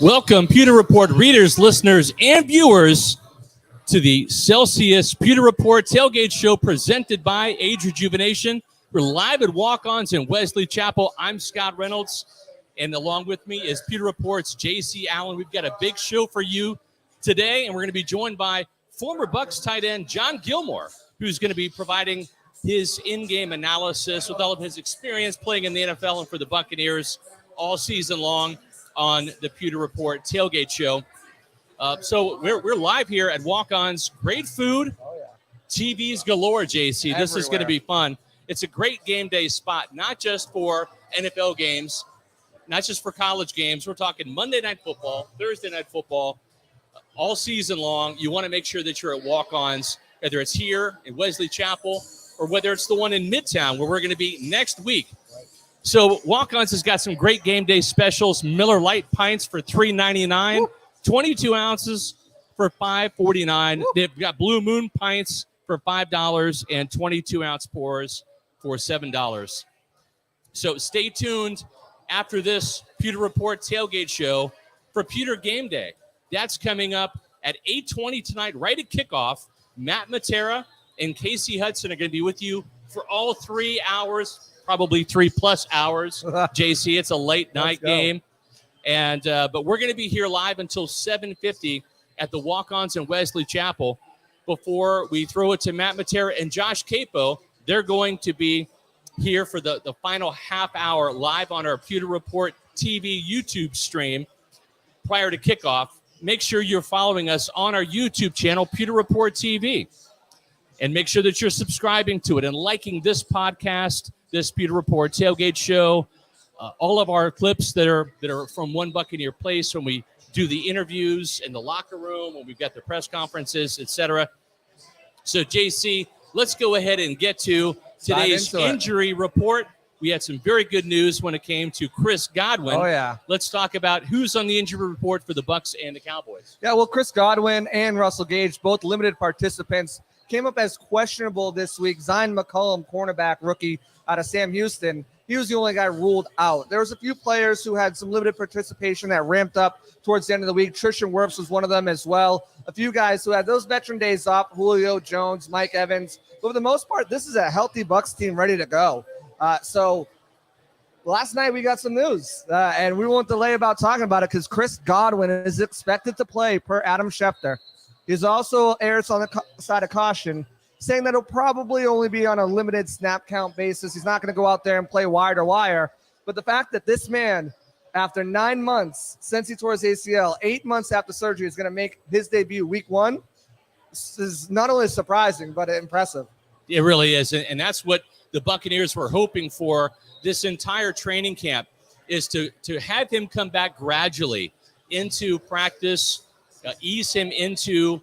Welcome, Pewter Report readers, listeners, and viewers to the Celsius Pewter Report Tailgate Show presented by Age Rejuvenation. We're live at Walk-Ons in Wesley Chapel. I'm Scott Reynolds, and along with me is Pewter Report's J.C. Allen. We've got a big show for you today, and we're going to be joined by former Bucs tight end John Gilmore, who's going to be providing his in-game analysis with all of his experience playing in the NFL and for the Buccaneers all season long on the Pewter Report Tailgate Show. So we're live here at Walk-Ons. Great food. Oh, yeah. TVs galore, JC. Everywhere. This is going to be fun. It's a great game day spot, not just for NFL games, not just for college games. We're talking Monday Night Football, Thursday Night Football, all season long. You want to make sure that you're at Walk-Ons, whether it's here in Wesley Chapel or whether it's the one in Midtown where we're going to be next week. So Walk-Ons has got some great game day specials. Miller Lite pints for $3.99, 22 ounces for $5.49. They've got Blue Moon pints for $5 and 22-ounce pours for $7. So stay tuned after this Pewter Report Tailgate Show for Pewter GameDay. That's coming up at 8:20 tonight, right at kickoff. Matt Matera and Kasey Hudson are going to be with you for all 3 hours. Probably 3+ hours, JC. It's a late night game. And but we're going to be here live until 7:50 at the Walk-Ons in Wesley Chapel before we throw it to Matt Matera and Josh Queipo. They're going to be here for the final half hour live on our Pewter Report TV YouTube stream prior to kickoff. Make sure you're following us on our YouTube channel, Pewter Report TV. And make sure that you're subscribing to it and liking this podcast, this Pewter Report Tailgate Show, all of our clips that are from One Buccaneer Place when we do the interviews in the locker room, when we've got the press conferences, etc. So, JC, let's go ahead and get to today's injury report. We had some very good news when it came to Chris Godwin. Oh, yeah. Let's talk about who's on the injury report for the Bucs and the Cowboys. Yeah, well, Chris Godwin and Russell Gage, both limited participants, came up as questionable this week. Zion McCollum, cornerback rookie out of Sam Houston, he was the only guy ruled out. There was a few players who had some limited participation that ramped up towards the end of the week. Tristan Worfs was one of them as well. A few guys who had those veteran days off, Julio Jones, Mike Evans. But for the most part, this is a healthy Bucs team ready to go. So last night we got some news, and we won't delay about talking about it because Chris Godwin is expected to play per Adam Schefter. He's also errs on the side of caution, saying that he'll probably only be on a limited snap count basis. He's not going to go out there and play wire to wire. But the fact that this man, after 9 months since he tore his ACL, 8 months after surgery, is going to make his debut week 1 is not only surprising, but impressive. It really is. And that's what the Buccaneers were hoping for this entire training camp, is to have him come back gradually into practice, ease him into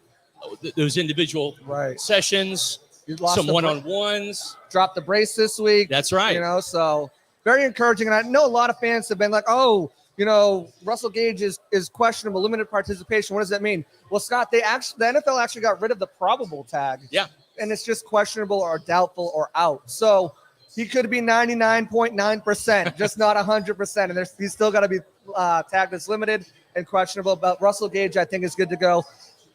those individual sessions, some one-on-ones. Dropped the brace this week. That's right. So very encouraging. And I know a lot of fans have been like, Russell Gage is questionable, limited participation. What does that mean? Well, Scott, the NFL actually got rid of the probable tag. Yeah. And it's just questionable or doubtful or out. So he could be 99.9%, just not 100%. And he's still got to be tagged as limited and questionable. But Russell Gage, I think, is good to go.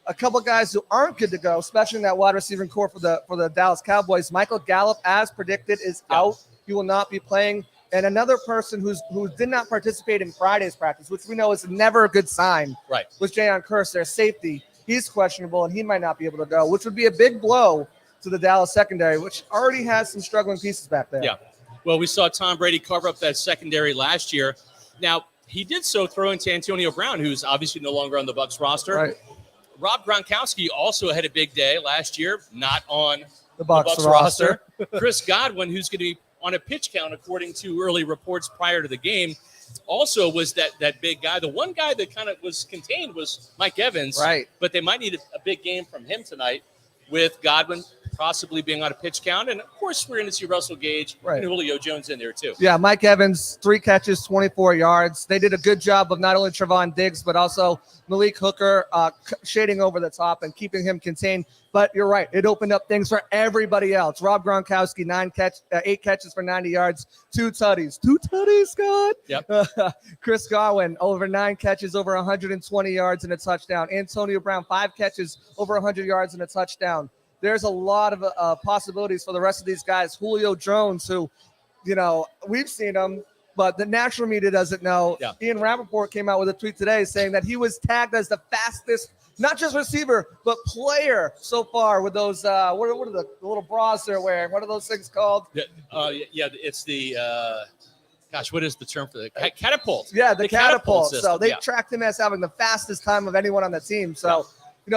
A couple guys who aren't good to go, especially in that wide receiving core for the Dallas Cowboys. Michael Gallup, as predicted, is out. He will not be playing. And another person who did not participate in Friday's practice, which we know is never a good sign, was Jayon Kearse, their safety. He's questionable, and he might not be able to go, which would be a big blow to the Dallas secondary, which already has some struggling pieces back there. Yeah. Well, we saw Tom Brady cover up that secondary last year. Now, he did so throwing to Antonio Brown, who's obviously no longer on the Bucs roster. Right. Rob Gronkowski also had a big day last year, not on the Bucs roster. Chris Godwin, who's going to be on a pitch count, according to early reports prior to the game, also was that big guy. The one guy that kind of was contained was Mike Evans. Right. But they might need a big game from him tonight with Godwin possibly being on a pitch count. And, of course, we're going to see Russell Gage and Julio Jones in there, too. Yeah, Mike Evans, 3 catches, 24 yards. They did a good job of not only Trevon Diggs, but also Malik Hooker shading over the top and keeping him contained. But you're right. It opened up things for everybody else. Rob Gronkowski, 8 catches for 90 yards, 2 tutties. 2 tutties, Scott? Yep. Chris Godwin, over 9 catches, over 120 yards and a touchdown. Antonio Brown, 5 catches, over 100 yards and a touchdown. There's a lot of possibilities for the rest of these guys. Julio Jones, who, we've seen him, but the national media doesn't know. Yeah. Ian Rappaport came out with a tweet today saying that he was tagged as the fastest, not just receiver, but player so far with those, what are the little bras they're wearing? What are those things called? Yeah, it's the, what is the term for the catapult? Yeah, the catapult. System. So they tracked him as having the fastest time of anyone on the team. So,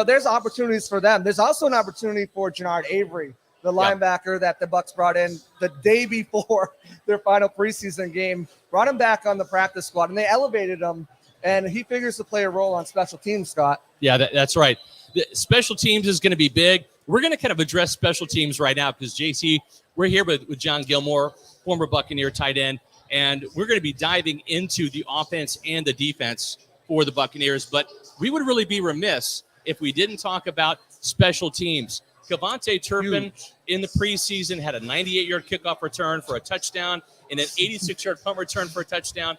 there's opportunities for them. There's also an opportunity for Genard Avery, the linebacker that the Bucs brought in the day before their final preseason game, brought him back on the practice squad, and they elevated him, and he figures to play a role on special teams, Scott. Yeah, that's right. The special teams is going to be big. We're going to kind of address special teams right now because, JC, we're here with John Gilmore, former Buccaneer tight end, and we're going to be diving into the offense and the defense for the Buccaneers. But we would really be remiss if we didn't talk about special teams. Cavante Turpin in the preseason had a 98-yard kickoff return for a touchdown and an 86-yard punt return for a touchdown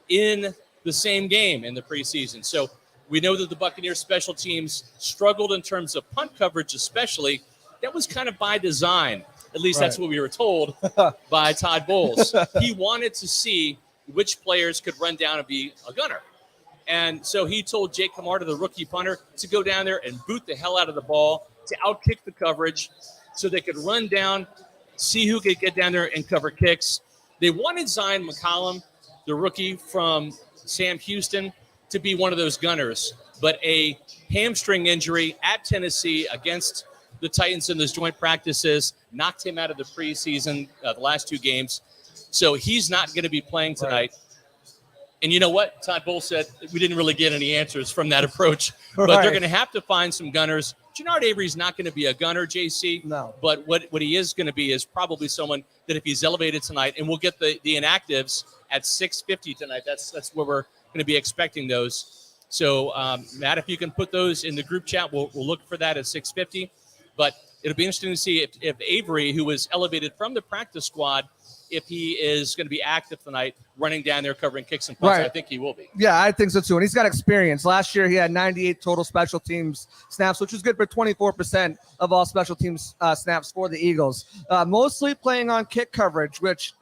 in the same game in the preseason. So we know that the Buccaneers special teams struggled in terms of punt coverage especially. That was kind of by design. At least that's what we were told by Todd Bowles. He wanted to see which players could run down and be a gunner. And so he told Jake Camarda, the rookie punter, to go down there and boot the hell out of the ball to outkick the coverage so they could run down, see who could get down there and cover kicks. They wanted Zion McCollum, the rookie from Sam Houston, to be one of those gunners. But a hamstring injury at Tennessee against the Titans in those joint practices knocked him out of the preseason, the last 2 games. So he's not going to be playing tonight. And you know what? Todd Bowles said we didn't really get any answers from that approach. But they're going to have to find some gunners. Genard Avery's not going to be a gunner, JC. No. But what he is going to be is probably someone that if he's elevated tonight, and we'll get the inactives at 6:50 tonight. That's where we're going to be expecting those. So, Matt, if you can put those in the group chat, we'll look for that at 6:50. But it'll be interesting to see if Avery, who was elevated from the practice squad, if he is going to be active tonight, running down there covering kicks and punts. I think he will be. Yeah, I think so too. And he's got experience. Last year, he had 98 total special teams snaps, which was good for 24% of all special teams snaps for the Eagles. Mostly playing on kick coverage, which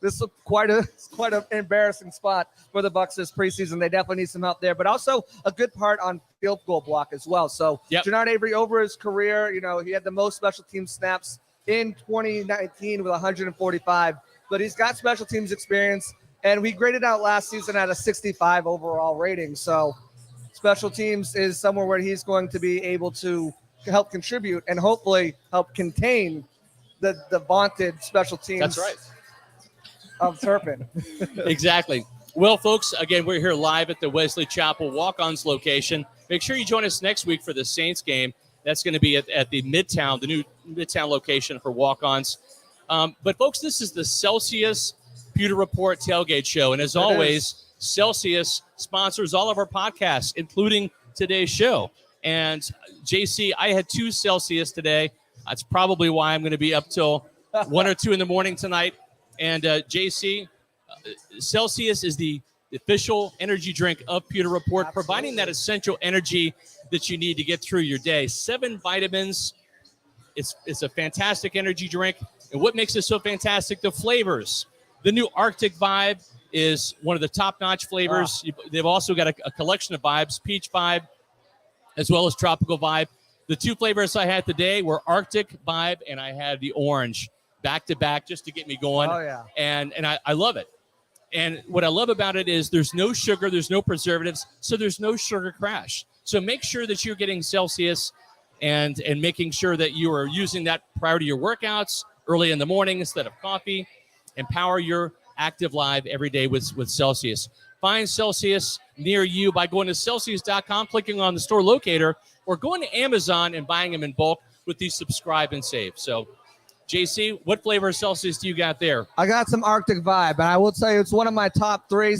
this is quite an embarrassing spot for the Bucs this preseason. They definitely need some help there, but also a good part on field goal block as well. So Genard Avery, over his career, he had the most special team snaps in 2019 with 145. But he's got special teams experience, and we graded out last season at a 65 overall rating. So special teams is somewhere where he's going to be able to help contribute and hopefully help contain the vaunted special teams. That's right. Of Turpin. Exactly. Well, folks, again, we're here live at the Wesley Chapel Walk-Ons location. Make sure you join us next week for the Saints game. That's going to be at the Midtown, the new Midtown location for Walk-Ons. But, folks, this is the Celsius Pewter Report Tailgate Show. And as always, Celsius sponsors all of our podcasts, including today's show. And, JC, I had 2 Celsius today. That's probably why I'm going to be up till 1 or 2 in the morning tonight. And, JC, Celsius is the official energy drink of Pewter Report, providing that essential energy that you need to get through your day. 7 vitamins. It's a fantastic energy drink. And what makes it so fantastic? The flavors. The new Arctic Vibe is one of the top-notch flavors. They've also got a collection of vibes, Peach Vibe, as well as Tropical Vibe. The 2 flavors I had today were Arctic Vibe, and I had the orange back-to-back just to get me going. Oh, yeah. And I love it. And what I love about it is there's no sugar, there's no preservatives, so there's no sugar crash. So make sure that you're getting Celsius and making sure that you are using that prior to your workouts early in the morning instead of coffee. Empower your active life every day with Celsius. Find Celsius near you by going to Celsius.com, clicking on the store locator, or going to Amazon and buying them in bulk with the subscribe and save. So, JC, what flavor of Celsius do you got there? I got some Arctic Vibe, and I will tell you it's one of my top 3.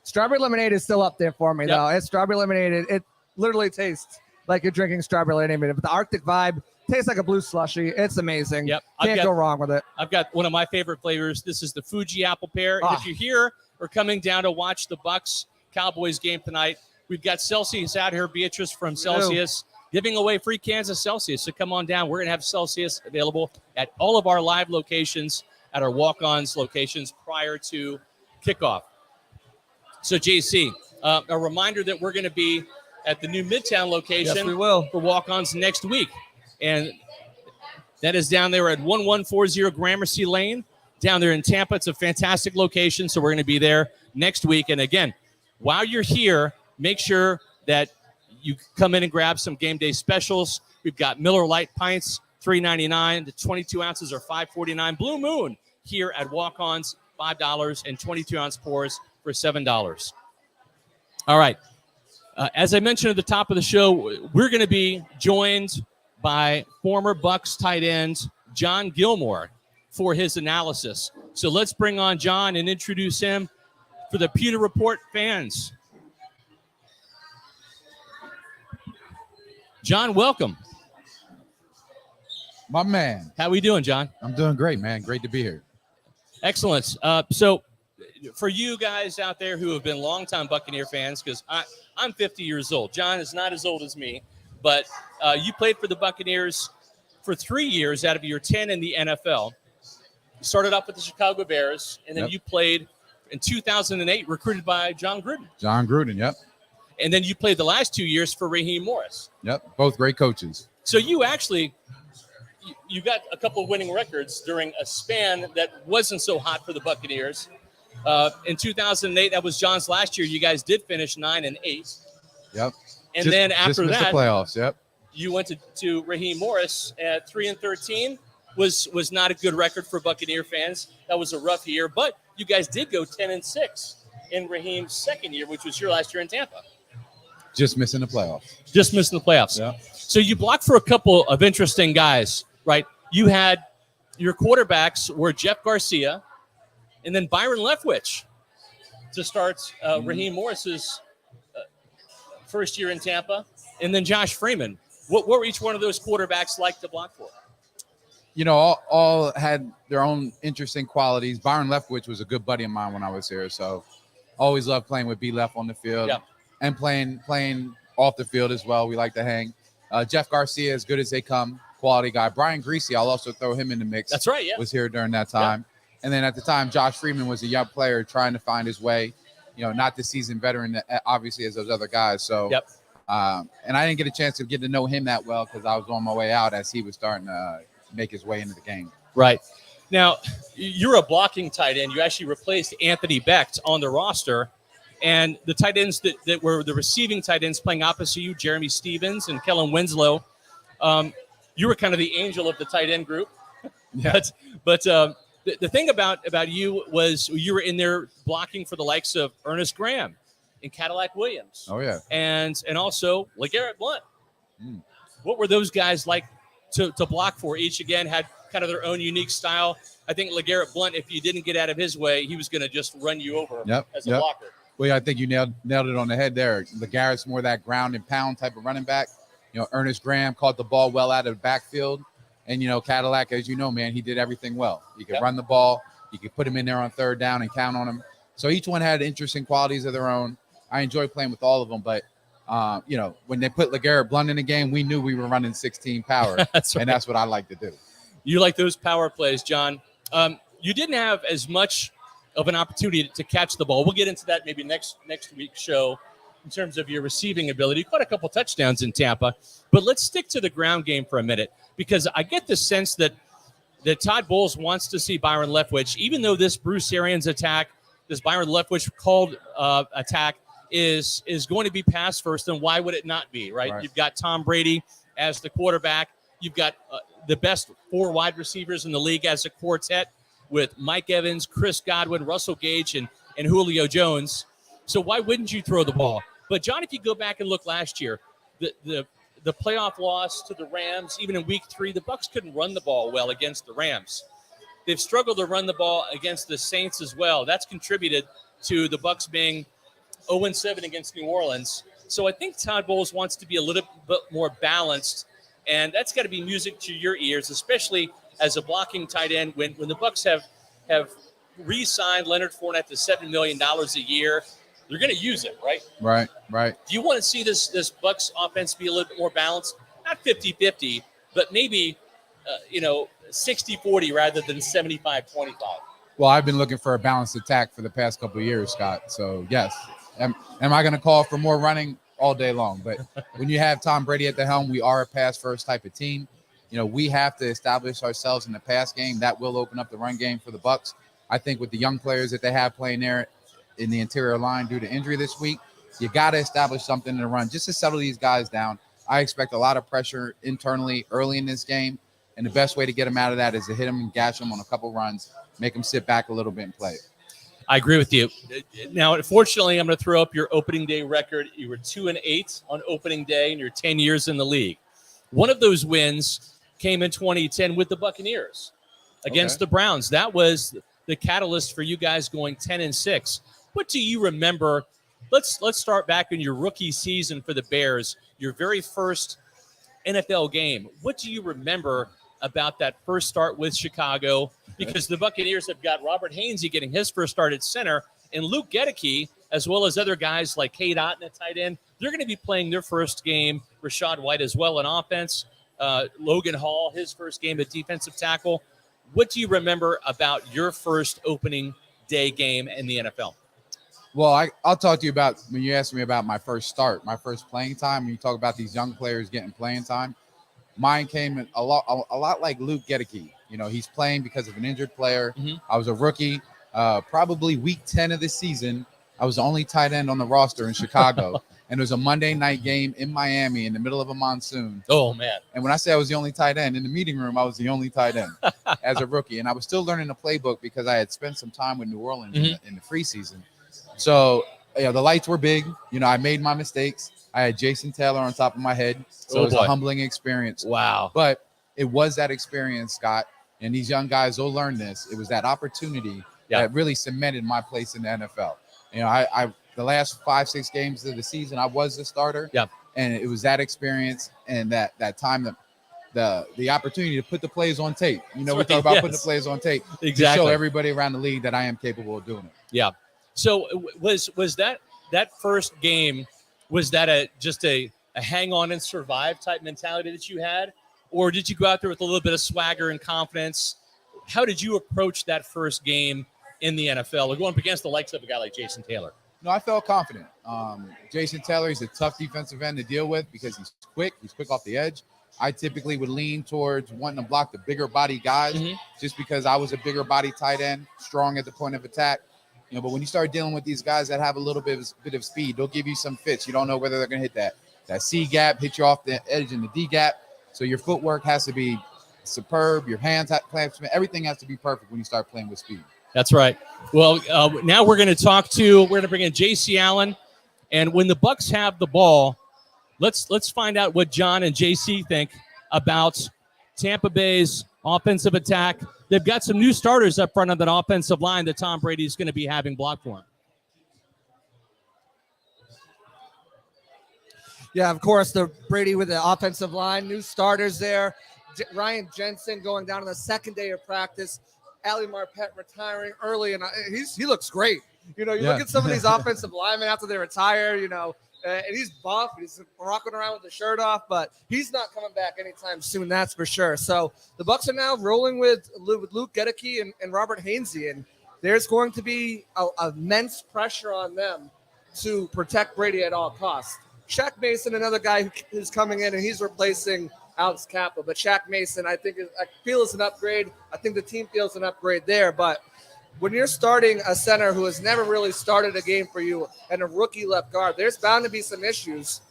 Strawberry lemonade is still up there for me, though. It's strawberry lemonade. It literally tastes like you're drinking strawberry lemonade. But the Arctic Vibe tastes like a blue slushie. It's amazing. Yep. Can't go wrong with it. I've got one of my favorite flavors. This is the Fuji apple pear. And if you're here or coming down to watch the Bucs Cowboys game tonight, we've got Celsius out here, Beatrice from Celsius, giving away free cans of Celsius. So come on down. We're going to have Celsius available at all of our live locations, at our walk-ons locations prior to kickoff. So, JC, a reminder that we're going to be at the new Midtown location for walk-ons next week. And that is down there at 1140 Gramercy Lane, down there in Tampa. It's a fantastic location, so we're going to be there next week. And, again, while you're here, make sure that you come in and grab some game day specials. We've got Miller Lite pints, $3.99. The 22 ounces are $5.49. Blue Moon here at walk-ons, $5, and 22-ounce pours for $7. All right. As I mentioned at the top of the show, we're going to be joined by former Bucs tight end John Gilmore for his analysis. So let's bring on John and introduce him for the Pewter Report fans. John, welcome. My man. How we doing, John? I'm doing great, man. Great to be here. Excellent. So for you guys out there who have been longtime Buccaneer fans, because I'm 50 years old. John is not as old as me, but you played for the Buccaneers for 3 years out of your 10 in the NFL. You started off with the Chicago Bears, and then you played in 2008, recruited by John Gruden. John Gruden, yep. And then you played the last 2 years for Raheem Morris. Yep, both great coaches. So you actually you got a couple of winning records during a span that wasn't so hot for the Buccaneers. In 2008, that was John's last year. You guys did finish 9-8. Yep. And then after that, the playoffs. Yep. You went to Raheem Morris at 3-13. Was not a good record for Buccaneer fans. That was a rough year, but you guys did go 10-6 in Raheem's second year, which was your last year in Tampa. Just missing the playoffs. Just missing the playoffs. Yeah. So you blocked for a couple of interesting guys, right? You had your quarterbacks were Jeff Garcia and then Byron Leftwich to start Raheem Morris's first year in Tampa, and then Josh Freeman. What were each one of those quarterbacks like to block for? You know, all had their own interesting qualities. Byron Leftwich was a good buddy of mine when I was here, so always loved playing with B. Left on the field and playing off the field as well. We like to hang. Jeff Garcia, as good as they come, quality guy. Brian Greasy, I'll also throw him in the mix. That's right, was here during that time. Yeah. And then at the time, Josh Freeman was a young player trying to find his way. You know, not the seasoned veteran, obviously, as those other guys. So, and I didn't get a chance to get to know him that well because I was on my way out as he was starting to make his way into the game. Right. Now, you're a blocking tight end. You actually replaced Anthony Becht on the roster. And the tight ends that were the receiving tight ends playing opposite you, Jeremy Stevens and Kellen Winslow, you were kind of the angel of the tight end group. Yeah. But the thing about you was you were in there blocking for the likes of Ernest Graham and Cadillac Williams. Oh, yeah. And also LeGarrette Blount. What were those guys like to block for? Each, again, had kind of their own unique style. I think LeGarrette Blount, if you didn't get out of his way, he was going to just run you over as a blocker. Well, yeah, I think you nailed it on the head there. LeGarrette's more that ground and pound type of running back. You know, Ernest Graham caught the ball well out of the backfield. And, you know, Cadillac, as you know, man, he did everything well. You could run the ball. You could put him in there on third down and count on him. So each one had interesting qualities of their own. I enjoy playing with all of them. But, you know, when they put LeGarrette Blount in the game, we knew we were running 16 power. That's right. And that's what I like to do. You like those power plays, John. You didn't have as much of an opportunity to catch the ball. We'll get into that maybe next week's show in terms of your receiving ability. You caught a couple touchdowns in Tampa, but let's stick to the ground game for a minute because I get the sense that Todd Bowles wants to see Byron Leftwich, even though this Bruce Arians attack, this Byron Leftwich called attack is going to be pass first, and why would it not be, right? You've got Tom Brady as the quarterback. You've got the best 4 wide receivers in the league as a quartet with Mike Evans, Chris Godwin, Russell Gage, and Julio Jones. So why wouldn't you throw the ball? But, John, if you go back and look last year, the playoff loss to the Rams, even in week 3, the Bucs couldn't run the ball well against the Rams. They've struggled to run the ball against the Saints as well. That's contributed to the Bucs being 0-7 against New Orleans. So I think Todd Bowles wants to be a little bit more balanced, and that's got to be music to your ears, especially as a blocking tight end. When the Bucs have re-signed Leonard Fournette to $7 million a year, they're going to use it, right? Right. Do you want to see this Bucs offense be a little bit more balanced? Not 50-50, but maybe 60-40 rather than 75-25. Well, I've been looking for a balanced attack for the past couple of years, Scott. So, yes. Am I going to call for more running all day long? But when you have Tom Brady at the helm, we are a pass-first type of team. We have to establish ourselves in the pass game. That will open up the run game for the Bucs. I think with the young players that they have playing there in the interior line due to injury this week, you got to establish something in the run just to settle these guys down. I expect a lot of pressure internally early in this game, and the best way to get them out of that is to hit them and gash them on a couple runs, make them sit back a little bit and play. I agree with you. Now, unfortunately, I'm going to throw up your opening day record. You were 2-8 on opening day in your 10 years in the league. One of those wins came in 2010 with the Buccaneers against the Browns. That was the catalyst for you guys going 10-6. What do you remember? Let's start back in your rookie season for the Bears, your very first NFL game. What do you remember about that first start with Chicago? Because the Buccaneers have got Robert Hainsey getting his first start at center, and Luke Gedeke, as well as other guys like Cade Otton at tight end, they're going to be playing their first game. Rachaad White as well in offense. Logan Hall, his first game at defensive tackle. What do you remember about your first opening day game in the NFL? Well, I'll talk to you about when you asked me about my first start, my first playing time. When you talk about these young players getting playing time, mine came in a lot like Luke Gedeke. He's playing because of an injured player. Mm-hmm. I was a rookie. Probably week 10 of the season, I was the only tight end on the roster in Chicago. And it was a Monday night game in Miami in the middle of a monsoon. Oh, man. And when I say I was the only tight end, in the meeting room, I was the only tight end as a rookie. And I was still learning the playbook because I had spent some time with New Orleans in the preseason. So, the lights were big. I made my mistakes. I had Jason Taylor on top of my head. So it was a humbling experience. Wow. But it was that experience, Scott. And these young guys will learn this. It was that opportunity that really cemented my place in the NFL. I the last 5-6 games of the season, I was the starter. Yeah. And it was that experience and that time that the opportunity to put the plays on tape. We talk about putting the plays on tape. Exactly. To show everybody around the league that I am capable of doing it. Yeah. So was that first game, was that just a hang on and survive type mentality that you had? Or did you go out there with a little bit of swagger and confidence? How did you approach that first game in the NFL, or going up against the likes of a guy like Jason Taylor? No, I felt confident. Jason Taylor, he's a tough defensive end to deal with because he's quick. He's quick off the edge. I typically would lean towards wanting to block the bigger body guys just because I was a bigger body tight end, strong at the point of attack. But when you start dealing with these guys that have a little bit of speed, they'll give you some fits. You don't know whether they're going to hit that C gap, hit you off the edge in the D gap. So your footwork has to be superb. Your hands, everything has to be perfect when you start playing with speed. That's right. Well, now we're going to bring in J.C. Allen. And when the Bucs have the ball, let's find out what John and J.C. think about Tampa Bay's offensive attack. They've got some new starters up front of that offensive line that Tom Brady is going to be having block for him. Yeah, of course, the Brady with the offensive line, new starters there. Ryan Jensen going down on the second day of practice. Ali Marpet retiring early, and he looks great. You look at some of these offensive linemen after they retire, and he's buff. He's rocking around with the shirt off, but he's not coming back anytime soon, that's for sure. So the Bucs are now rolling with Luke Gedeke and Robert Hainsey, and there's going to be immense pressure on them to protect Brady at all costs. Shaq Mason, another guy who's coming in, and he's replacing Alex Kappa. But Shaq Mason, I feel is an upgrade. I think the team feels an upgrade there. But when you're starting a center who has never really started a game for you and a rookie left guard, there's bound to be some issues.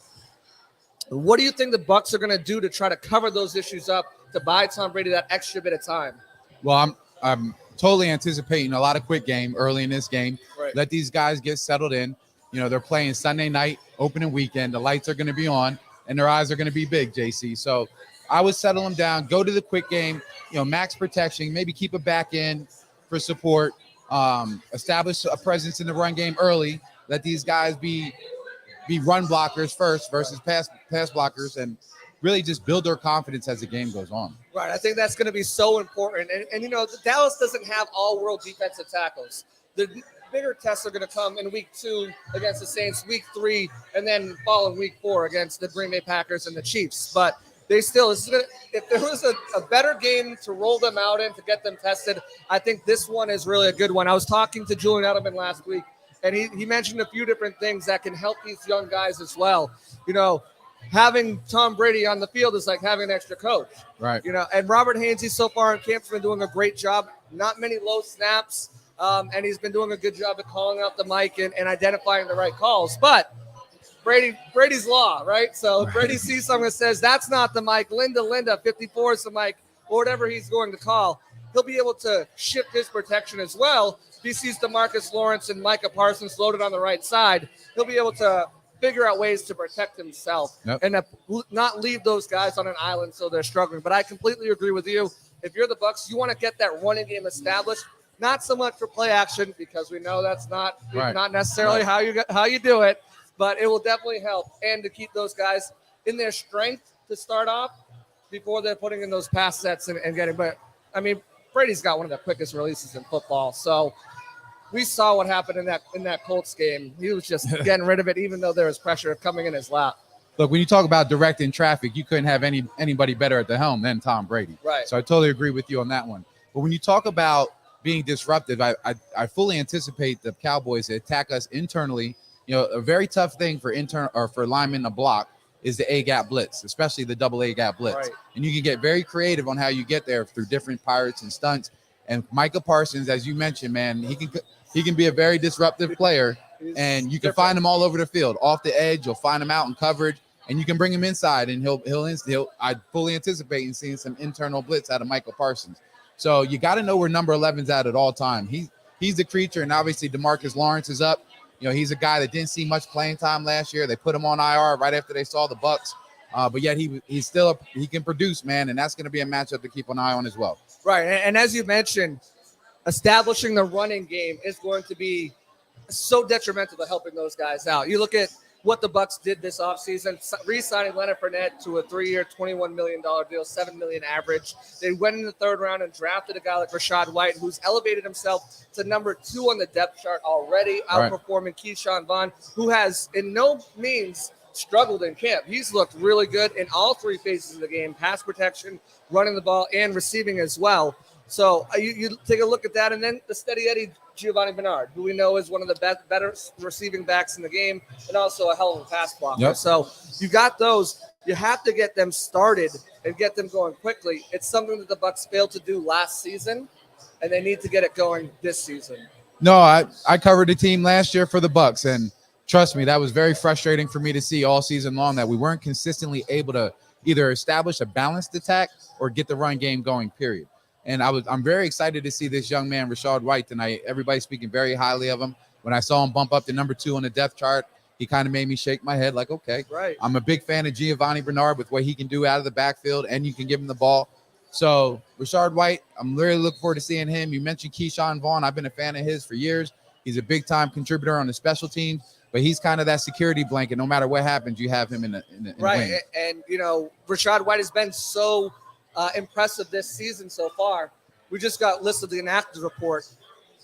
What do you think the Bucs are going to do to try to cover those issues up to buy Tom Brady that extra bit of time? Well, I'm totally anticipating a lot of quick game early in this game. Right. Let these guys get settled in. They're playing Sunday night, opening weekend. The lights are going to be on, and their eyes are going to be big, JC. So I would settle them down, go to the quick game, max protection, maybe keep it back in for support, establish a presence in the run game early. Let these guys be run blockers first versus pass blockers, and really just build their confidence as the game goes on. Right. I think that's going to be so important. And Dallas doesn't have all-world defensive tackles. The bigger tests are going to come in week 2 against the Saints, week 3, and then following week 4 against the Green Bay Packers and the Chiefs. But they still, if there was a better game to roll them out in to get them tested, I think this one is really a good one. I was talking to Julian Edelman last week, and he mentioned a few different things that can help these young guys as well. Having Tom Brady on the field is like having an extra coach. Right. And Robert Hainsey so far in camp has been doing a great job. Not many low snaps, and he's been doing a good job of calling out the mic and identifying the right calls. But Brady's law, right? So if Brady sees something that says that's not the mic, Linda, 54 is the mic, or whatever he's going to call, he'll be able to shift his protection as well. If he sees Demarcus Lawrence and Micah Parsons loaded on the right side, he'll be able to figure out ways to protect himself and not leave those guys on an island so they're struggling. But I completely agree with you. If you're the Bucs, you want to get that running game established, not so much for play action, because we know that's not necessarily how you do it, but it will definitely help, and to keep those guys in their strength to start off before they're putting in those pass sets and getting. But I mean, Brady's got one of the quickest releases in football, so we saw what happened in that Colts game. He was just getting rid of it, even though there was pressure coming in his lap. Look, when you talk about directing traffic, you couldn't have anybody better at the helm than Tom Brady. Right. So I totally agree with you on that one. But when you talk about being disruptive, I fully anticipate the Cowboys to attack us internally. A very tough thing for linemen to block is the A-gap blitz, especially the double A-gap blitz. Right. And you can get very creative on how you get there through different pirates and stunts. And Micah Parsons, as you mentioned, man, he can be a very disruptive player, and you can find him all over the field. Off the edge, you'll find him out in coverage, and you can bring him inside, and I fully anticipate in seeing some internal blitz out of Micah Parsons. So you got to know where number 11's at all time. He's the creature, and obviously Demarcus Lawrence is up. He's a guy that didn't see much playing time last year. They put him on IR right after they saw the Bucs, but yet he can produce, man, and that's going to be a matchup to keep an eye on as well. Right, and as you mentioned, establishing the running game is going to be so detrimental to helping those guys out. You look at what the Bucs did this offseason, re-signing Leonard Fournette to a 3-year, $21 million deal, $7 million average. They went in the 3rd round and drafted a guy like Rachaad White, who's elevated himself to number 2 on the depth chart already, outperforming Keyshawn Vaughn, who has in no means struggled in camp. He's looked really good in all 3 phases of the game: pass protection, running the ball, and receiving as well. So you take a look at that, and then the steady Eddie Giovanni Bernard, who we know is one of the better receiving backs in the game, and also a hell of a pass blocker. Yep. So you got those. You have to get them started and get them going quickly. It's something that the Bucs failed to do last season, and they need to get it going this season. No, I covered the team last year for the Bucs, and trust me, that was very frustrating for me to see all season long that we weren't consistently able to either establish a balanced attack or get the run game going, period. And I'm very excited to see this young man, Rachaad White, tonight. Everybody's speaking very highly of him. When I saw him bump up to number 2 on the depth chart, he kind of made me shake my head like, okay. Right. I'm a big fan of Giovanni Bernard with what he can do out of the backfield, and you can give him the ball. So Rachaad White, I'm really looking forward to seeing him. You mentioned Keyshawn Vaughn. I've been a fan of his for years. He's a big-time contributor on the special teams, but he's kind of that security blanket. No matter what happens, you have him in the right. wing. And, Rachaad White has been so impressive this season so far. We just got listed the inactive report.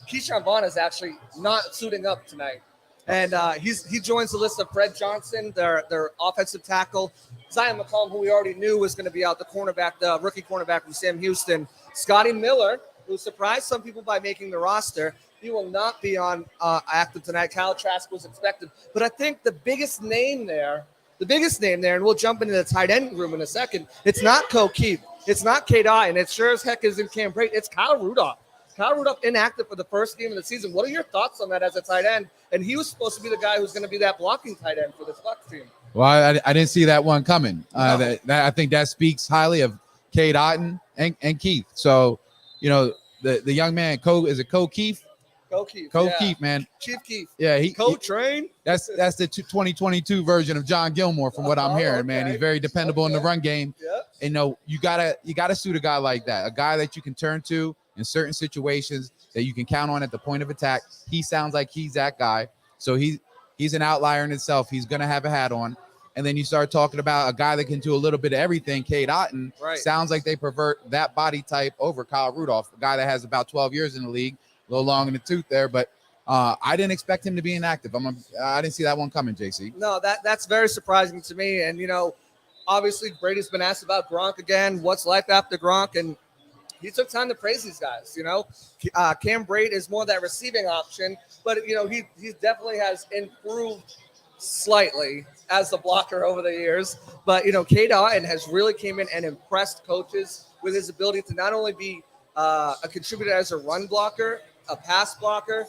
Keyshawn Vaughn is actually not suiting up tonight. And he joins the list of Fred Johnson, their offensive tackle, Zion McCollum, who we already knew was going to be out, the rookie cornerback from Sam Houston, Scotty Miller, who surprised some people by making the roster. He will not be on active tonight. Kyle Trask was expected. But I think the biggest name there, and we'll jump into the tight end room in a second, it's not Keith. It's not Cade and it sure as heck isn't Cam Brate. It's Kyle Rudolph. Kyle Rudolph inactive for the first game of the season. What are your thoughts on that as a tight end? And he was supposed to be the guy who's going to be that blocking tight end for this Bucs team. Well, I didn't see that one coming. No. I think that speaks highly of Cade Otton and Keith. So, the young man, is it Keith? Keith, man. Chief Keith. Yeah, Train. That's the 2022 version of John Gilmore, from what I'm hearing, man. He's very dependable in the run game. Yep. And you gotta suit a guy like that, a guy that you can turn to in certain situations that you can count on at the point of attack. He sounds like he's that guy. So he's an outlier in itself. He's gonna have a hat on. And then you start talking about a guy that can do a little bit of everything. Cade Otton sounds like they pervert that body type over Kyle Rudolph, a guy that has about 12 years in the league. A little long in the tooth there, but I didn't expect him to be inactive. I didn't see that one coming, JC. No, that's very surprising to me. And, obviously Brady's been asked about Gronk again. What's life after Gronk? And he took time to praise these guys, Cam Brate is more that receiving option, but, he definitely has improved slightly as the blocker over the years. But, Cade Otton has really came in and impressed coaches with his ability to not only be a contributor as a run blocker, a pass blocker,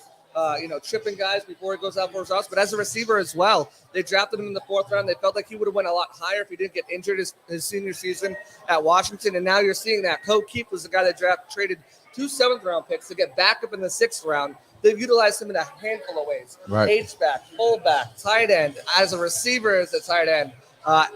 tripping guys before he goes out for his house, but as a receiver as well. They drafted him in the 4th round. They felt like he would have went a lot higher if he didn't get injured his senior season at Washington. And now you're seeing that. Keith was the guy that traded 2 7th-round picks to get back up in the 6th round. They've utilized him in a handful of ways. Right. H-back, fullback, tight end, as a receiver as a tight end,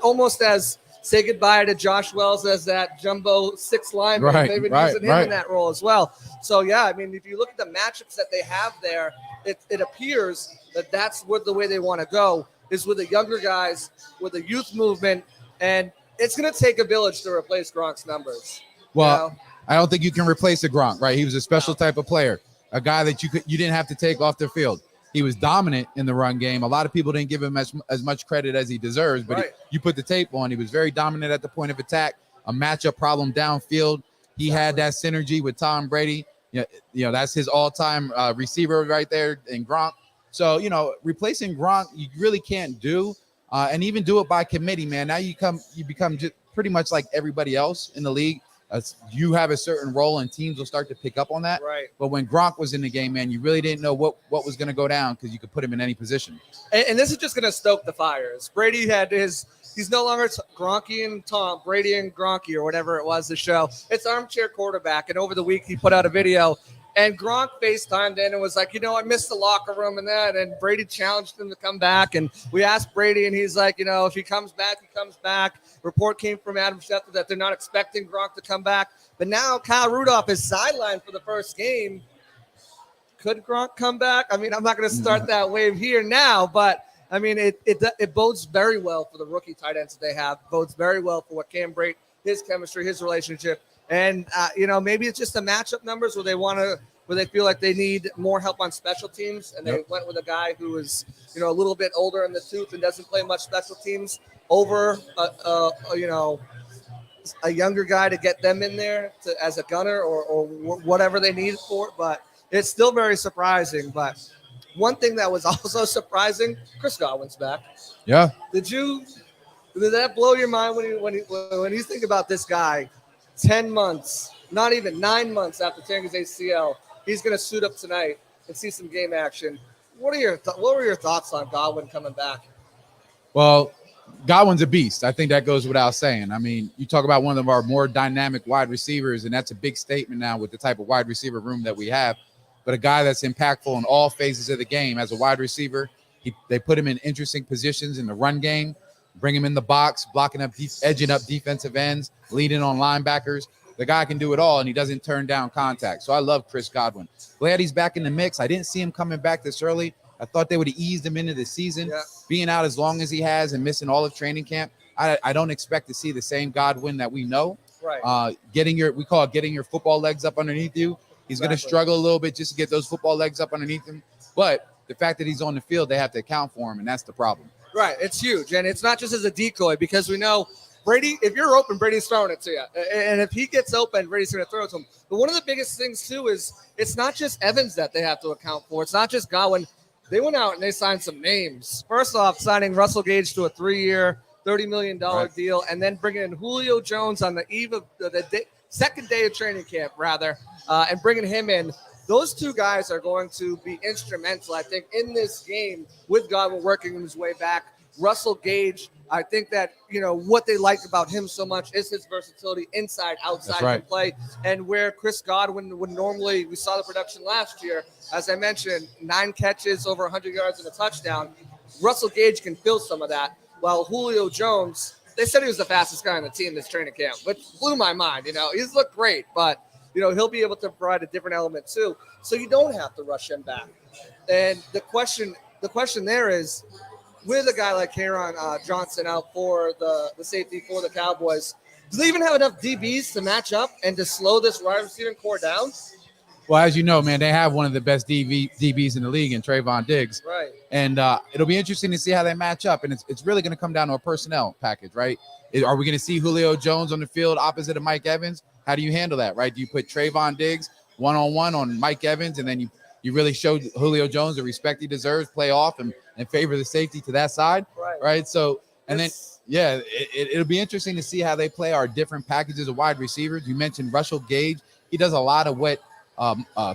almost as say goodbye to Josh Wells as that jumbo 6 lineman. They've been using him in that role as well. So, yeah, I mean, if you look at the matchups that they have there, it appears that that's the way they want to go, is with the younger guys, with the youth movement, and it's going to take a village to replace Gronk's numbers. Well, I don't think you can replace a Gronk, right? He was a special type of player, a guy that you didn't have to take off the field. He was dominant in the run game. A lot of people didn't give him as much credit as he deserves, but you put the tape on. He was very dominant at the point of attack, a matchup problem downfield. He had that synergy with Tom Brady. That's his all-time receiver right there in Gronk. So, replacing Gronk, you really can't do, and even do it by committee, man. Now you become just pretty much like everybody else in the league. You have a certain role, and teams will start to pick up on that. Right. But when Gronk was in the game, man, you really didn't know what was going to go down because you could put him in any position. And this is just going to stoke the fires. Brady had he's no longer Gronky and Tom, Brady and Gronky, or whatever it was, the show. It's armchair quarterback. And over the week, he put out a video, and Gronk FaceTimed in and was like, I missed the locker room and that. And Brady challenged him to come back. And we asked Brady, and he's like, if he comes back, he comes back. Report came from Adam Schefter that they're not expecting Gronk to come back. But now Kyle Rudolph is sidelined for the first game. Could Gronk come back? I mean, I'm not going to start that wave here now, but I mean, it bodes very well for the rookie tight ends that they have. Bodes very well for what Cam Brate, his chemistry, his relationship. And, maybe it's just the matchup numbers where they feel like they need more help on special teams. And they went with a guy who is, a little bit older in the tooth and doesn't play much special teams over, a younger guy to get them in there as a gunner or whatever they need for it. But it's still very surprising. But one thing that was also surprising, Chris Godwin's back. Yeah. Did that blow your mind when you think about this guy? 10 months, not even 9 months after tearing his ACL, he's going to suit up tonight and see some game action. What were your thoughts on Godwin coming back? Well, Godwin's a beast. I think that goes without saying. I mean, you talk about one of our more dynamic wide receivers, and that's a big statement now with the type of wide receiver room that we have. But a guy that's impactful in all phases of the game as a wide receiver. They put him in interesting positions in the run game, bring him in the box, blocking up, edging up defensive ends, leading on linebackers. The guy can do it all, and he doesn't turn down contact. So I love Chris Godwin. Glad he's back in the mix. I didn't see him coming back this early. I thought they would have eased him into the season. Yeah. Being out as long as he has and missing all of training camp, I don't expect to see the same Godwin that we know. Right. We call it getting your football legs up underneath you. He's going to struggle a little bit just to get those football legs up underneath him. But the fact that he's on the field, they have to account for him, and that's the problem. Right. It's huge. And it's not just as a decoy, because we know Brady, if you're open, Brady's throwing it to you. And if he gets open, Brady's going to throw it to him. But one of the biggest things, too, is it's not just Evans that they have to account for. It's not just Godwin. They went out and they signed some names. First off, signing Russell Gage to a 3-year, $30 million deal, and then bringing in Julio Jones on the eve of the second day of training camp, and bringing him in. Those two guys are going to be instrumental, I think, in this game with Godwin working his way back. Russell Gage I think that, what they like about him so much is his versatility inside, outside right. of play. And where Chris Godwin would normally, we saw the production last year, as I mentioned, 9 catches, over 100 yards and a touchdown. Russell Gage can fill some of that. While Julio Jones, they said he was the fastest guy on the team this training camp, which blew my mind. He's looked great, but, he'll be able to provide a different element too. So you don't have to rush him back. And the question there is, with a guy like K'Ron Johnson out for the safety for the Cowboys, do they even have enough DBs to match up and to slow this wide receiving core down? Well, as you know, man, they have one of the best DBs in the league in Trayvon Diggs. Right. And it'll be interesting to see how they match up. And it's really going to come down to a personnel package, right? Are we going to see Julio Jones on the field opposite of Mike Evans? How do you handle that, right? Do you put Trayvon Diggs one-on-one on Mike Evans, and then you really show Julio Jones the respect he deserves, play off and favor the safety to that side, right? So, and then, yeah, it'll be interesting to see how they play our different packages of wide receivers. You mentioned Russell Gage. He does a lot of what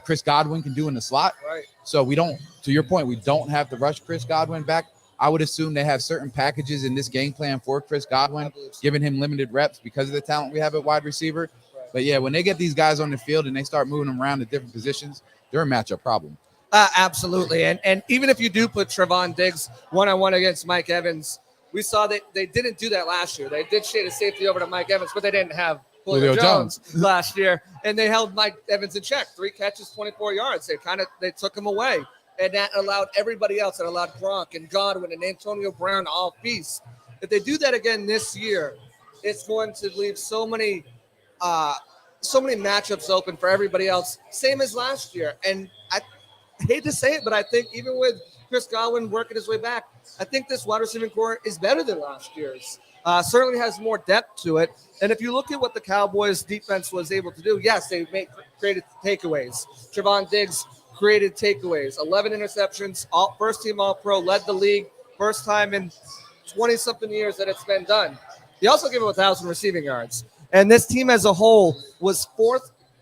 Chris Godwin can do in the slot. Right. So we don't, to your point, we don't have to rush Chris Godwin back. I would assume they have certain packages in this game plan for Chris Godwin, giving him limited reps because of the talent we have at wide receiver. Right. But yeah, when they get these guys on the field and they start moving them around to different positions, they're a matchup problem. Absolutely. And even if you do put Trayvon Diggs one-on-one against Mike Evans, we saw that they didn't do that last year. They did shade a safety over to Mike Evans, but they didn't have Julio Jones last year. And they held Mike Evans in check. 3 catches, 24 yards. They took him away. And that allowed everybody else. It allowed Gronk and Godwin and Antonio Brown to all feast. If they do that again this year, it's going to leave so many matchups open for everybody else, same as last year. And I hate to say it, but I think even with Chris Godwin working his way back, I think this wide receiving core is better than last year's. Certainly has more depth to it. And if you look at what the Cowboys defense was able to do, yes, they created takeaways. Trayvon Diggs created takeaways, 11 interceptions, first team All-Pro, led the league, first time in 20-something years that it's been done. He also gave him 1,000 receiving yards. And this team as a whole was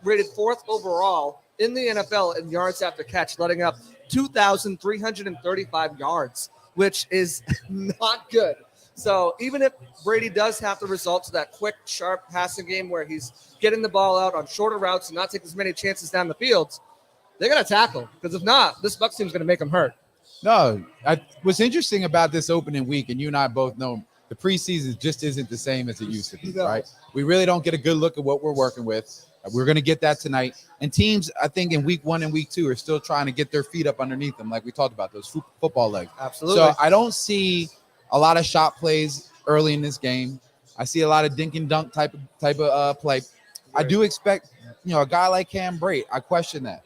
rated fourth overall in the NFL in yards after catch, letting up 2,335 yards, which is not good. So even if Brady does have to resort to that quick, sharp passing game where he's getting the ball out on shorter routes and not take as many chances down the field, they got to tackle, because if not, this Bucs team's going to make them hurt. No, what's interesting about this opening week, and you and I both know, the preseason just isn't the same as it used to be, right? We really don't get a good look at what we're working with. We're going to get that tonight. And teams, I think, in week 1 and week 2 are still trying to get their feet up underneath them, like we talked about, those football legs. Absolutely. So I don't see a lot of shot plays early in this game. I see a lot of dink and dunk type of play. Right. I do expect, a guy like Cam Brate. I question that.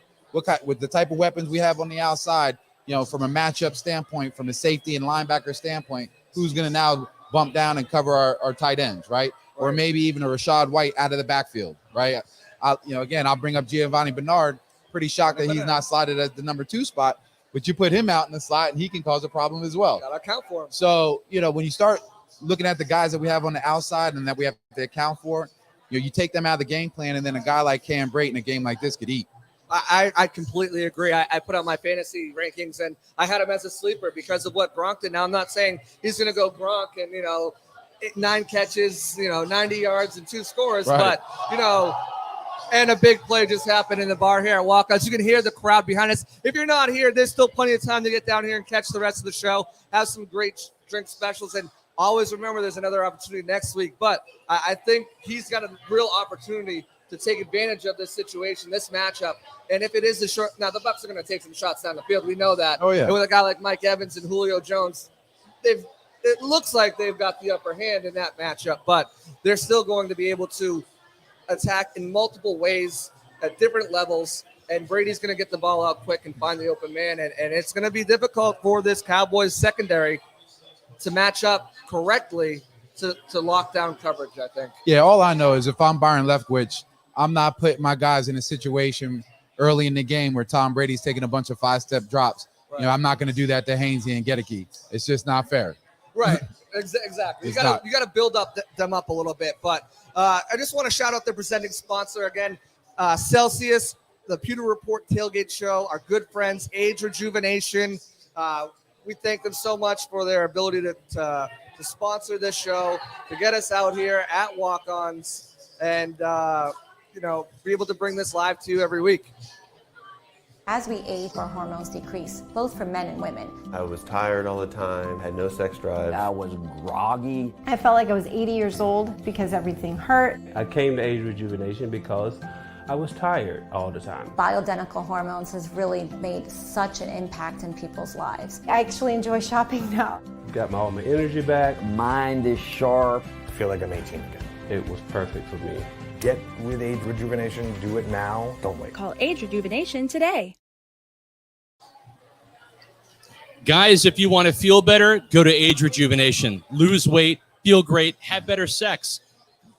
With the type of weapons we have on the outside, from a matchup standpoint, from a safety and linebacker standpoint, who's going to now bump down and cover our tight ends, right? Or maybe even a Rashad White out of the backfield, right? I'll bring up Giovanni Bernard. Pretty shocked that he's not slotted at the number 2 spot, but you put him out in the slot and he can cause a problem as well. Got to account for him. So, when you start looking at the guys that we have on the outside and that we have to account for, you take them out of the game plan, and then a guy like Cam Brate in a game like this could eat. I completely agree. I put out my fantasy rankings, and I had him as a sleeper because of what Gronk did. Now, I'm not saying he's going to go Gronk and, 9 catches, 90 yards and 2 scores, right. But, and a big play just happened in the bar here at Walkouts. You can hear the crowd behind us. If you're not here, there's still plenty of time to get down here and catch the rest of the show, have some great drink specials, and always remember there's another opportunity next week. But I think he's got a real opportunity to take advantage of this situation, this matchup. And if it is the short, now the Bucs are going to take some shots down the field. We know that. Oh, yeah. And with a guy like Mike Evans and Julio Jones, it looks like they've got the upper hand in that matchup, but they're still going to be able to attack in multiple ways at different levels. And Brady's going to get the ball out quick and find the open man. And it's going to be difficult for this Cowboys secondary to match up correctly to lock down coverage, I think. Yeah, all I know is if I'm Byron Leftwich, I'm not putting my guys in a situation early in the game where Tom Brady's taking a bunch of 5-step drops. Right. I'm not going to do that to Hainsey and Gedeke. It's just not fair. Right. Exactly. You got to build them up a little bit. But I just want to shout out the presenting sponsor again, Celsius, the Pewter Report Tailgate Show, our good friends, Age Rejuvenation. We thank them so much for their ability to to sponsor this show, to get us out here at Walk-Ons and, be able to bring this live to you every week. As we age, our hormones decrease, both for men and women. I was tired all the time, had no sex drive. I was groggy. I felt like I was 80 years old because everything hurt. I came to Age Rejuvenation because I was tired all the time. Bioidentical hormones has really made such an impact in people's lives. I actually enjoy shopping now. Got all my energy back. Mind is sharp. I feel like I'm 18 again. It was perfect for me. Get with Age Rejuvenation. Do it now. Don't wait. Call Age Rejuvenation today. Guys, if you want to feel better, go to Age Rejuvenation. Lose weight, feel great, have better sex.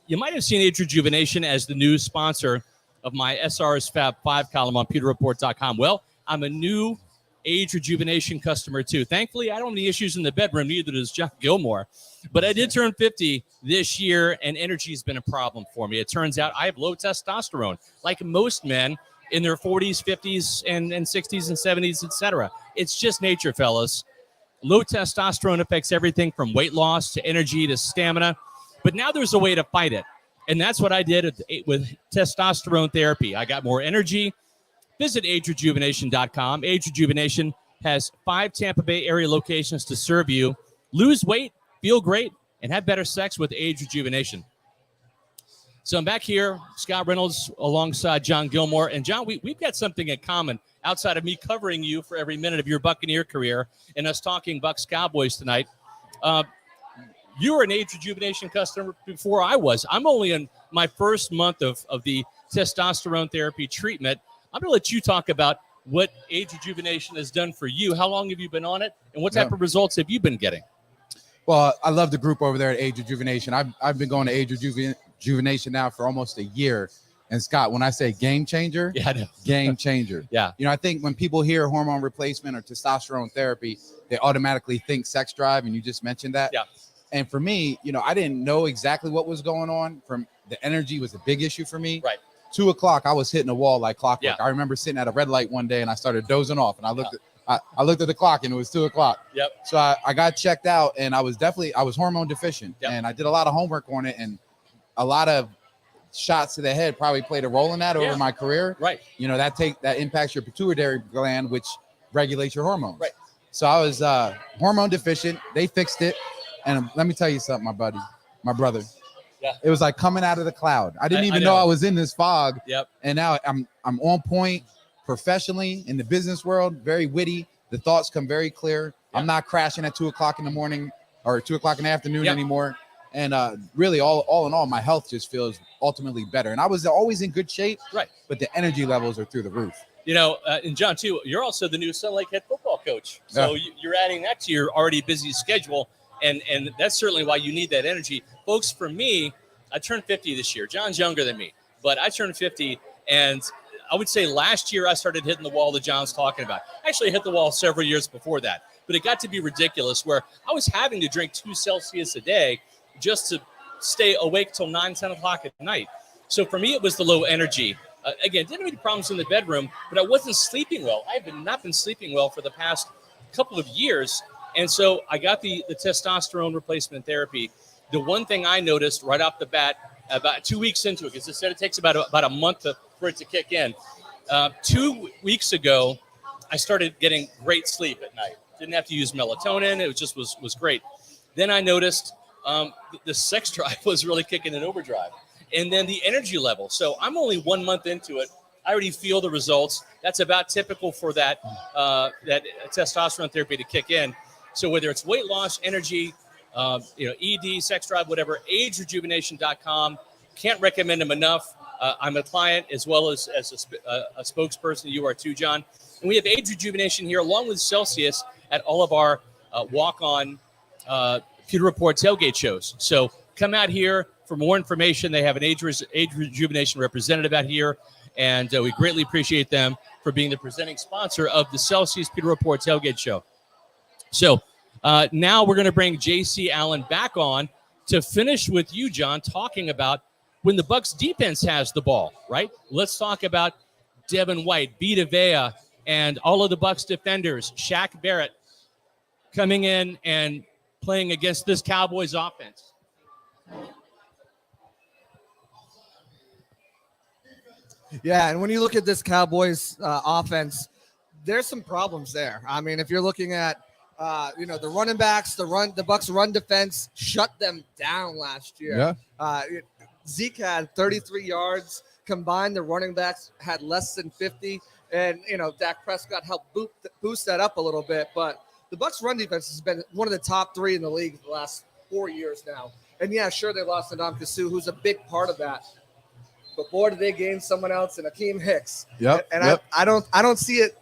You might have seen Age Rejuvenation as the new sponsor of my SR's Fab 5 column on pewterreport.com. Well, I'm a new Age Rejuvenation customer too. Thankfully, I don't have any issues in the bedroom, neither does Gilmore. But I did turn 50 this year, and energy has been a problem for me. It turns out I have low testosterone, like most men in their 40s, 50s, and 60s and 70s, etc. It's just nature, fellas. Low testosterone affects everything from weight loss to energy to stamina. But now there's a way to fight it. And that's what I did with testosterone therapy. I got more energy. Visit agerejuvenation.com. Age Rejuvenation has 5 Tampa Bay area locations to serve you. Lose weight, feel great, and have better sex with Age Rejuvenation. So I'm back here, Scott Reynolds alongside John Gilmore. And John, we've got something in common outside of me covering you for every minute of your Buccaneer career and us talking Bucs Cowboys tonight. You were an Age Rejuvenation customer before I was. I'm only in my first month of the testosterone therapy treatment. I'm going to let you talk about what Age Rejuvenation has done for you. How long have you been on it? And what type of results have you been getting? Well, I love the group over there at Age Rejuvenation. I've been going to Age Rejuvenation now for almost a year. And Scott, when I say game changer, I know. Game changer. Yeah. I think when people hear hormone replacement or testosterone therapy, they automatically think sex drive. And you just mentioned that. Yeah. And for me, I didn't know exactly what was going on. From the energy was a big issue for me. Right. 2 o'clock, I was hitting a wall like clockwork. Yeah. I remember sitting at a red light one day and I started dozing off. And I looked at the clock and it was 2 o'clock. Yep. So I got checked out and I was hormone deficient. Yep. And I did a lot of homework on it, and a lot of shots to the head probably played a role in that over my career. Right. That impacts your pituitary gland, which regulates your hormones. Right. So I was hormone deficient. They fixed it. And let me tell you something, my brother. Yeah. It was like coming out of the cloud. I didn't even know. know I was in this fog. Yep. And now I'm on point professionally in the business world, very witty. The thoughts come very clear. Yep. I'm not crashing at 2 o'clock in the morning or 2 o'clock in the afternoon anymore. And really, all in all, my health just feels ultimately better. And I was always in good shape, right? But the energy levels are through the roof. And John, too, you're also the new Sun Lake head football coach. So you're adding that to your already busy schedule. And that's certainly why you need that energy. Folks, for me, I turned 50 this year. John's younger than me, but I turned 50. And I would say last year I started hitting the wall that John's talking about. Actually, I hit the wall several years before that. But it got to be ridiculous where I was having to drink 2 Celsius a day just to stay awake till 9, 10 o'clock at night. So for me, it was the low energy. Again, didn't have any problems in the bedroom, but I wasn't sleeping well. I have not been sleeping well for the past couple of years. And so I got the testosterone replacement therapy. The one thing I noticed right off the bat, about 2 weeks into it, because it said it takes about a month for it to kick in. 2 weeks ago, I started getting great sleep at night. Didn't have to use melatonin. It just was great. Then I noticed the sex drive was really kicking in overdrive. And then the energy level. So I'm only 1 month into it. I already feel the results. That's about typical for that testosterone therapy to kick in. So whether it's weight loss, energy, ED, sex drive, whatever, agerejuvenation.com. Can't recommend them enough. I'm a client as well as a spokesperson. You are too, John. And we have Age Rejuvenation here along with Celsius at all of our walk-on Pewter Report tailgate shows. So come out here for more information. They have an Age Rejuvenation representative out here, and we greatly appreciate them for being the presenting sponsor of the Celsius Pewter Report tailgate show. So now we're going to bring J.C. Allen back on to finish with you, John, talking about when the Bucs defense has the ball, right? Let's talk about Devin White, Vita Vea, and all of the Bucs defenders, Shaq Barrett, coming in and playing against this Cowboys offense? Yeah, and when you look at this Cowboys offense, there's some problems there. I mean, if you're looking at the running backs, the Bucs run defense shut them down last year. Yeah. Zeke had 33 yards combined. The running backs had less than 50, and Dak Prescott helped boost that up a little bit. But the Bucs run defense has been one of the top 3 in the league for the last 4 years now. And yeah, sure, they lost to Ndamukong Suh, who's a big part of that. But boy, did they gain someone else in Akeem Hicks. Yep. And I don't see it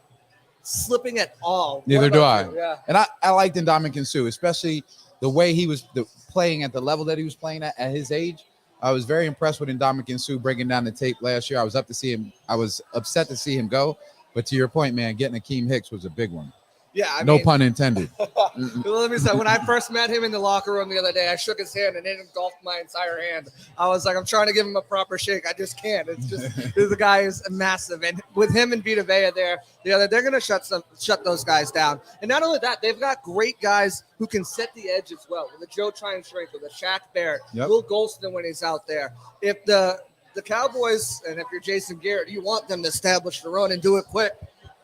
slipping at all. Neither do I. Yeah. And I liked Ndamukong Suh, especially the way he was playing at the level that he was playing at his age. I was very impressed with Ndamukong Suh breaking down the tape last year. I was upset to see him go. But to your point, man, getting Akeem Hicks was a big one. Yeah, no pun intended. Let me say, when I first met him in the locker room the other day, I shook his hand and it engulfed my entire hand. I was like, I'm trying to give him a proper shake. I just can't. It's just the guy is massive. And with him and Vita Vea there, they're going to shut those guys down. And not only that, they've got great guys who can set the edge as well. With the Joe Tryon-Shrink, with the Shaq Barrett, Will Golston when he's out there. If the Cowboys, and if you're Jason Garrett, you want them to establish the run and do it quick.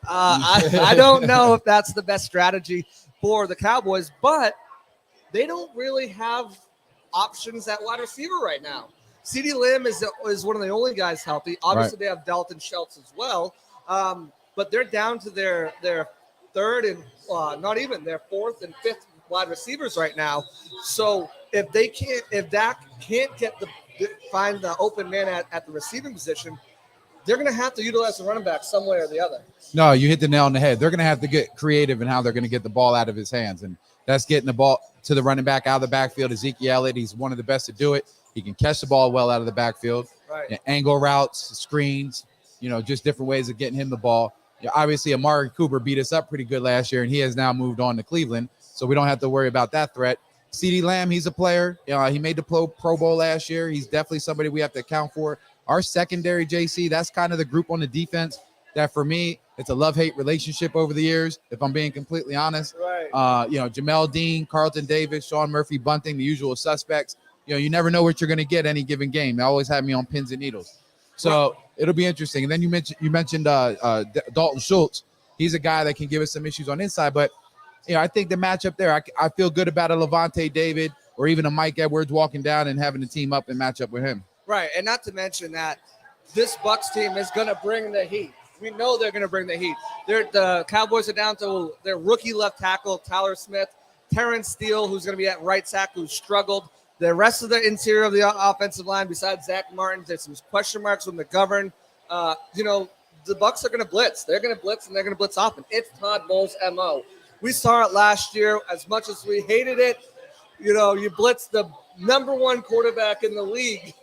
I don't know if that's the best strategy for the Cowboys, but they don't really have options at wide receiver right now. CeeDee Lamb is one of the only guys healthy. Obviously, They have Dalton Schultz as well, but they're down to their third and not even their fourth and fifth wide receivers right now. So if Dak can't find the open man at the receiving position, they're going to have to utilize the running back some way or the other. No, you hit the nail on the head. They're going to have to get creative in how they're going to get the ball out of his hands. And that's getting the ball to the running back out of the backfield. Ezekiel Elliott, he's one of the best to do it. He can catch the ball well out of the backfield. Right. Angle routes, screens, just different ways of getting him the ball. Obviously, Amari Cooper beat us up pretty good last year, and he has now moved on to Cleveland. So we don't have to worry about that threat. CeeDee Lamb, he's a player. He made the Pro Bowl last year. He's definitely somebody we have to account for. Our secondary, JC, that's kind of the group on the defense that for me, it's a love-hate relationship over the years, if I'm being completely honest. Right. Jamel Dean, Carlton Davis, Sean Murphy Bunting, the usual suspects. You never know what you're going to get any given game. They always have me on pins and needles. So it'll be interesting. And then you mentioned Dalton Schultz. He's a guy that can give us some issues on inside. But, I think the matchup there, I feel good about a Levante David or even a Mike Edwards walking down and having to team up and match up with him. Right, and not to mention that this Bucs team is going to bring the heat. We know they're going to bring the heat. The Cowboys are down to their rookie left tackle, Tyler Smith, Terrence Steele, who's going to be at right tackle, who struggled. The rest of the interior of the offensive line, besides Zach Martin, there's some question marks with McGovern. The Bucs are going to blitz. They're going to blitz, and they're going to blitz often. It's Todd Bowles' MO. We saw it last year. As much as we hated it, you blitz the number one quarterback in the league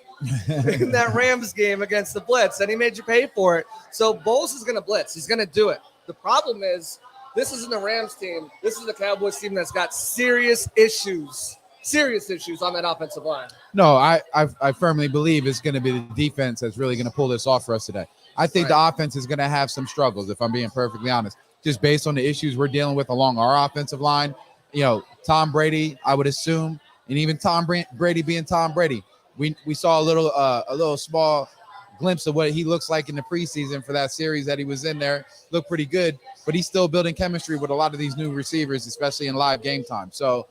in that Rams game against the blitz, and he made you pay for it. So Bowles is going to blitz. He's going to do it. The problem is this isn't the Rams team. This is the Cowboys team that's got serious issues on that offensive line. No, I firmly believe it's going to be the defense that's really going to pull this off for us today. I think the offense is going to have some struggles, if I'm being perfectly honest, just based on the issues we're dealing with along our offensive line. Tom Brady, I would assume, and even Tom Brady being Tom Brady, we saw a little small glimpse of what he looks like in the preseason for that series that he was in there. Looked pretty good, but he's still building chemistry with a lot of these new receivers, especially in live game time. So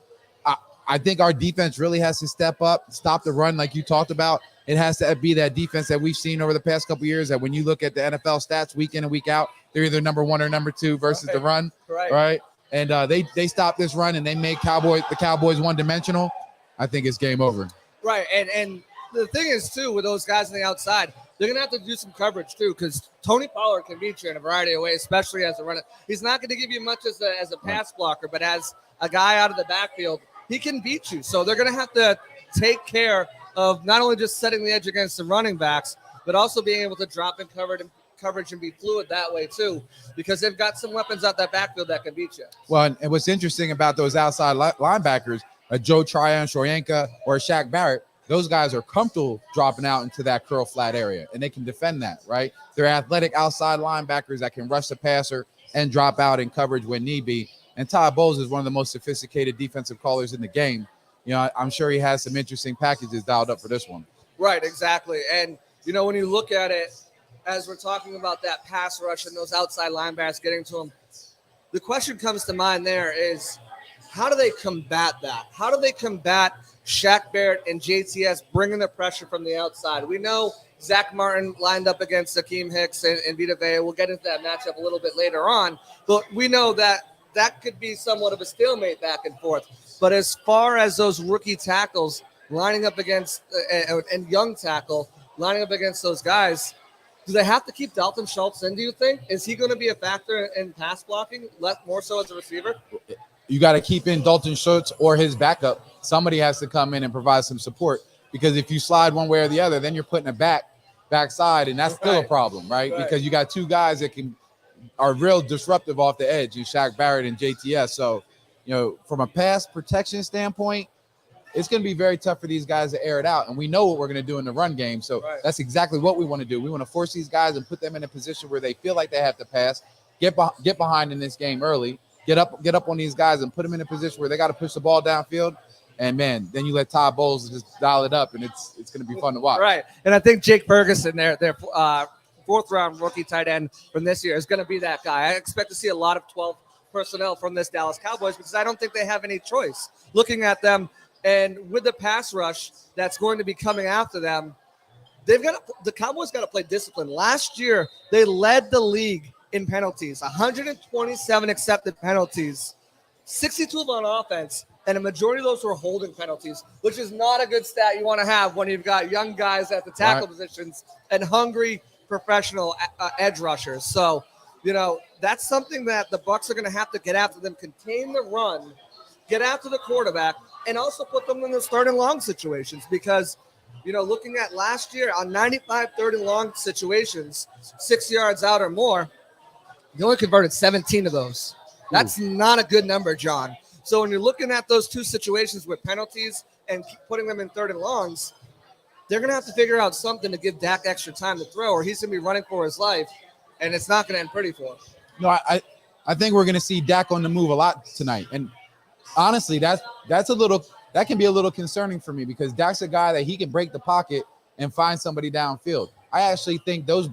I think our defense really has to step up, stop the run like you talked about. It has to be that defense that we've seen over the past couple of years that when you look at the NFL stats week in and week out, they're either number one or number two versus the run, right? And they stop this run and they make the Cowboys one-dimensional. I think it's game over. Right, and the thing is, too, with those guys on the outside, they're going to have to do some coverage, too, because Tony Pollard can beat you in a variety of ways, especially as a runner. He's not going to give you much as a pass blocker, but as a guy out of the backfield, he can beat you. So they're going to have to take care of not only just setting the edge against the running backs, but also being able to drop in coverage and be fluid that way, too, because they've got some weapons out that backfield that can beat you. Well, and what's interesting about those outside linebackers, Joe Tryon-Shoyinka or Shaq Barrett, those guys are comfortable dropping out into that curl flat area, and they can defend that, right? They're athletic outside linebackers that can rush the passer and drop out in coverage when need be. And Todd Bowles is one of the most sophisticated defensive callers in the game. You know, I'm sure he has some interesting packages dialed up for this one. Right, exactly. And, you know, when you look at it, as we're talking about that pass rush and those outside linebackers getting to him, the question comes to mind there is, how do they combat that? How do they combat Shaq Barrett and JTS bringing the pressure from the outside? We know Zach Martin lined up against Akeem Hicks and Vita Vea. We'll get into that matchup a little bit later on, but we know that could be somewhat of a stalemate back and forth. But as far as those rookie tackles lining up against and young tackle lining up against those guys, do they have to keep Dalton Schultz in, do you think? Is he going to be a factor in pass blocking, more so as a receiver? You got to keep in Dalton Schultz or his backup. Somebody has to come in and provide some support, because if you slide one way or the other, then you're putting a backside, and that's still a problem, right? Because you got two guys that are real disruptive off the edge, in Shaq Barrett and JTS. So, you know, from a pass protection standpoint, it's going to be very tough for these guys to air it out. And we know what we're going to do in the run game. So that's exactly what we want to do. We want to force these guys and put them in a position where they feel like they have to pass, get behind in this game early, get up on these guys and put them in a position where they got to push the ball downfield. And, man, then you let Todd Bowles just dial it up, and it's going to be fun to watch. Right. And I think Jake Ferguson, their fourth-round rookie tight end from this year, is going to be that guy. I expect to see a lot of 12 personnel from this Dallas Cowboys, because I don't think they have any choice. Looking at them, and with the pass rush that's going to be coming after them, the Cowboys got to play discipline. Last year, they led the league in penalties, 127 accepted penalties, 62 on offense, and a majority of those were holding penalties, which is not a good stat you want to have when you've got young guys at the tackle positions and hungry professional edge rushers. So, you know, that's something that the Bucs are going to have to get after them, contain the run, get after the quarterback, and also put them in the third and long situations, because, you know, looking at last year on 95 third and long situations, 6 yards out or more, they only converted 17 of those. That's not a good number, John. So when you're looking at those two situations with penalties and putting them in third and longs, they're going to have to figure out something to give Dak extra time to throw, or he's going to be running for his life, and it's not going to end pretty for him. No, I think we're going to see Dak on the move a lot tonight. And honestly, that can be a little concerning for me, because Dak's a guy that he can break the pocket and find somebody downfield. I actually think those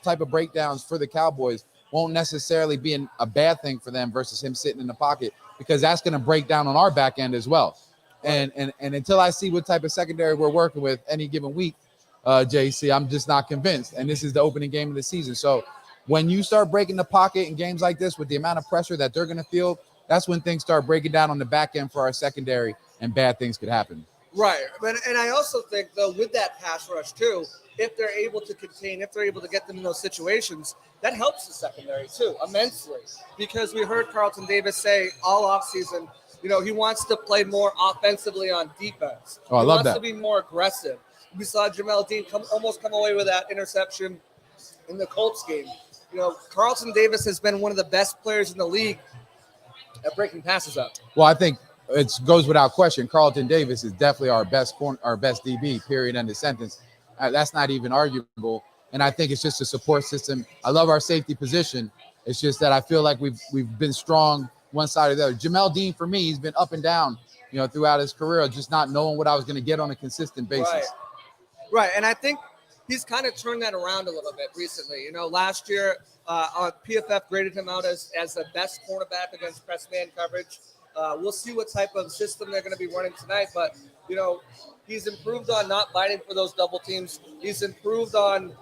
type of breakdowns for the Cowboys won't necessarily be a bad thing for them versus him sitting in the pocket, because that's going to break down on our back end as well. And until I see what type of secondary we're working with any given week, JC, I'm just not convinced. And this is the opening game of the season. So when you start breaking the pocket in games like this with the amount of pressure that they're going to feel, that's when things start breaking down on the back end for our secondary, and bad things could happen. Right. And I also think, though, with that pass rush, too, if they're able to contain, if they're able to get them in those situations, that helps the secondary, too, immensely. Because we heard Carlton Davis say all offseason, you know, he wants to play more offensively on defense. Oh, I love that. He wants to be more aggressive. We saw Jamel Dean almost come away with that interception in the Colts game. You know, Carlton Davis has been one of the best players in the league at breaking passes up. Well, I think it goes without question. Carlton Davis is definitely our best DB, period, end of sentence. That's not even arguable. And I think it's just a support system. I love our safety position. It's just that I feel like we've been strong one side or the other. Jamel Dean, for me, he's been up and down, you know, throughout his career, just not knowing what I was going to get on a consistent basis. Right. And I think he's kind of turned that around a little bit recently. You know, last year, PFF graded him out as the best cornerback against press man coverage. We'll see what type of system they're going to be running tonight, but, you know, he's improved on not biting for those double teams. He's improved on,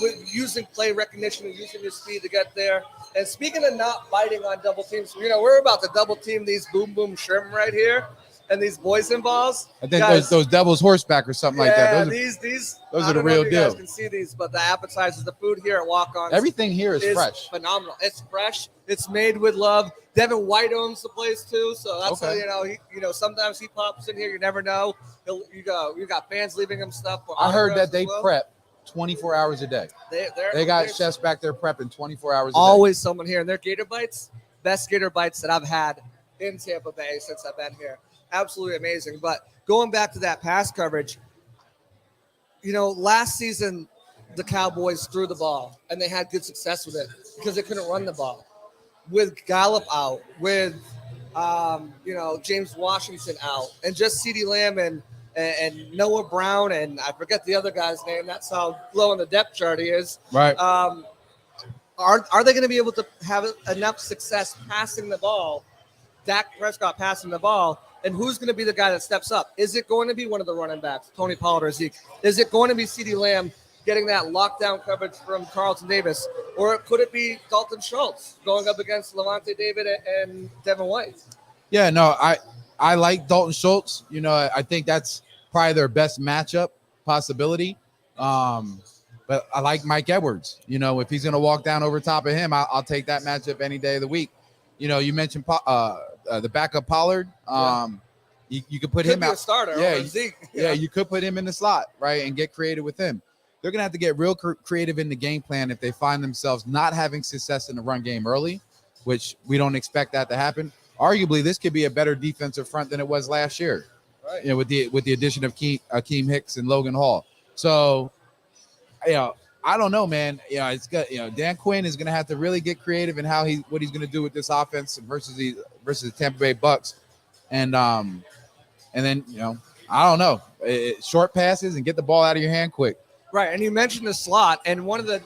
with using play recognition and using his speed to get there. And speaking of not biting on double teams, you know, we're about to double team these boom boom shrimp right here and these poison balls. I think those Devil's Horseback or something like that. Those are the real deal. You guys can see these, but the appetizers, the food here at Walk-Ons. Everything here is fresh. Phenomenal. It's fresh. It's made with love. Devin White owns the place too, so that's how, you know, sometimes he pops in here. You never know. You got fans leaving him stuff. I heard that they prep 24 hours a day. They got chefs back there prepping 24 hours a day. Always someone here. And their Gator Bites, best Gator Bites that I've had in Tampa Bay since I've been here. Absolutely amazing. But going back to that pass coverage, you know, last season the Cowboys threw the ball and they had good success with it because they couldn't run the ball. with Gallup out, with James Washington out, and just CeeDee Lamb and Noah Brown, and I forget the other guy's name. That's how low on the depth chart he is. Right. Are they going to be able to have enough success passing the ball, Dak Prescott passing the ball, and who's going to be the guy that steps up? Is it going to be one of the running backs, Tony Pollard or Zeke? Is it going to be CeeDee Lamb getting that lockdown coverage from Carlton Davis? Or could it be Dalton Schultz going up against Levante David and Devin White? Yeah, no, I like Dalton Schultz. I think that's probably their best matchup possibility. But I like Mike Edwards. If he's going to walk down over top of him, I'll take that matchup any day of the week. You mentioned the backup Pollard. You could put him out. A starter. Yeah, Zeke. Yeah, you could put him in the slot, right, and get creative with him. They're going to have to get real creative in the game plan if they find themselves not having success in the run game early, which we don't expect that to happen. Arguably, this could be a better defensive front than it was last year, right? With the addition of Akeem Hicks and Logan Hall. So, I don't know, man. It's good. Dan Quinn is going to have to really get creative in what he's going to do with this offense versus the Tampa Bay Bucs, and then I don't know, short passes and get the ball out of your hand quick. Right, and you mentioned the slot, and one of the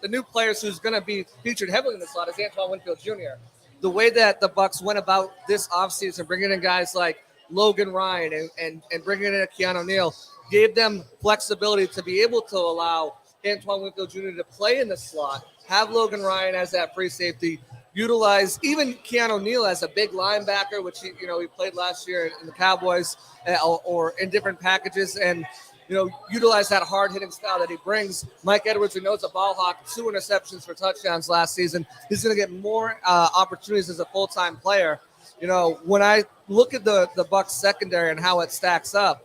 new players who's going to be featured heavily in the slot is Antoine Winfield Jr. The way that the Bucs went about this offseason, bringing in guys like Logan Ryan and bringing in Keanu Neal, gave them flexibility to be able to allow Antoine Winfield Jr. to play in the slot, have Logan Ryan as that free safety, utilize even Keanu Neal as a big linebacker, which he played last year in the Cowboys or in different packages, and utilize that hard-hitting style that he brings. Mike Edwards, who knows a ball hawk, 2 interceptions for touchdowns last season. He's going to get more opportunities as a full-time player. When I look at the Bucs secondary and how it stacks up,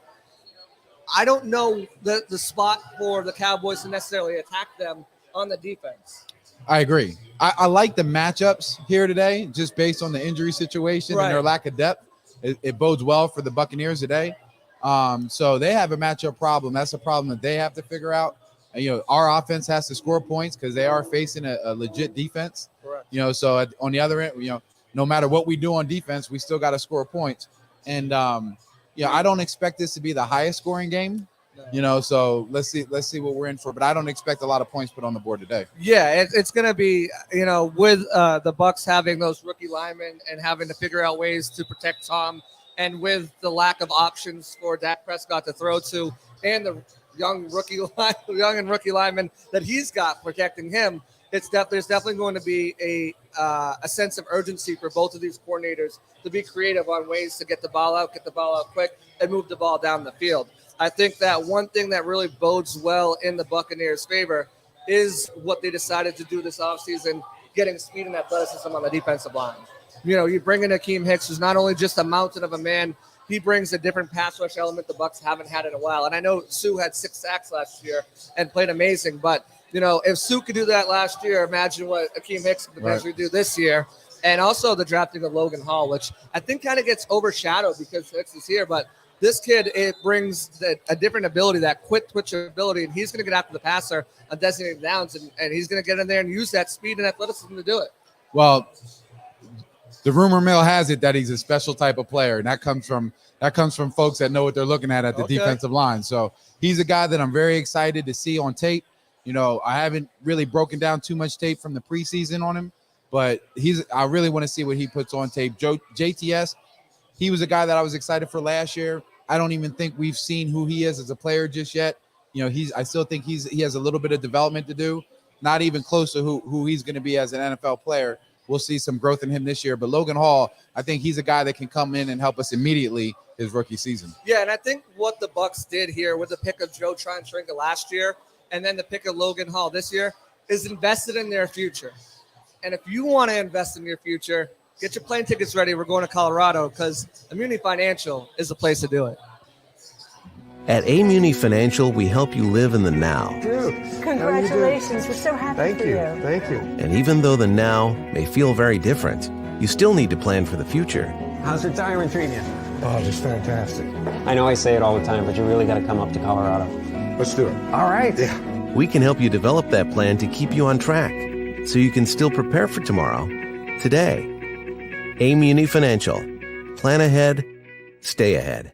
I don't know the spot for the Cowboys to necessarily attack them on the defense. I agree. I like the matchups here today, just based on the injury situation and their lack of depth. It bodes well for the Buccaneers today. So they have a matchup problem. That's a problem that they have to figure out. Our offense has to score points because they are facing a legit defense. Correct. So on the other end, no matter what we do on defense, we still got to score points. And I don't expect this to be the highest scoring game. So let's see what we're in for. But I don't expect a lot of points put on the board today. Yeah, it's going to be, with the Bucs having those rookie linemen and having to figure out ways to protect Tom, and with the lack of options for Dak Prescott to throw to, and the young and rookie lineman that he's got protecting him, there's definitely going to be a sense of urgency for both of these coordinators to be creative on ways to get the ball out quick, and move the ball down the field. I think that one thing that really bodes well in the Buccaneers' favor is what they decided to do this offseason, getting speed and athleticism on the defensive line. You bring in Akeem Hicks, who's not only just a mountain of a man, he brings a different pass rush element the Bucs haven't had in a while. And I know Sue had 6 sacks last year and played amazing, but if Sue could do that last year, imagine what Akeem Hicks could potentially do this year. And also the drafting of Logan Hall, which I think kind of gets overshadowed because Hicks is here, but this kid, it brings a different ability, that quick twitch ability, and he's going to get after the passer on designated downs, and he's going to get in there and use that speed and athleticism to do it. Well, the rumor mill has it that he's a special type of player, and that comes from folks that know what they're looking at the defensive line. So he's a guy that I'm very excited to see on tape. I haven't really broken down too much tape from the preseason on him, but I really want to see what he puts on tape. JTS, he was a guy that I was excited for last year. I don't even think we've seen who he is as a player just yet. I still think he has a little bit of development to do. Not even close to who he's going to be as an NFL player. We'll see some growth in him this year. But Logan Hall, I think he's a guy that can come in and help us immediately his rookie season. Yeah, and I think what the Bucs did here with the pick of Joe Tryon-Trinka last year and then the pick of Logan Hall this year is invested in their future. And if you want to invest in your future, get your plane tickets ready. We're going to Colorado because Muni Financial is the place to do it. At Muni Financial, we help you live in the now. Dude, congratulations. We're so happy for you. Thank you. And even though the now may feel very different, you still need to plan for the future. How's retirement treating you? Oh, just fantastic. I know I say it all the time, but you really got to come up to Colorado. Let's do it. All right. We can help you develop that plan to keep you on track so you can still prepare for tomorrow today. Muni Financial. Plan ahead, stay ahead.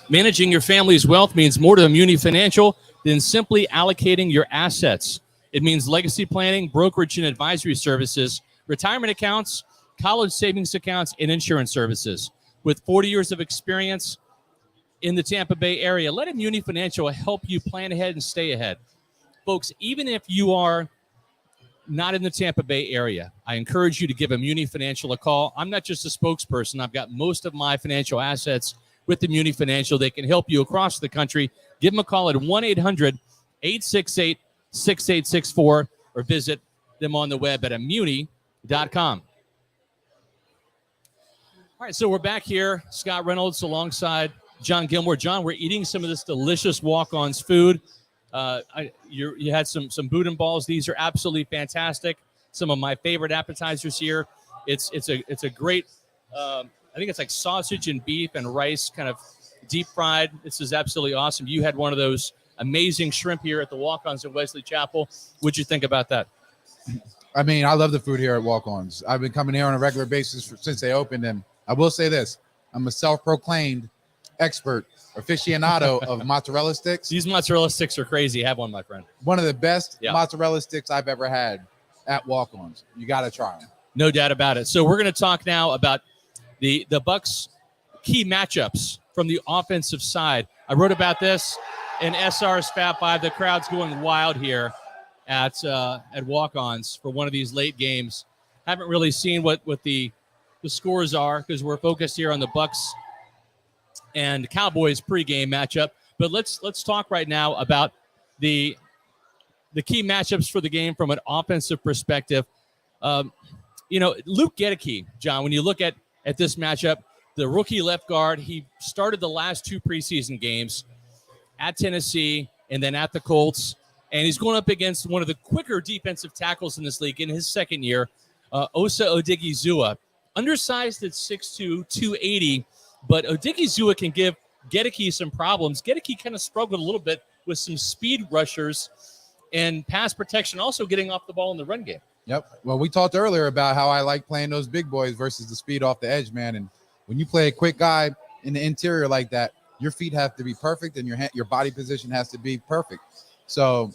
Managing your family's wealth means more to Muni Financial than simply allocating your assets. It means legacy planning, brokerage and advisory services, retirement accounts, college savings accounts, and insurance services. With 40 years of experience in the Tampa Bay area, let Muni Financial help you plan ahead and stay ahead. Folks, even if you are not in the Tampa Bay area, I encourage you to give Muni Financial a call. I'm not just a spokesperson. I've got most of my financial assets with the Muni Financial. They can help you across the country. Give them a call at 1-800-868-6864 or visit them on the web at muni.com. All right, so we're back here. Scott Reynolds alongside John Gilmore. John, we're eating some of this delicious Walk-On's food. You had some boudin balls. These are absolutely fantastic. Some of my favorite appetizers here. It's a great, I think it's like sausage and beef and rice, kind of deep fried. This is absolutely awesome. You had one of those amazing shrimp here at the Walk-Ons in Wesley Chapel. What'd you think about that? I mean, I love the food here at Walk-Ons. I've been coming here on a regular basis since they opened, and I will say this: I'm a self-proclaimed expert aficionado of mozzarella sticks. These mozzarella sticks are crazy. Have one, my friend. One of the best mozzarella sticks I've ever had at Walk-Ons. You got to try them. No doubt about it. So we're going to talk now about the Bucs key matchups from the offensive side. I wrote about this in SR's Fab 5. The crowd's going wild here at Walk-Ons for one of these late games. Haven't really seen what the scores are because we're focused here on the Bucs and Cowboys pregame matchup. But let's talk right now about the key matchups for the game from an offensive perspective. Luke Goedeke, John, when you look at this matchup, the rookie left guard, he started the last two preseason games at Tennessee and then at the Colts, and he's going up against one of the quicker defensive tackles in this league in his second year, Osa Odighizuwa. Undersized at 6'2", 280, but Odighizuwa can give Goedeke some problems. Goedeke kind of struggled a little bit with some speed rushers and pass protection, also getting off the ball in the run game. Yep. Well, we talked earlier about how I like playing those big boys versus the speed off the edge, man. And when you play a quick guy in the interior like that, your feet have to be perfect and your body position has to be perfect. So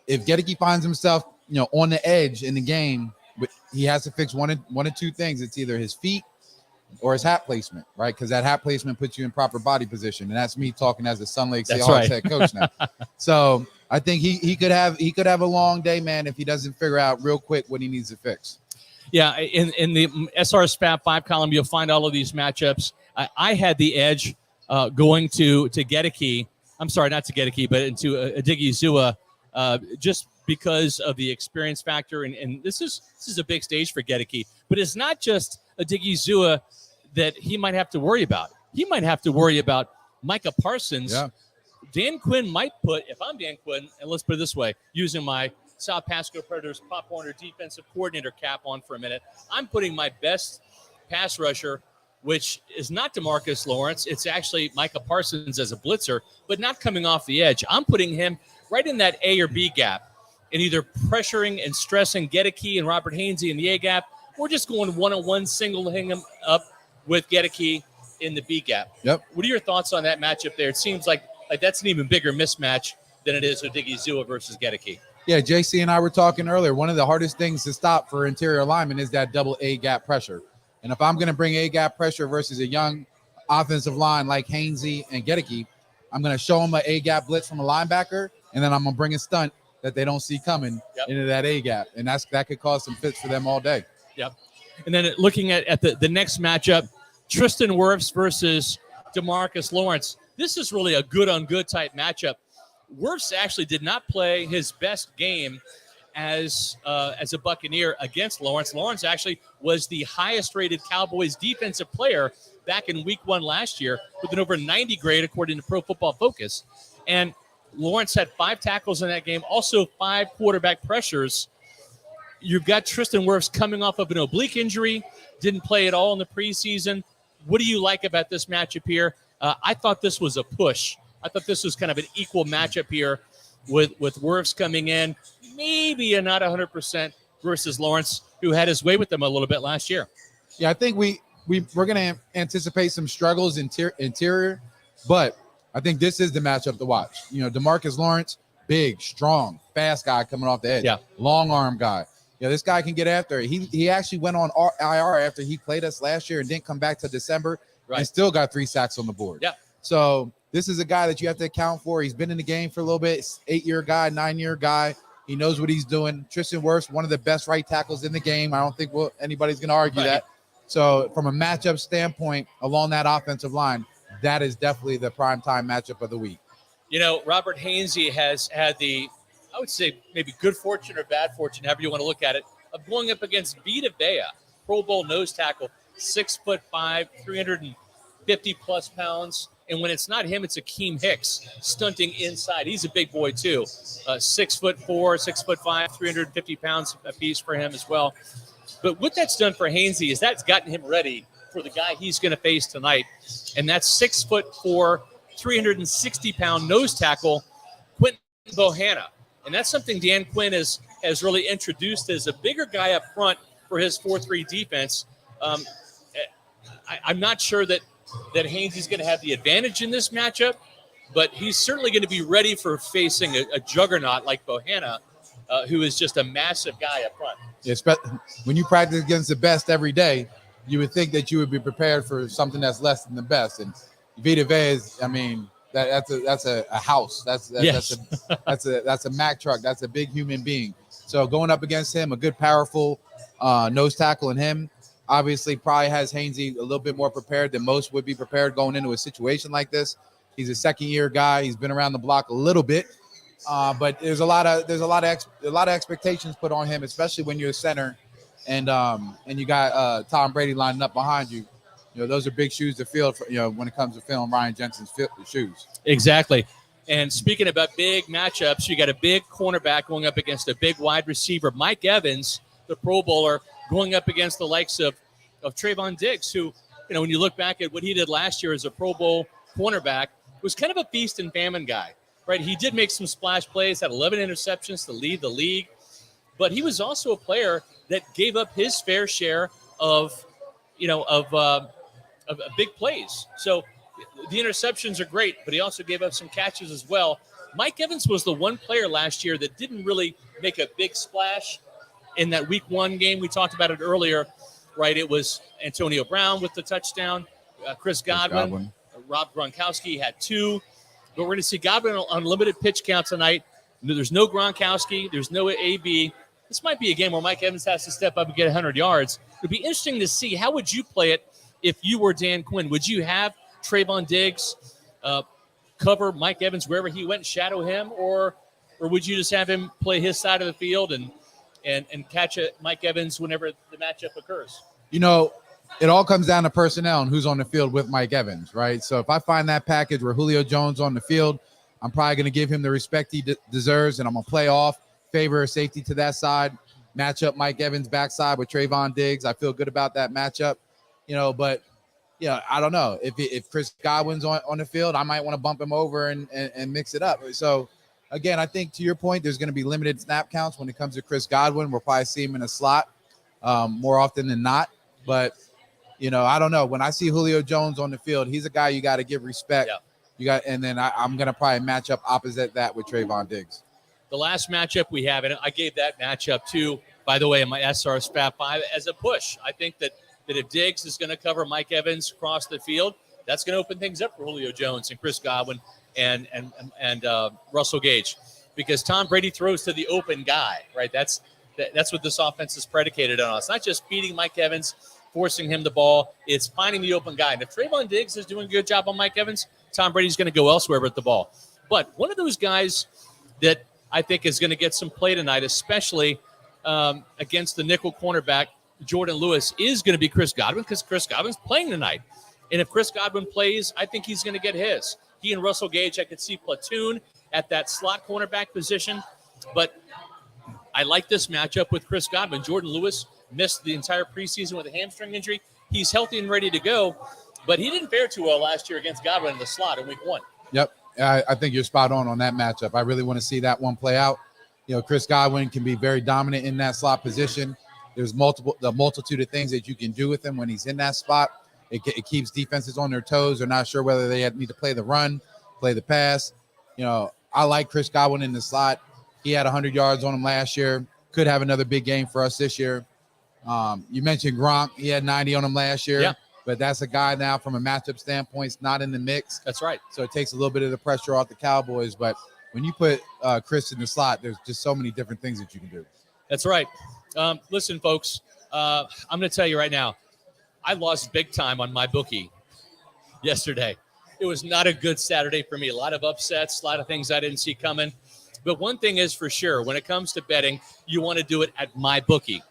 if Goedeke finds himself, on the edge in the game, he has to fix one of two things. It's either his feet or his hat placement, right? Because that hat placement puts you in proper body position, and that's me talking as a Sun Lake Seahawks head coach now. So I think he could have a long day, man, if he doesn't figure out real quick what he needs to fix. Yeah, in the SR's Fab 5 column, you'll find all of these matchups. I had the edge going to Goedeke. I'm sorry, not to Goedeke, but into Odighizuwa, just because of the experience factor, and this is a big stage for Goedeke. But it's not just Odighizuwa that he might have to worry about. He might have to worry about Micah Parsons. Yeah. Dan Quinn might put, if I'm Dan Quinn, and let's put it this way, using my South Pasco Predators Pop Warner defensive coordinator cap on for a minute, I'm putting my best pass rusher, which is not Demarcus Lawrence. It's actually Micah Parsons as a blitzer, but not coming off the edge. I'm putting him right in that A or B gap and either pressuring and stressing Goedeke and Robert Hainsey in the A gap, or just going one-on-one, singling him up with Goedeke in the B gap. Yep. What are your thoughts on that matchup there? It seems like that's an even bigger mismatch than it is Odighizuwa versus Goedeke. Yeah, JC and I were talking earlier. One of the hardest things to stop for interior linemen is that double A gap pressure. And if I'm going to bring A gap pressure versus a young offensive line like Hainsey and Goedeke, I'm going to show them an A gap blitz from a linebacker, and then I'm going to bring a stunt that they don't see coming into that A gap. And that could cause some fits for them all day. Yep. And then looking at the next matchup, Tristan Worfs versus Demarcus Lawrence. This is really a good-on-good type matchup. Worfs actually did not play his best game as a Buccaneer against Lawrence. Lawrence actually was the highest-rated Cowboys defensive player back in Week 1 last year with an over 90 grade according to Pro Football Focus. And Lawrence had 5 tackles in that game, also 5 quarterback pressures. You've got Tristan Wirfs coming off of an oblique injury, didn't play at all in the preseason. What do you like about this matchup here? I thought this was a push. I thought this was kind of an equal matchup here with Wirfs coming in. maybe a not 100% versus Lawrence, who had his way with them a little bit last year. Yeah, I think we're going to anticipate some struggles interior, but I think this is the matchup to watch. Demarcus Lawrence, big, strong, fast guy coming off the edge. Yeah. Long arm guy. This guy can get after it. He actually went on IR after he played us last year and didn't come back to December and still got 3 sacks on the board. Yeah. So this is a guy that you have to account for. He's been in the game for a little bit. 8-year guy, 9-year guy. He knows what he's doing. Tristan Worfs, one of the best right tackles in the game. I don't think anybody's going to argue that. So from a matchup standpoint, along that offensive line, that is definitely the primetime matchup of the week. Robert Hainsey has had the, I would say maybe good fortune or bad fortune, however you want to look at it, of going up against Vita Vea, Pro Bowl nose tackle, 6'5", 350+ pounds. And when it's not him, it's Akeem Hicks stunting inside. He's a big boy too. 6'4", 6'5", 350 pounds a piece for him as well. But what that's done for Hainsey is that's gotten him ready for the guy he's going to face tonight. And that's 6'4", 360-pound nose tackle, Quinton Bohanna. And that's something Dan Quinn has really introduced as a bigger guy up front for his 4-3 defense. I'm not sure that Hainsey's going to have the advantage in this matchup, but he's certainly going to be ready for facing a juggernaut like Bohanna, who is just a massive guy up front. Yeah, when you practice against the best every day, you would think that you would be prepared for something that's less than the best. And Vita Vea is, that's a house. That's a Mack truck. That's a big human being. So going up against him, a good, powerful nose tackle in him, obviously probably has Hainsey a little bit more prepared than most would be prepared going into a situation like this. He's a second-year guy. He's been around the block a little bit, but there's a lot of expectations put on him, especially when you're a center, and you got Tom Brady lining up behind you. Those are big shoes to fill for, when it comes to filling Ryan Jensen's shoes. Exactly. And speaking about big matchups, you got a big cornerback going up against a big wide receiver, Mike Evans, the Pro Bowler, going up against the likes of Trayvon Diggs, who, when you look back at what he did last year as a Pro Bowl cornerback, was kind of a feast and famine guy, right? He did make some splash plays, had 11 interceptions to lead the league, but he was also a player that gave up his fair share of big plays. So the interceptions are great, but he also gave up some catches as well. Mike Evans was the one player last year that didn't really make a big splash in that week 1 game. We talked about it earlier, right? It was Antonio Brown with the touchdown, Chris Godwin. Rob Gronkowski had 2. But we're going to see Godwin on limited pitch count tonight. There's no Gronkowski. There's no AB. This might be a game where Mike Evans has to step up and get 100 yards. It'd be interesting to see, how would you play it if you were Dan Quinn? Would you have Trayvon Diggs cover Mike Evans wherever he went and shadow him? Or would you just have him play his side of the field and catch Mike Evans whenever the matchup occurs? It all comes down to personnel and who's on the field with Mike Evans, right? So if I find that package where Julio Jones on the field, I'm probably going to give him the respect he deserves, and I'm going to play off, favor a safety to that side, match up Mike Evans' backside with Trayvon Diggs. I feel good about that matchup, but I don't know. If Chris Godwin's on the field, I might want to bump him over and mix it up. So, again, I think to your point, there's going to be limited snap counts when it comes to Chris Godwin. We'll probably see him in a slot more often than not. But, I don't know. When I see Julio Jones on the field, he's a guy you got to give respect. Yeah. And then I'm going to probably match up opposite that with Trayvon Diggs. The last matchup we have, and I gave that matchup too, by the way, in my SR Fab 5 as a push. I think that if Diggs is going to cover Mike Evans across the field, that's going to open things up for Julio Jones and Chris Godwin and Russell Gage, because Tom Brady throws to the open guy, right? That's what this offense is predicated on. It's not just feeding Mike Evans, forcing him the ball. It's finding the open guy. And if Trayvon Diggs is doing a good job on Mike Evans, Tom Brady's going to go elsewhere with the ball. But one of those guys that I think is going to get some play tonight, especially against the nickel cornerback, Jordan Lewis, is going to be Chris Godwin, because Chris Godwin's playing tonight. And if Chris Godwin plays, I think he's going to get his. He and Russell Gage, I could see platoon at that slot cornerback position. But I like this matchup with Chris Godwin. Jordan Lewis missed the entire preseason with a hamstring injury. He's healthy and ready to go, but he didn't fare too well last year against Godwin in the slot in week 1. Yep. I think you're spot on that matchup. I really want to see that one play out. Chris Godwin can be very dominant in that slot position. There's the multitude of things that you can do with him when he's in that spot. It keeps defenses on their toes. They're not sure whether they need to play the run, play the pass. I like Chris Godwin in the slot. He had 100 yards on him last year. Could have another big game for us this year. You mentioned Gronk. He had 90 on him last year. Yeah. But that's a guy now from a matchup standpoint, it's not in the mix. That's right. So it takes a little bit of the pressure off the Cowboys. But when you put Chris in the slot, there's just so many different things that you can do. That's right. Listen, folks, I'm going to tell you right now, I lost big time on my bookie yesterday. It was not a good Saturday for me. A lot of upsets, a lot of things I didn't see coming. But one thing is for sure, when it comes to betting, you want to do it at MyBookie.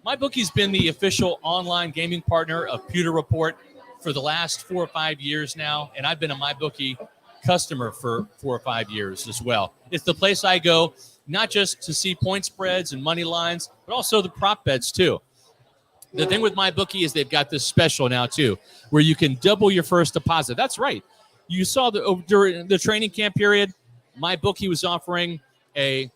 MyBookie's been the official online gaming partner of Pewter Report for the last 4 or 5 years now, and I've been a MyBookie customer for 4 or 5 years as well. It's the place I go, not just to see point spreads and money lines, but also the prop bets too. The thing with MyBookie is they've got this special now too, where you can double your first deposit. That's right. You saw during the training camp period, MyBookie was offering a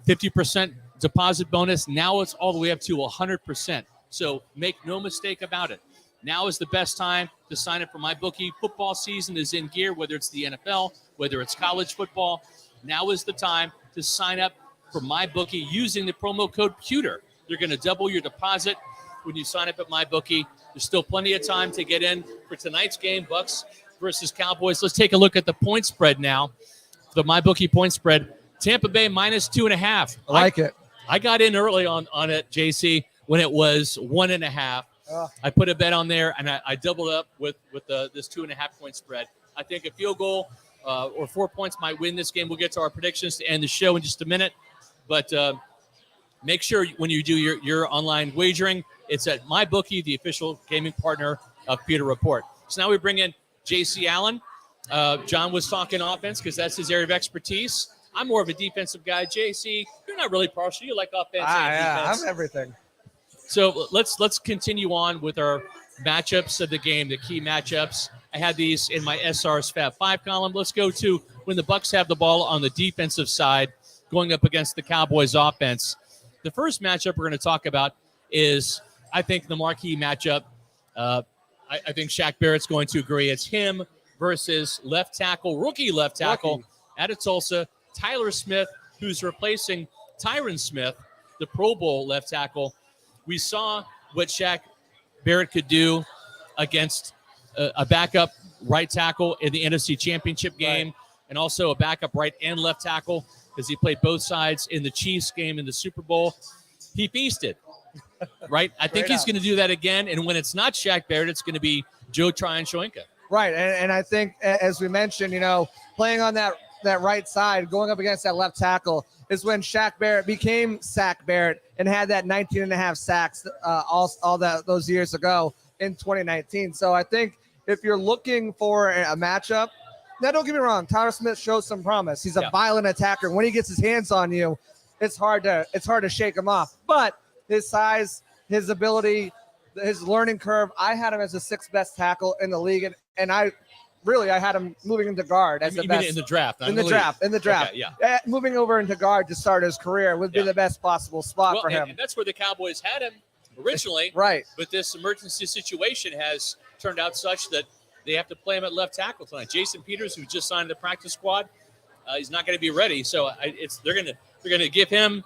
50% deposit bonus. Now it's all the way up to 100%. So make no mistake about it. Now is the best time to sign up for MyBookie. Football season is in gear, whether it's the NFL, whether it's college football. Now is the time to sign up for MyBookie using the promo code Pewter. You're going to double your deposit when you sign up at MyBookie. There's still plenty of time to get in for tonight's game, Bucs versus Cowboys. Let's take a look at the point spread now. The MyBookie point spread, Tampa Bay -2.5. I like it. I got in early on it, JC, when it was 1.5. I put a bet on there, and I doubled up with this 2.5 point spread. I think a field goal or 4 points might win this game. We'll get to our predictions to end the show in just a minute. But make sure when you do your online wagering, it's at MyBookie, the official gaming partner of Pewter Report. So now we bring in JC Allen. John was talking offense because that's his area of expertise. I'm more of a defensive guy. JC, you're not really partial. You like offense and defense. I'm everything. So let's continue on with our matchups of the game, the key matchups. I had these in my SR's Fab 5 column. Let's go to when the Bucs have the ball on the defensive side going up against the Cowboys offense. The first matchup we're going to talk about is, I think, the marquee matchup. I think Shaq Barrett's going to agree. It's him versus rookie left tackle out of Tulsa, Tyler Smith, who's replacing Tyron Smith, the Pro Bowl left tackle. We saw what Shaq Barrett could do against a backup right tackle in the NFC Championship game, and also a backup right and left tackle because he played both sides in the Chiefs game in the Super Bowl. He feasted, right? I think he's going to do that again, and when it's not Shaq Barrett, it's going to be Joe Tryon-Shoyinka. Right, and I think, as we mentioned, playing on that right side, going up against that left tackle is when Shaq Barrett became Sack Barrett and had that 19.5 sacks those years ago in 2019. So I think if you're looking for a matchup, now don't get me wrong, Tyler Smith shows some promise. He's a violent attacker. When he gets his hands on you, it's hard to shake him off. But his size, his ability, his learning curve, I had him as the 6th best tackle in the league, and I had him moving into guard as the best. In the draft. In the draft. Okay, yeah. Moving over into guard to start his career would be the best possible spot for him. And that's where the Cowboys had him originally. Right. But this emergency situation has turned out such that they have to play him at left tackle tonight. Jason Peters, who just signed the practice squad, he's not going to be ready. So they're going to give him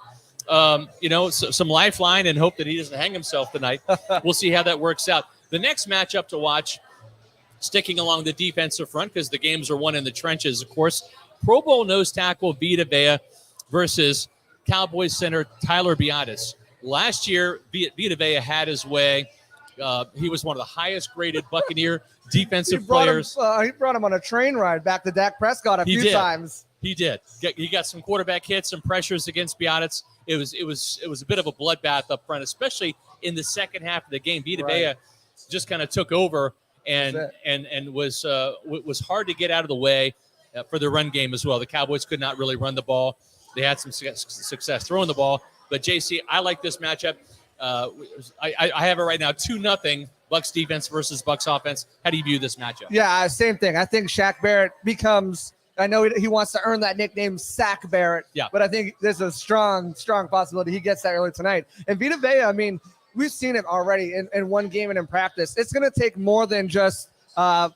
some lifeline and hope that he doesn't hang himself tonight. We'll see how that works out. The next matchup to watch, sticking along the defensive front because the games are won in the trenches, of course, Pro Bowl nose tackle Vita Vea versus Cowboys center Tyler Biadasz. Last year, Vita Vea had his way. He was one of the highest graded Buccaneer defensive players. He brought him on a train ride back to Dak Prescott a few times. He did. He got some quarterback hits, some pressures against Biadasz. It was a bit of a bloodbath up front, especially in the second half of the game. Vita Vea just kind of took over and was hard to get out of the way for the run game as well. The Cowboys could not really run the ball. They had some success throwing the ball. But, JC, I like this matchup. I have it right now, 2-0 Bucs defense versus Bucs offense. How do you view this matchup? Yeah, same thing. I think Shaq Barrett becomes I know he wants to earn that nickname, Sack Barrett. Yeah. But I think there's a strong possibility he gets that early tonight. And Vita Vea, I mean, we've seen it already in one game and in practice. It's going to take more than just say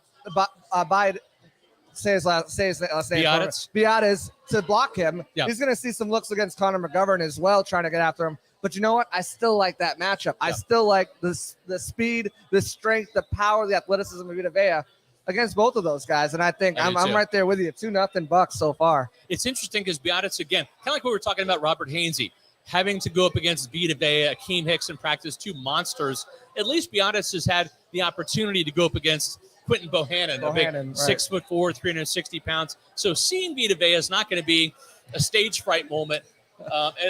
his last name. Biadasz to block him. Yeah. He's going to see some looks against Connor McGovern as well, trying to get after him. But you know what? I still like that matchup. I still like the speed, the strength, the power, the athleticism of Vita Vea against both of those guys. And I think I'm right there with you. 2-0 Bucs so far. It's interesting because Biadasz, again, kind of like what we were talking about Robert Hainsey, having to go up against Vita Vea, Akeem Hicks in practice, two monsters. At least Biadasz has had the opportunity to go up against Quinton Bohannon, a big 6'4", 360 pounds. So seeing Vita Vea is not going to be a stage fright moment.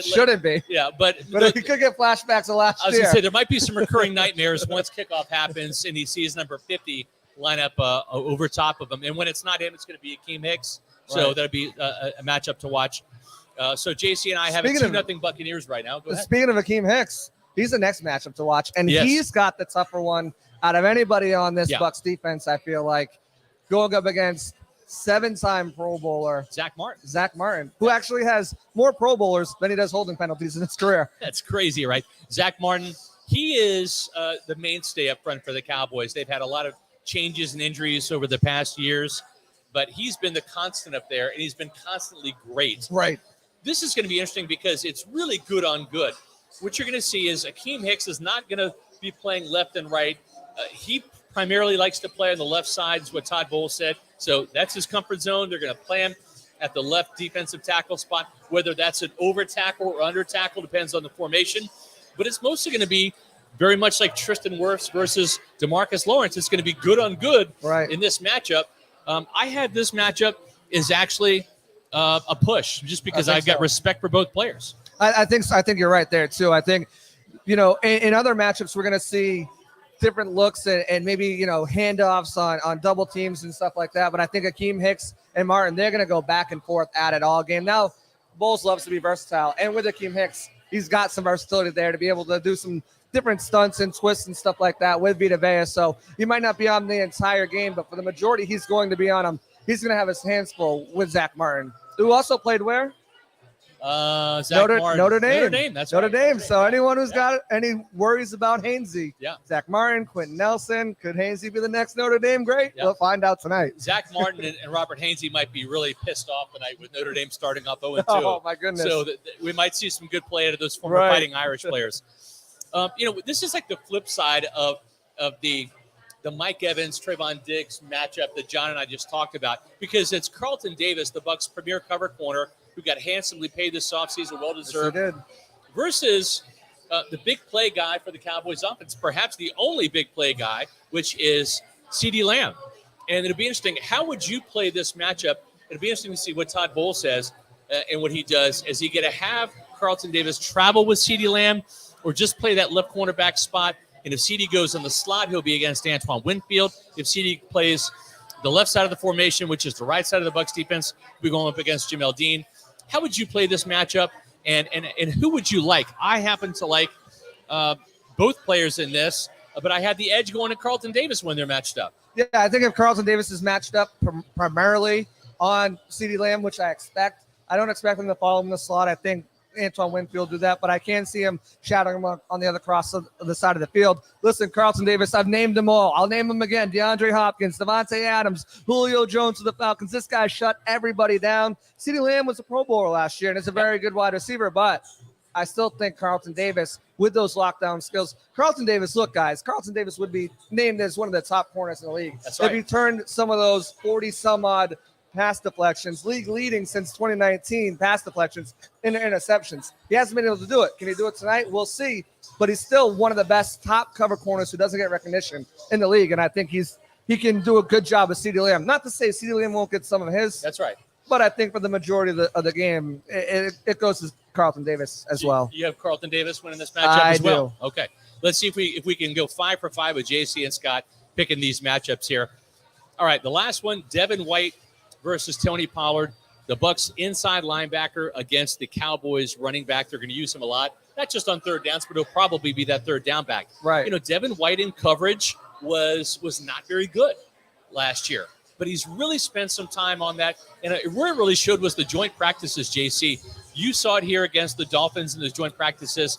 Shouldn't be. Yeah, but he could get flashbacks of last year. I was going to say, there might be some recurring nightmares once kickoff happens and he sees number 50 line up over top of him. And when it's not him, it's going to be Akeem Hicks. So that'll be a matchup to watch. So JC and I have a 2-0 Buccaneers right now. Go ahead. Speaking of Akeem Hicks, he's the next matchup to watch. And he's got the tougher one out of anybody on this Bucs defense, I feel like, going up against 7-time Pro Bowler Zach Martin, who actually has more Pro Bowlers than he does holding penalties in his career. That's crazy, right? Zach Martin, he is the mainstay up front for the Cowboys. They've had a lot of changes and injuries over the past years, but he's been the constant up there, and he's been constantly great. Right. This is going to be interesting because it's really good on good. What you're going to see is Akeem Hicks is not going to be playing left and right. He primarily likes to play on the left side, is what Todd Bowles said. So that's his comfort zone. They're going to play him at the left defensive tackle spot, whether that's an over tackle or under tackle, depends on the formation. But it's mostly going to be very much like Tristan Worfs versus Demarcus Lawrence. It's going to be good on good in this matchup. I had this matchup is actually a push just because I've got respect for both players. I think you're right there, too. I think, in other matchups, we're going to see different looks and maybe, handoffs on double teams and stuff like that. But I think Akeem Hicks and Martin, they're going to go back and forth at it all game. Now, Bowles loves to be versatile. And with Akeem Hicks, he's got some versatility there to be able to do some different stunts and twists and stuff like that with Vita Vea. So he might not be on the entire game, but for the majority, he's going to be on him. He's going to have his hands full with Zach Martin, who also played where? Notre Dame. That's Notre right. Dame. So anyone who's got any worries about Hainsey, Yeah. Zach Martin, Quentin Nelson, could Hainsey be the next Notre Dame great? Yeah. We'll find out tonight. Zach Martin and Robert Hainsey might be really pissed off tonight with Notre Dame starting off 0-2. Oh, my goodness. So we might see some good play out of those former Fighting Irish players. This is like the flip side of the Mike Evans, Trayvon Diggs matchup that John and I just talked about, because it's Carlton Davis, the Bucs' premier cover corner, who got handsomely paid this offseason, well-deserved, versus the big play guy for the Cowboys offense, perhaps the only big play guy, which is CeeDee Lamb. And it'll be interesting. How would you play this matchup? It'll be interesting to see what Todd Bowles says and what he does. Is he going to have Carlton Davis travel with CeeDee Lamb or just play that left cornerback spot? And if CeeDee goes in the slot, he'll be against Antoine Winfield. If CeeDee plays the left side of the formation, which is the right side of the Bucs defense, we're going up against Jamel Dean. How would you play this matchup, and who would you like? I happen to like both players in this, but I had the edge going to Carlton Davis when they're matched up. Yeah, I think if Carlton Davis is matched up primarily on CeeDee Lamb, which I expect, I don't expect him to follow him in the slot. I think Antoine Winfield do that, but I can see him shadowing him on the other cross of the side of the field. Listen, Carlton Davis, I've named them all. I'll name them again. DeAndre Hopkins, Devontae Adams, Julio Jones of the Falcons. This guy shut everybody down. CeeDee Lamb was a Pro Bowler last year and is a very good wide receiver, but I still think Carlton Davis, with those lockdown skills, Carlton Davis would be named as one of the top corners in the league. That's right. If he turned some of those 40-some-odd pass deflections, league leading since 2019 pass deflections into interceptions. He hasn't been able to do it. Can he do it tonight? We'll see. But he's still one of the best top cover corners who doesn't get recognition in the league, and I think he can do a good job with CeeDee Lamb. Not to say CeeDee Lamb won't get some of his. That's right. But I think for the majority of the game, it goes to Carlton Davis as well. You have Carlton Davis winning this matchup as well? I do. Okay. Let's see if we can go 5 for 5 with JC and Scott picking these matchups here. All right, the last one, Devin White versus Tony Pollard, the Bucs inside linebacker against the Cowboys running back. They're going to use him a lot, not just on third downs, but he'll probably be that third down back. Right. Devin White in coverage was not very good last year. but he's really spent some time on that. And where it really showed was the joint practices, JC. You saw it here against the Dolphins in those joint practices.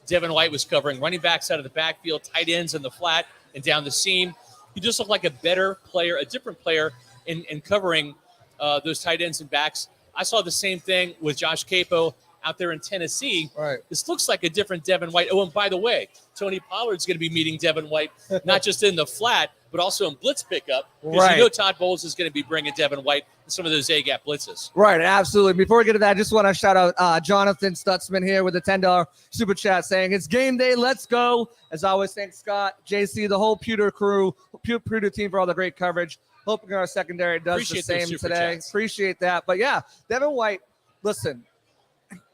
Devin White was covering running backs out of the backfield, tight ends in the flat and down the seam. He just looked like a better player, a different player in covering those tight ends and backs. I saw the same thing with Josh Queipo out there in Tennessee. Right. This looks like a different Devin White. Oh, and by the way, Tony Pollard's going to be meeting Devin White, not just in the flat, but also in blitz pickup. Because right. you know Todd Bowles is going to be bringing Devin White in some of those A-gap blitzes. Right, absolutely. Before we get to that, I just want to shout out Jonathan Stutzman here with a $10 super chat saying, it's game day, let's go. As always, thanks Scott, JC, the whole Pewter crew, Pewter team for all the great coverage. Hoping our secondary does Appreciate the same today. Chats. Appreciate that. But yeah, Devin White, listen,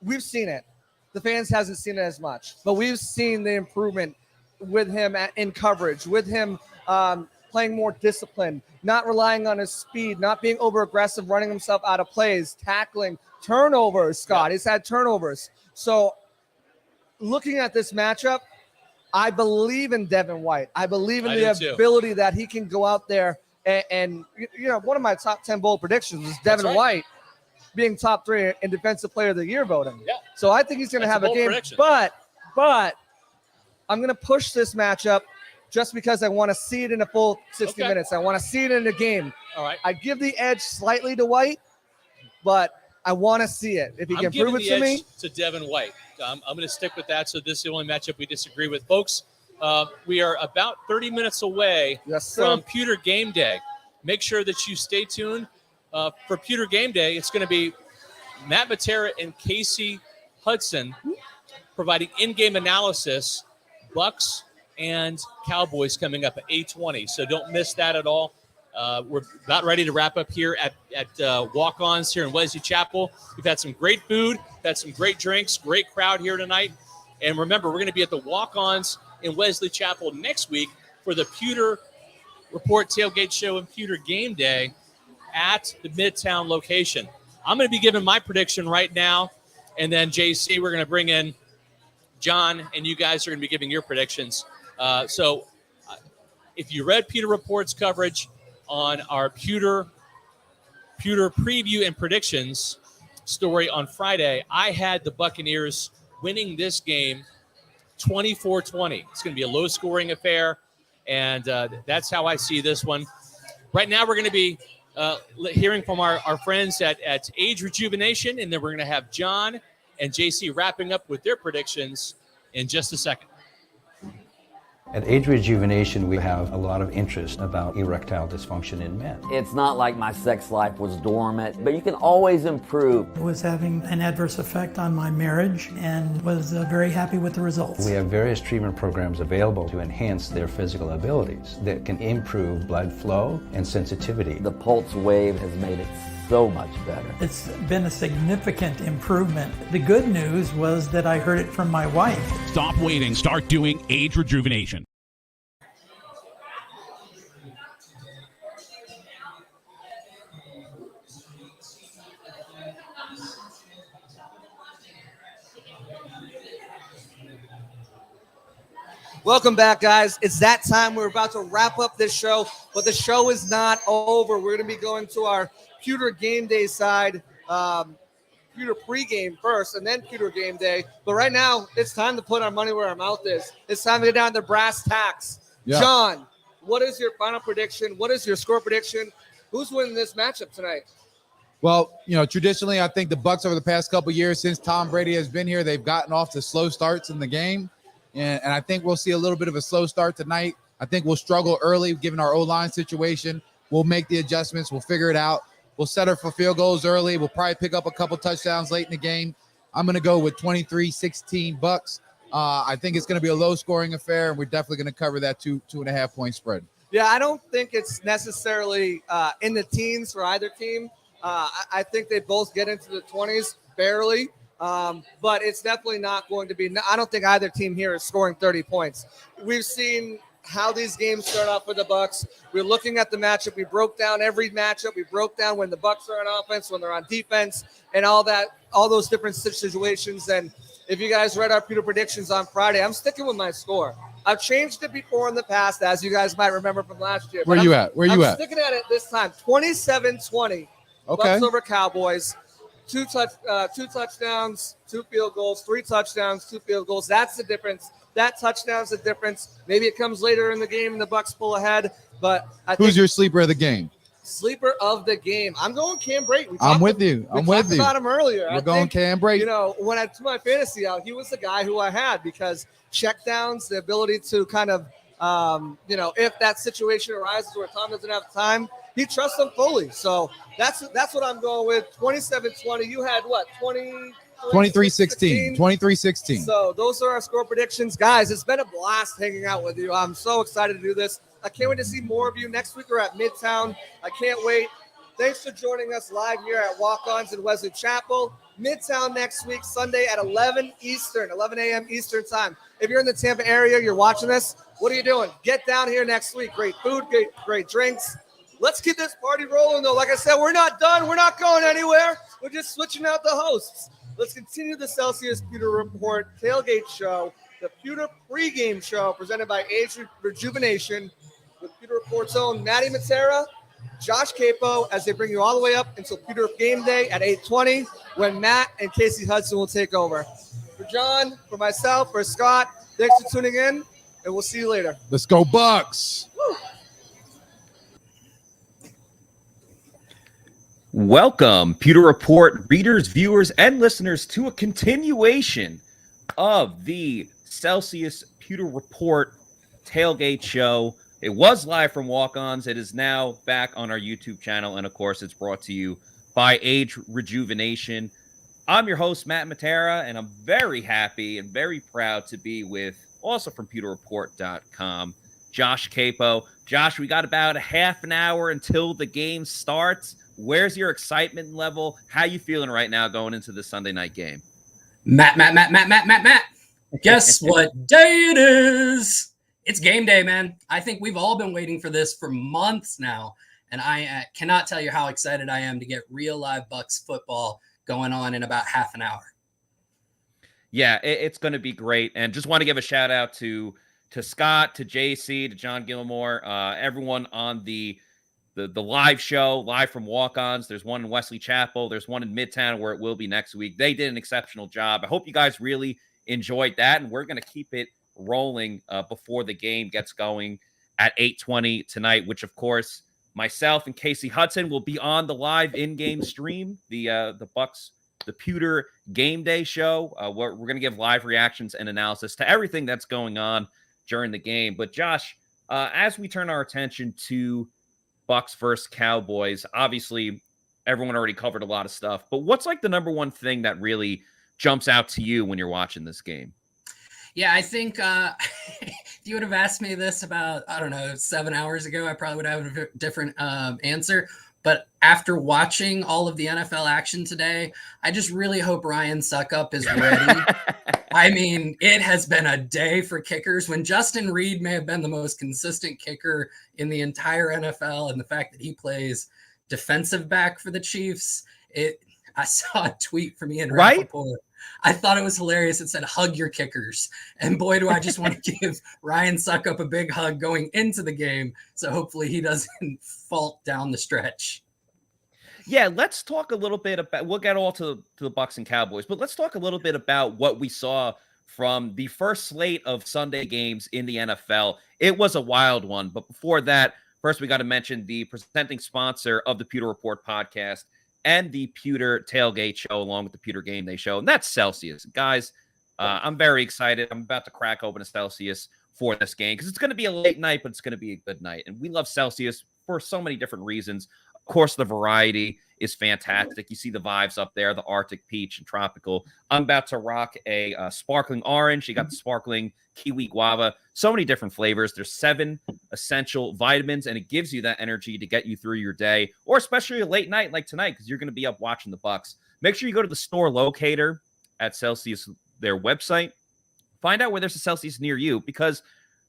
we've seen it. The fans hasn't seen it as much, but we've seen the improvement with him in coverage, with him playing more disciplined, not relying on his speed, not being over aggressive, running himself out of plays, tackling, turnovers, Scott. Yeah. He's had turnovers. So looking at this matchup, I believe in Devin White. I believe in the ability that he can go out there and you know, one of my top 10 bold predictions is Devin White being top 3 in defensive player of the year voting. Yeah. So I think he's going to have a game, prediction. but I'm going to push this matchup just because I want to see it in a full 60 minutes. I want to see it in the game. All right. I give the edge slightly to White, but I want to see it. If he can prove it to me. To Devin White. I'm going to stick with that. So this is the only matchup we disagree with. Folks, we are about 30 minutes away from Pewter GameDay. Make sure that you stay tuned for Pewter GameDay. It's going to be Matt Matera and Kasey Hudson providing in-game analysis. Bucs and Cowboys coming up at 8:20. So don't miss that at all. We're about ready to wrap up here at Walk-Ons here in Wesley Chapel. We've had some great food, had some great drinks, great crowd here tonight. And remember, we're going to be at the Walk-Ons in Wesley Chapel next week for the Pewter Report Tailgate Show and Pewter GameDay at the Midtown location. I'm going to be giving my prediction right now, and then JC, we're going to bring in John, and you guys are going to be giving your predictions. So if you read Pewter Report's coverage on our Pewter preview and predictions story on Friday, I had the Buccaneers winning this game 24-20. It's going to be a low-scoring affair, and that's how I see this one. Right now we're going to be hearing from our friends at Age Rejuvenation, and then we're going to have John and JC wrapping up with their predictions in just a second. At Age Rejuvenation, we have a lot of interest about erectile dysfunction in men. It's not like my sex life was dormant, but you can always improve. I was having an adverse effect on my marriage and was very happy with the results. We have various treatment programs available to enhance their physical abilities that can improve blood flow and sensitivity. The pulse wave has made it so much better. It's been a significant improvement. The good news was that I heard it from my wife. Stop waiting. Start doing Age Rejuvenation. Welcome back, guys. It's that time. We're about to wrap up this show, but the show is not over. We're going to be going to our Pewter GameDay side, Pewter pregame first, and then Pewter GameDay. But right now, it's time to put our money where our mouth is. It's time to get down to brass tacks. Yeah. John, what is your final prediction? What is your score prediction? Who's winning this matchup tonight? Well, you know, traditionally, I think the Bucs over the past couple of years since Tom Brady has been here, they've gotten off to slow starts in the game. And I think we'll see a little bit of a slow start tonight. I think we'll struggle early given our O-line situation. We'll make the adjustments. We'll figure it out. We'll set her for field goals early. We'll probably pick up a couple touchdowns late in the game. I'm going to go with 23-16 Bucs. I think it's going to be a low-scoring affair, and we're definitely going to cover that 2.5 point spread. Yeah, I don't think it's necessarily in the teens for either team. I think they both get into the 20s barely. But it's definitely not going to be – I don't think either team here is scoring 30 points. We've seen how these games start off for the Bucs. We're looking at the matchup. We broke down every matchup. We broke down when the Bucs are on offense, when they're on defense, and all those different situations. And if you guys read our Pewter predictions on Friday, I'm sticking with my score. I've changed it before in the past, as you guys might remember from last year. Where you at? I'm sticking at it this time. 27-20. Okay. Bucs over Cowboys. Two touchdowns, 2 field goals, 3 touchdowns, 2 field goals. That's the difference. That touchdown's the difference. Maybe it comes later in the game and the Bucs pull ahead. But who's your sleeper of the game? Sleeper of the game. I'm going Cam Brayton. I'm with you. We talked about him earlier. We're going Cam Brayton. When I took my fantasy out, he was the guy who I had because checkdowns, the ability to kind of, if that situation arises where Tom doesn't have time, he trusts them fully. So that's what I'm going with. 27-20. You had what? 23-16. 23-16. So those are our score predictions. Guys, it's been a blast hanging out with you. I'm so excited to do this. I can't wait to see more of you. Next week we're at Midtown. I can't wait. Thanks for joining us live here at Walk-Ons in Wesley Chapel. Midtown next week, Sunday at 11 a.m. Eastern time. If you're in the Tampa area, you're watching this, what are you doing? Get down here next week. Great food, great drinks. Let's keep this party rolling, though. Like I said, we're not done. We're not going anywhere. We're just switching out the hosts. Let's continue the Celsius Pewter Report Tailgate Show, the Pewter pregame show presented by Age Rejuvenation with Pewter Report's own Maddie Matera, Josh Queipo, as they bring you all the way up until Pewter GameDay at 8:20 when Matt and Kasey Hudson will take over. For John, for myself, for Scott, thanks for tuning in, and we'll see you later. Let's go Bucs. Woo. Welcome, Pewter Report readers, viewers, and listeners to a continuation of the Celsius Pewter Report Tailgate Show. It was live from Walk-Ons. It is now back on our YouTube channel, and of course, it's brought to you by Age Rejuvenation. I'm your host, Matt Matera, and I'm very happy and very proud to be with, also from PewterReport.com, Josh Queipo. Josh, we got about a half an hour until the game starts. Where's your excitement level? How you feeling right now going into the Sunday night game? Matt. Guess what day it is? It's game day, man. I think we've all been waiting for this for months now, and I cannot tell you how excited I am to get real live Bucs football going on in about half an hour. Yeah, it's going to be great, and just want to give a shout out to Scott, to JC, to John Gilmore, everyone on the live show, live from Walk-Ons. There's one in Wesley Chapel. There's one in Midtown where it will be next week. They did an exceptional job. I hope you guys really enjoyed that, and we're going to keep it rolling before the game gets going at 8:20 tonight, which, of course, myself and Kasey Hudson will be on the live in-game stream, the Bucs, the Pewter GameDay show. We're going to give live reactions and analysis to everything that's going on during the game. But, Josh, as we turn our attention to Bucs versus Cowboys, obviously everyone already covered a lot of stuff, but what's like the number one thing that really jumps out to you when you're watching this game? Yeah, I think if you would have asked me this about, 7 hours ago, I probably would have a different answer. But after watching all of the NFL action today, I just really hope Ryan Suckup is ready. I mean, it has been a day for kickers. When Justin Reed may have been the most consistent kicker in the entire NFL, and the fact that he plays defensive back for the Chiefs, I saw a tweet from Ian Rappaport. I thought it was hilarious. It said, hug your kickers. And boy, do I just want to give Ryan Suckup a big hug going into the game. So hopefully he doesn't fault down the stretch. Yeah, let's talk a little bit about, we'll get all to the Bucs and Cowboys, but let's talk a little bit about what we saw from the first slate of Sunday games in the NFL. It was a wild one. But before that, first we got to mention the presenting sponsor of the Pewter Report podcast and the Pewter Tailgate Show, along with the Pewter GameDay Show, and that's Celsius. Guys, I'm very excited. I'm about to crack open a Celsius for this game because it's going to be a late night, but it's going to be a good night. And we love Celsius for so many different reasons. Of course, the variety is fantastic. You see the vibes up there, the Arctic peach and tropical. I'm about to rock a sparkling orange. You got the sparkling kiwi guava. So many different flavors. There's 7 essential vitamins, and it gives you that energy to get you through your day, or especially a late night like tonight because you're going to be up watching the Bucs. Make sure you go to the store locator at Celsius, their website. Find out where there's a Celsius near you because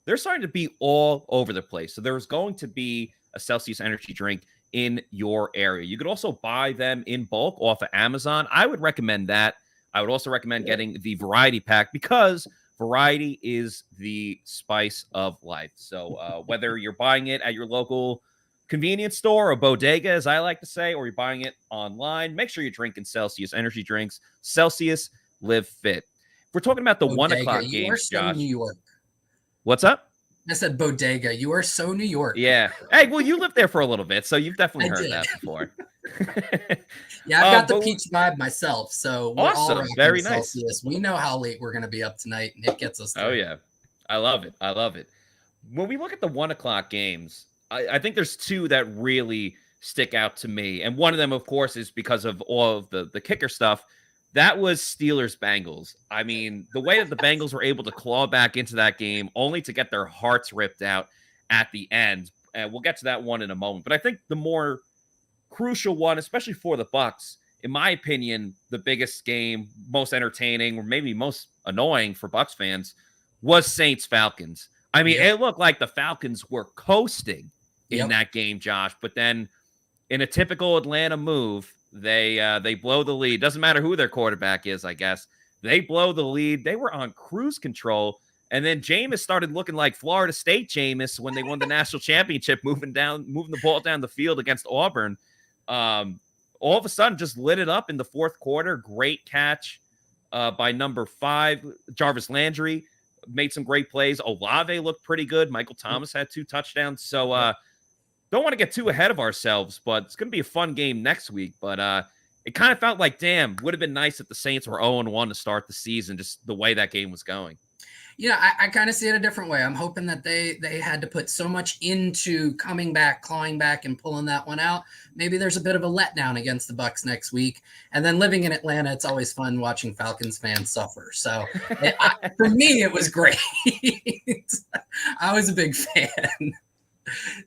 they're starting to be all over the place. So there's going to be a Celsius energy drink in your area. You could also buy them in bulk off of Amazon. I would recommend that. I would also recommend getting the variety pack because variety is the spice of life. So whether you're buying it at your local convenience store or bodega, as I like to say, or you're buying it online, make sure you're drinking Celsius energy drinks. Celsius, live fit. We're talking about the bodega. 1 o'clock You games, are so Josh. New York. What's up? I said bodega. You are so New York. Yeah. Hey, well, you lived there for a little bit, so you've definitely heard that before. Yeah, I've got the peach vibe myself. So we're awesome. all Very Celsius. nice. We know how late we're going to be up tonight, and it gets us through. Oh, yeah. I love it. I love it. When we look at the 1 o'clock games, I think there's two that really stick out to me. And one of them, of course, is because of all of the kicker stuff. That was Steelers-Bengals. I mean, the way that the Bengals were able to claw back into that game only to get their hearts ripped out at the end. And we'll get to that one in a moment. But I think the more crucial one, especially for the Bucs, in my opinion, the biggest game, most entertaining, or maybe most annoying for Bucs fans, was Saints-Falcons. I mean, it looked like the Falcons were coasting in that game, Josh. But then in a typical Atlanta move, they blow the lead. Doesn't matter who their quarterback is, I guess. They blow the lead. They were on cruise control. And then Jameis started looking like Florida State Jameis when they won the national championship, moving the ball down the field against Auburn. All of a sudden, just lit it up in the fourth quarter. Great catch by number 5, Jarvis Landry. Made some great plays. Olave looked pretty good. Michael Thomas had 2 touchdowns. So, don't want to get too ahead of ourselves, but it's going to be a fun game next week. But it kind of felt like, damn, would have been nice if the Saints were 0-1 to start the season, just the way that game was going. Yeah, I kind of see it a different way. I'm hoping that they had to put so much into coming back, clawing back, and pulling that one out. Maybe there's a bit of a letdown against the Bucs next week. And then living in Atlanta, it's always fun watching Falcons fans suffer. So for me, it was great. I was a big fan.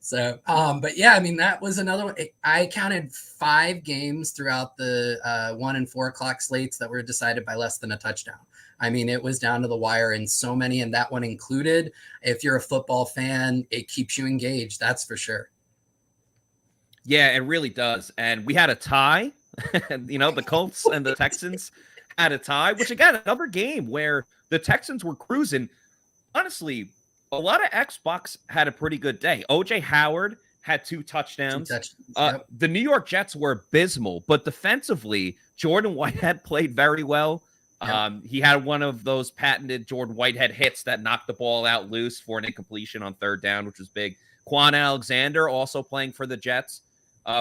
So, but yeah, I mean, that was another one. I counted 5 games throughout the 1 and 4 o'clock slates that were decided by less than a touchdown. I mean, it was down to the wire in so many, and that one included. If you're a football fan, it keeps you engaged. That's for sure. Yeah, it really does. And we had a tie. The Colts and the Texans had a tie, which, again, another game where the Texans were cruising. Honestly, a lot of Xbox had a pretty good day. O.J. Howard had 2 touchdowns. The New York Jets were abysmal, but defensively, Jordan Whitehead played very well. He had one of those patented Jordan Whitehead hits that knocked the ball out loose for an incompletion on 3rd down, which was big. Quan Alexander also playing for the Jets,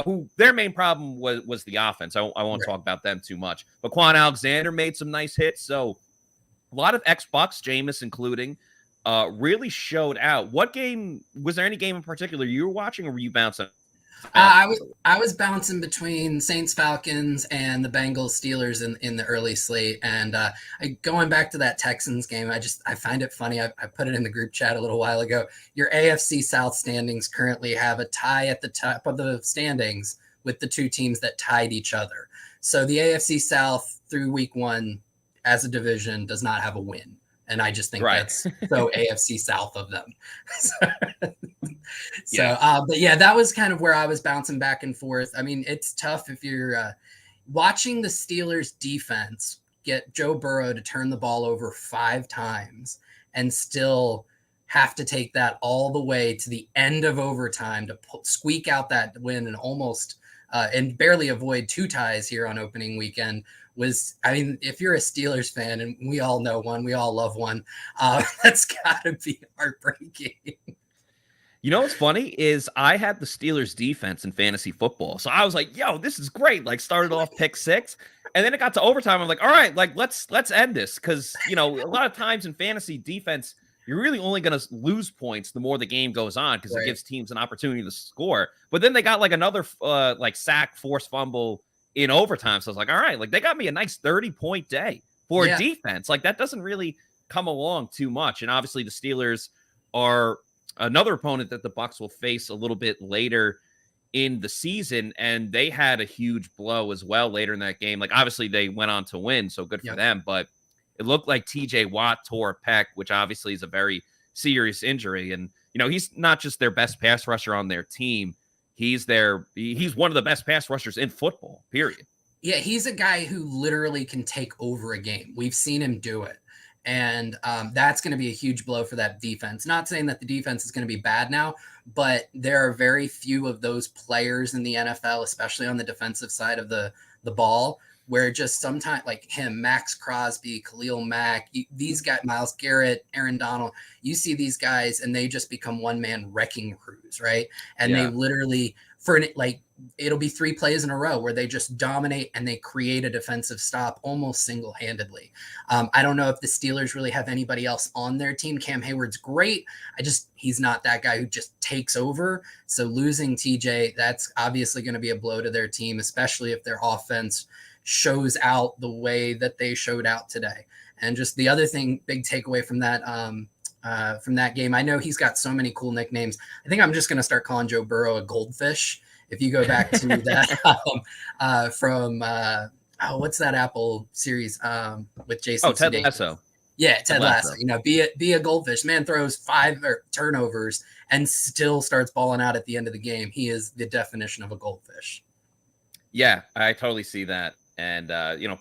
who their main problem was the offense. I won't talk about them too much. But Quan Alexander made some nice hits. So a lot of Xbox, Jameis including, really showed out. What game, was there any game in particular you were watching, or were you bouncing? I was bouncing between Saints Falcons and the Bengals Steelers in the early slate, and going back to that Texans game, I find it funny. I put it in the group chat a little while ago. Your AFC South standings currently have a tie at the top of the standings with the 2 teams that tied each other. So the AFC South through week 1 as a division does not have a win. And I just think that's so AFC South of them. But yeah, that was kind of where I was bouncing back and forth. I mean, it's tough if you're watching the Steelers defense get Joe Burrow to turn the ball over 5 times and still have to take that all the way to the end of overtime to squeak out that win and almost and barely avoid 2 ties here on opening weekend. If you're a Steelers fan, and we all know one, we all love one, that's got to be heartbreaking. You know what's funny is I had the Steelers defense in fantasy football. So I was like, yo, this is great. Like, started off pick 6. And then it got to overtime. I'm like, all right, like let's end this. Because, a lot of times in fantasy defense, you're really only going to lose points the more the game goes on, because it gives teams an opportunity to score. But then they got like another sack, forced fumble in overtime. So I was like, all right, like they got me a nice 30-point day for a defense. Like, that doesn't really come along too much. And obviously the Steelers are another opponent that the Bucs will face a little bit later in the season. And they had a huge blow as well later in that game. Like, obviously they went on to win, so good for them. But it looked like TJ Watt tore a pec, which obviously is a very serious injury. And, he's not just their best pass rusher on their team. He's one of the best pass rushers in football, period. Yeah, he's a guy who literally can take over a game. We've seen him do it. And that's going to be a huge blow for that defense. Not saying that the defense is going to be bad now, but there are very few of those players in the NFL, especially on the defensive side of the ball, where just sometimes like him, Max Crosby, Khalil Mack, these guys, Myles Garrett, Aaron Donald, you see these guys and they just become one-man wrecking crews, right? And they literally, it'll be 3 plays in a row where they just dominate and they create a defensive stop almost single-handedly. I don't know if the Steelers really have anybody else on their team. Cam Hayward's great. He's not that guy who just takes over. So losing TJ, that's obviously going to be a blow to their team, especially if their offense shows out the way that they showed out today. And just the other thing, big takeaway from that game, I know he's got so many cool nicknames. I think I'm just going to start calling Joe Burrow a goldfish. If you go back to that from what's that Apple series with Jason? Ted Lasso. Yeah, Ted Lasso. You know, be a goldfish. Man throws 5 turnovers and still starts balling out at the end of the game. He is the definition of a goldfish. Yeah, I totally see that. And,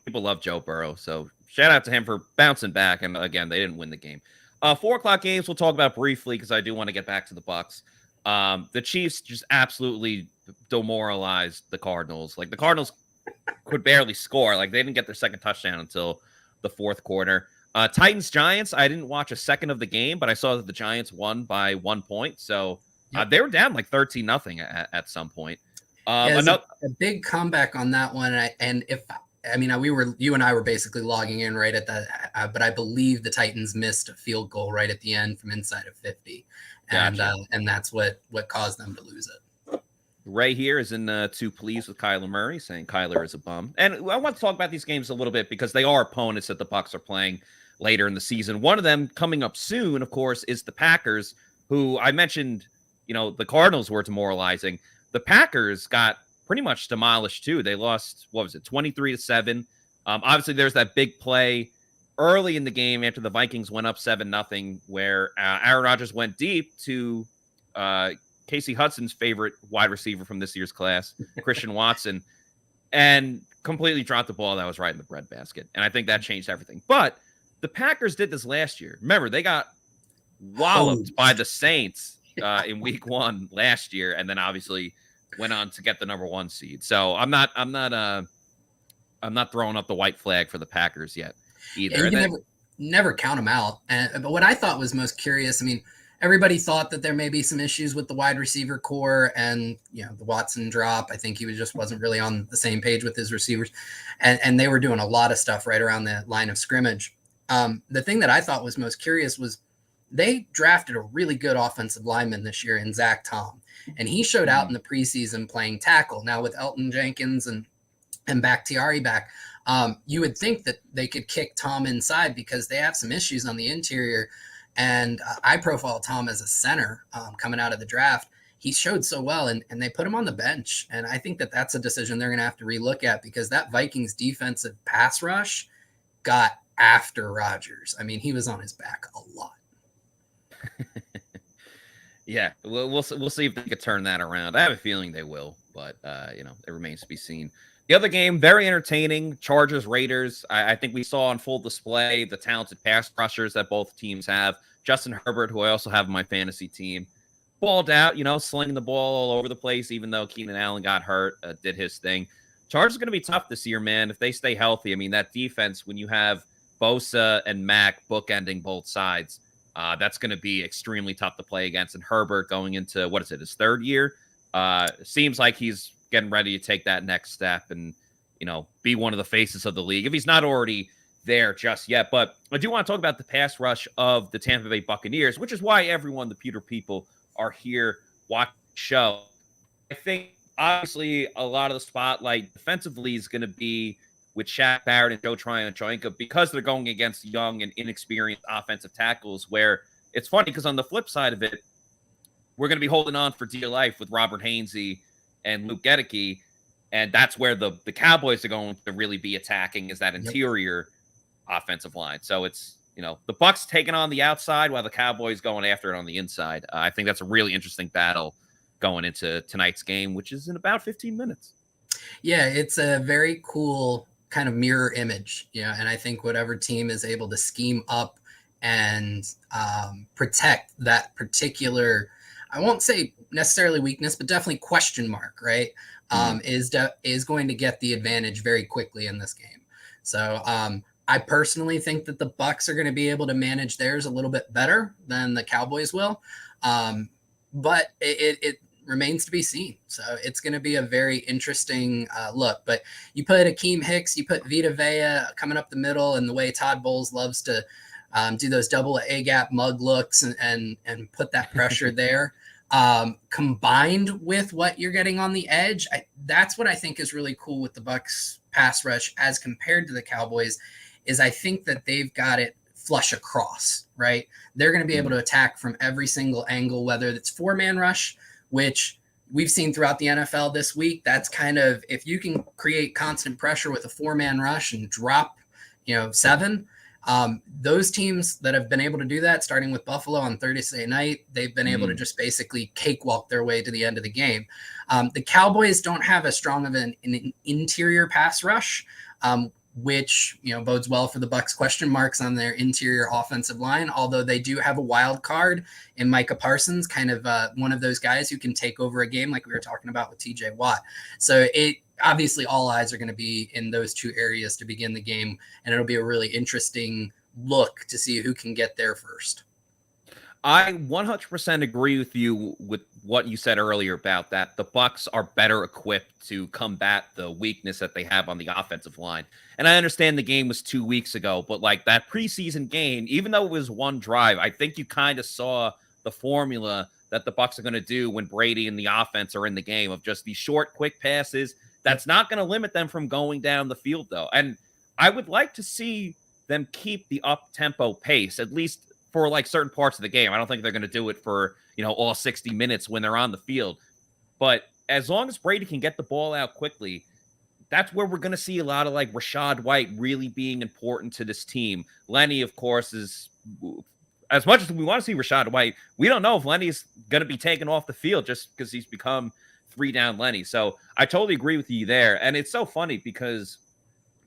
people love Joe Burrow. So shout out to him for bouncing back. And again, they didn't win the game. 4 o'clock games we'll talk about briefly because I do want to get back to the Bucs. The Chiefs just absolutely demoralized the Cardinals. Like the Cardinals could barely score. Like they didn't get their second touchdown until the 4th quarter. Titans Giants, I didn't watch a second of the game, but I saw that the Giants won by 1 point. So they were down like 13-0 at some point. A big comeback on that one. You and I were basically logging in right at that, but I believe the Titans missed a field goal right at the end from inside of 50. Gotcha. And that's what caused them to lose it. Ray here is in too pleased with Kyler Murray, saying Kyler is a bum. And I want to talk about these games a little bit because they are opponents that the Bucs are playing later in the season. One of them coming up soon, of course, is the Packers, who I mentioned, the Cardinals were demoralizing. The Packers got pretty much demolished too. They lost, 23-7. Obviously, there's that big play early in the game after the Vikings went up 7-0, where Aaron Rodgers went deep to Casey Hudson's favorite wide receiver from this year's class, Christian Watson, and completely dropped the ball that was right in the breadbasket. And I think that changed everything. But the Packers did this last year. Remember, they got walloped by the Saints in week 1 last year, and then obviously went on to get the number 1 seed. So I'm not throwing up the white flag for the Packers yet either. And never count them out. But what I thought was most curious, everybody thought that there may be some issues with the wide receiver core and, the Watson drop. I think he wasn't really on the same page with his receivers. And they were doing a lot of stuff right around the line of scrimmage. The thing that I thought was most curious was they drafted a really good offensive lineman this year in Zach Tom. And he showed out in the preseason playing tackle. Now with Elton Jenkins and Bakhtiari back, you would think that they could kick Tom inside because they have some issues on the interior. And I profiled Tom as a center coming out of the draft. He showed so well, and they put him on the bench. And I think that that's a decision they're going to have to relook at because that Vikings defensive pass rush got after Rodgers. He was on his back a lot. Yeah, we'll see if they could turn that around. I have a feeling they will, but it remains to be seen. The other game, very entertaining, Chargers Raiders. I think we saw on full display the talented pass rushers that both teams have. Justin Herbert, who I also have in my fantasy team, balled out, slinging the ball all over the place, even though Keenan Allen got hurt, did his thing. Chargers are going to be tough this year, man, if they stay healthy. That defense, when you have Bosa and Mack bookending both sides, that's going to be extremely tough to play against. And Herbert going into, his 3rd year, seems like he's getting ready to take that next step and, be one of the faces of the league if he's not already there just yet. But I do want to talk about the pass rush of the Tampa Bay Buccaneers, which is why everyone, the Pewter people, are here watching the show. I think, obviously, a lot of the spotlight defensively is going to be with Shaq Barrett and Joe Tryon-Choinka because they're going against young and inexperienced offensive tackles, where it's funny because on the flip side of it, we're going to be holding on for dear life with Robert Hainsey and Luke Gedeke, and that's where the Cowboys are going to really be attacking is that interior offensive line. So it's, the Bucs taking on the outside while the Cowboys going after it on the inside. I think that's a really interesting battle going into tonight's game, which is in about 15 minutes. Yeah, it's a very cool kind of mirror image, and I think whatever team is able to scheme up and protect that particular, I won't say necessarily weakness, but definitely question mark, right? Is going to get the advantage very quickly in this game. So I personally think that the Bucs are going to be able to manage theirs a little bit better than the Cowboys will. But it remains to be seen. So it's going to be a very interesting look. But you put Akeem Hicks, you put Vita Vea coming up the middle, and the way Todd Bowles loves to do those double A gap mug looks and put that pressure there. Combined with what you're getting on the edge, that's what I think is really cool with the Bucs pass rush as compared to the Cowboys, is I think that they've got it flush across, right? They're going to be able to attack from every single angle, whether it's 4-man rush, which we've seen throughout the NFL this week. That's kind of, if you can create constant pressure with a 4-man rush and drop, 7, those teams that have been able to do that, starting with Buffalo on Thursday night, they've been able to just basically cakewalk their way to the end of the game. The Cowboys don't have as strong of an interior pass rush, which bodes well for the Bucs. Question marks on their interior offensive line, although they do have a wild card in Micah Parsons, kind of one of those guys who can take over a game like we were talking about with TJ Watt. So obviously all eyes are going to be in those two areas to begin the game, and it'll be a really interesting look to see who can get there first. I 100% agree with you with what you said earlier about that. The Bucs are better equipped to combat the weakness that they have on the offensive line. And I understand the game was 2 weeks ago, but like that preseason game, even though it was one drive, I think you kind of saw the formula that the Bucs are going to do when Brady and the offense are in the game, of just these short, quick passes. That's not going to limit them from going down the field, though. And I would like to see them keep the up-tempo pace, at least for like certain parts of the game. I don't think they're going to do it for, all 60 minutes when they're on the field. But as long as Brady can get the ball out quickly, that's where we're going to see a lot of like Rachaad White really being important to this team. Lenny, of course, is, as much as we want to see Rachaad White, we don't know if Lenny's going to be taken off the field just because he's become 3-down Lenny. So I totally agree with you there. And it's so funny because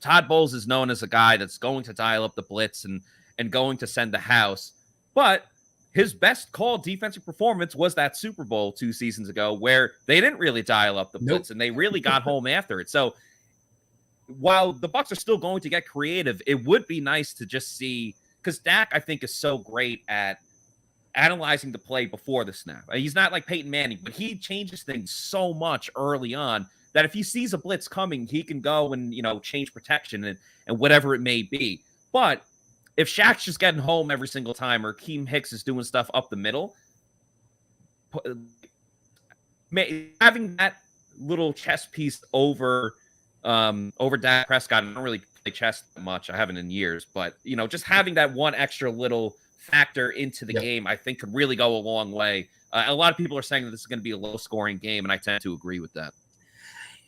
Todd Bowles is known as a guy that's going to dial up the blitz and going to send the house. But his best call defensive performance was that Super Bowl 2 seasons ago, where they didn't really dial up the blitz and they really got home after it. So while the Bucs are still going to get creative, it would be nice to just see, because Dak, I think, is so great at analyzing the play before the snap. He's not like Peyton Manning, but he changes things so much early on that if he sees a blitz coming, he can go and, change protection and whatever it may be. But if Shaq's just getting home every single time, or Akeem Hicks is doing stuff up the middle, having that little chess piece over Dak Prescott, I don't really play chess that much. I haven't in years, but just having that one extra little factor into the game, I think could really go a long way. A lot of people are saying that this is going to be a low-scoring game, and I tend to agree with that.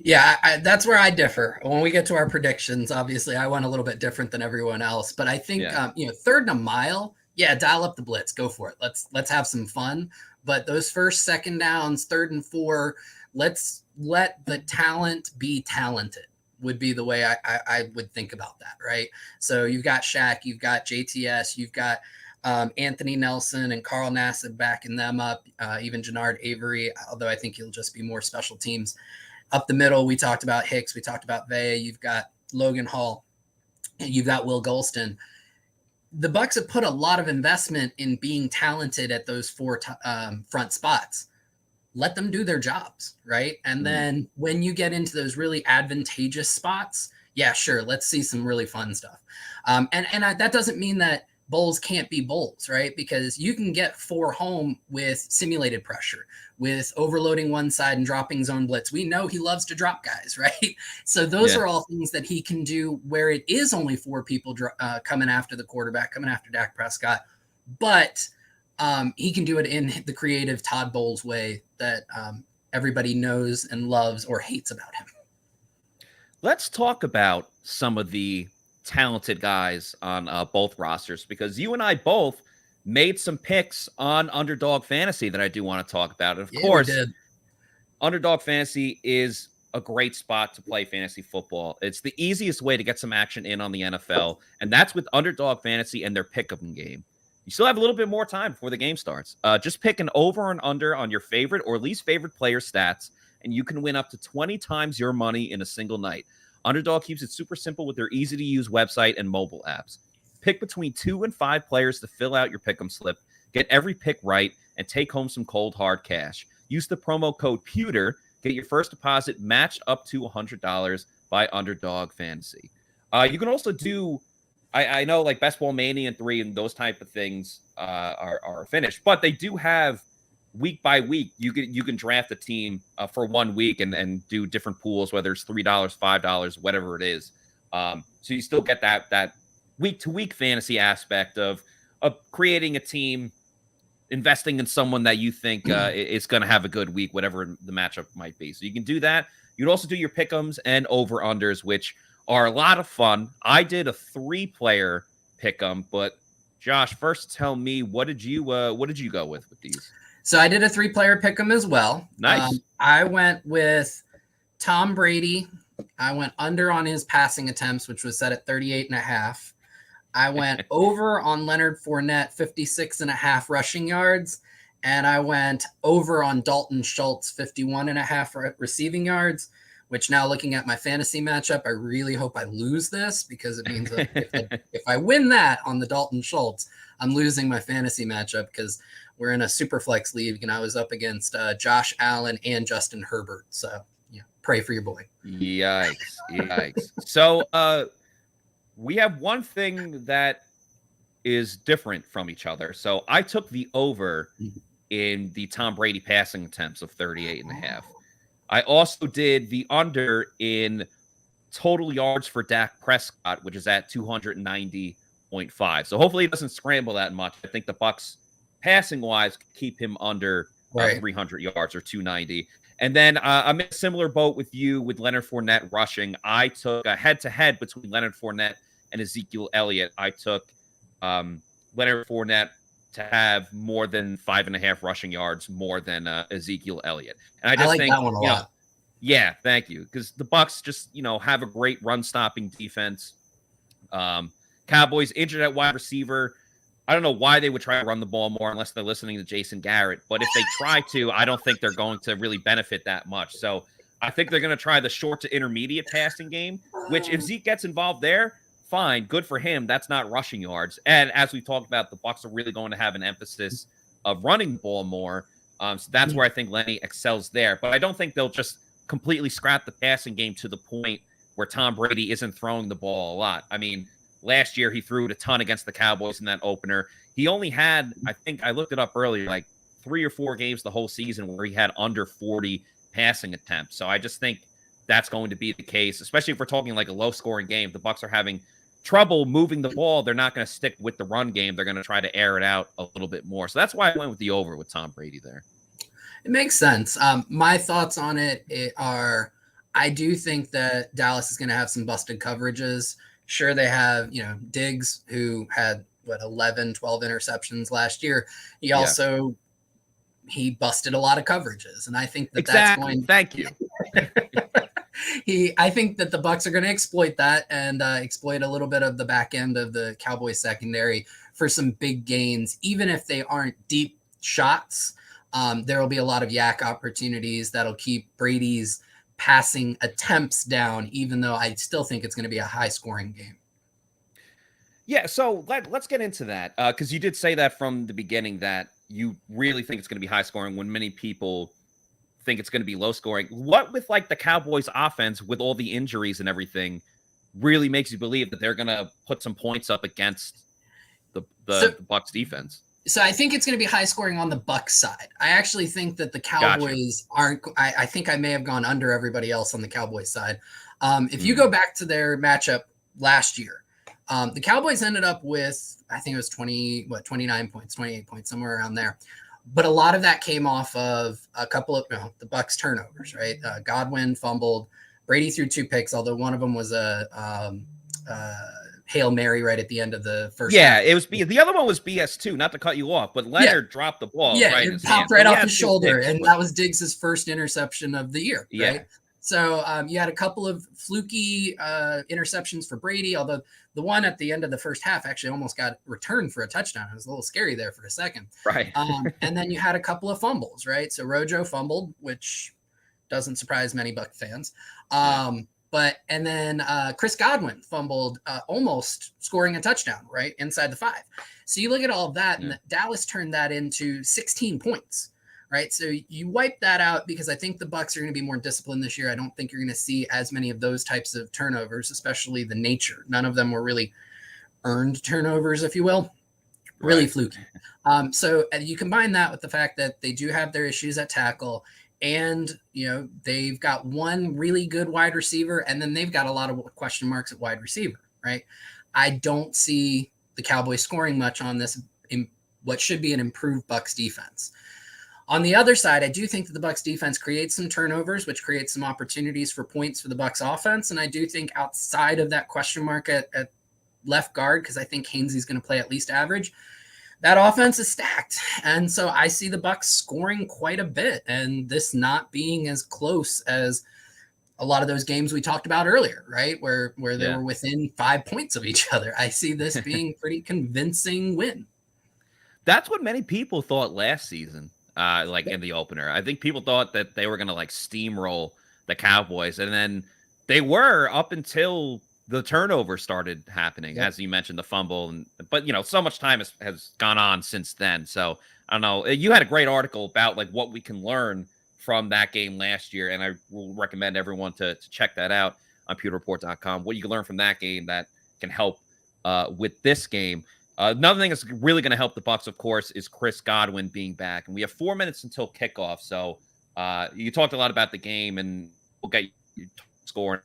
Yeah, that's where I differ. When we get to our predictions, obviously I went a little bit different than everyone else, but I think, 3rd and a mile, dial up the blitz, go for it. Let's have some fun. But those first, 2nd downs, 3rd and 4, let's let the talent be talented would be the way I would think about that, right? So you've got Shaq, you've got JTS, you've got Anthony Nelson and Carl Nassib backing them up, even Jannard Avery, although I think he'll just be more special teams. Up the middle, we talked about Hicks, we talked about Vea, you've got Logan Hall, and you've got Will Golston. The Bucs have put a lot of investment in being talented at those 4 front spots. Let them do their jobs, right? And then when you get into those really advantageous spots, sure, let's see some really fun stuff. That doesn't mean that Bowles can't be Bowles, right? Because you can get 4 home with simulated pressure, with overloading one side and dropping zone blitz. We know he loves to drop guys, right? So those are all things that he can do where it is only 4 people coming after the quarterback, coming after Dak Prescott. But he can do it in the creative Todd Bowles way that everybody knows and loves or hates about him. Let's talk about some of the talented guys on both rosters, because you and I both made some picks on Underdog Fantasy that I do want to talk about. And of course, Underdog Fantasy is a great spot to play fantasy football. It's the easiest way to get some action in on the NFL, and that's with Underdog Fantasy and their pick-em game. You still have a little bit more time before the game starts. Just pick an over and under on your favorite or least favorite player stats, and you can win up to 20 times your money in a single night. Underdog keeps it super simple with their easy-to-use website and mobile apps. Pick between 2 and 5 players to fill out your pick'em slip, get every pick right, and take home some cold, hard cash. Use the promo code Pewter. Get your first deposit matched up to $100 by Underdog Fantasy. You can also do, I know like Best Ball Mania 3 and those type of things are finished, but they do have week by week. You can draft a team for 1 week and do different pools, whether it's $3, $5, whatever it is. So you still get that week to week fantasy aspect of creating a team, investing in someone that you think is going to have a good week, whatever the matchup might be. So you can do that. You'd also do your pick'ems and over-unders, which are a lot of fun. I did a 3-player pick'em, but Josh, first tell me, what did you go with these? So I did a 3-player pick'em as well. Nice. I went with Tom Brady. I went under on his passing attempts, which was set at 38.5. I went over on Leonard Fournette, 56.5 rushing yards. And I went over on Dalton Schultz, 51.5 receiving yards, which now looking at my fantasy matchup, I really hope I lose this because it means that if I win that on the Dalton Schultz, I'm losing my fantasy matchup because we're in a super flex league and I was up against Josh Allen and Justin Herbert. So yeah, pray for your boy. Yikes. So we have one thing that is different from each other. So I took the over in the Tom Brady passing attempts of 38.5. I also did the under in total yards for Dak Prescott, which is at 290.5. So hopefully it doesn't scramble that much. I think the Bucs passing wise keep him under 300 yards or 290. And then I'm in a similar boat with you with Leonard Fournette rushing. I took a head-to-head between Leonard Fournette and Ezekiel Elliott. I took Leonard Fournette to have more than 5.5 rushing yards more than Ezekiel Elliott. And I just like think that one a lot. Yeah, thank you. Because the Bucs just, have a great run-stopping defense. Cowboys injured at wide receiver. I don't know why they would try to run the ball more unless they're listening to Jason Garrett. But if they try to, I don't think they're going to really benefit that much. So I think they're going to try the short to intermediate passing game, which if Zeke gets involved there, fine, good for him. That's not rushing yards. And as we talked about, the Bucs are really going to have an emphasis of running the ball more. So that's where I think Lenny excels there. But I don't think they'll just completely scrap the passing game to the point where Tom Brady isn't throwing the ball a lot. I mean, last year he threw it a ton against the Cowboys in that opener. He only had, I think I looked it up earlier, like 3 or 4 games the whole season where he had under 40 passing attempts. So I just think that's going to be the case, especially if we're talking like a low-scoring game. The Bucs are having trouble moving the ball. They're not going to stick with the run game. They're going to try to air it out a little bit more. So that's why I went with the over with Tom Brady there. It makes sense. My thoughts on it are, I do think that Dallas is going to have some busted coverages. Sure, they have, Diggs, who had, 11, 12 interceptions last year. He also, he busted a lot of coverages. And I think that that's going. Thank you. I think that the Bucs are going to exploit that and exploit a little bit of the back end of the Cowboys secondary for some big gains. Even if they aren't deep shots, there will be a lot of yak opportunities that'll keep Brady's passing attempts down, even though I still think it's going to be a high-scoring game. Yeah, so let's get into that, because you did say that from the beginning that you really think it's going to be high-scoring when many people think it's going to be low-scoring. What with like the Cowboys offense with all the injuries and everything really makes you believe that they're going to put some points up against the Bucs defense? So I think it's going to be high scoring on the Bucs side. I actually think that the Cowboys aren't. I think I may have gone under everybody else on the Cowboys side. If you go back to their matchup last year, the Cowboys ended up with, I think it was 29 points, 28 points, somewhere around there. But a lot of that came off of a couple of the Bucs turnovers, right? Godwin fumbled. Brady threw 2 picks, although one of them was a Hail Mary right at the end of the first. Yeah, half. it was the other one was BS too, not to cut you off, but Leonard dropped the ball. Yeah, right it popped right off his shoulder, and that was Diggs' first interception of the year. Yeah. Right? So you had a couple of fluky interceptions for Brady, although the one at the end of the first half actually almost got returned for a touchdown. It was a little scary there for a second. Right. And then you had a couple of fumbles, right? So Rojo fumbled, which doesn't surprise many Bucs fans. And then Chris Godwin fumbled, almost scoring a touchdown, right, inside the 5. So you look at all of that, and Dallas turned that into 16 points, right? So you wipe that out because I think the Bucs are going to be more disciplined this year. I don't think you're going to see as many of those types of turnovers, especially the nature. None of them were really earned turnovers, if you will, really fluky. So you combine that with the fact that they do have their issues at tackle, and, they've got one really good wide receiver, and then they've got a lot of question marks at wide receiver, right? I don't see the Cowboys scoring much on this, in what should be an improved Bucs defense. On the other side, I do think that the Bucs defense creates some turnovers, which creates some opportunities for points for the Bucs offense. And I do think outside of that question mark at left guard, because I think Hainsey's going to play at least average, that offense is stacked. And so I see the Bucs scoring quite a bit, and this not being as close as a lot of those games we talked about earlier, right? Where they were within 5 points of each other. I see this being pretty convincing win. That's what many people thought last season, in the opener. I think people thought that they were going to steamroll the Cowboys, and then they were up until the turnover started happening, as you mentioned, the fumble. But so much time has gone on since then. So I don't know. You had a great article about what we can learn from that game last year, and I will recommend everyone to check that out on pewterreport.com. What you can learn from that game that can help with this game. Another thing that's really going to help the Bucs, of course, is Chris Godwin being back, and we have 4 minutes until kickoff. So you talked a lot about the game, and we'll get you scoring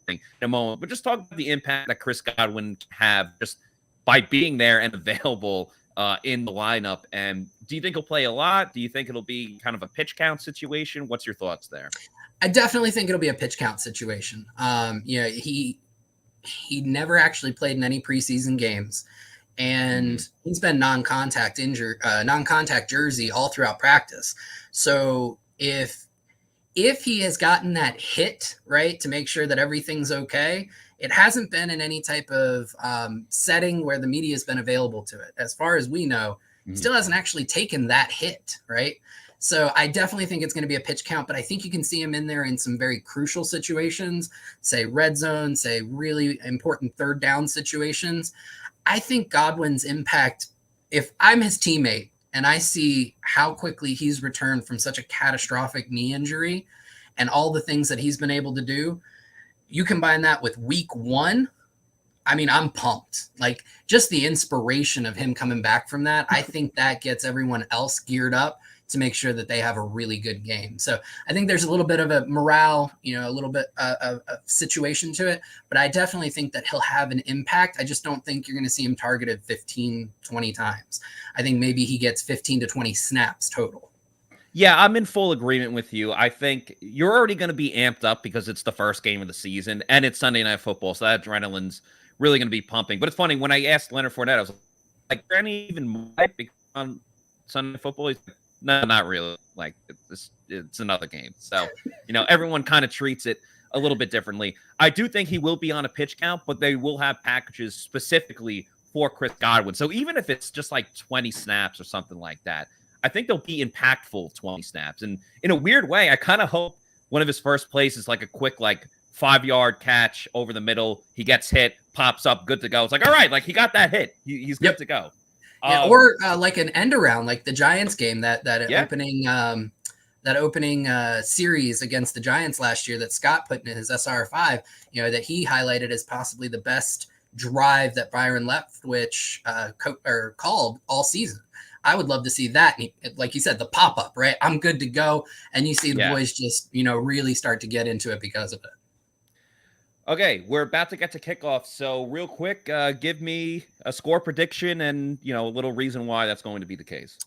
in a moment, but just talk about the impact that Chris Godwin can have just by being there and available in the lineup. And do you think he'll play a lot? Do you think it'll be kind of a pitch count situation? What's your thoughts there? I definitely think it'll be a pitch count situation. He never actually played in any preseason games, and he's been non-contact jersey all throughout practice. So if he has gotten that hit, right, to make sure that everything's okay, it hasn't been in any type of setting where the media has been available to it. As far as we know, he still hasn't actually taken that hit, right? So I definitely think it's going to be a pitch count, but I think you can see him in there in some very crucial situations, say red zone, say really important third down situations. I think Godwin's impact, if I'm his teammate, and I see how quickly he's returned from such a catastrophic knee injury and all the things that he's been able to do, you combine that with week 1. I mean, I'm pumped. Just the inspiration of him coming back from that, I think that gets everyone else geared up to make sure that they have a really good game. So I think there's a little bit of a morale, a little bit of a situation to it, but I definitely think that he'll have an impact. I just don't think you're going to see him targeted 15, 20 times. I think maybe he gets 15 to 20 snaps total. Yeah, I'm in full agreement with you. I think you're already going to be amped up because it's the first game of the season and it's Sunday Night Football, so that adrenaline's really going to be pumping. But it's funny, when I asked Leonard Fournette, I was like, any even on Sunday Night Football? He's like, no, not really. It's another game. So, everyone kind of treats it a little bit differently. I do think he will be on a pitch count, but they will have packages specifically for Chris Godwin. So even if it's just 20 snaps or something like that, I think they'll be impactful 20 snaps. And in a weird way, I kind of hope one of his first plays is a quick 5-yard catch over the middle. He gets hit, pops up, good to go. It's all right, he got that hit. He's good to go. Yeah, or an end around, like the Giants game, that opening series against the Giants last year that Scott put in his SR5, that he highlighted as possibly the best drive that Byron Leftwich called all season. I would love to see that. Like you said, the pop-up, right? I'm good to go. And you see the boys just, really start to get into it because of it. Okay, we're about to get to kickoff. So real quick, give me a score prediction and, a little reason why that's going to be the case.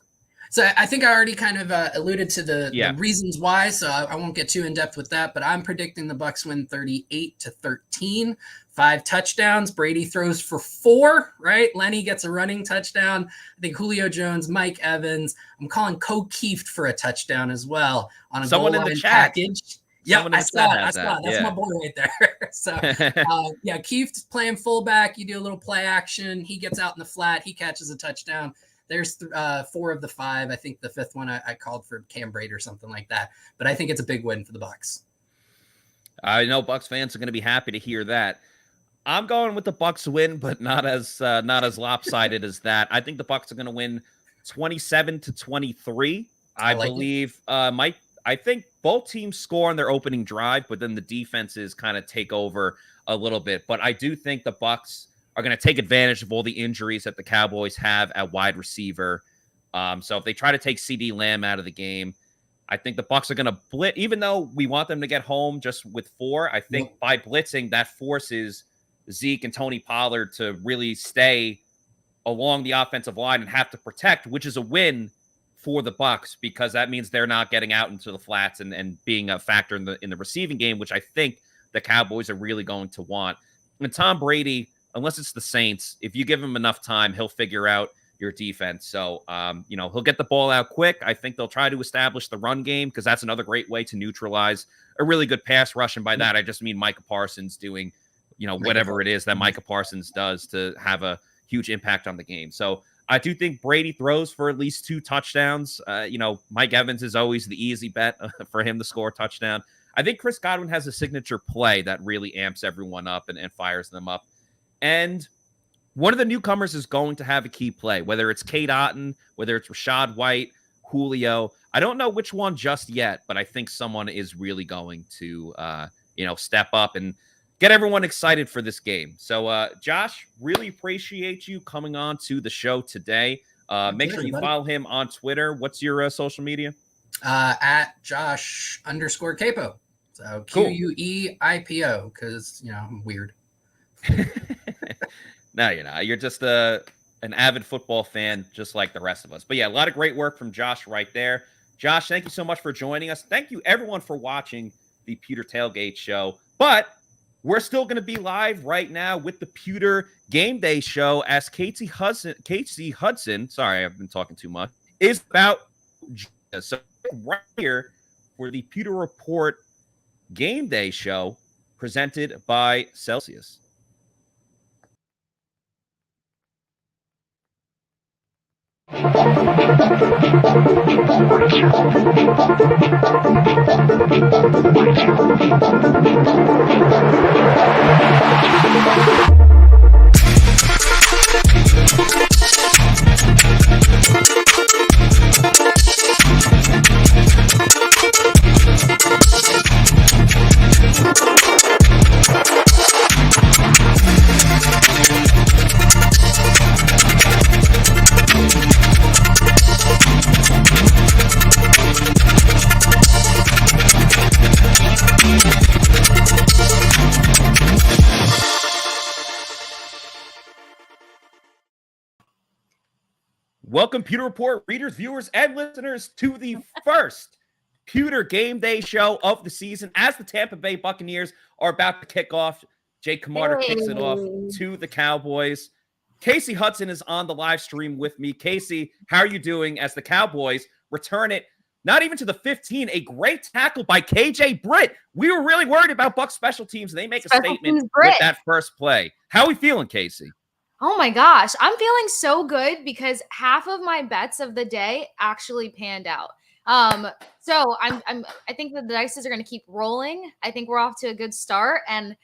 So I think I already kind of alluded to the reasons why, so I won't get too in depth with that, but I'm predicting the Bucs win 38-13, 5 touchdowns. Brady throws for 4, right? Lenny gets a running touchdown. I think Julio Jones, Mike Evans. I'm calling Keith for a touchdown as well on a someone goal in the line chat. package. Yeah, I saw it. That's my boy right there. So, Keith's playing fullback. You do a little play action. He gets out in the flat. He catches a touchdown. There's 4 of the 5. I think the 5th one I called for Cam Brate or something like that. But I think it's a big win for the Bucs. I know Bucs fans are going to be happy to hear that. I'm going with the Bucs win, but not as lopsided as that. I think the Bucs are going to win 27-23. I believe I think both teams score on their opening drive, but then the defenses kind of take over a little bit. But I do think the Bucs are going to take advantage of all the injuries that the Cowboys have at wide receiver. So if they try to take CD Lamb out of the game, I think the Bucs are going to blitz. Even though we want them to get home just with 4, I think by blitzing, that forces Zeke and Tony Pollard to really stay along the offensive line and have to protect, which is a win for the Bucs, because that means they're not getting out into the flats and being a factor in the receiving game, which I think the Cowboys are really going to want. And Tom Brady, unless it's the Saints, if you give him enough time, he'll figure out your defense. So, he'll get the ball out quick. I think they'll try to establish the run game, because that's another great way to neutralize a really good pass rush. And by that, I just mean Micah Parsons doing, whatever it is that Micah Parsons does to have a huge impact on the game. So I do think Brady throws for at least 2 touchdowns. Mike Evans is always the easy bet for him to score a touchdown. I think Chris Godwin has a signature play that really amps everyone up and fires them up. And one of the newcomers is going to have a key play, whether it's Cade Otton, whether it's Rashad White, Julio. I don't know which one just yet, but I think someone is really going to, step up and get everyone excited for this game. So, Josh, really appreciate you coming on to the show today. Make sure you follow him on Twitter. What's your social media? At Josh_Queipo. So cool. Queipo, because, I'm weird. No, you're not. You're just an avid football fan, just like the rest of us. But yeah, a lot of great work from Josh right there. Josh, thank you so much for joining us. Thank you, everyone, for watching the Pewter Tailgate show. But we're still going to be live right now with the Pewter GameDay show as Kasey Hudson, sorry, I've been talking too much, is about so right here for the Pewter Report GameDay show presented by Celsius. Welcome, Pewter Report readers, viewers, and listeners to the first Pewter Game Day show of the season as the Tampa Bay Buccaneers are about to kick off. Jake Camarda kicks it off to the Cowboys. Kasey Hudson is on the live stream with me. Kasey, how are you doing as the Cowboys return it, not even to the 15, a great tackle by KJ Britt. We were really worried about Bucs special teams, and they make a statement with that first play. How are we feeling, Kasey? Oh my gosh, I'm feeling so good because half of my bets of the day actually panned out. So I think that the dices are going to keep rolling. I think we're off to a good start, and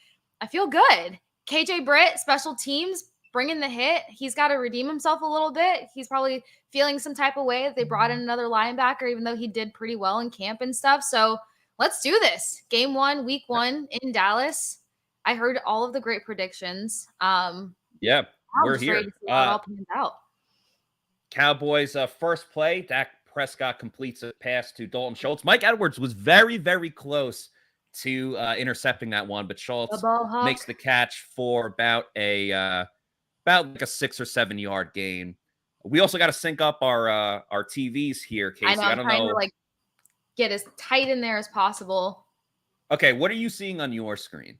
I feel good. KJ Britt, special teams, bringing the hit. He's got to redeem himself a little bit. He's probably feeling some type of way that they brought in another linebacker, even though he did pretty well in camp and stuff. So let's do this. Game 1, week 1 in Dallas. I heard all of the great predictions. Yeah. We're here. All panned out. Cowboys first play. Dak Prescott completes a pass to Dalton Schultz. Mike Edwards was very, very close to intercepting that one, but Schultz makes the catch for about like a 6 or 7 yard gain. We also got to sync up our TVs here, Kasey. I know. I'm trying to get as tight in there as possible. Okay, what are you seeing on your screen?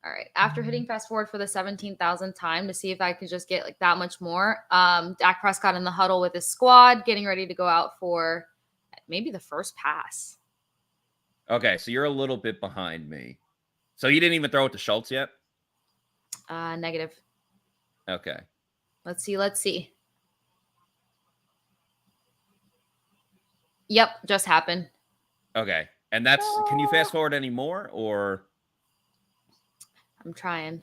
All right. After hitting fast forward for the 17,000th time to see if I could just get that much more, Dak Prescott in the huddle with his squad, getting ready to go out for maybe the first pass. Okay, so you're a little bit behind me. So you didn't even throw it to Schultz yet? Negative. Okay. Let's see. Yep, just happened. Okay. And that's, can you fast forward any more or? I'm trying.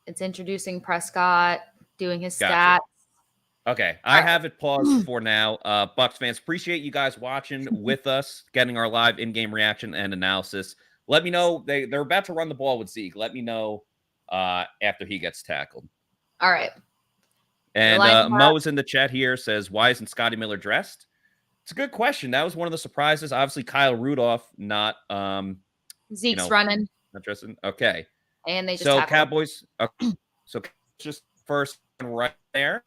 It's introducing Prescott, doing his stats. Okay, I have it paused for now. Bucs fans, appreciate you guys watching with us, getting our live in-game reaction and analysis. Let me know. They're about to run the ball with Zeke. Let me know after he gets tackled. All right. And Mo is in the chat here, says, why isn't Scotty Miller dressed? It's a good question. That was one of the surprises. Obviously, Kyle Rudolph not Zeke's running. Not dressing. Okay. And they just so Cowboys. So just first right there.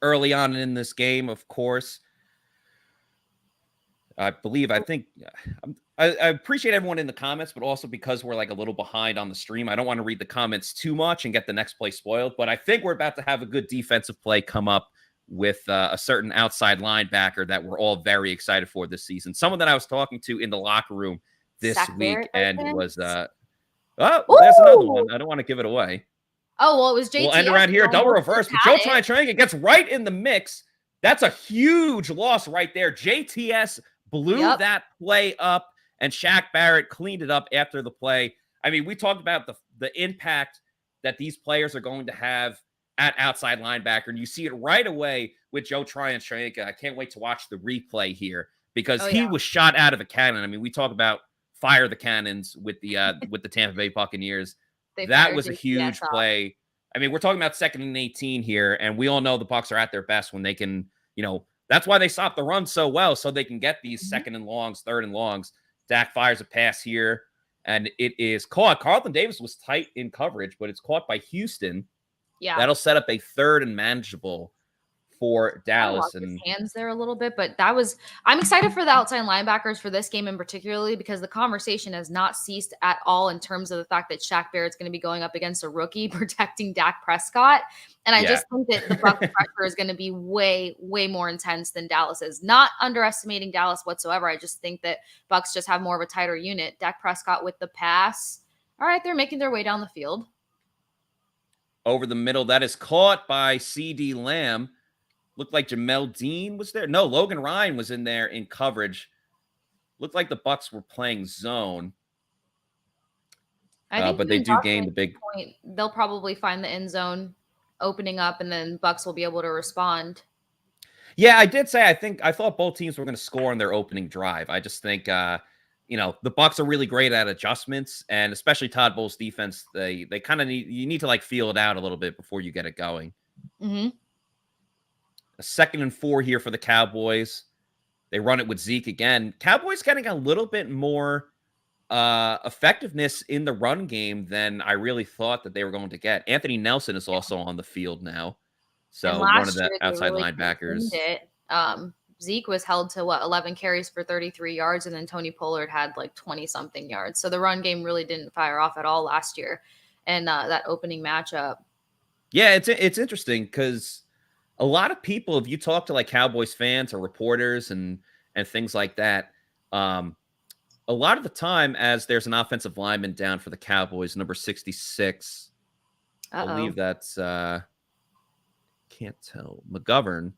Early on in this game, of course, I appreciate everyone in the comments, but also because we're like a little behind on the stream, I don't want to read the comments too much and get the next play spoiled, but I think we're about to have a good defensive play come up with a certain outside linebacker that we're all very excited for this season. Someone that I was talking to in the locker room this week and was, there's another one. I don't want to give it away. Oh, well, it was JTS. We'll end around here. Double reverse. But Joe trying to get gets right in the mix. That's a huge loss right there. JTS blew that play up, and Shaq Barrett cleaned it up after the play. I mean, we talked about the impact that these players are going to have at outside linebacker, and you see it right away with Joe Tryon-Shoyinka. I can't wait to watch the replay here because he was shot out of a cannon. I mean, we talk about fire the cannons with the Tampa Bay Buccaneers. That was a huge play. I mean, we're talking about 2nd and 18 here, and we all know the Bucs are at their best when they can, that's why they stop the run so well, so they can get these 2nd and longs, 3rd and longs. Dak fires a pass here, and it is caught. Carlton Davis was tight in coverage, but it's caught by Houston. Yeah. That'll set up a 3rd and manageable for Dallas. And his hands there a little bit, but I'm excited for the outside linebackers for this game in particularly because the conversation has not ceased at all in terms of the fact that Shaq Barrett's going to be going up against a rookie protecting Dak Prescott. And I just think that the Bucs pressure is going to be way, way more intense than Dallas is. Not underestimating Dallas whatsoever. I just think that Bucs just have more of a tighter unit. Dak Prescott with the pass. All right, they're making their way down the field. Over the middle, that is caught by CD Lamb. Looked like Jamel Dean was there. No, Logan Ryan was in there in coverage. Looked like the Bucs were playing zone. But they do gain the big point. They'll probably find the end zone opening up, and then Bucs will be able to respond. Yeah, I did say I thought both teams were going to score on their opening drive. I just think the Bucs are really great at adjustments, and especially Todd Bowles' defense. They kind of need to feel it out a little bit before you get it going. Mm-hmm. A 2nd and 4 here for the Cowboys. They run it with Zeke again. Cowboys getting a little bit more effectiveness in the run game than I really thought that they were going to get. Anthony Nelson is also on the field now. So one of the outside linebackers. Zeke was held to 11 carries for 33 yards, and then Tony Pollard had 20-something yards. So the run game really didn't fire off at all last year. And that opening matchup. Yeah, it's interesting because a lot of people, if you talk to Cowboys fans or reporters and things like that, a lot of the time as there's an offensive lineman down for the Cowboys, number 66, I believe that's, can't tell, McGovern.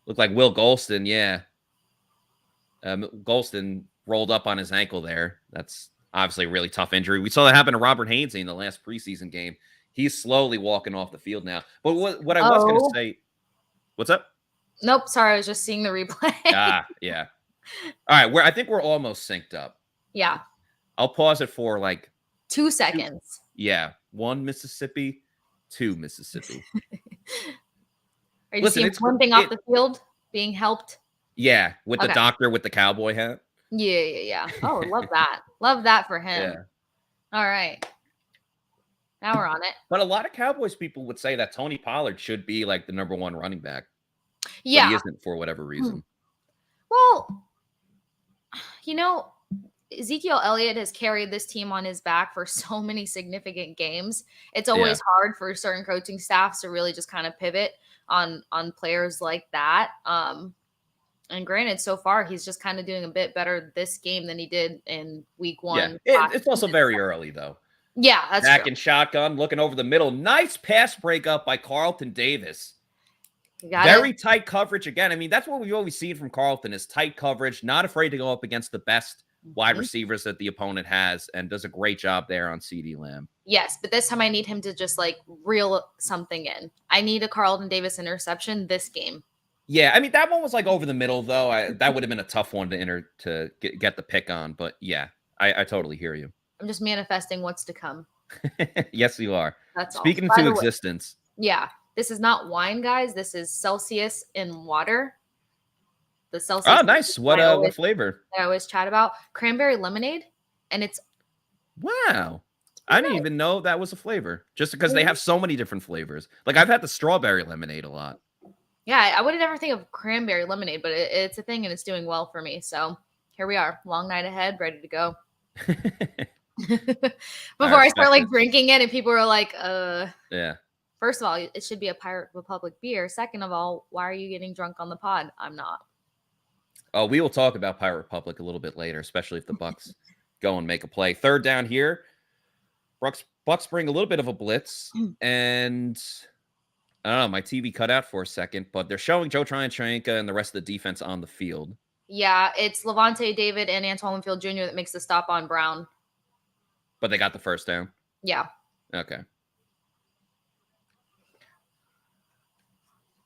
Looked like Will Golston, yeah. Golston rolled up on his ankle there. That's obviously a really tough injury. We saw that happen to Robert Hainsey in the last preseason game. He's slowly walking off the field now. But what I was going to say, what's up? Nope, sorry, I was just seeing the replay. Yeah. All right, I think we're almost synced up. Yeah. I'll pause it for 2 seconds. Yeah, 1 Mississippi, 2 Mississippi. Are you seeing one thing off the field being helped? Yeah, with the doctor with the cowboy hat. Yeah. Oh, love that. Love that for him. Yeah. All right. Now we're on it. But a lot of Cowboys people would say that Tony Pollard should be the number 1 running back. Yeah. But he isn't for whatever reason. Well, Ezekiel Elliott has carried this team on his back for so many significant games. It's always hard for certain coaching staffs to really just kind of pivot on players like that. And granted, so far he's just kind of doing a bit better this game than he did in week 1. Yeah, it's also very early though. Yeah, that's back true. in shotgun, looking over the middle. Nice pass breakup by Carlton Davis. Very tight coverage again. I mean, that's what we've always seen from Carlton is tight coverage, not afraid to go up against the best wide receivers that the opponent has, and does a great job there on CeeDee Lamb. Yes, but this time I need him to just like reel something in. I need a Carlton Davis interception this game. Yeah, I mean, that one was like over the middle, though. That would have been a tough one to get the pick on. But yeah, I totally hear you. I'm just manifesting what's to come. Yes, you are. That's all. Speaking By into the way- existence. Yeah, this is not wine, guys. This is Celsius in water. The Celsius. Oh, nice. What flavor? I always chat about cranberry lemonade, and it's wow. I didn't even know that was a flavor. Just because they have so many different flavors. Like I've had the strawberry lemonade a lot. Yeah, I would never think of cranberry lemonade, but it's a thing and it's doing well for me. So here we are, long night ahead, ready to go. Before I start like drinking it, and people are like, yeah. First of all, it should be a Pirate Republic beer. Second of all, why are you getting drunk on the pod? I'm not. Oh, we will talk about Pirate Republic a little bit later, especially if the Bucs go and make a play. Third down here. Bucs bring a little bit of a blitz, and I don't know, my TV cut out for a second, but they're showing Joe Tryon-Shoyinka and the rest of the defense on the field. Yeah, it's Levante David and Antoine Winfield Jr. that makes the stop on Brown. But they got the first down? Yeah. Okay.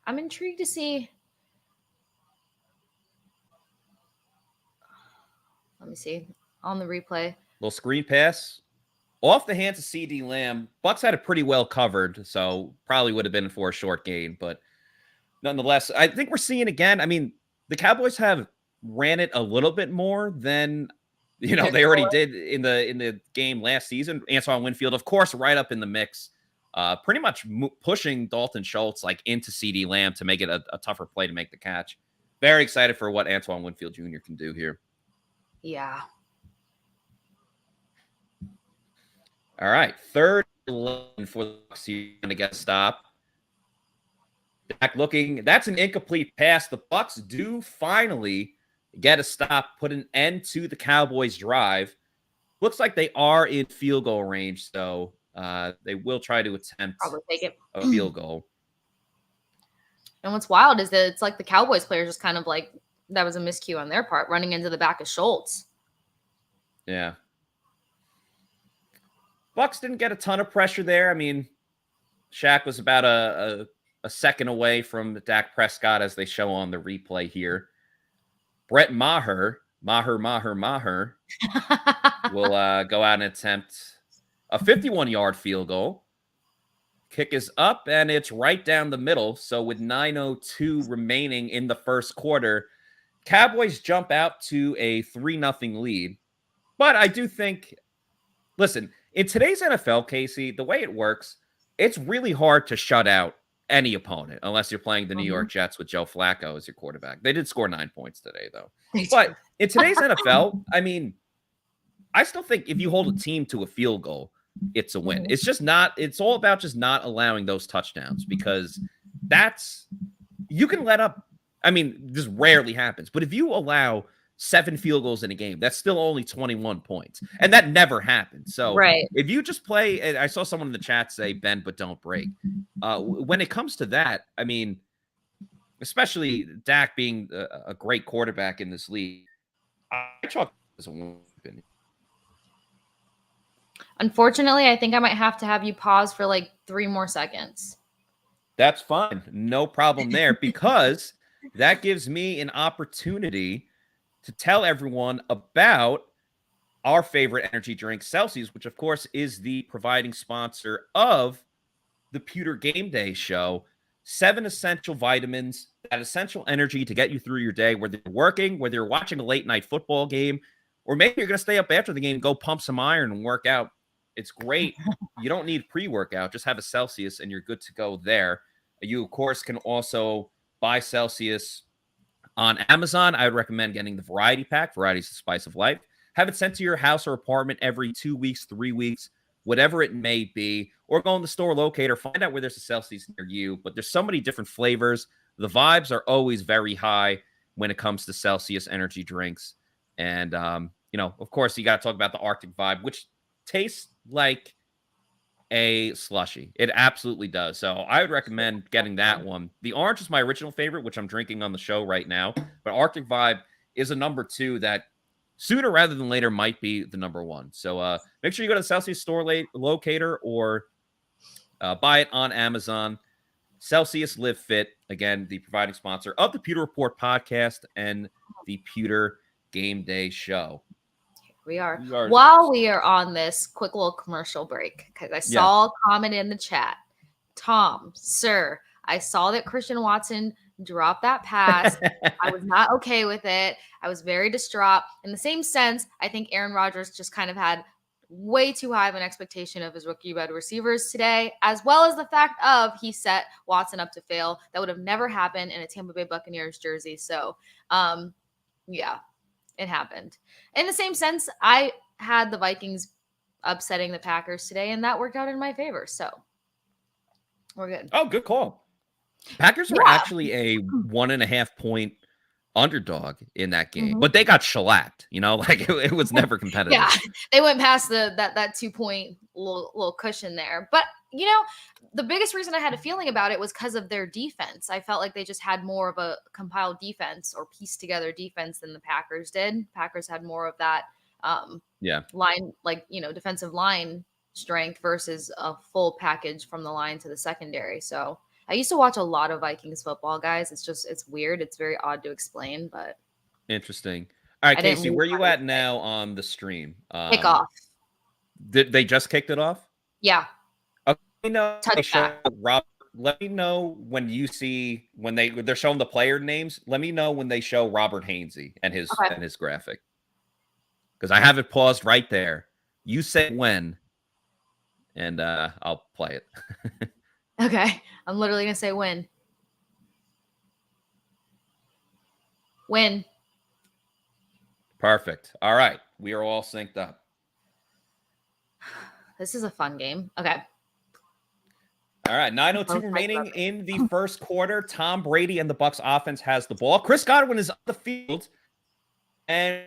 I'm intrigued to see. Let me see. On the replay. Little screen pass. Off the hands of CeeDee Lamb. Bucs had it pretty well covered, so probably would have been for a short gain. But nonetheless, I think we're seeing again. I mean, the Cowboys have ran it a little bit more than they already did in the game last season. Antoine Winfield, of course, right up in the mix. Pretty much pushing Dalton Schultz like into CeeDee Lamb to make it a tougher play to make the catch. Very excited for what Antoine Winfield Jr. can do here. Yeah. All right. 3rd and 11 for the Bucs to get a stop. Back looking. That's an incomplete pass. The Bucs do finally get a stop, put an end to the Cowboys' drive. Looks like they are in field goal range, so they will try to attempt probably take it. A field goal. And what's wild is that it's like the Cowboys players just kind of like that was a miscue on their part, running into the back of Schultz. Yeah. Bucs didn't get a ton of pressure there. I mean, Shaq was about a second away from Dak Prescott, as they show on the replay here. Brett Maher will go out and attempt a 51-yard field goal. Kick is up, and it's right down the middle. So with 9:02 remaining in the first quarter, Cowboys jump out to a 3-0 lead. But I do think, listen, in today's NFL, Kasey, the way it works, it's really hard to shut out any opponent unless you're playing the New York Jets with Joe Flacco as your quarterback. They did score 9 points today, though. But in today's NFL, I mean, I still think if you hold a team to a field goal, it's a win. It's just not, it's all about just not allowing those touchdowns, because you can let up. I mean, this rarely happens, but if you allow 7 field goals in a game, that's still only 21 points. And that never happened. So if you just play, and I saw someone in the chat say, bend but don't break. When it comes to that, I mean, especially Dak being a great quarterback in this league, I chalk this as a win. Unfortunately, I think I might have to have you pause for like 3 more seconds. That's fine. No problem there, because that gives me an opportunity to tell everyone about our favorite energy drink, Celsius, which of course is the providing sponsor of the Pewter GameDay show. 7 essential vitamins, that essential energy to get you through your day, whether you're working, whether you're watching a late night football game, or maybe you're going to stay up after the game and go pump some iron and work out. It's great. You don't need pre-workout. Just have a Celsius and you're good to go there. You, of course, can also buy Celsius on Amazon. I would recommend getting the variety pack. Variety is the spice of life. have it sent to your house or apartment every 2 weeks, 3 weeks, whatever it may be, or go in the store locator, find out where there's a Celsius near you. But there's so many different flavors. The vibes are always very high when it comes to Celsius energy drinks. And, of course, you got to talk about the Arctic Vibe, which tastes like a slushy. It absolutely does. So I would recommend getting that one. The orange is my original favorite, which I'm drinking on the show right now. But Arctic Vibe is a number 2 that sooner rather than later might be the number 1. So make sure you go to the Celsius store locator or buy it on Amazon. Celsius Live Fit, again, the providing sponsor of the Pewter Report podcast and the Pewter GameDay show. We are. While we are on this quick little commercial break, because I saw a comment in the chat. Tom, sir, I saw that Christian Watson dropped that pass. I was not okay with it. I was very distraught. In the same sense, I think Aaron Rodgers just kind of had way too high of an expectation of his rookie wide receivers today, as well as the fact of he set Watson up to fail. That would have never happened in a Tampa Bay Buccaneers jersey. So, yeah, it happened. In the same sense, I had the Vikings upsetting the Packers today, and that worked out in my favor. So we're good. Oh, good call. Packers were actually a 1.5 point underdog in that game, but they got shellacked. It was never competitive. Yeah, they went past that 2 point little cushion there. But the biggest reason I had a feeling about it was because of their defense. I felt like they just had more of a compiled defense or pieced together defense than the Packers did. Packers had more of that line, defensive line strength versus a full package from the line to the secondary. So I used to watch a lot of Vikings football, guys. It's weird. It's very odd to explain, but interesting. All right, Kasey, where you at now on the stream? Kickoff. Did they just kicked it off? Yeah. Let me know when you see when they're showing the player names. Let me know when they show Robert Hainsey and his graphic, because I have it paused right there. You say when, and I'll play it. Okay, I'm literally gonna say when. When. Perfect. All right, we are all synced up. This is a fun game. Okay. All right, 9:02 remaining in the first quarter. Tom Brady and the Bucs offense has the ball. Chris Godwin is on the field, and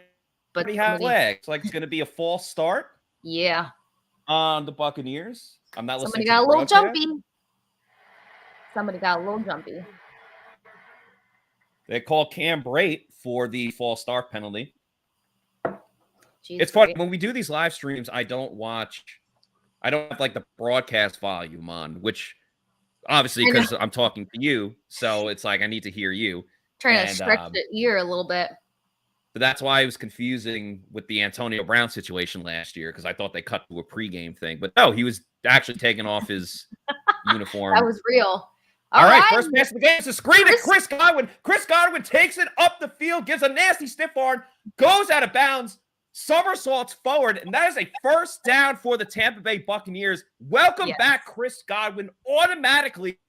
he has legs. Like it's going to be a false start. Yeah. On the Buccaneers. I'm not listening. Somebody got a little jumpy. Somebody got a little jumpy. They call Cam Brate for the false start penalty. Jeez, it's funny when we do these live streams. I don't have like the broadcast volume on, which obviously because I'm talking to you, so it's like I need to hear you. Trying to stretch the ear a little bit. But that's why I was confusing with the Antonio Brown situation last year, because I thought they cut to a pregame thing. But no, he was actually taking off his uniform. That was real. All right, first pass of the game. It's a screen to Chris Godwin. Chris Godwin takes it up the field, gives a nasty stiff arm, goes out of bounds, somersaults forward, and that is a first down for the Tampa Bay Buccaneers. Welcome back, Chris Godwin, automatically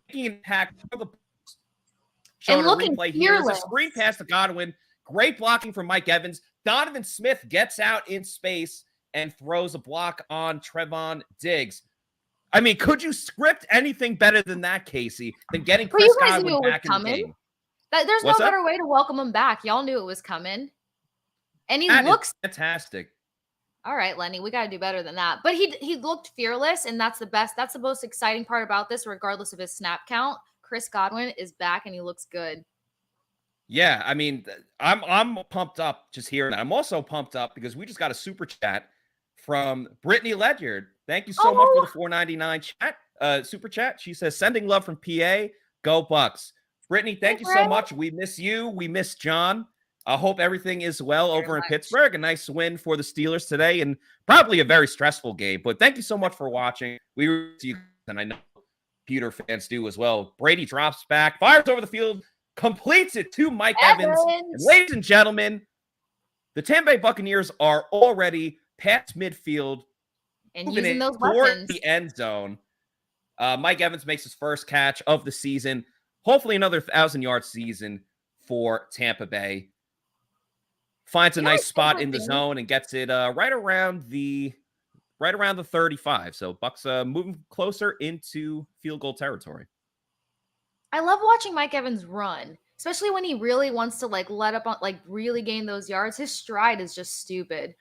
making an impact for the Bucs. And looking fearless. Here's a screen pass to Godwin. Great blocking from Mike Evans. Donovan Smith gets out in space and throws a block on Trevon Diggs. I mean, could you script anything better than that, Kasey, than getting Chris Godwin back in the game? There's no better way to welcome him back. Y'all knew it was coming. And he looks fantastic. All right, Lenny, we got to do better than that. But he looked fearless, and that's the best. That's the most exciting part about this, regardless of his snap count. Chris Godwin is back, and he looks good. Yeah, I mean, I'm pumped up just hearing that. I'm also pumped up because we just got a super chat from Brittany Ledyard. Thank you so much for the $4.99 super chat. She says, sending love from PA. Go Bucs. Brittany, thank you so much. We miss you. We miss John. I hope everything is well over in Pittsburgh. A nice win for the Steelers today and probably a very stressful game. But thank you so much for watching. We were you, and I know Pewter fans do as well. Brady drops back, fires over the field, completes it to Mike Evans. And ladies and gentlemen, the Tampa Bay Buccaneers are already past midfield and using those toward weapons. The end zone. Mike Evans makes his first catch of the season. Hopefully another 1,000-yard season for Tampa Bay. finds a nice spot in the zone and gets it right around the 35. So Bucs moving closer into field goal territory. I love watching Mike Evans run, especially when he really wants to let up on really gain those yards. His stride is just stupid.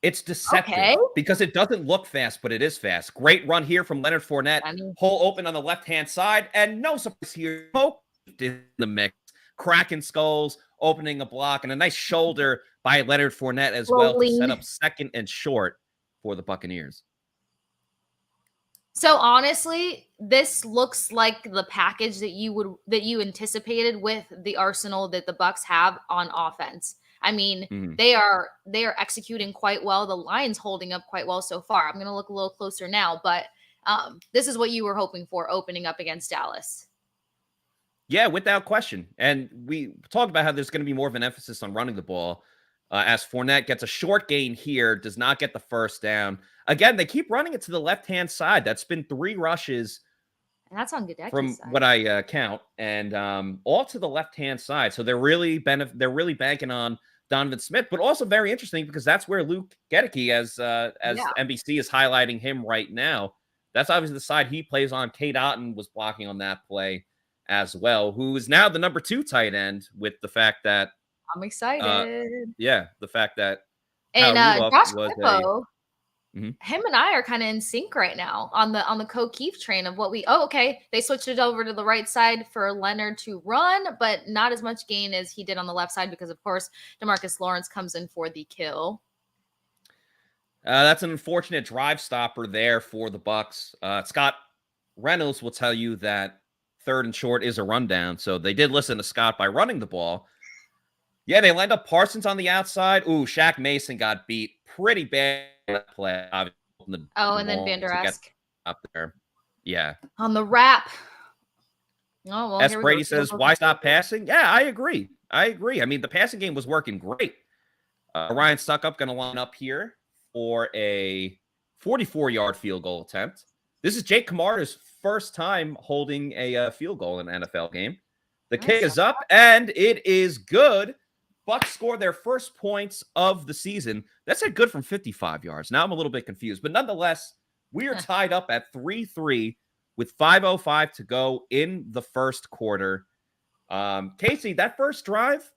It's deceptive because it doesn't look fast, but it is fast. Great run here from Leonard Fournette. Hole open on the left-hand side, and no surprise here. Pope in the mix, cracking skulls, opening a block, and a nice shoulder by Leonard Fournette as well to set up second and short for the Buccaneers. So honestly, this looks like the package that you anticipated with the arsenal that the Bucs have on offense. I mean, they are executing quite well. The line's holding up quite well so far. I'm going to look a little closer now, but this is what you were hoping for opening up against Dallas. Yeah, without question. And we talked about how there's going to be more of an emphasis on running the ball as Fournette gets a short gain here, does not get the first down. Again, they keep running it to the left-hand side. That's been 3 rushes. And that's on Godwin's from side. what I count, and all to the left-hand side. So they're really banking on Donovan Smith, but also very interesting because that's where Luke Gedeke, as NBC is highlighting him right now. That's obviously the side he plays on. Cade Otton was blocking on that play as well, who is now the number 2 tight end with the fact that I'm excited. The fact that and Josh Queipo, him and I are kind of in sync right now on the Keith train of what they switched it over to the right side for Leonard to run, but not as much gain as he did on the left side because of course Demarcus Lawrence comes in for the kill. That's an unfortunate drive stopper there for the Bucs. Scott Reynolds will tell you that 3rd and short is a rundown, so they did listen to Scott by running the ball. Yeah, they lined up Parsons on the outside. Ooh, Shaq Mason got beat pretty bad in that play. And then Van Der Esch up there. Yeah. On the wrap. Oh, well, S. Brady says, why stop passing? Yeah, I agree. I mean, the passing game was working great. Ryan Suckup going to line up here for a 44-yard field goal attempt. This is Jake Camarda's first time holding a field goal in an NFL game. The kick is up, and it is good. Bucs score their first points of the season. That's good from 55 yards. Now I'm a little bit confused, but nonetheless, we are tied up at 3-3 with 5:05 to go in the first quarter. Kasey, that first drive,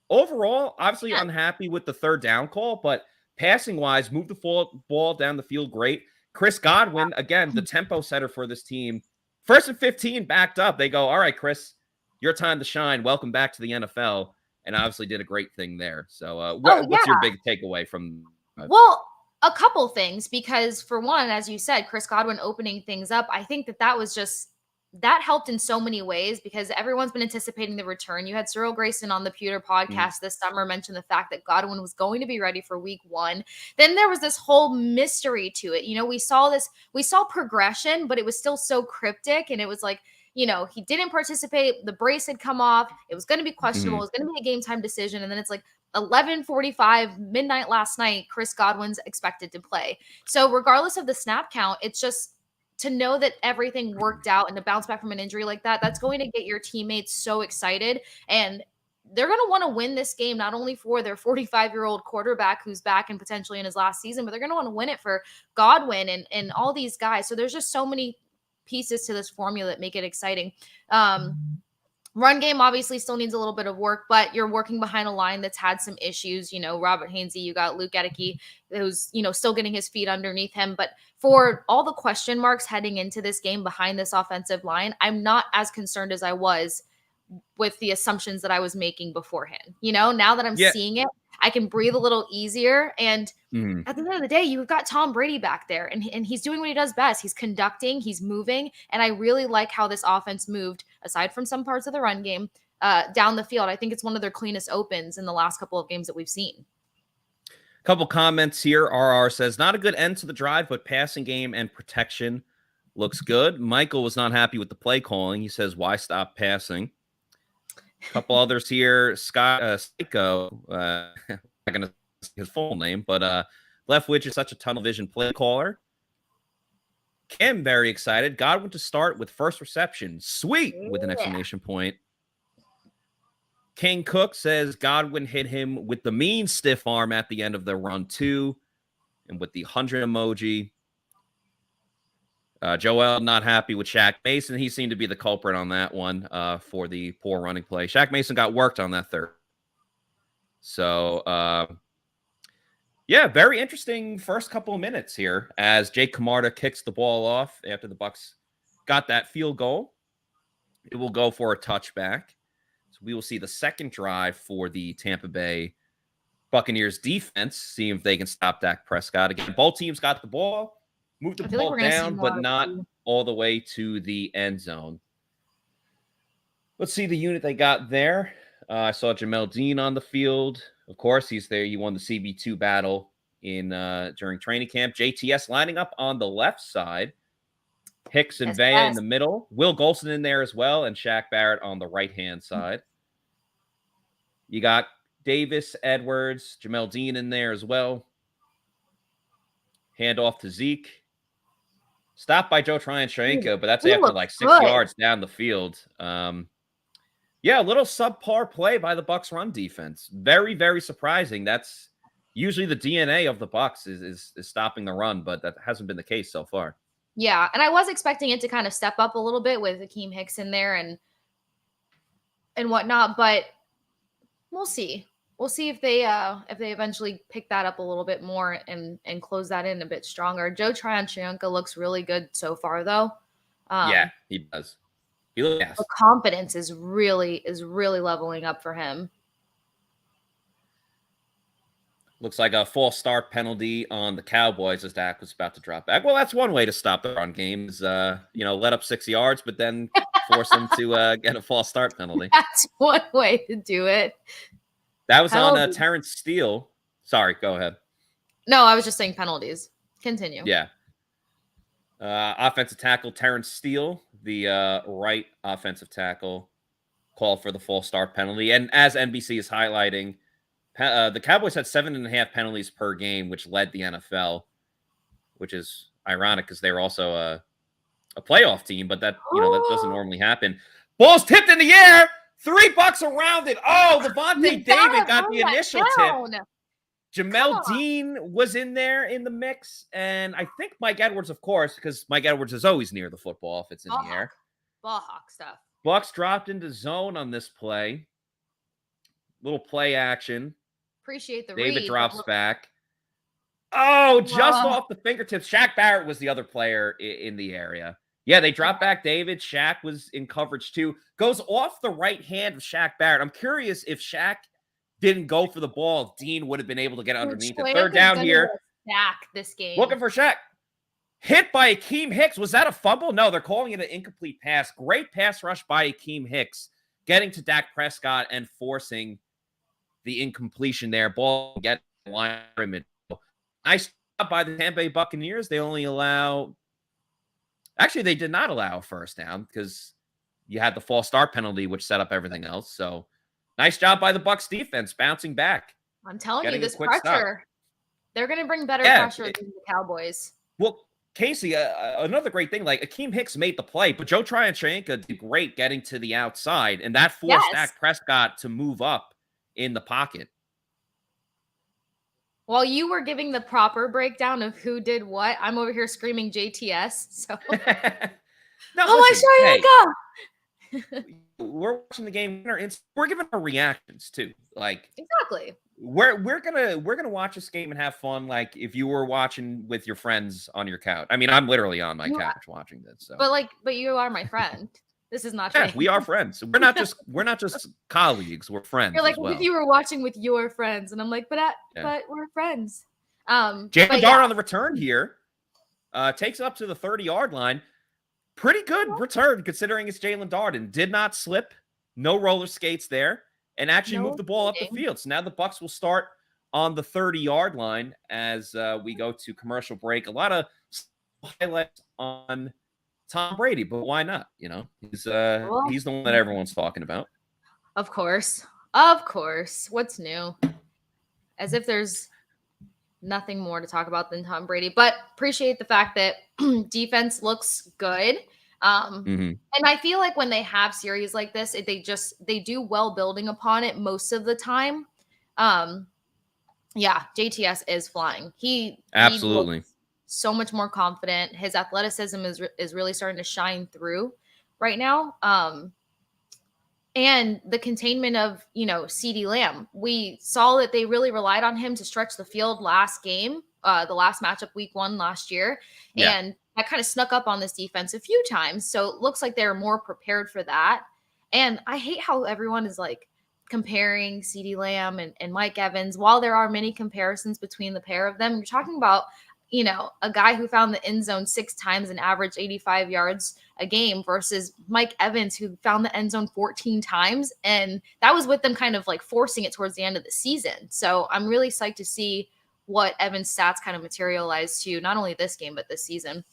overall, obviously unhappy with the 3rd down call, but passing-wise, moved the ball down the field great. Chris Godwin, again, the tempo setter for this team. 1st and 15 backed up. They go, all right, Chris, your time to shine. Welcome back to the NFL. And obviously did a great thing there. So what's your big takeaway from Well, a couple things, because for one, as you said, Chris Godwin opening things up, I think that helped in so many ways because everyone's been anticipating the return. You had Cyril Grayson on the Pewter podcast this summer mention the fact that Godwin was going to be ready for week 1. Then there was this whole mystery to it. We saw progression, but it was still so cryptic. And it was like, he didn't participate. The brace had come off. It was going to be questionable. It was going to be a game time decision. And then it's like 11:45 midnight last night, Chris Godwin's expected to play. So regardless of the snap count, it's just to know that everything worked out and to bounce back from an injury like that, that's going to get your teammates so excited. And they're going to want to win this game, not only for their 45-year-old quarterback who's back and potentially in his last season, but they're going to want to win it for Godwin and all these guys. So there's just so many pieces to this formula that make it exciting. Run game obviously still needs a little bit of work, but you're working behind a line that's had some issues. Robert Hainsey, you got Luke Gedeke, who's, still getting his feet underneath him. But for all the question marks heading into this game behind this offensive line, I'm not as concerned as I was with the assumptions that I was making beforehand. Now that I'm seeing it, I can breathe a little easier. And at the end of the day, you've got Tom Brady back there and he's doing what he does best. He's conducting, he's moving. And I really like how this offense moved, aside from some parts of the run game, down the field. I think it's one of their cleanest opens in the last couple of games that we've seen. Couple comments here. RR says, not a good end to the drive, but passing game and protection looks good. Michael was not happy with the play calling. He says, why stop passing? A couple others here. Scott Psycho, I'm not going to say his full name, but Leftwich is such a tunnel vision play caller. Kim, very excited. Godwin to start with first reception. Sweet, with an exclamation point. King Cook says Godwin hit him with the mean stiff arm at the end of the run 2 and with the 100 emoji. Joel not happy with Shaq Mason. He seemed to be the culprit on that one for the poor running play. Shaq Mason got worked on that third. So, yeah, very interesting first couple of minutes here as Jake Camarda kicks the ball off after the Bucs got that field goal. It will go for a touchback. So we will see the second drive for the Tampa Bay Buccaneers defense, see if they can stop Dak Prescott. Again, both teams got the ball, moved the ball down, but not all the way to the end zone. Let's see the unit they got there. I saw Jamel Dean on the field. Of course, he's there. He won the CB2 battle in during training camp. JTS lining up on the left side. Hicks and Vea in the middle. Will Golson in there as well, and Shaq Barrett on the right-hand side. You got Davis, Edwards, Jamel Dean in there as well. Hand off to Zeke. Stopped by Joe Tryon-Shoyinka, but that's after like 6 yards down the field. Yeah, a little subpar play by the Bucs run defense. Very, very surprising. That's usually the DNA of the Bucs is stopping the run, but that hasn't been the case so far. Yeah, and I was expecting it to kind of step up a little bit with Akeem Hicks in there and whatnot, but we'll see. We'll see if they eventually pick that up a little bit more and close that in a bit stronger. Joe Tryon-Shoyinka looks really good so far, though. Yeah, he does. He looks fast. The confidence is really leveling up for him. Looks like a false start penalty on the Cowboys as Dak was about to drop back. Well, that's one way to stop the run game is, let up 6 yards, but then force them to get a false start penalty. That's one way to do it. That was on Terrence Steele. Sorry, go ahead. No, I was just saying penalties. Continue. Yeah. Offensive tackle Terrence Steele, the right offensive tackle, called for the false start penalty. And as NBC is highlighting, the Cowboys had 7.5 penalties per game, which led the NFL, which is ironic because they were also a playoff team, but that that doesn't normally happen. Ball's tipped in the air. 3 Bucs around it. Oh, Levante David got the initial tip. Jamel Dean was in there in the mix, and I think Mike Edwards, of course, because Mike Edwards is always near the football if it's in the air. Ball hawk stuff. Bucs dropped into zone on this play. Little play action. Appreciate the David read. drops back. Oh, just off the fingertips. Shaq Barrett was the other player in the area. Yeah, they dropped back David. Shaq was in coverage too. Goes off the right hand of Shaq Barrett. I'm curious if Shaq didn't go for the ball, Dean would have been able to get underneath it. Third down here. Back this game. Looking for Shaq. Hit by Akeem Hicks. Was that a fumble? No, they're calling it an incomplete pass. Great pass rush by Akeem Hicks, getting to Dak Prescott and forcing the incompletion there. Ball get line pyramid. Nice job by the Tampa Bay Buccaneers. They only allow. Actually, they did not allow a first down because you had the false start penalty, which set up everything else. So nice job by the Bucs defense bouncing back. I'm telling you, this pressure, they're going to bring better pressure than the Cowboys. Well, Kasey, another great thing, like Akeem Hicks made the play, but Joe Tryon-Shoyinka did great getting to the outside, and that forced Dak Prescott to move up in the pocket. While you were giving the proper breakdown of who did what, I'm over here screaming JTS. So, we're watching the game. We're giving our reactions too. Like exactly. We're gonna watch this game and have fun. Like if you were watching with your friends on your couch. I mean, I'm literally on my couch watching this. So. But you are my friend. This is not. Yeah, we are friends. We're not just colleagues. We're friends. You're like as well. If you were watching with your friends, and I'm like, but we're friends. Jalen Dart on the return here takes up to the 30-yard line. Pretty good return considering it's Jalen Dart and did not slip. No roller skates there, and actually moved the ball up the field. So now the Bucs will start on the 30-yard line as we go to commercial break. A lot of highlights on Tom Brady, but why not? You know, he's the one that everyone's talking about. Of course. What's new? As if there's nothing more to talk about than Tom Brady, but appreciate the fact that defense looks good. And I feel like when they have series like this, they do well building upon it most of the time. Yeah, JTS is flying. He looks so much more confident. His athleticism is really starting to shine through right now. And the containment of, CeeDee Lamb. We saw that they really relied on him to stretch the field last game, the last matchup week 1 last year. Yeah. And that kind of snuck up on this defense a few times. So it looks like they're more prepared for that. And I hate how everyone is like comparing CeeDee Lamb and Mike Evans. While there are many comparisons between the pair of them, you're talking about, a guy who found the end zone 6 times and averaged 85 yards a game versus Mike Evans, who found the end zone 14 times. And that was with them kind of like forcing it towards the end of the season. So I'm really psyched to see what Evans' stats kind of materialize to not only this game, but this season.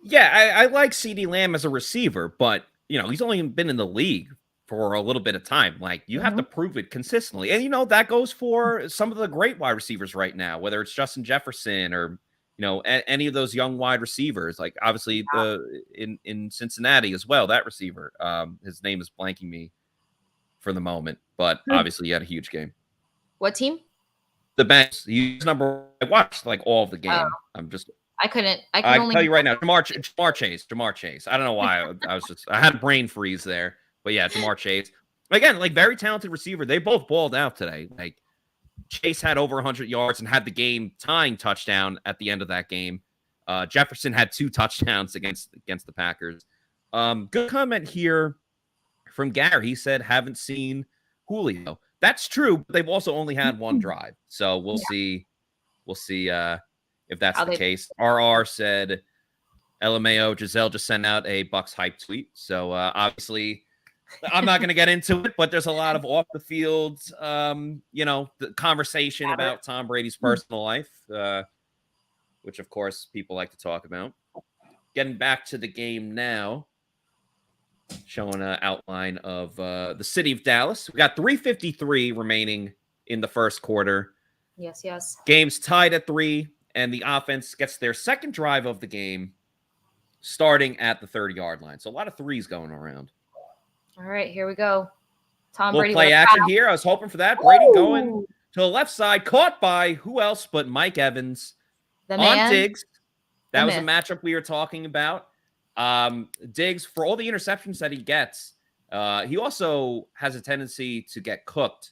Yeah, I like CeeDee Lamb as a receiver, but, he's only been in the league for a little bit of time. Like, you have to prove it consistently. And, that goes for some of the great wide receivers right now, whether it's Justin Jefferson or, any of those young wide receivers, like obviously in Cincinnati as well, that receiver, his name is blanking me for the moment, but obviously he had a huge game. What team? The Bengals. He's number. I watched like all of the game. I can tell you right now, Jamar Chase. I don't know why I had a brain freeze there, but yeah, Jamar Chase. Again, like very talented receiver. They both balled out today. Like Chase had over 100 yards and had the game tying touchdown at the end of that game. Jefferson had 2 touchdowns against the Packers. Good comment here from Gary. He said, haven't seen Julio. That's true, but they've also only had 1 drive. So we'll see. We'll see if that's the case. RR said, LMAO, Giselle just sent out a Bucs hype tweet. So obviously, I'm not going to get into it, but there's a lot of off the field, the conversation about Tom Brady's personal life, which of course people like to talk about. Getting back to the game now, showing an outline of the city of Dallas. We got 3:53 remaining in the first quarter. Yes. Game's tied at 3, and the offense gets their second drive of the game, starting at the 30-yard line. So a lot of threes going around. All right, here we go. Tom Brady. Brady. Play action here. I was hoping for that. Brady going to the left side, caught by who else but Mike Evans on Diggs. That was a matchup we were talking about. Diggs, for all the interceptions that he gets, he also has a tendency to get cooked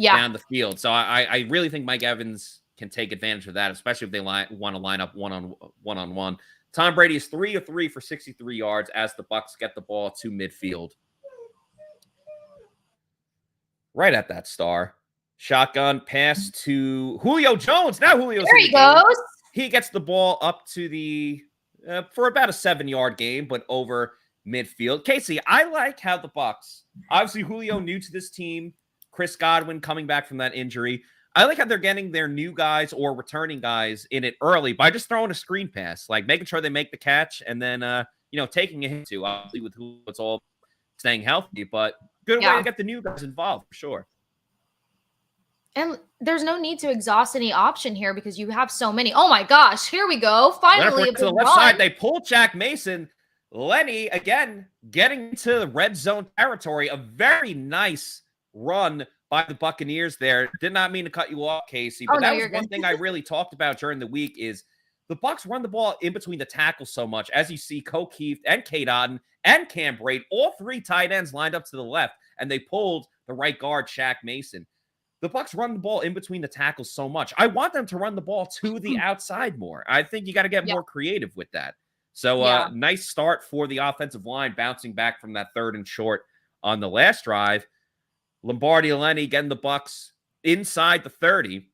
down the field. So I really think Mike Evans can take advantage of that, especially if they want to line up one-on-one. Tom Brady is 3 of 3 for 63 yards as the Bucs get the ball to midfield. Right at that star. Shotgun pass to Julio Jones. Now Julio's there he goes. He gets the ball up to the for about a 7-yard game, but over midfield. Kasey, I like how the Bucs, obviously Julio new to this team, Chris Godwin coming back from that injury. I like how they're getting their new guys or returning guys in it early by just throwing a screen pass, like making sure they make the catch and then, taking a hit to, obviously with Julio, it's all staying healthy, but good way to get the new guys involved for sure. And there's no need to exhaust any option here because you have so many. Oh my gosh, here we go. Finally, to the left side, they pull Jack Mason. Lenny, again, getting into the red zone territory. A very nice run by the Buccaneers there. Did not mean to cut you off, Kasey, but that was one thing I really talked about during the week is the Bucs run the ball in between the tackles so much. As you see, Keith and Kate Otten and Cam Braid, all 3 tight ends lined up to the left, and they pulled the right guard, Shaq Mason. The Bucs run the ball in between the tackles so much. I want them to run the ball to the outside more. I think you got to get more creative with that. So nice start for the offensive line, bouncing back from that 3rd and short on the last drive. Lombardi and Lenny getting the Bucs inside the 30.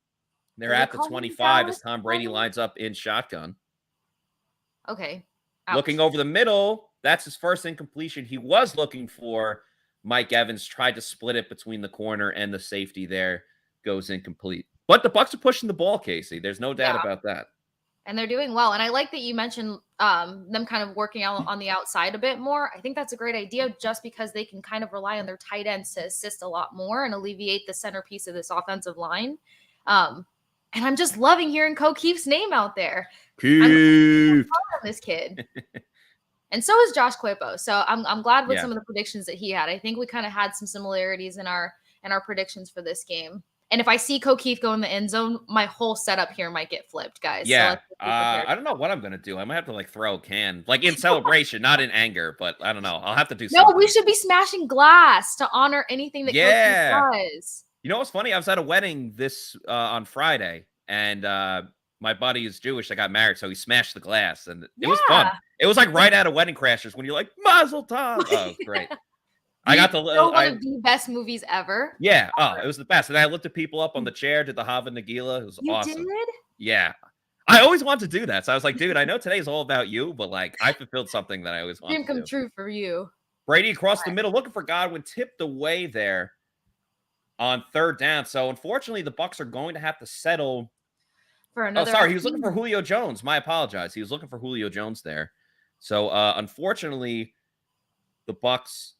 They're at the 25 as Tom Brady lines up in shotgun. Okay. Looking over the middle, that's his first incompletion. He was looking for Mike Evans, tried to split it between the corner and the safety there, goes incomplete. But the Bucs are pushing the ball, Kasey. There's no doubt about that. And they're doing well. And I like that you mentioned them kind of working out on the outside a bit more. I think that's a great idea just because they can kind of rely on their tight ends to assist a lot more and alleviate the centerpiece of this offensive line. And I'm just loving hearing Keith's name out there. Keith. This kid. And so is Josh Queipo. So I'm glad with Yeah. some of the predictions that he had. I think we kind of had some similarities in our predictions for this game. And if I see Keith go in the end zone, my whole setup here might get flipped, guys. Yeah. So let's be prepared. I don't know what I'm gonna do. I might have to like throw a can, like in celebration, not in anger, but I don't know. I'll have to do something. No, we should be smashing glass to honor anything that Coach does. You know what's funny? I was at a wedding this on Friday, and my buddy is Jewish. I got married, so he smashed the glass, and it was fun. It was like right out of Wedding Crashers when you're like Mazel Tov. Oh, great! I got the one of the best movies ever. Yeah. Oh, it was the best. And I lifted people up on the chair, did the Hava Nagila. It was awesome. You did? Yeah. I always wanted to do that. So I was like, dude, I know today's all about you, but like I fulfilled something that I always wanted Dream to come do. true for you. Brady across the middle, looking for Godwin, tipped away there on third down. So unfortunately, the Bucs are going to have to settle for another. Oh, sorry, he was looking for Julio Jones. My apologize. He was looking for Julio Jones there. So unfortunately, the Bucs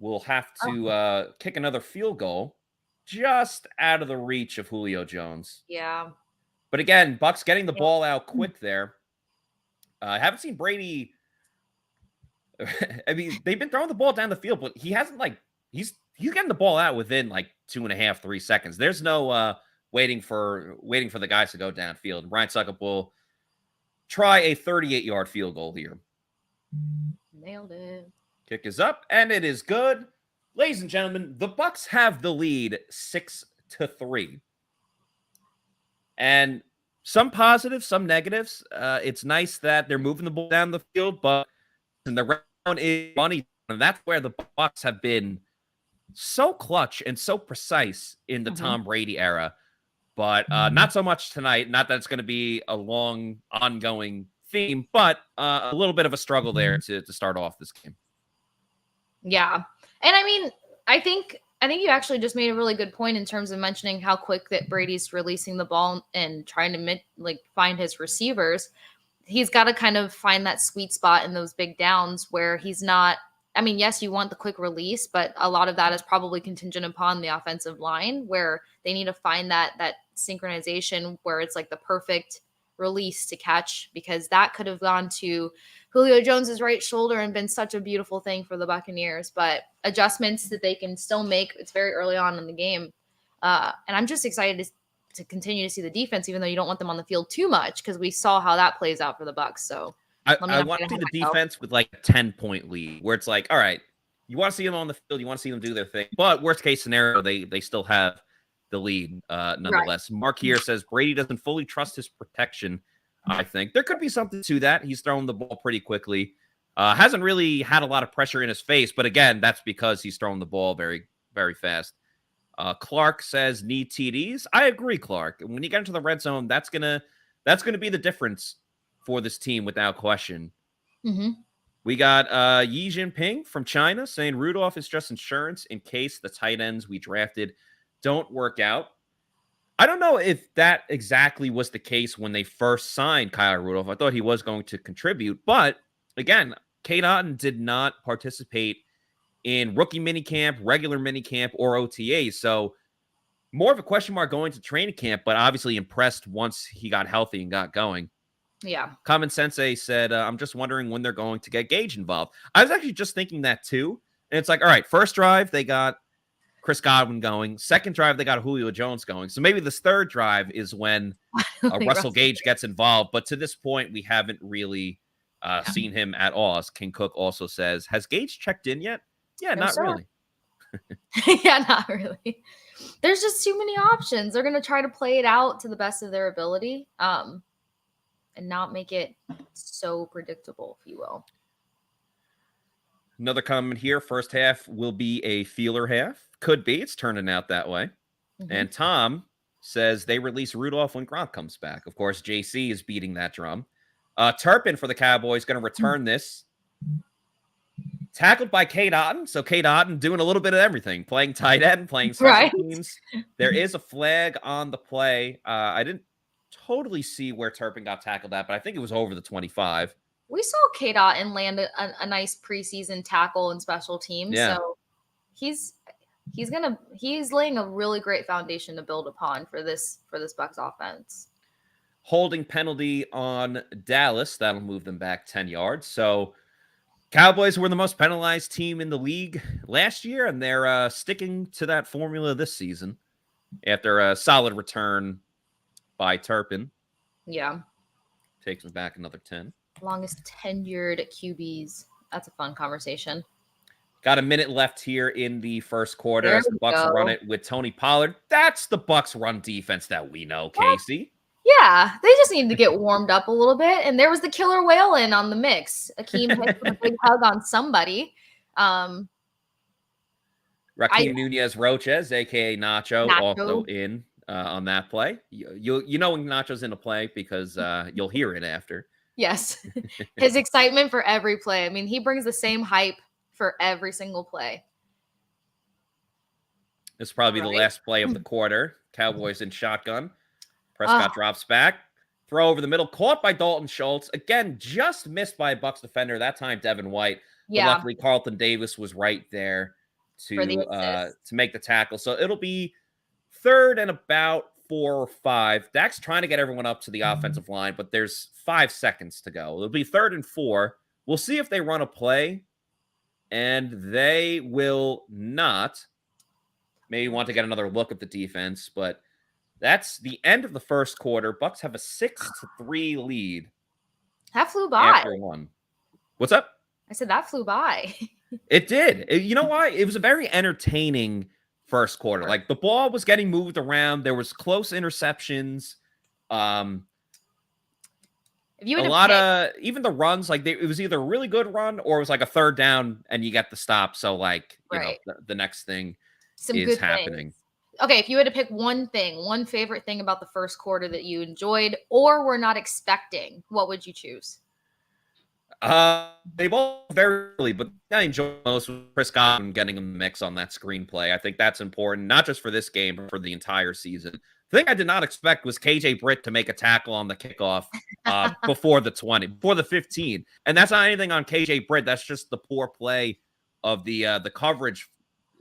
will have to kick another field goal just out of the reach of Julio Jones. Yeah. But again, Bucs getting the ball out quick there. I haven't seen Brady. I mean, they've been throwing the ball down the field, but he hasn't he's getting the ball out within like 2.5, 3 seconds. There's no waiting for the guys to go downfield. Brian Suckup will try a 38-yard field goal here. Nailed it. Kick is up, and it is good. Ladies and gentlemen, the Bucs have the lead 6-3. And some positives, some negatives. It's nice that they're moving the ball down the field, but in the round is money, and that's where the Bucs have been so clutch and so precise in the Tom Brady era. But not so much tonight. Not that it's going to be a long, ongoing theme, but a little bit of a struggle there to start off this game. Yeah. And I mean, I think you actually just made a really good point in terms of mentioning how quick that Brady's releasing the ball and trying to find his receivers. He's got to kind of find that sweet spot in those big downs where he's not, I mean, yes, you want the quick release, but a lot of that is probably contingent upon the offensive line where they need to find that synchronization where it's like the perfect release to catch, because that could have gone to Julio Jones's right shoulder and been such a beautiful thing for the Buccaneers. But adjustments that they can still make. It's very early on in the game. And I'm just excited to continue to see the defense, even though you don't want them on the field too much, because we saw how that plays out for the Bucs. So I want to see the defense with like a 10-point lead where it's like, all right, you want to see them on the field, you want to see them do their thing. But worst case scenario, they still have the lead nonetheless. Right. Mark here says Brady doesn't fully trust his protection. I think there could be something to that. He's throwing the ball pretty quickly. Hasn't really had a lot of pressure in his face, but again, that's because he's throwing the ball very, very fast. Clark says need TDs. I agree, Clark. When you get into the red zone, that's gonna be the difference for this team without question. Mm-hmm. We got Yi Jinping from China saying Rudolph is just insurance in case the tight ends we drafted don't work out. I don't know if that exactly was the case when they first signed Kyle Rudolph. I thought he was going to contribute, but again, Cade Otton did not participate in rookie minicamp, regular minicamp, or OTAs. So more of a question mark going to training camp, but obviously impressed once he got healthy and got going. Yeah. Common Sensei said, I'm just wondering when they're going to get Gage involved. I was actually just thinking that too. And it's like, all right, first drive, they got Chris Godwin going. Second drive, they got Julio Jones going. So maybe this third drive is when Russell Gage gets involved. But to this point, we haven't really seen him at all. As King Cook also says, has Gage checked in yet? Yeah, not really. Yeah, not really. There's just too many options. They're going to try to play it out to the best of their ability and not make it so predictable, if you will. Another comment here. First half will be a feeler half. Could be. It's turning out that way. Mm-hmm. And Tom says they release Rudolph when Gronk comes back. Of course, JC is beating that drum. Turpin for the Cowboys going to return this. Tackled by Cade Otton. So Cade Otton doing a little bit of everything. Playing tight end, playing special teams. There is a flag on the play. I didn't totally see where Turpin got tackled at, but I think it was over the 25. We saw Cade Otton land a nice preseason tackle in special teams. Yeah. So he's laying a really great foundation to build upon for this Bucs offense. Holding penalty on Dallas. That'll move them back 10 yards. So Cowboys were the most penalized team in the league last year, and they're sticking to that formula this season after a solid return by Turpin. Yeah. Takes them back another 10. Longest tenured QBs. That's a fun conversation. Got a minute left here in the first quarter as the Bucs run it with Tony Pollard. That's the Bucs run defense that we know, Kasey. Yeah, they just needed to get warmed up a little bit. And there was the killer whale in on the mix. Akeem hit a big hug on somebody. Raheem Nunez-Roches, a.k.a. Nacho, also in on that play. You know when Nacho's in a play because you'll hear it after. Yes. His excitement for every play. I mean, he brings the same hype for every single play. This is probably the last play of the quarter. Cowboys in shotgun. Prescott drops back. Throw over the middle. Caught by Dalton Schultz. Again, just missed by a Bucs defender. That time, Devin White. Yeah. But luckily, Carlton Davis was right there to make the tackle. So it'll be 3rd and about 4 or 5. Dak's trying to get everyone up to the offensive line, but there's 5 seconds to go. It'll be 3rd and 4. We'll see if they run a play. And they will not. Maybe want to get another look at the defense, but that's the end of the first quarter. Bucs have a 6-3 lead. That flew by. After 1. What's up? I said that flew by. It did. You know why? It was a very entertaining first quarter. Like the ball was getting moved around. There was close interceptions. If you a lot of even the runs, like it was either a really good run or it was like a 3rd down and you get the stop. So like, you know, the next thing is happening. Okay. If you had to pick one favorite thing about the first quarter that you enjoyed or were not expecting, what would you choose? They both very early, but I enjoy most Chris Godwin getting a mix on that screenplay. I think that's important, not just for this game, but for the entire season. The thing I did not expect was KJ Britt to make a tackle on the kickoff before the 20, before the 15. And that's not anything on KJ Britt. That's just the poor play of the coverage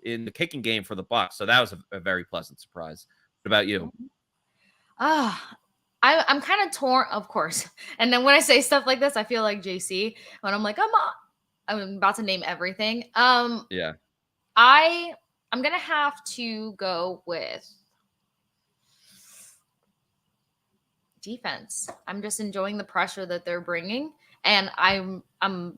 in the kicking game for the Bucs. So that was a very pleasant surprise. What about you? I'm kind of torn, of course. And then when I say stuff like this, I feel like JC when I'm like, I'm about to name everything. Yeah. I'm going to have to go with defense. I'm just enjoying the pressure that they're bringing, and I'm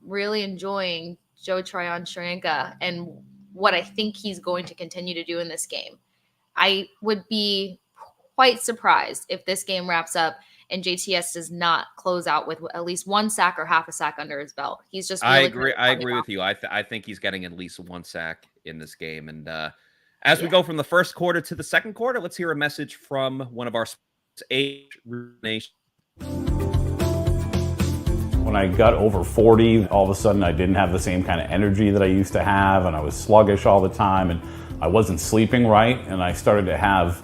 really enjoying Joe Tryon-Shoyinka and what I think he's going to continue to do in this game. I would be quite surprised if this game wraps up and JTS does not close out with at least 1 sack or half a sack under his belt. He's just really I agree with you. I think he's getting at least 1 sack in this game. And as we go from the first quarter to the second quarter, let's hear a message from one of our Rejuvenation. When I got over 40, all of a sudden I didn't have the same kind of energy that I used to have, and I was sluggish all the time, and I wasn't sleeping right, and I started to have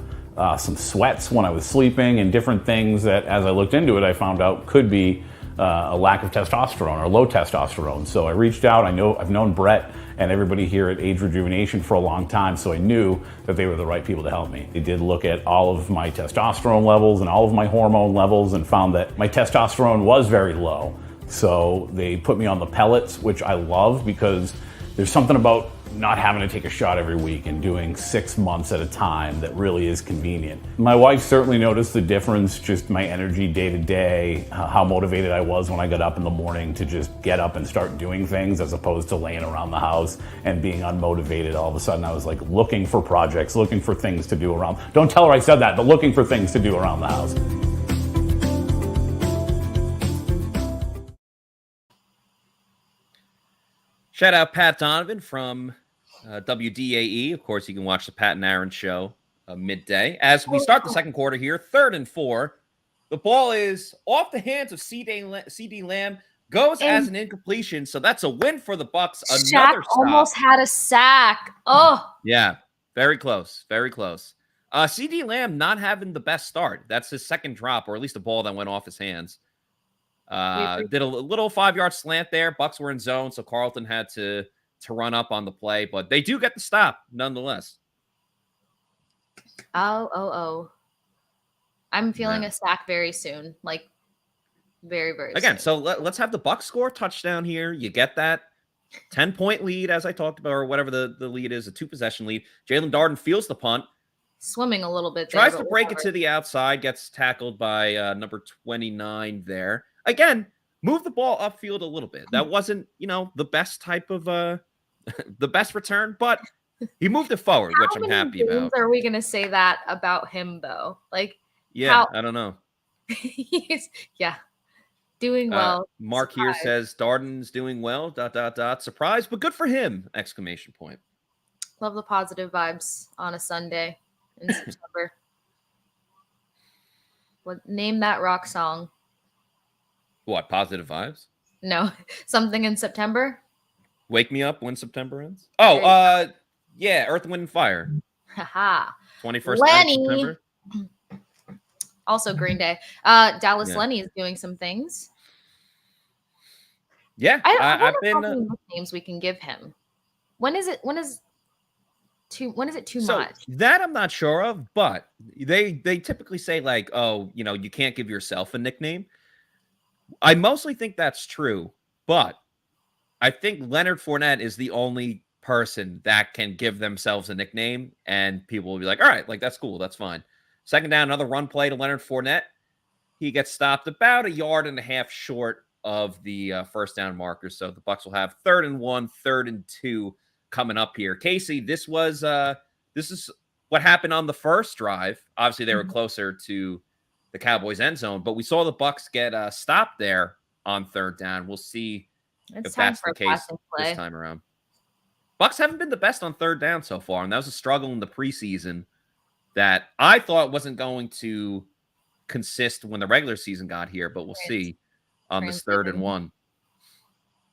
some sweats when I was sleeping and different things that, as I looked into it, I found out could be a lack of testosterone or low testosterone. So I reached out. I've known Brett and everybody here at Age Rejuvenation for a long time, so I knew that they were the right people to help me. They did look at all of my testosterone levels and all of my hormone levels and found that my testosterone was very low. So they put me on the pellets, which I love because there's something about not having to take a shot every week and doing 6 months at a time that really is convenient. My wife certainly noticed the difference, just my energy day to day, how motivated I was when I got up in the morning to just get up and start doing things as opposed to laying around the house and being unmotivated. All of a sudden I was like looking for projects, looking for things to do around. Don't tell her I said that, but looking for things to do around the house. Shout out Pat Donovan from WDAE. Of course, you can watch the Pat and Aaron show midday. As we start the second quarter here, 3rd and 4. The ball is off the hands of CD Lamb, goes as an incompletion. So that's a win for the Bucs. Another stop. Almost had a sack. Oh. Yeah, very close. Very close. CD Lamb not having the best start. That's his second drop, or at least a ball that went off his hands. Did a little 5-yard slant there. Bucs were in zone, so Carlton had to run up on the play, but they do get the stop nonetheless. Oh. I'm feeling a sack very soon. Like very, very Again, soon. So let's have the Bucs score a touchdown here. You get that 10-point lead, as I talked about, or whatever the lead is, a 2-possession lead. Jalen Darden fields the punt. Swimming a little bit. Tries to break it to the outside, gets tackled by number 29 there. Again, move the ball upfield a little bit. That wasn't, the best type of the best return, but he moved it forward, which I'm happy about. Are we gonna say that about him though? Like, I don't know. Doing well. Mark here says Darden's doing well. ... Surprise, but good for him! ! Love the positive vibes on a Sunday in September. Name that rock song. What, positive vibes? No, something in September. Wake me up when September ends. Oh, yeah, Earth, Wind, and Fire. Haha. 21st Lenny. September. Also Green Day. Dallas Lenny is doing some things. Yeah, I've been. How many nicknames we can give him? When is it too much? That I'm not sure of, but they typically say like, oh, you can't give yourself a nickname. I mostly think that's true, but I think Leonard Fournette is the only person that can give themselves a nickname, and people will be like, all right, like that's cool, that's fine. Second down, another run play to Leonard Fournette. He gets stopped about 1.5 yards short of the first down marker. So the Bucs will have 3rd and 1, 3rd and 2 coming up here. Kasey, this is what happened on the first drive. Obviously, they were closer to the Cowboys end zone, but we saw the Bucs get stopped there on 3rd down. We'll see if that's the case this time around. Bucs haven't been the best on 3rd down so far, and that was a struggle in the preseason that I thought wasn't going to consist when the regular season got here, but we'll see on this 3rd and 1.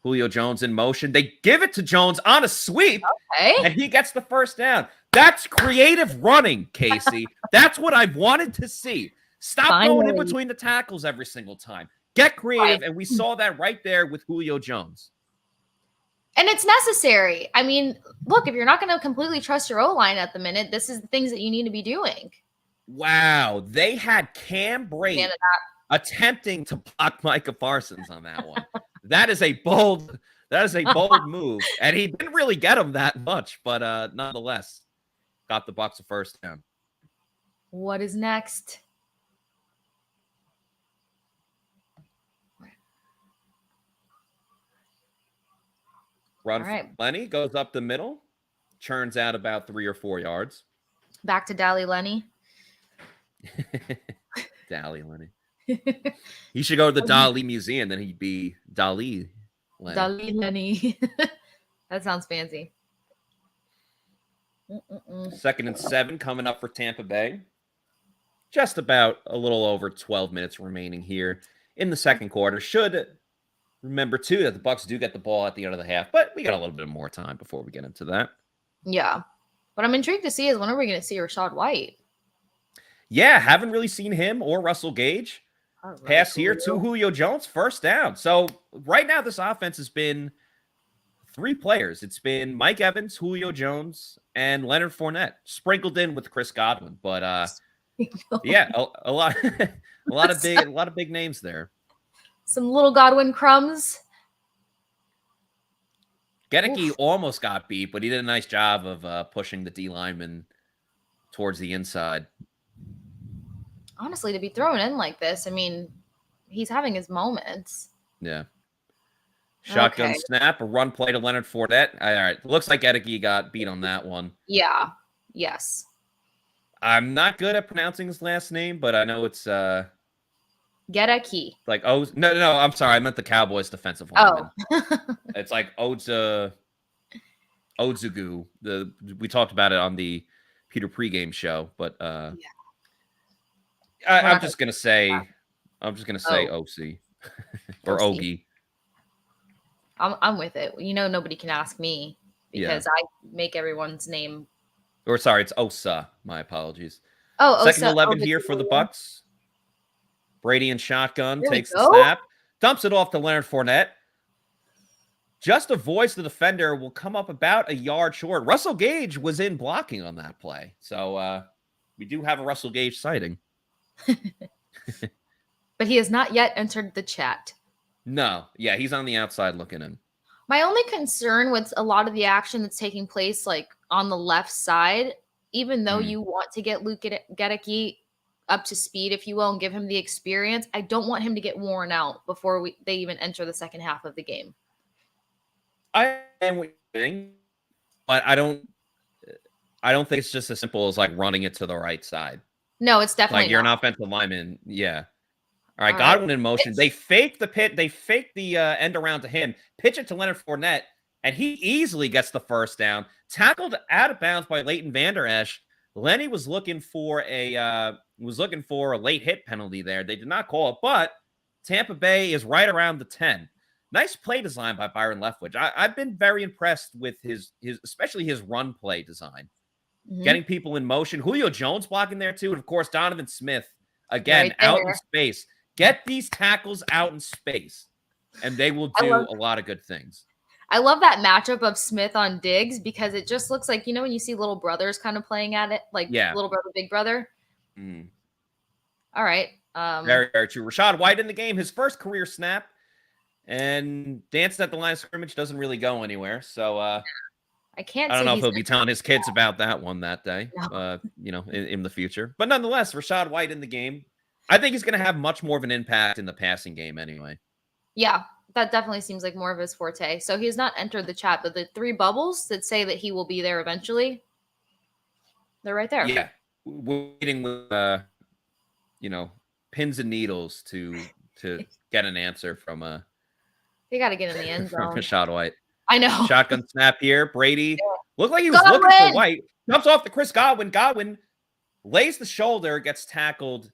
Julio Jones in motion. They give it to Jones on a sweep, and he gets the first down. That's creative running, Kasey. That's what I wanted to see. Stop going in between the tackles every single time. Get creative, and we saw that right there with Julio Jones. And it's necessary. I mean, look, if you're not going to completely trust your O-line at the minute, this is the things that you need to be doing. Wow. They had Cam Brate attempting to block Micah Parsons on that one. That is a bold move. And he didn't really get him that much, but nonetheless, got the Bucs a first down. What is next? Run for Lenny, goes up the middle, churns out about 3 or 4 yards. Back to Dally Lenny. Dally Lenny. He should go to the Dali Museum, then he'd be Dali Lenny. Dali Lenny. That sounds fancy. 2nd and 7 coming up for Tampa Bay. Just about a little over 12 minutes remaining here in the second quarter. Should remember, too, that the Bucs do get the ball at the end of the half, but we got a little bit more time before we get into that. Yeah. What I'm intrigued to see is when are we going to see Rachaad White? Yeah, haven't really seen him or Russell Gage. Right, pass here to Julio Jones, first down. So right now this offense has been 3 players. It's been Mike Evans, Julio Jones, and Leonard Fournette, sprinkled in with Chris Godwin. But yeah, a lot of big names there. Some little Godwin crumbs. Gedeke almost got beat, but he did a nice job of pushing the D lineman towards the inside. Honestly, to be thrown in like this, I mean, he's having his moments. Yeah. Shotgun snap, a run play to Leonard Fournette. All right. Looks like Gedeke got beat on that one. Yeah. Yes. I'm not good at pronouncing his last name, but I know it's Gedeke. Like no, I'm sorry. I meant the Cowboys defensive lineman. It's like Ozugu. We talked about it on the Pewter pregame show, but I'm just gonna say OC or Ogie. I'm with it. Nobody can ask me because I make everyone's name. Or sorry, it's Osa. My apologies. Oh, 2nd and 11 here for the Bucs. Brady in shotgun takes the snap, dumps it off to Leonard Fournette. Just avoids the defender, will come up about 1 yard short. Russell Gage was in blocking on that play. So we do have a Russell Gage sighting. But he has not yet entered the chat. No. Yeah, he's on the outside looking in. My only concern with a lot of the action that's taking place like on the left side, even though you want to get Luke Gedeke up to speed, if you will, and give him the experience, I don't want him to get worn out before they even enter the second half of the game. I am what you're saying, but I don't think it's just as simple as like running it to the right side. No, it's definitely like you're not. an offensive lineman. Yeah. All right, Godwin in motion. They faked the pit. They faked the end around to him. Pitch it to Leonard Fournette, and he easily gets the first down. Tackled out of bounds by Leighton Vander Esch. Lenny was looking for a late hit penalty there. They did not call it, but Tampa Bay is right around the 10. Nice play design by Byron Leftwich. I've been very impressed with his especially his run play design. Getting people in motion. Julio Jones blocking there too, and of course Donovan Smith again out in space. Get these tackles out in space, and they will do a lot of good things. I love that matchup of Smith on Diggs because it just looks like, when you see little brothers kind of playing at it, like little brother, big brother. All right. Very, very true. Rashad White in the game, his first career snap, and dancing at the line of scrimmage doesn't really go anywhere. So I don't know if he'll be telling his kids about that one that day, in the future. But nonetheless, Rashad White in the game. I think he's going to have much more of an impact in the passing game anyway. Yeah, that definitely seems like more of his forte. So he has not entered the chat, but the 3 bubbles that say that he will be there eventually, they're right there. Yeah, waiting with pins and needles to get an answer from They got to get in the end zone. Rashad White. I know. Shotgun snap here. Brady looked like he was looking for White. Jumps off to Chris Godwin. Godwin lays the shoulder, gets tackled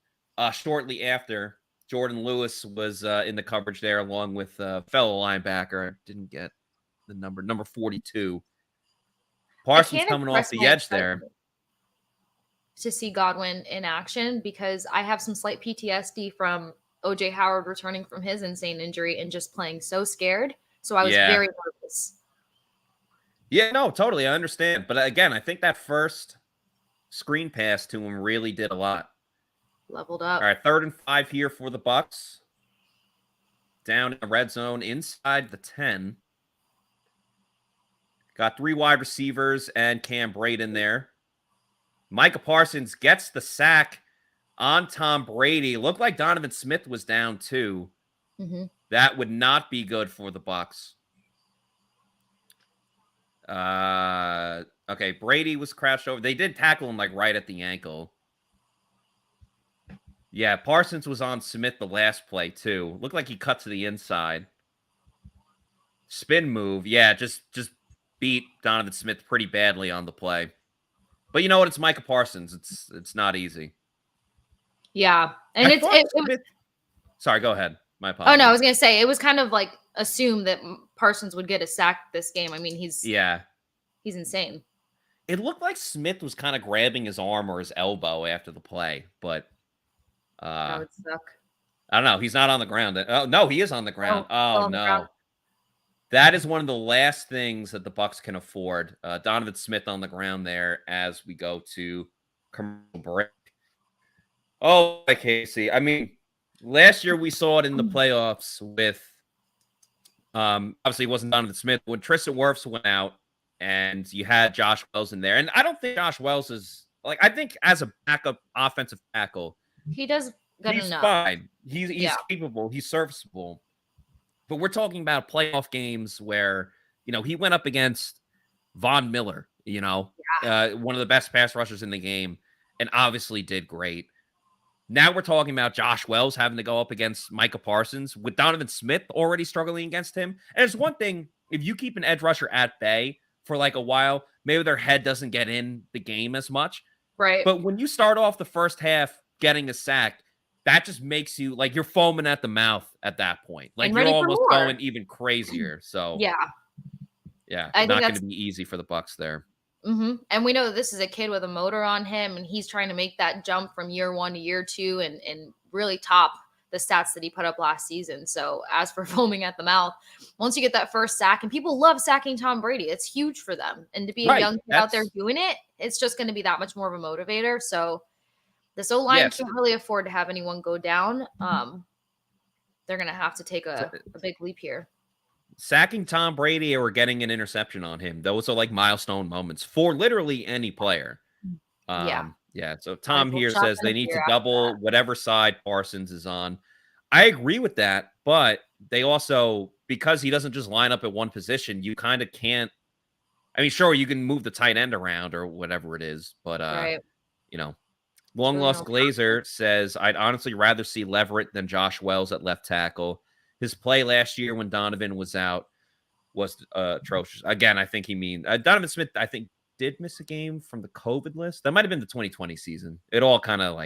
shortly after. Jordan Lewis was in the coverage there along with fellow linebacker. I didn't get the number 42. Parsons coming off the edge there. To see Godwin in action because I have some slight PTSD from OJ Howard returning from his insane injury and just playing so scared. So I was very nervous. Yeah, no, totally. I understand. But again, I think that first screen pass to him really did a lot. Leveled up. All right, 3rd and 5 here for the Bucs. Down in the red zone inside the 10. Got 3 wide receivers and Cam Brayden there. Micah Parsons gets the sack on Tom Brady. Looked like Donovan Smith was down too. That would not be good for the Bucs. Okay, Brady was crashed over. They did tackle him like right at the ankle. Yeah, Parsons was on Smith the last play too. Looked like he cut to the inside. Spin move. Yeah, just beat Donovan Smith pretty badly on the play. But you know what? It's Micah Parsons. It's not easy. Yeah. And Sorry, go ahead. My apologies. Oh, no, I was going to say, it was kind of like assumed that Parsons would get a sack this game. I mean, he's insane. It looked like Smith was kind of grabbing his arm or his elbow after the play, but that would suck. I don't know. He's not on the ground. Oh, no, he is on the ground. Oh no. That is one of the last things that the Bucs can afford. Donovan Smith on the ground there as we go to commercial break. Oh, Kasey. I mean, last year we saw it in the playoffs with obviously it wasn't Donovan Smith when Tristan Worfs went out and you had Josh Wells in there. And I don't think Josh Wells is I think as a backup offensive tackle, he does good he's enough. Fine. He's capable. He's serviceable. But we're talking about playoff games where, he went up against Von Miller, one of the best pass rushers in the game, and obviously did great. Now we're talking about Josh Wells having to go up against Micah Parsons with Donovan Smith already struggling against him. And it's one thing, if you keep an edge rusher at bay for a while, maybe their head doesn't get in the game as much. Right. But when you start off the first half getting a sack, that just makes you you're foaming at the mouth at that point. You're almost going even crazier. So yeah, not going to be easy for the Bucs there. And we know that this is a kid with a motor on him, and he's trying to make that jump from year 1 to year 2 and really top the stats that he put up last season. So as for foaming at the mouth, once you get that first sack, and people love sacking Tom Brady, it's huge for them. And to be a young kid out there doing it, it's just going to be that much more of a motivator. So this O-line can't really afford to have anyone go down. They're going to have to take a big leap here. sacking Tom Brady or getting an interception on him, those are like milestone moments for literally any player. Yeah. So Tom here says they need to double whatever side Parsons is on. I agree with that, but they also, because he doesn't just line up at one position, you kind of can't. I mean, sure, you can move the tight end around or whatever it is, but Long Lost Glazer says, I'd honestly rather see Leverett than Josh Wells at left tackle. His play last year when Donovan was out was atrocious. Again, I think he means Donovan Smith, I think, did miss a game from the COVID list. That might have been the 2020 season. It all kind of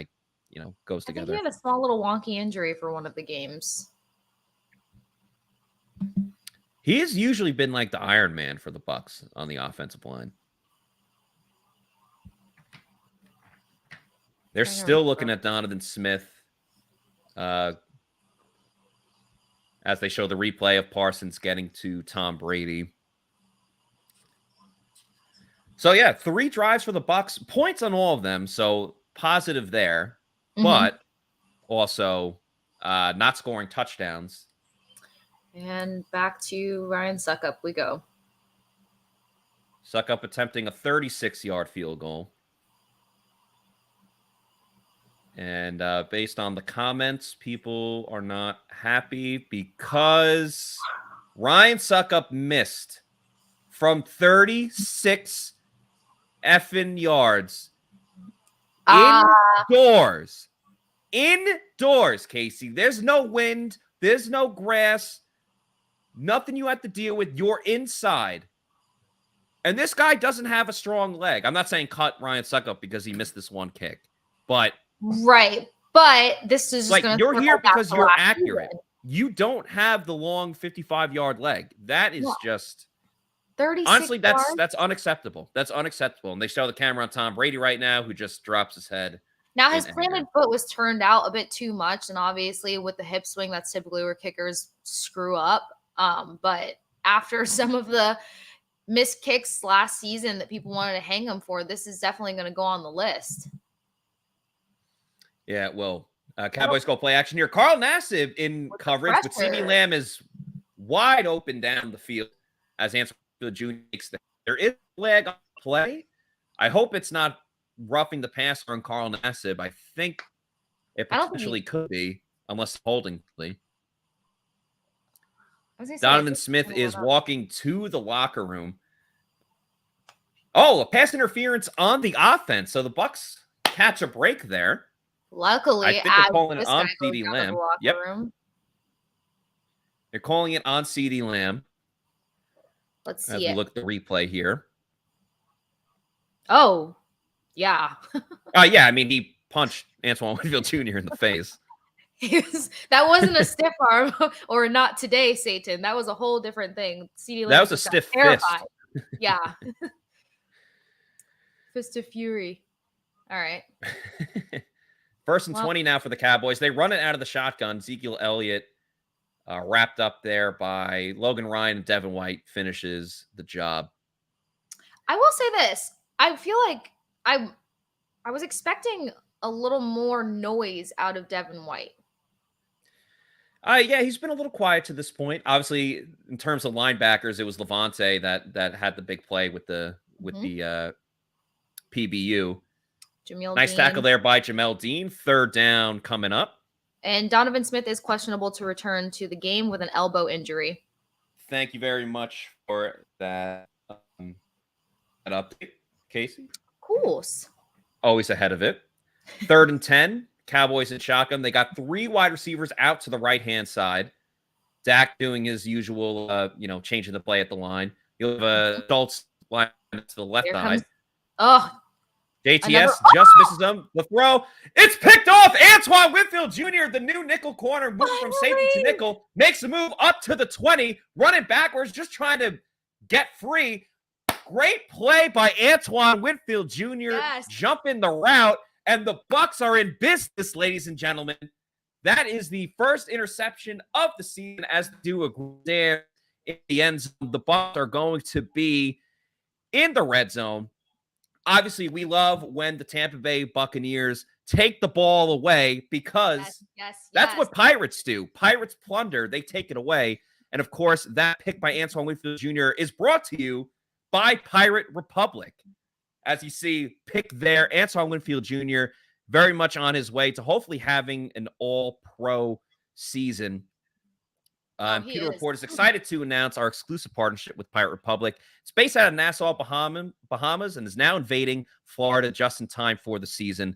goes together. I think he had a small little wonky injury for one of the games. He has usually been like the Iron Man for the Bucs on the offensive line. They're still looking at Donovan Smith as they show the replay of Parsons getting to Tom Brady. So, 3 drives for the Bucs, points on all of them, so positive there, but also not scoring touchdowns. And back to Ryan Suckup we go. Suckup attempting a 36-yard field goal. And based on the comments, people are not happy because Ryan Suckup missed from 36 effing yards. Indoors, Kasey. There's no wind. There's no grass. Nothing you have to deal with. You're inside. And this guy doesn't have a strong leg. I'm not saying cut Ryan Suckup because he missed this one kick. But right. But this is like you're here because you're accurate. You don't have the long 55-yard leg. That is just 36 honestly, yards? that's unacceptable. That's unacceptable. And they show the camera on Tom Brady right now, who just drops his head. Now his planted foot was turned out a bit too much, and obviously with the hip swing, that's typically where kickers screw up. But after some of the missed kicks last season that people wanted to hang him for, this is definitely going to go on the list. Yeah, well, Cowboys go play action here. Carl Nassib in coverage, but CeeDee Lamb is wide open down the field as Antoine Winfield Jr. makes there is a flag on play. I hope it's not roughing the passer on Carl Nassib. I think it potentially could be, unless holding play. Donovan Smith is walking to the locker room. Oh, a pass interference on the offense. So the Bucs catch a break there. Luckily, I think they're calling it on CeeDee Lamb. Yep. They're calling it on CeeDee Lamb. Let's see. As we look at the replay here. Oh, yeah. Yeah. I mean, he punched Antoine Winfield Jr. in the face. That wasn't a stiff arm or not today, Satan. That was a whole different thing. CeeDee Lamb that was a stiff fist. Yeah. Fist of fury. All right. First and 20 now for the Cowboys. They run it out of the shotgun. Ezekiel Elliott wrapped up there by Logan Ryan, and Devin White finishes the job. I will say this. I feel like I was expecting a little more noise out of Devin White. Yeah, he's been a little quiet to this point. Obviously, in terms of linebackers, it was Levante that had the big play with the PBU. Nice tackle there by Jamel Dean. Third down coming up. And Donovan Smith is questionable to return to the game with an elbow injury. Thank you very much for that update, Kasey. Of course. Always ahead of it. 3rd and 10. Cowboys in shotgun. They got 3 wide receivers out to the right-hand side. Dak doing his usual, changing the play at the line. You'll have adults line to the left side. JTS just misses them. The throw. It's picked off. Antoine Winfield Jr., the new nickel corner, moving from safety to nickel, makes a move up to the 20, running backwards, just trying to get free. Great play by Antoine Winfield Jr. Jumping the route, and the Bucs are in business, ladies and gentlemen. That is the first interception of the season as they do a there in the end zone. The Bucs are going to be in the red zone. Obviously, we love when the Tampa Bay Buccaneers take the ball away because that's what Pirates do. Pirates plunder. They take it away. And of course, that pick by Antoine Winfield Jr. is brought to you by Pirate Republic. As you see, pick there, Antoine Winfield Jr. very much on his way to hopefully having an all-pro season. Pewter Report is excited to announce our exclusive partnership with Pirate Republic. It's based out of Nassau, Bahamas, and is now invading Florida just in time for the season.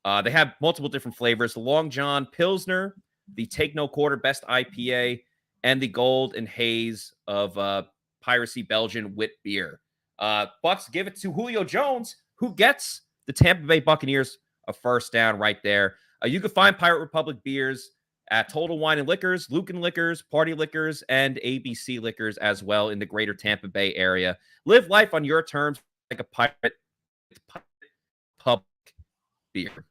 They have multiple different flavors: the Long John Pilsner, the Take No Quarter Best IPA, and the Gold and Haze of Piracy Belgian Wit Beer. Bucs give it to Julio Jones, who gets the Tampa Bay Buccaneers a first down right there. You can find Pirate Republic beers at Total Wine and Liquors, Lucan Liquors, Party Liquors, and ABC Liquors as well in the greater Tampa Bay area. Live life on your terms like a Pirate Public beer.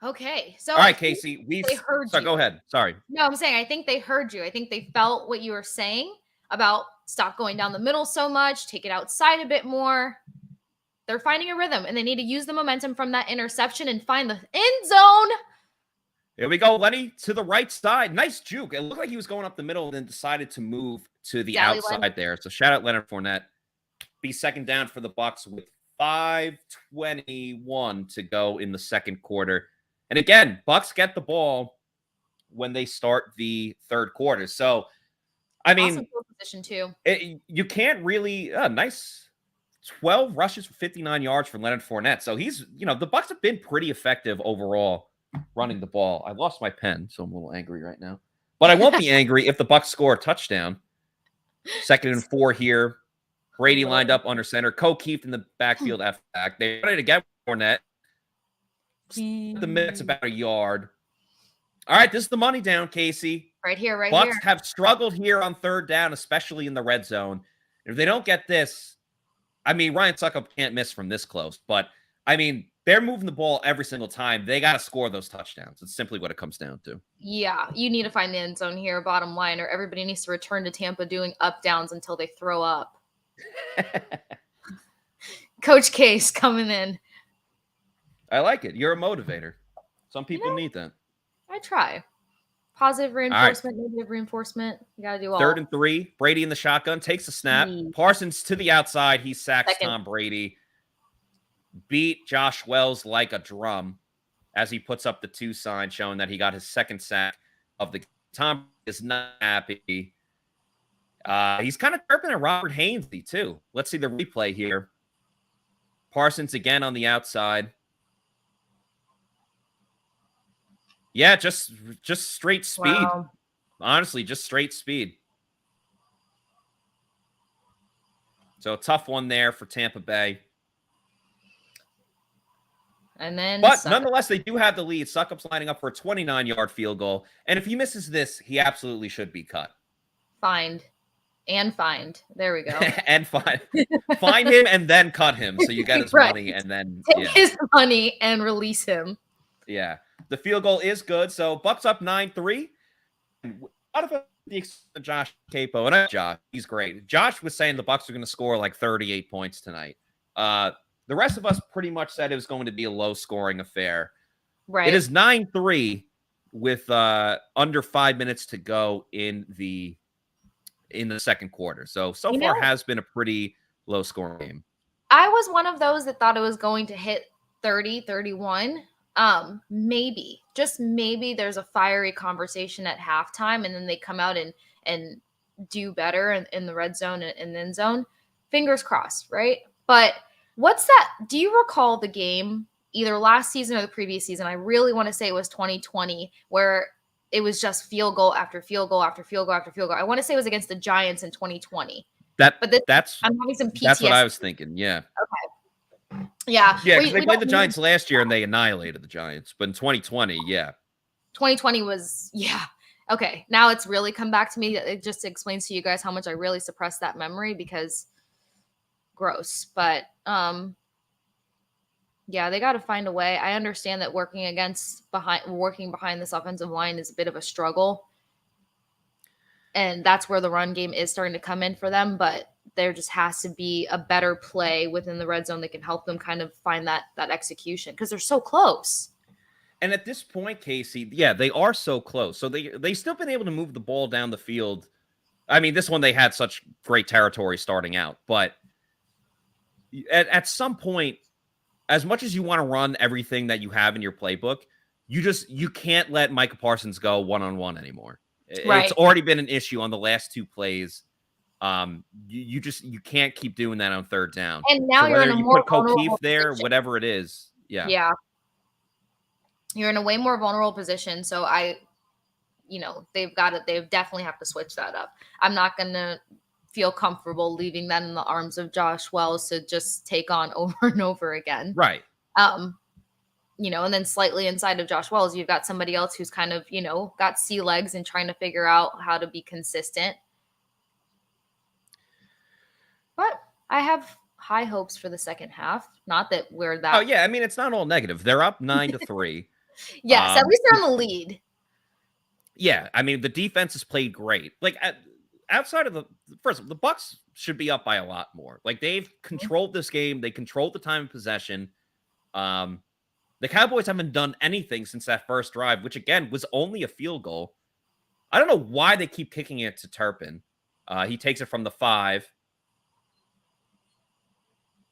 Okay. So all right, Kasey, they heard you. Go ahead. Sorry. No, I'm saying I think they heard you. I think they felt what you were saying about stop going down the middle so much, take it outside a bit more. They're finding a rhythm, and they need to use the momentum from that interception and find the end zone. Here we go, Lenny, to the right side. Nice juke. It looked like he was going up the middle and then decided to move to the outside there. So shout out Leonard Fournette. Be second down for the Bucs with 5:21 to go in the second quarter. And again, Bucs get the ball when they start the third quarter. So, I mean, awesome field position too. You can't really nice 12 rushes for 59 yards for Leonard Fournette. So he's, the Bucs have been pretty effective overall running the ball. I lost my pen, so I'm a little angry right now. But I won't be angry if the Bucs score a touchdown. 2nd and 4 here. Brady lined up under center. O'Keefe in the backfield F-back. They ready to get Fournette. The minute's about a yard. All right, this is the money down, Kasey. Right here, right Bucs here. have struggled here on third down, especially in the red zone. If they don't get this, I mean, Ryan Suckup can't miss from this close. But, I mean, they're moving the ball every single time. They got to score those touchdowns. It's simply what it comes down to. Yeah, you need to find the end zone here, bottom line, or everybody needs to return to Tampa doing up downs until they throw up. Coach Case coming in. I like it. You're a motivator. Some people need that. I try. Positive reinforcement, negative reinforcement. You got to do all. 3rd and 3. Brady in the shotgun. Takes a snap. Parsons to the outside. He sacks Tom Brady. Beat Josh Wells like a drum as he puts up the 2 sign showing that he got his second sack of the Tom is not happy. He's kind of chirping at Robert Hainsey too. Let's see the replay here. Parsons again on the outside. Yeah, just straight speed. Wow. Honestly, just straight speed. So a tough one there for Tampa Bay. And then, but nonetheless, they do have the lead. Suckup's lining up for a 29-yard field goal. And if he misses this, he absolutely should be cut. Find. There we go. And find him and then cut him. So you get his money and then take his money and release him. Yeah. The field goal is good. So Bucs up 9-3. Out of the Josh Queipo. And Josh, he's great. Josh was saying the Bucs are going to score like 38 points tonight. The rest of us pretty much said it was going to be a low-scoring affair. Right. It is 9-3 with under 5 minutes to go in the second quarter. So far has been a pretty low-scoring game. I was one of those that thought it was going to hit 30, 31. Maybe, just maybe there's a fiery conversation at halftime and then they come out and do better in the red zone and end zone. Fingers crossed, right? But what's that? Do you recall the game either last season or the previous season? I really want to say it was 2020 where it was just field goal after field goal after field goal after field goal. I want to say it was against the Giants in 2020. I'm having some PTSD. That's what I was thinking. Yeah. Okay. Yeah. Yeah, because they played the Giants last year and they annihilated the Giants. But in 2020, yeah. 2020 was, yeah. Okay. Now it's really come back to me. It just explains to you guys how much I really suppressed that memory because gross. But yeah, they got to find a way. I understand that working behind this offensive line is a bit of a struggle. And that's where the run game is starting to come in for them. But there just has to be a better play within the red zone that can help them kind of find that execution because they're so close. And at this point, Kasey, yeah, they are so close. So they still been able to move the ball down the field. I mean, this one they had such great territory starting out, but at some point, as much as you want to run everything that you have in your playbook, you can't let Micah Parsons go one-on-one anymore. Right. It's already been an issue on the last 2 plays. You can't keep doing that on 3rd down. And now you're in a more vulnerable there, position. whatever it is. Yeah. Yeah. You're in a way more vulnerable position. So they've definitely have to switch that up. I'm not going to feel comfortable leaving that in the arms of Josh Wells to just take on over and over again. Right. And then slightly inside of Josh Wells, you've got somebody else who's kind of, got sea legs and trying to figure out how to be consistent. But I have high hopes for the second half. Not that we're that. Oh, yeah. I mean, it's not all negative. They're up 9-3. Yes, at least they're on the lead. Yeah, I mean, the defense has played great. Like, outside of the Bucs should be up by a lot more. Like, they've controlled this game. They controlled the time of possession. The Cowboys haven't done anything since that first drive, which, again, was only a field goal. I don't know why they keep kicking it to Turpin. He takes it from the 5.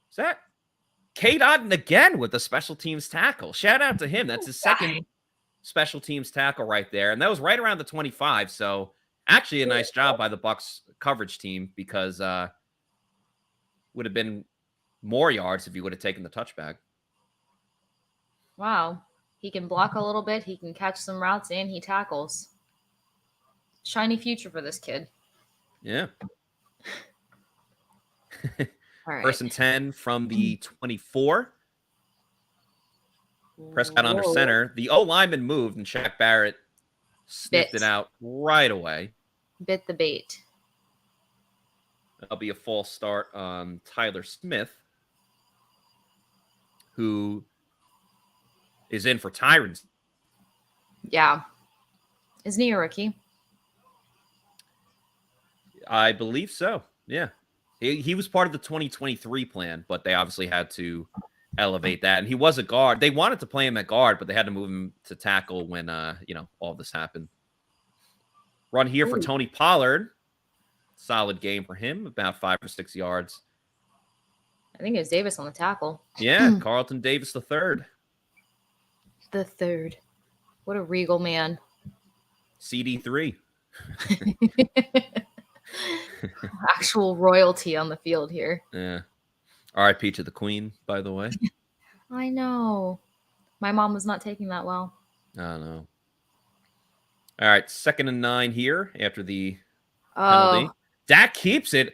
Is that Cade Otton again with the special teams tackle? Shout out to him. That's his second special teams tackle right there. And that was right around the 25. So actually a nice job by the Bucs coverage team, because would have been more yards if he would have taken the touchback. Wow. He can block a little bit. He can catch some routes and he tackles. Shiny future for this kid. Yeah. All right. 1st and 10 from the 24. Prescott under center. The O-lineman moved, and Shaq Barrett sniffed it out right away. Bit the bait. That'll be a false start on Tyler Smith, who is in for Tyrants. Yeah. Isn't he a rookie? I believe so. Yeah. He was part of the 2023 plan, but they obviously had to elevate that. And he was a guard. They wanted to play him at guard, but they had to move him to tackle when, all this happened. Run here for Tony Pollard. Solid game for him, about 5 or 6 yards. I think it was Davis on the tackle. Yeah, Carlton Davis III. The third. What a regal man. CD3. Actual royalty on the field here. Yeah. RIP to the Queen, by the way. I know. My mom was not taking that well. I know. All right, 2nd and 9 here after the penalty. Dak keeps it.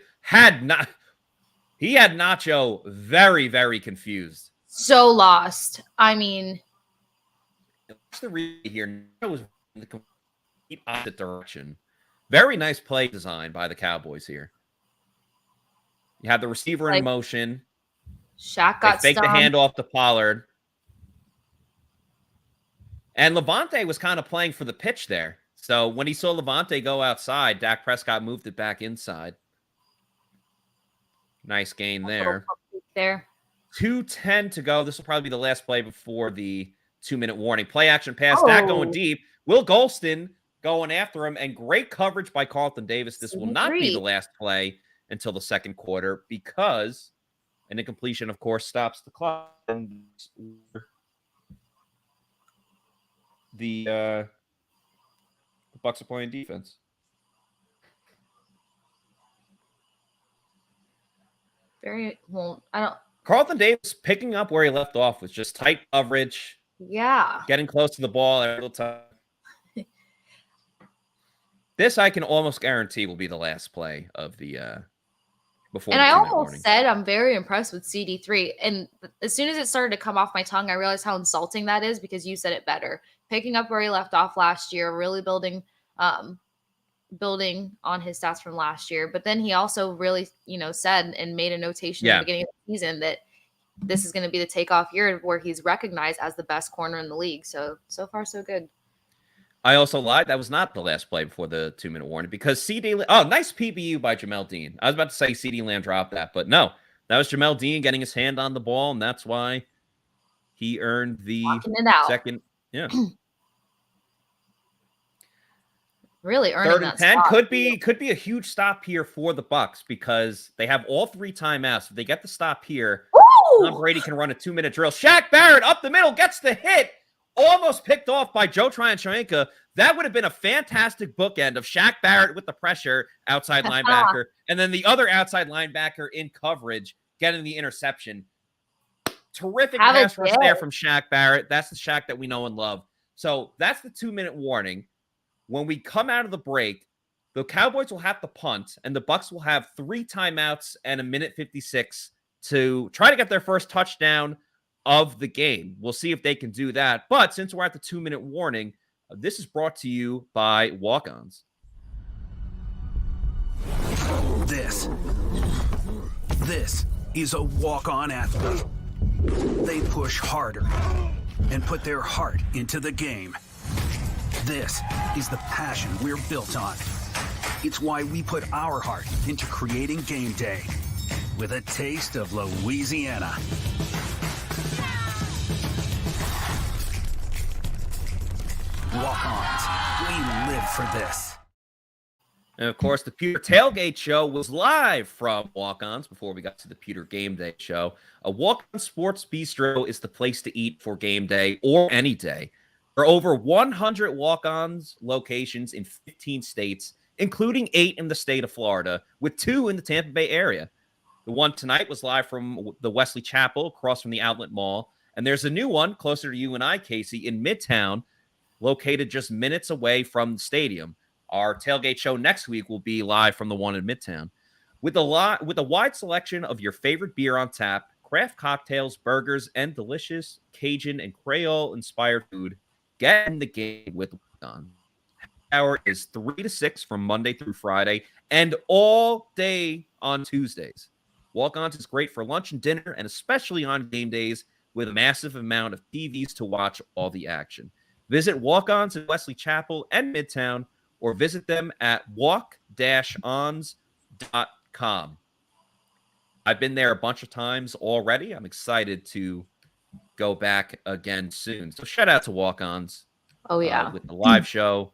He had Nacho very, very confused. So lost. I mean, what's the read here? Nacho was in the complete opposite direction. Very nice play design by the Cowboys here. You have the receiver in motion. Shaq got fake the handoff to Pollard. And Levante was kind of playing for the pitch there. So when he saw Levante go outside, Dak Prescott moved it back inside. Nice gain there. 2:10 to go. This will probably be the last play before the 2-minute warning. Play action pass. Dak going deep. Will Golston going after him, and great coverage by Carlton Davis. This will not be the last play until the second quarter, because an incompletion, of course, stops the clock. And the Bucs are playing defense. Very well. I don't. Carlton Davis picking up where he left off with just tight coverage. Yeah. Getting close to the ball every time. This I can almost guarantee will be the last play of the before. And the I almost warning. said I'm very impressed with CD3. And as soon as it started to come off my tongue, I realized how insulting that is, because you said it better. Picking up where he left off last year, really building on his stats from last year. But then he also really, said and made a notation at the beginning of the season that this is going to be the takeoff year where he's recognized as the best corner in the league. So far, so good. I also lied. That was not the last play before the 2-minute warning, because CD. Oh, nice PBU by Jamel Dean. I was about to say CD Lamb dropped that, but no, that was Jamel Dean getting his hand on the ball, and that's why he earned the Yeah. Really earning 3rd and that 10 spot. could be a huge stop here for the Bucs because they have all 3 timeouts. If they get the stop here, Tom Brady can run a 2-minute drill. Shaq Barrett up the middle gets the hit, almost picked off by Joe Tryon-Shoyinka. That would have been a fantastic bookend of Shaq Barrett with the pressure, outside linebacker, and then the other outside linebacker in coverage getting the interception. Terrific pass rush there from Shaq Barrett. That's the Shaq that we know and love. So that's the 2-minute warning. When we come out of the break, the Cowboys will have to punt, and the Bucs will have 3 timeouts and 1:56 to try to get their first touchdown of the game. We'll see if they can do that. But since we're at the 2-minute warning, this is brought to you by Walk-Ons. This is a walk-on athlete. They push harder and put their heart into the game. This is the passion we're built on. It's why we put our heart into creating game day with a taste of Louisiana. Walk-Ons, we live for this. And of course, the Pewter Tailgate show was live from Walk-Ons before we got to the Pewter GameDay show. A Walk-On Sports Bistro is the place to eat for game day or any day. There are over 100 Walk-Ons locations in 15 states, including 8 in the state of Florida, with 2 in the Tampa Bay area. The one tonight was live from the Wesley Chapel across from the Outlet Mall. And there's a new one closer to you and I, Kasey, in Midtown, located just minutes away from the stadium. Our tailgate show next week will be live from the one in Midtown. With a wide selection of your favorite beer on tap, craft cocktails, burgers, and delicious Cajun and Creole-inspired food, get in the game with Walk-On. Hour is 3 to 6 from Monday through Friday and all day on Tuesdays. Walk-Ons is great for lunch and dinner, and especially on game days with a massive amount of TVs to watch all the action. Visit Walk-Ons in Wesley Chapel and Midtown, or visit them at walk-ons.com. I've been there a bunch of times already. I'm excited to go back again soon. So shout out to Walk-Ons. Oh, yeah. With the live show.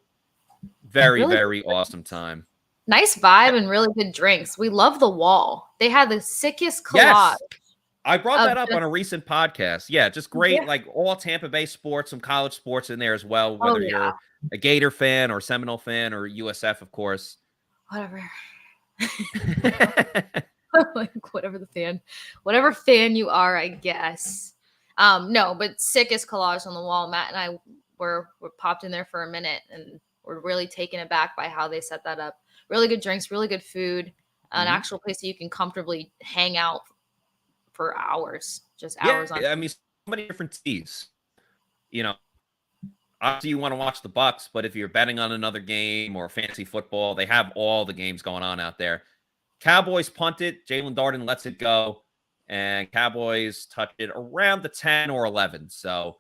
Very, Really very awesome time. Nice vibe and really good drinks. We love the wall. They had the sickest collage. Yes. I brought that up on a recent podcast. Yeah, just great, like all Tampa Bay sports, some college sports in there as well, whether you're a Gator fan or Seminole fan or USF, of course. Whatever. Like whatever fan you are, I guess. No, but sickest collage on the wall. Matt and I were popped in there for a minute and we're really taken aback by how they set that up. Really good drinks, really good food, an actual place that you can comfortably hang out for hours, just hours on. I mean, so many different teams. You know, obviously you want to watch the Bucs, but if you're betting on another game or fantasy football, they have all the games going on out there. Cowboys punt it, Jalen Darden lets it go, and Cowboys touch it around the 10 or 11. So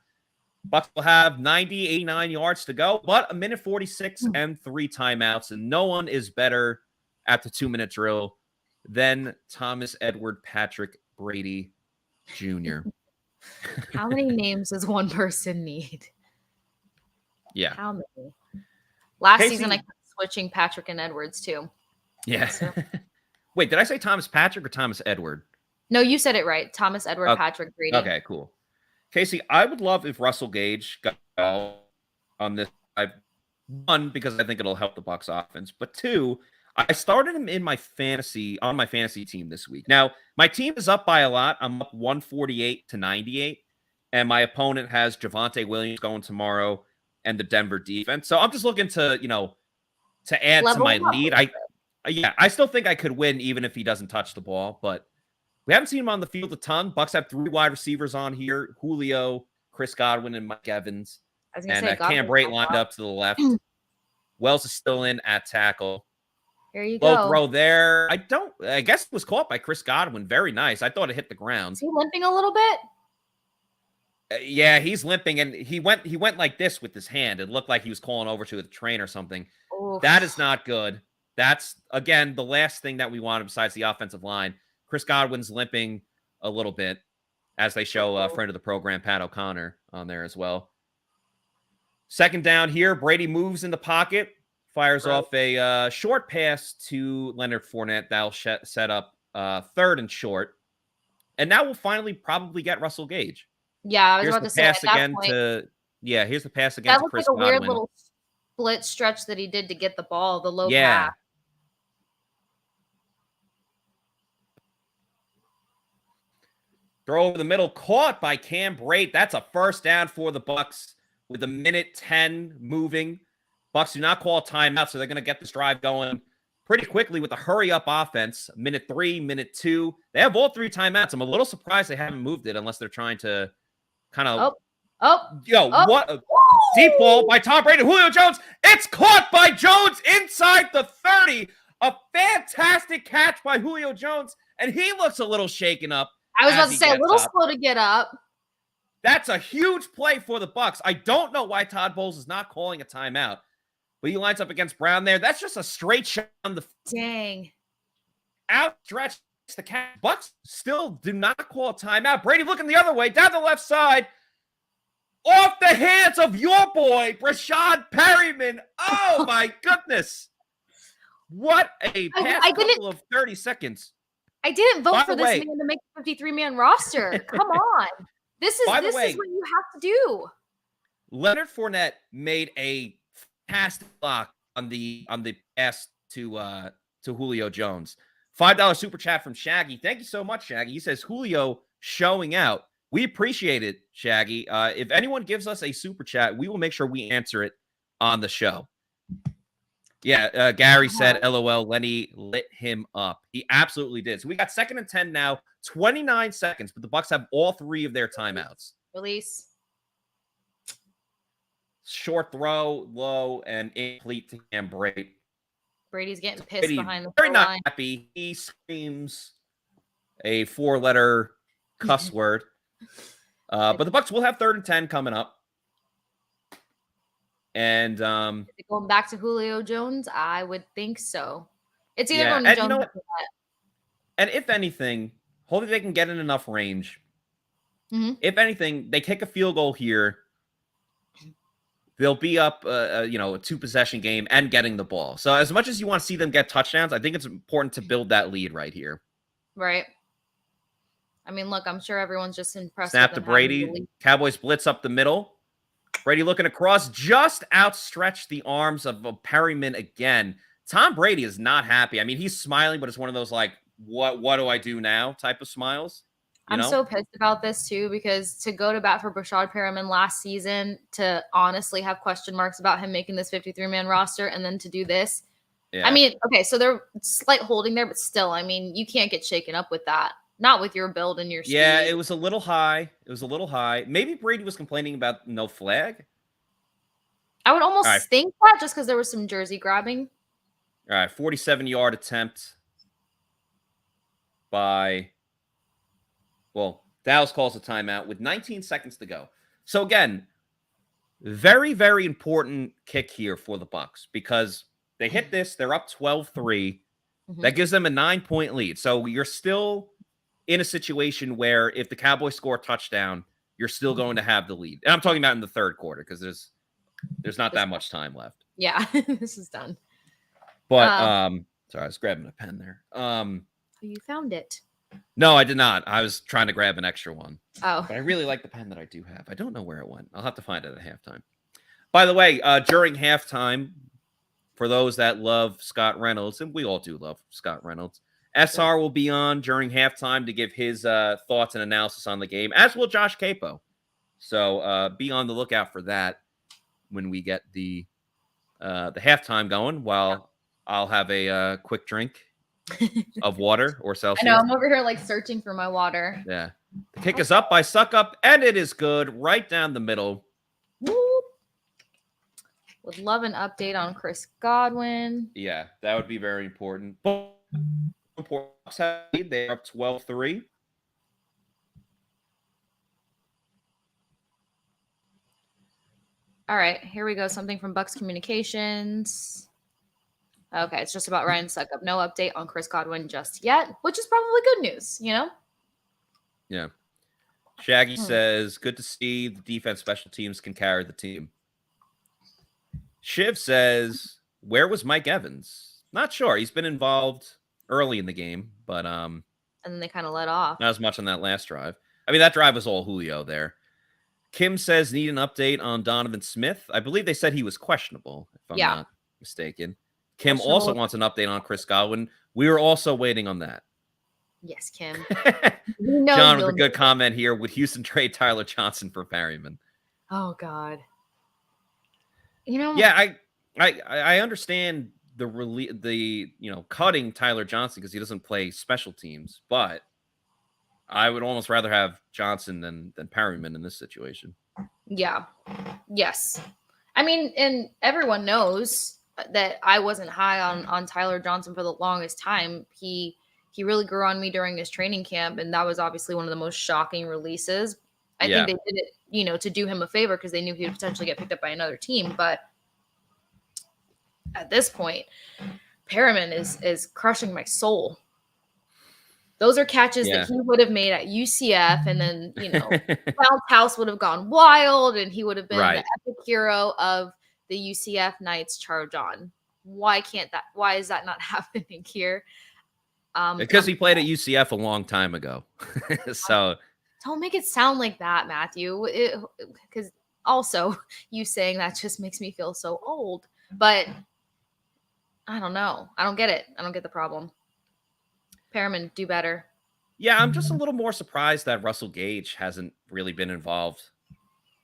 Bucs will have 90, 89 yards to go, but 1:46 and 3 timeouts, and no one is better at the 2-minute drill than Thomas Edward Patrick Brady Jr. How many names does one person need? Yeah. How many? Last Kasey, season, I kept switching Patrick and Edwards too. Yeah. So. Wait, did I say Thomas Patrick or Thomas Edward? No, you said it right. Thomas Edward Patrick Brady. Okay, cool. Kasey, I would love if Russell Gage got on this. One, because I think it'll help the Bucs offense, but 2, I started him on my fantasy team this week. Now, my team is up by a lot. I'm up 148-98, and my opponent has Javonte Williams going tomorrow and the Denver defense. So I'm just looking to, to add to my lead. I still think I could win even if he doesn't touch the ball, but we haven't seen him on the field a ton. Bucs have 3 wide receivers on here: Julio, Chris Godwin, and Mike Evans. And Cam Brate lined up to the left. Wells is still in at tackle. Here you Low go. throw there. I guess it was caught by Chris Godwin. Very nice. I thought it hit the ground. Is he limping a little bit? Yeah, he's limping, and he went like this with his hand. It looked like he was calling over to the train or something. Oof. That is not good. That's, again, the last thing that we wanted besides the offensive line. Chris Godwin's limping a little bit, as they show a friend of the program, Pat O'Connor, on there as well. Second down here. Brady moves in the pocket, fires off a short pass to Leonard Fournette. That'll set up 3rd and short. And now we'll finally probably get Russell Gage. Yeah, I was Here's about the to say pass at again that point, here's the pass again that to looked Chris like a weird Godwin. little split stretch that he did to get the ball, the low Yeah. pass. Throw over the middle, caught by Cam Brate. That's a first down for the Bucs with 1:10 moving. Bucs do not call a timeout, so they're going to get this drive going pretty quickly with a hurry-up offense. 3, 2. They have all 3 timeouts. I'm a little surprised they haven't moved it unless they're trying to kind of... What? Deep ball by Tom Brady. Julio Jones. It's caught by Jones inside the 30. A fantastic catch by Julio Jones, and he looks a little shaken up. I was about to say, a little slow to get up. That's a huge play for the Bucs. I don't know why Todd Bowles is not calling a timeout, but he lines up against Brown there. That's just a straight shot on the dang. Outstretch the catch. Bucs still do not call a timeout. Brady looking the other way, down the left side, off the hands of your boy, Brashad Perryman. Oh my goodness. What a past couple of 30 seconds. I didn't vote for this man to make the 53-man roster. Come on. This is what you have to do. Leonard Fournette made a fantastic block on the pass to Julio Jones. $5 super chat from Shaggy. Thank you so much, Shaggy. He says Julio showing out. We appreciate it, Shaggy. If anyone gives us a super chat, we will make sure we answer it on the show. Yeah, Gary said, LOL, Lenny lit him up. He absolutely did. So we got 2nd and 10 now, 29 seconds, but the Bucs have all 3 of their timeouts. Release. Short throw, low, and incomplete to Cam Brate. Brady's getting pissed behind the very not line. happy. He screams a 4-letter cuss word. But the Bucs will have 3rd and 10 coming up. And going back to Julio Jones, I would think so. It's either going to Jones or that. And if anything, hopefully they can get in enough range. Mm-hmm. If anything, they kick a field goal here. They'll be up, a 2-possession game and getting the ball. So as much as you want to see them get touchdowns, I think it's important to build that lead right here. Right. I mean, look, I'm sure everyone's just impressed. Snap to Brady. Cowboys blitz up the middle. Brady looking across, just outstretched the arms of Perryman again. Tom Brady is not happy. I mean, he's smiling, but it's one of those like, what do I do now type of smiles. I'm so pissed about this too, because to go to bat for Brashad Perriman last season, to honestly have question marks about him making this 53-man roster, and then to do this. Yeah. I mean, okay, so they're slight holding there, but still, I mean, you can't get shaken up with that. Not with your build and your speed. Yeah, it was a little high. Maybe Brady was complaining about no flag. I would almost think that just because there was some jersey grabbing. All right, 47-yard attempt by, Dallas calls a timeout with 19 seconds to go. So again, very, very important kick here for the Bucs because they hit this, they're up 12-3. Mm-hmm. That gives them a 9-point lead. So you're still in a situation where if the Cowboys score a touchdown, you're still going to have the lead. And I'm talking about in the 3rd quarter because there's not that much time left. Yeah, this is done. But sorry, I was grabbing a pen there. You found it. No, I did not. I was trying to grab an extra one. Oh. But I really like the pen that I do have. I don't know where it went. I'll have to find it at halftime. By the way, during halftime, for those that love Scott Reynolds, and we all do love Scott Reynolds, SR will be on during halftime to give his thoughts and analysis on the game, as will Josh Queipo. So be on the lookout for that when we get the halftime going, while I'll have a quick drink of water or Celsius. I know, I'm over here like searching for my water. Yeah. The kick is up by Suck Up, and it is good right down the middle. Whoop. Would love an update on Chris Godwin. Yeah, that would be very important. They're up 12-3. All right, here we go. Something from Bucs Communications. Okay, it's just about Ryan Suckup. No update on Chris Godwin just yet, which is probably good news, you know? Yeah. Shaggy says, good to see the defense special teams can carry the team. Shiv says, where was Mike Evans? Not sure. He's been involved early in the game, but and then they kind of let off. Not as much on that last drive. I mean, that drive was all Julio there. Kim says, need an update on Donovan Smith. I believe they said he was questionable, if I'm not mistaken. Kim also wants an update on Chris Godwin. We were also waiting on that. Yes, Kim. John with a good comment here. Would Houston trade Tyler Johnson for Perryman? Oh, God. You know, yeah, I understand the cutting Tyler Johnson because he doesn't play special teams, but I would almost rather have Johnson than Perryman in this situation. Yeah. Yes. I mean, and everyone knows that I wasn't high on Tyler Johnson for the longest time. He really grew on me during this training camp, and that was obviously one of the most shocking releases. I think they did it, to do him a favor because they knew he would potentially get picked up by another team. But at this point, Perriman is crushing my soul. Those are catches that he would have made at UCF, and then, Bounce House would have gone wild, and he would have been the epic hero of the UCF Knights charge on. Why is that not happening here? Because he played at UCF a long time ago. So don't make it sound like that, Matthew. Because also you saying that just makes me feel so old. But I don't know. I don't get it. I don't get the problem. Perriman, do better. Yeah, I'm just a little more surprised that Russell Gage hasn't really been involved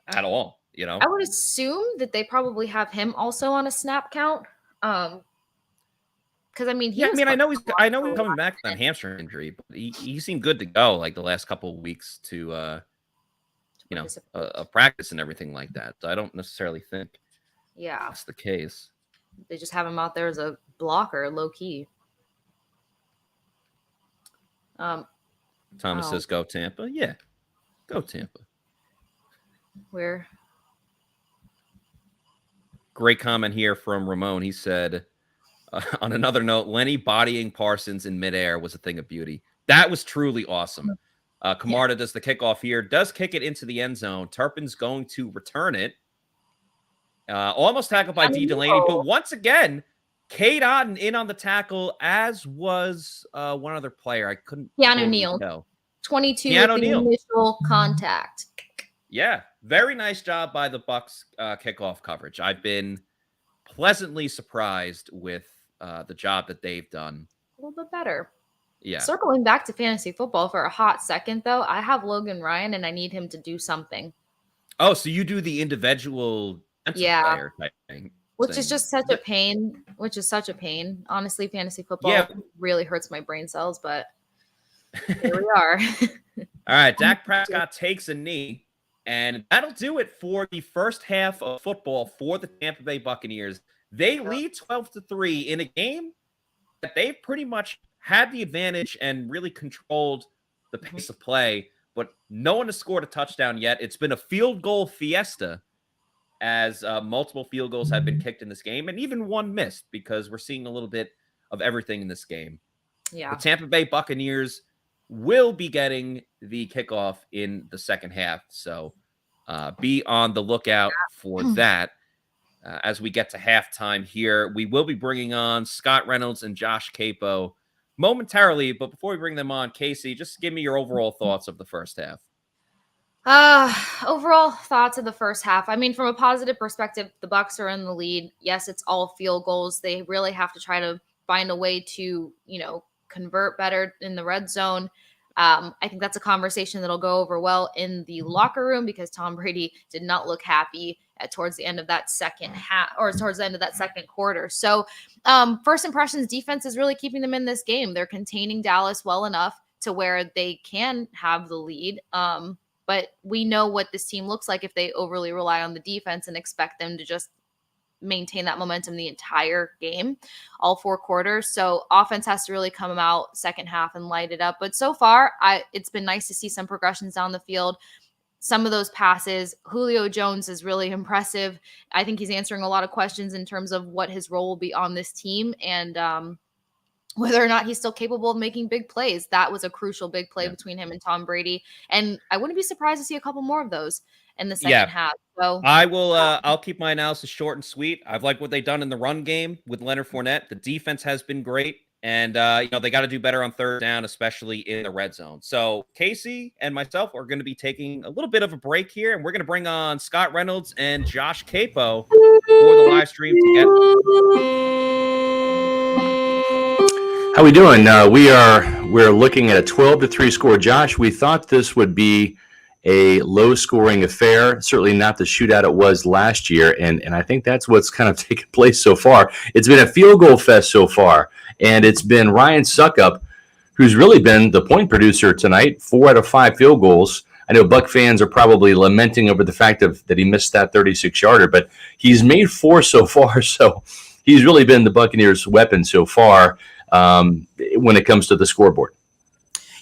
at all. I would assume that they probably have him also on a snap count. Because I mean, I know he's coming back from that hamstring injury, but he seemed good to go like the last couple of weeks to a practice and everything like that. So I don't necessarily think that's the case. They just have him out there as a blocker, low key. Thomas says, "Go Tampa." Yeah, go Tampa. Where? Great comment here from Ramon. He said, on another note, Lenny bodying Parsons in midair was a thing of beauty. That was truly awesome. Camarda does the kickoff here, does kick it into the end zone. Turpin's going to return it. Almost tackled by D. Delaney, but once again, Cade Otten in on the tackle, as was one other player. I couldn't. Keanu Neal. 22 with the initial contact. Yeah, very nice job by the Bucs kickoff coverage. I've been pleasantly surprised with the job that they've done. A little bit better. Yeah. Circling back to fantasy football for a hot second, though, I have Logan Ryan, and I need him to do something. Oh, so you do the individual player type thing. Which is just such a pain. Honestly, fantasy football really hurts my brain cells, but here we are. All right, Dak Prescott takes a knee. And that'll do it for the first half of football for the Tampa Bay Buccaneers. They lead 12-3 in a game that they've pretty much had the advantage and really controlled the pace of play, but no one has scored a touchdown yet. It's been a field goal fiesta as multiple field goals have been kicked in this game, and even one missed because we're seeing a little bit of everything in this game. Yeah. The Tampa Bay Buccaneers will be getting the kickoff in the second half. So be on the lookout for that. As we get to halftime here, we will be bringing on Scott Reynolds and Josh Queipo momentarily. But before we bring them on, Kasey, just give me your overall thoughts of the first half. Overall thoughts of the first half. I mean, from a positive perspective, the Bucs are in the lead. Yes, it's all field goals. They really have to try to find a way to, convert better in the red zone. I think that's a conversation that'll go over well in the locker room because Tom Brady did not look happy towards the end of that second half or towards the end of that second quarter. So first impressions, defense is really keeping them in this game. They're containing Dallas well enough to where they can have the lead. But we know what this team looks like if they overly rely on the defense and expect them to just maintain that momentum the entire game, all four quarters. So offense has to really come out second half and light it up. But so far, it's been nice to see some progressions down the field. Some of those passes, Julio Jones is really impressive. I think he's answering a lot of questions in terms of what his role will be on this team and whether or not he's still capable of making big plays. That was a crucial big play between him and Tom Brady. And I wouldn't be surprised to see a couple more of those in the second half. So I will. I'll keep my analysis short and sweet. I've liked what they've done in the run game with Leonard Fournette. The defense has been great, and they got to do better on third down, especially in the red zone. So Kasey and myself are going to be taking a little bit of a break here, and we're going to bring on Scott Reynolds and Josh Queipo for the live stream together. How we doing? We're looking at a 12-3 score. Josh, we thought this would be a low-scoring affair. Certainly not the shootout it was last year, and I think that's what's kind of taken place so far. It's been a field goal fest so far, and it's been Ryan Suckup who's really been the point producer tonight. 4 out of 5 field goals. I know Buck fans are probably lamenting over the fact that he missed that 36-yarder, but he's made 4 so far, so he's really been the Buccaneers' weapon so far when it comes to the scoreboard.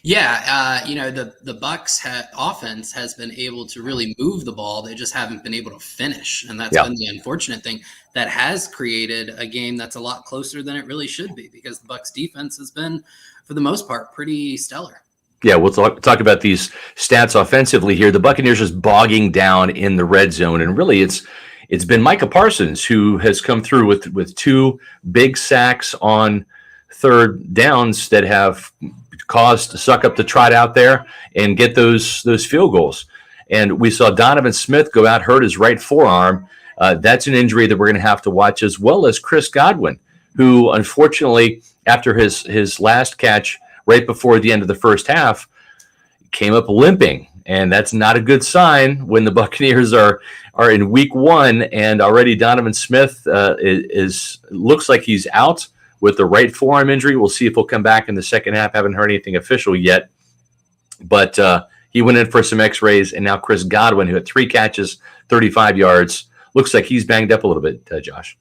Yeah, the Bucs offense has been able to really move the ball. They just haven't been able to finish, and that's been the unfortunate thing that has created a game that's a lot closer than it really should be, because the Bucs defense has been, for the most part, pretty stellar. Yeah, we'll talk about these stats offensively here. The Buccaneers just bogging down in the red zone, and really it's been Micah Parsons who has come through with 2 big sacks on third downs that have caused Suckup to trot out there and get those field goals. And we saw Donovan Smith go out, hurt his right forearm. That's an injury that we're going to have to watch, as well as Chris Godwin, who unfortunately, after his last catch right before the end of the first half, came up limping. And that's not a good sign when the Buccaneers are in week 1, and already Donovan Smith looks like he's out with the right forearm injury. We'll see if he'll come back in the second half. Haven't heard anything official yet. But he went in for some x-rays, and now Chris Godwin, who had 3 catches, 35 yards, looks like he's banged up a little bit, Josh.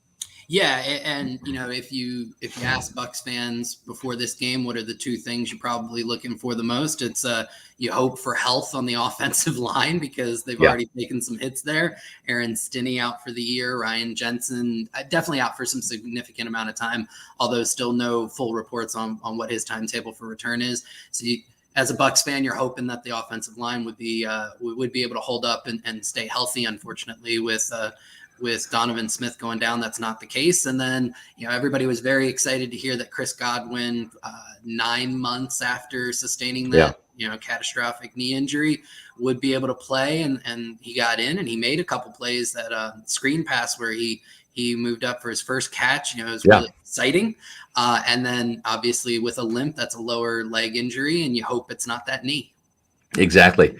Yeah, and if you ask Bucs fans before this game, what are the 2 things you're probably looking for the most? It's you hope for health on the offensive line, because they've already taken some hits there. Aaron Stinney out for the year. Ryan Jensen definitely out for some significant amount of time, although still no full reports on what his timetable for return is. So as a Bucs fan, you're hoping that the offensive line would be able to hold up and stay healthy. Unfortunately, with Donovan Smith going down, that's not the case. And then, everybody was very excited to hear that Chris Godwin, 9 months after sustaining that, catastrophic knee injury, would be able to play. And he got in and he made a couple plays, that screen pass where he moved up for his first catch. It was really exciting. And then obviously with a limp, that's a lower leg injury, and you hope it's not that knee. Exactly.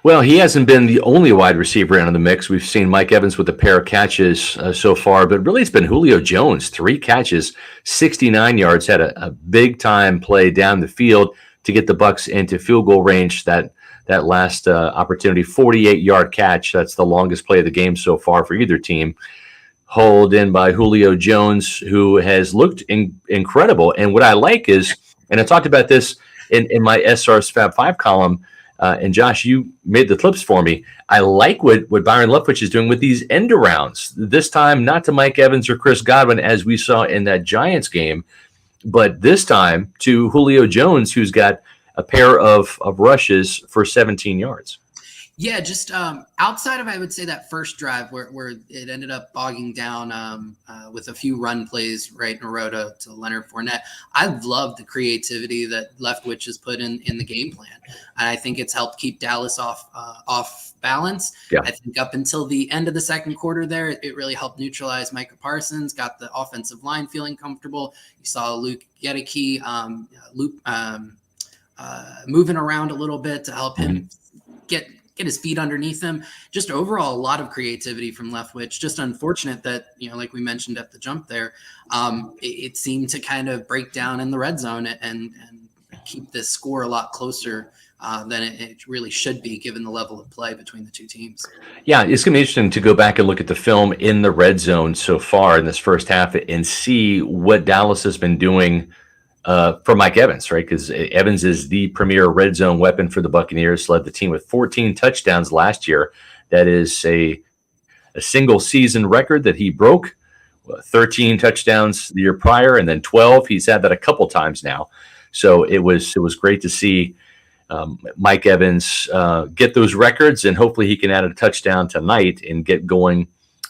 Well, he hasn't been the only wide receiver in the mix. We've seen Mike Evans with a pair of catches so far, but really it's been Julio Jones, 3 catches, 69 yards, had a big-time play down the field to get the Bucs into field goal range. That last opportunity, 48-yard catch. That's the longest play of the game so far for either team. Hauled in by Julio Jones, who has looked incredible. And what I like is, and I talked about this in my SR's Fab 5 column, and Josh, you made the clips for me. I like what Byron Leftwich is doing with these end arounds. This time, not to Mike Evans or Chris Godwin, as we saw in that Giants game, but this time to Julio Jones, who's got a pair of rushes for 17 yards. Yeah, just outside of, I would say, that first drive where it ended up bogging down with a few run plays right in a row to Leonard Fournette. I've loved the creativity that Leftwich has put in the game plan. And I think it's helped keep Dallas off balance. Yeah. I think up until the end of the second quarter there, it really helped neutralize Micah Parsons, got the offensive line feeling comfortable. You saw Luke Gedeke moving around a little bit to help him get his feet underneath him. Just overall, a lot of creativity from Leftwich. Just unfortunate that, like we mentioned at the jump there, it seemed to kind of break down in the red zone and keep this score a lot closer than it really should be, given the level of play between the 2 teams. Yeah, it's going to be interesting to go back and look at the film in the red zone so far in this first half and see what Dallas has been doing for Mike Evans, right? Because Evans is the premier red zone weapon for the Buccaneers, led the team with 14 touchdowns last year. That is a single season record that he broke. 13 touchdowns the year prior, and then 12. He's had that a couple times now. So it was great to see Mike Evans get those records, and hopefully he can add a touchdown tonight and get going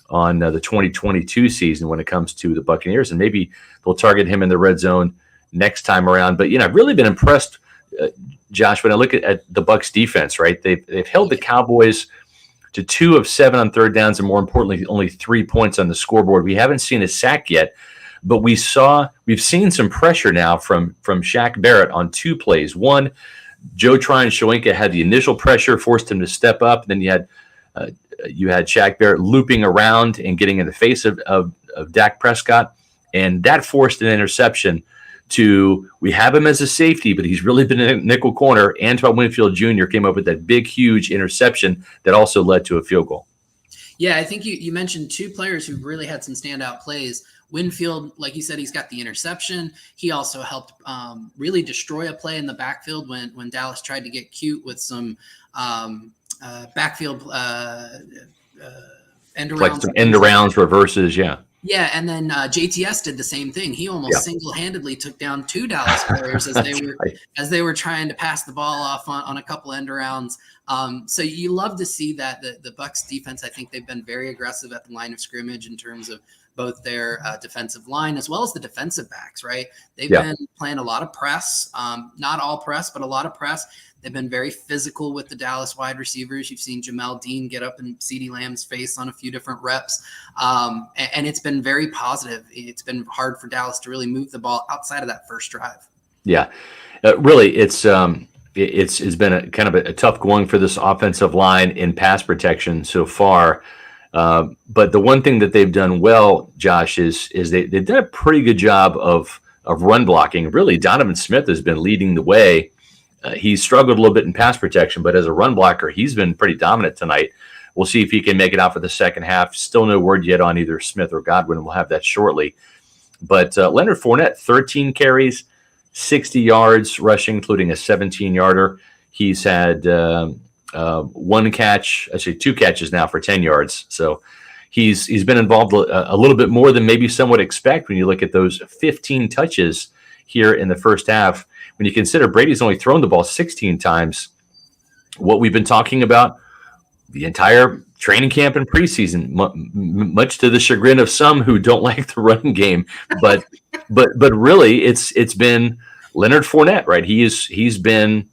on the 2022 season when it comes to the Buccaneers, and maybe they'll target him in the red zone next time around. But I've really been impressed, Josh, when I look at the Bucs defense. Right, they've held the Cowboys to 2 of 7 on third downs, and more importantly, only 3 points on the scoreboard. We haven't seen a sack yet, but we've seen some pressure now from Shaq Barrett on 2 plays. One, Joe Tryon-Shoyinka had the initial pressure, forced him to step up. Then you had Shaq Barrett looping around and getting in the face of Dak Prescott, and that forced an interception. We have him as a safety, but he's really been a nickel corner. Antoine Winfield Jr. came up with that big, huge interception that also led to a field goal. Yeah, I think you mentioned 2 players who really had some standout plays. Winfield, like you said, he's got the interception. He also helped really destroy a play in the backfield when Dallas tried to get cute with some backfield end arounds. Like some end arounds, reverses, yeah. Yeah, and then JTS did the same thing. He almost single-handedly took down 2 Dallas players as they were trying to pass the ball off on a couple end arounds. So you love to see that the Bucs defense. I think they've been very aggressive at the line of scrimmage in terms of both their defensive line as well as the defensive backs. Right, they've been playing a lot of press, not all press, but a lot of press. They've been very physical with the Dallas wide receivers. You've seen Jamel Dean get up in CeeDee Lamb's face on a few different reps. And it's been very positive. It's been hard for Dallas to really move the ball outside of that first drive. Yeah, really, it's been a kind of a tough going for this offensive line in pass protection so far. But the one thing that they've done well, Josh, is they've done a pretty good job of run blocking. Really, Donovan Smith has been leading the way. He's struggled a little bit in pass protection, but as a run blocker, he's been pretty dominant tonight. We'll see if he can make it out for the second half. Still no word yet on either Smith or Godwin. We'll have that shortly. But Leonard Fournette, 13 carries, 60 yards rushing, including a 17-yarder. He's had 1 catch, actually 2 catches now for 10 yards. So he's been involved a little bit more than maybe some would expect when you look at those 15 touches here in the first half. When you consider Brady's only thrown the ball 16 times, what we've been talking about the entire training camp and preseason, much to the chagrin of some who don't like the running game, but really it's been Leonard Fournette, right? He's been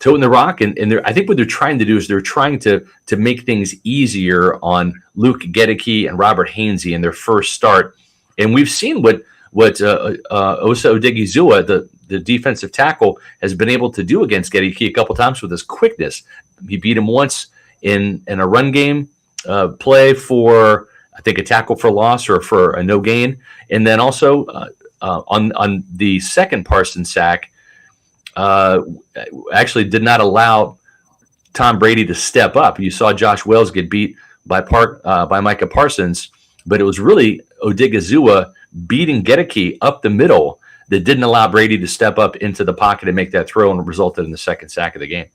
toting the rock, and I think what they're trying to do is they're trying to make things easier on Luke Gedeke and Robert Hainsey in their first start, and we've seen what Osa Odigizua, the defensive tackle, has been able to do against Gedeke a couple times with his quickness. He beat him once in a run game play for, I think, a tackle for loss or for a no gain, and then also on the second Parsons sack, actually did not allow Tom Brady to step up. You saw Josh Wells get beat by Micah Parsons, but it was really Odigizua beating Gedeke up the middle that didn't allow Brady to step up into the pocket and make that throw, and resulted in the second sack of the game.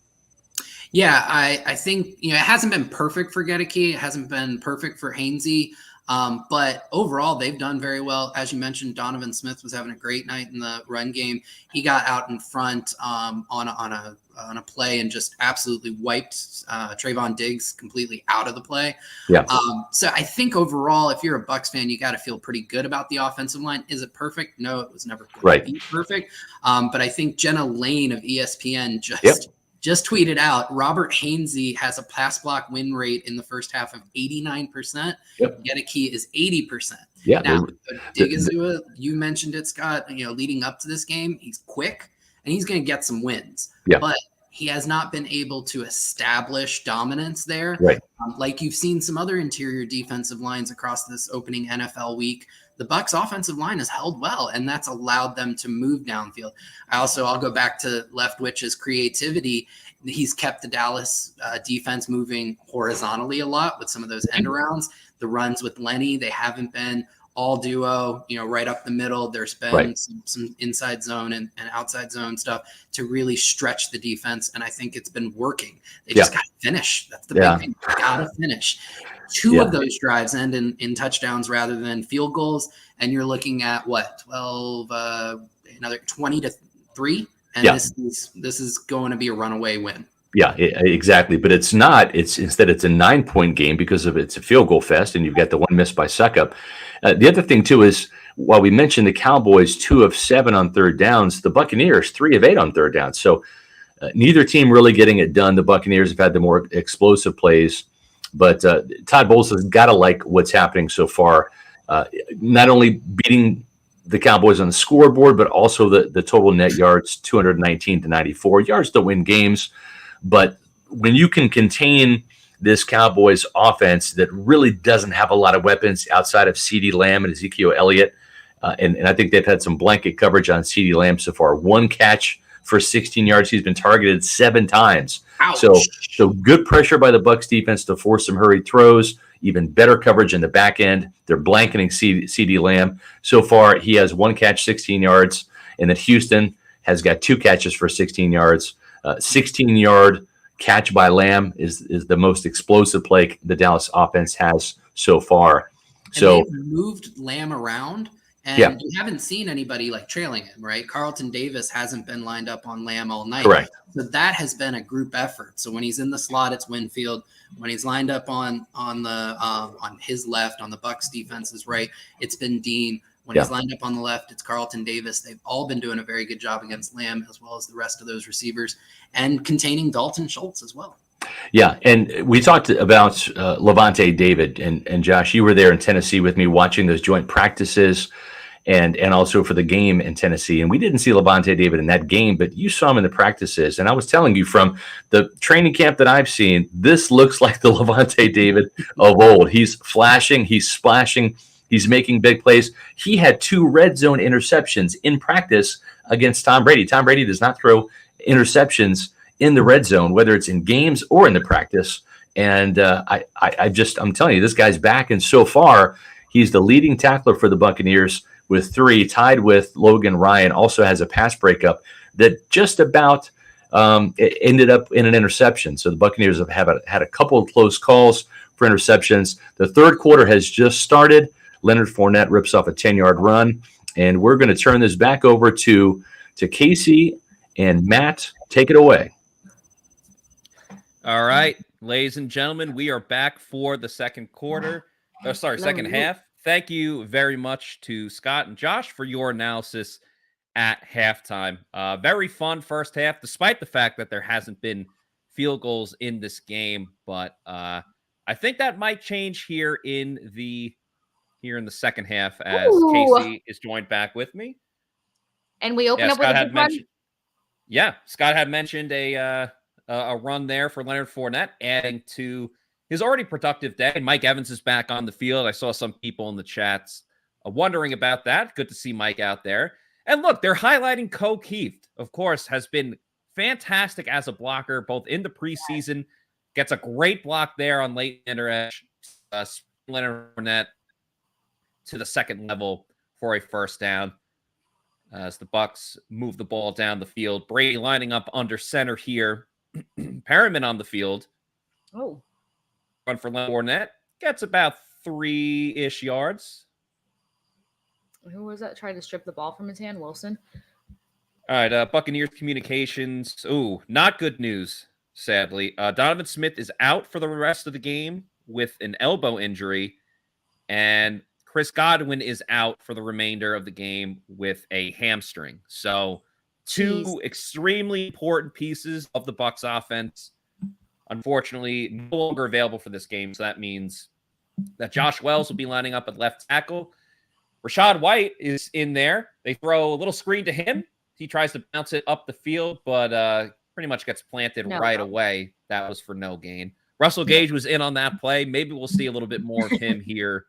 Yeah, I think it hasn't been perfect for Gedeke. It hasn't been perfect for Hainsey. But overall, they've done very well. As you mentioned, Donovan Smith was having a great night in the run game. He got out in front on a play and just absolutely wiped Trayvon Diggs completely out of the play. Yeah. So I think overall, if you're a Bucs fan, you got to feel pretty good about the offensive line. Is it perfect? No, it was never going to be perfect. But I think Jenna Lane of ESPN just tweeted out, Robert Hainsey has a pass block win rate in the first half of 89%. Gedeke is 80%. Yeah. Now, Digizua, you mentioned it, Scott, leading up to this game, he's quick and he's going to get some wins. Yeah. But he has not been able to establish dominance there. Right. Like you've seen some other interior defensive lines across this opening NFL week. The Bucs offensive line has held well, and that's allowed them to move downfield. I'll go back to Leftwich's creativity. He's kept the Dallas defense moving horizontally a lot with some of those end arounds. The runs with Lenny, they haven't been all duo, right up the middle. There's been some inside zone and outside zone stuff to really stretch the defense, and I think it's been working. They just got to finish. That's the big thing. Got to finish. Two of those drives end in touchdowns rather than field goals, and you're looking at 12, another 20-3 And this is going to be a runaway win. Yeah, exactly. But it's not. Instead it's a 9-point game because it's a field goal fest, and you've got the one missed by Suckup. The other thing too is, while we mentioned the Cowboys 2 of 7 on third downs, the Buccaneers 3 of 8 on third downs. So neither team really getting it done. The Buccaneers have had the more explosive plays, but Todd Bowles has got to like what's happening so far. Not only beating the Cowboys on the scoreboard, but also the total net yards, 219 to 94. Yards to win games. But when you can contain this Cowboys offense that really doesn't have a lot of weapons outside of CeeDee Lamb and Ezekiel Elliott, and I think they've had some blanket coverage on CeeDee Lamb so far. 1 catch for 16 yards. He's been targeted 7 times. Ouch. So good pressure by the Bucs defense to force some hurried throws. Even better coverage in the back end. They're blanketing CeeDee Lamb. So far, he has 1 catch, 16 yards, and then Houston has got 2 catches for 16 yards. 16-yard catch by Lamb is the most explosive play the Dallas offense has so far. So they've moved Lamb around, and you haven't seen anybody like trailing him, right? Carlton Davis hasn't been lined up on Lamb all night. Correct. So that has been a group effort. So when he's in the slot, it's Winfield. When he's lined up on his left, on the Bucs defense's right, it's been Dean. When he's lined up on the left, it's Carlton Davis. They've all been doing a very good job against Lamb, as well as the rest of those receivers, and containing Dalton Schultz as well. Yeah, and we talked about Levante David, and Josh, you were there in Tennessee with me watching those joint practices and also for the game in Tennessee. And we didn't see Levante David in that game, but you saw him in the practices. And I was telling you, from the training camp that I've seen, this looks like the Levante David of old. He's flashing, he's splashing, he's making big plays. He had 2 red zone interceptions in practice against Tom Brady. Tom Brady does not throw interceptions in the red zone, whether it's in games or in the practice. And I'm telling you, this guy's back. And so far, he's the leading tackler for the Buccaneers with 3, tied with Logan Ryan. Also has a pass breakup that just about ended up in an interception. So the Buccaneers have had a couple of close calls for interceptions. The third quarter has just started. Leonard Fournette rips off a 10-yard run. And we're going to turn this back over to Kasey and Matt. Take it away. All right, ladies and gentlemen, we are back for the second half. Thank you very much to Scott and Josh for your analysis at halftime. Very fun first half, despite the fact that there hasn't been field goals in this game. But I think that might change here in the second half as Kasey is joined back with me. And we open up with a good run. Yeah, Scott had mentioned a run there for Leonard Fournette, adding to his already productive day. Mike Evans is back on the field. I saw some people in the chats wondering about that. Good to see Mike out there. And look, they're highlighting Keith, of course, has been fantastic as a blocker, both in the preseason, gets a great block there on late edge, Leonard Fournette to the second level for a first down. As the Bucs move the ball down the field, Brady lining up under center here. Perriman on the field. Oh. Run for Leonard Fournette. Gets about 3-ish yards. Who was that trying to strip the ball from his hand? Wilson. All right, Buccaneers communications. Ooh, not good news, sadly. Donovan Smith is out for the rest of the game with an elbow injury. And Chris Godwin is out for the remainder of the game with a hamstring. So 2 extremely important pieces of the Bucs offense, unfortunately, no longer available for this game. So that means that Josh Wells will be lining up at left tackle. Rachaad White is in there. They throw a little screen to him. He tries to bounce it up the field, but pretty much gets planted right away. That was for no gain. Russell Gage was in on that play. Maybe we'll see a little bit more of him here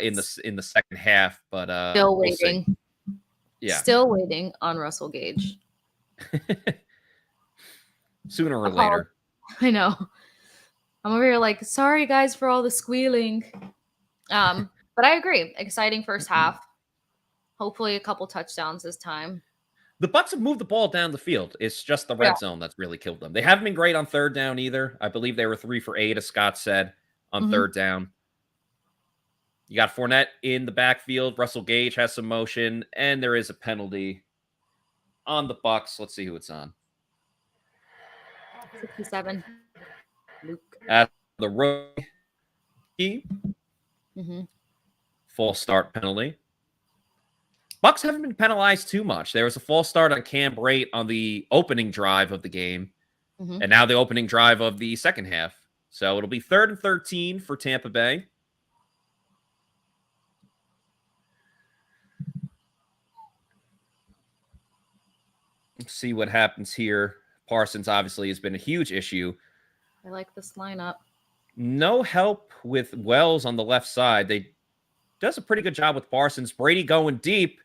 in the second half, but still waiting. Yeah, still waiting on Russell Gage. Sooner or later. I know. I'm over here like, sorry guys for all the squealing. But I agree. Exciting first half. Hopefully a couple touchdowns this time. The Bucs have moved the ball down the field. It's just the red zone that's really killed them. They haven't been great on third down either. I believe they were 3 for 8, as Scott said, on third down. You got Fournette in the backfield. Russell Gage has some motion, and there is a penalty. on the Bucs. Let's see who it's on. 67. Luke. At the rookie. False start penalty. Bucs haven't been penalized too much. There was a false start on Cam Brate on the opening drive of the game, and now the opening drive of the second half. So it'll be 3rd and 13 for Tampa Bay. Let's see what happens here. Parsons obviously has been a huge issue. I like this lineup. No help with Wells on the left side. They does a pretty good job with Parsons. Brady going deep,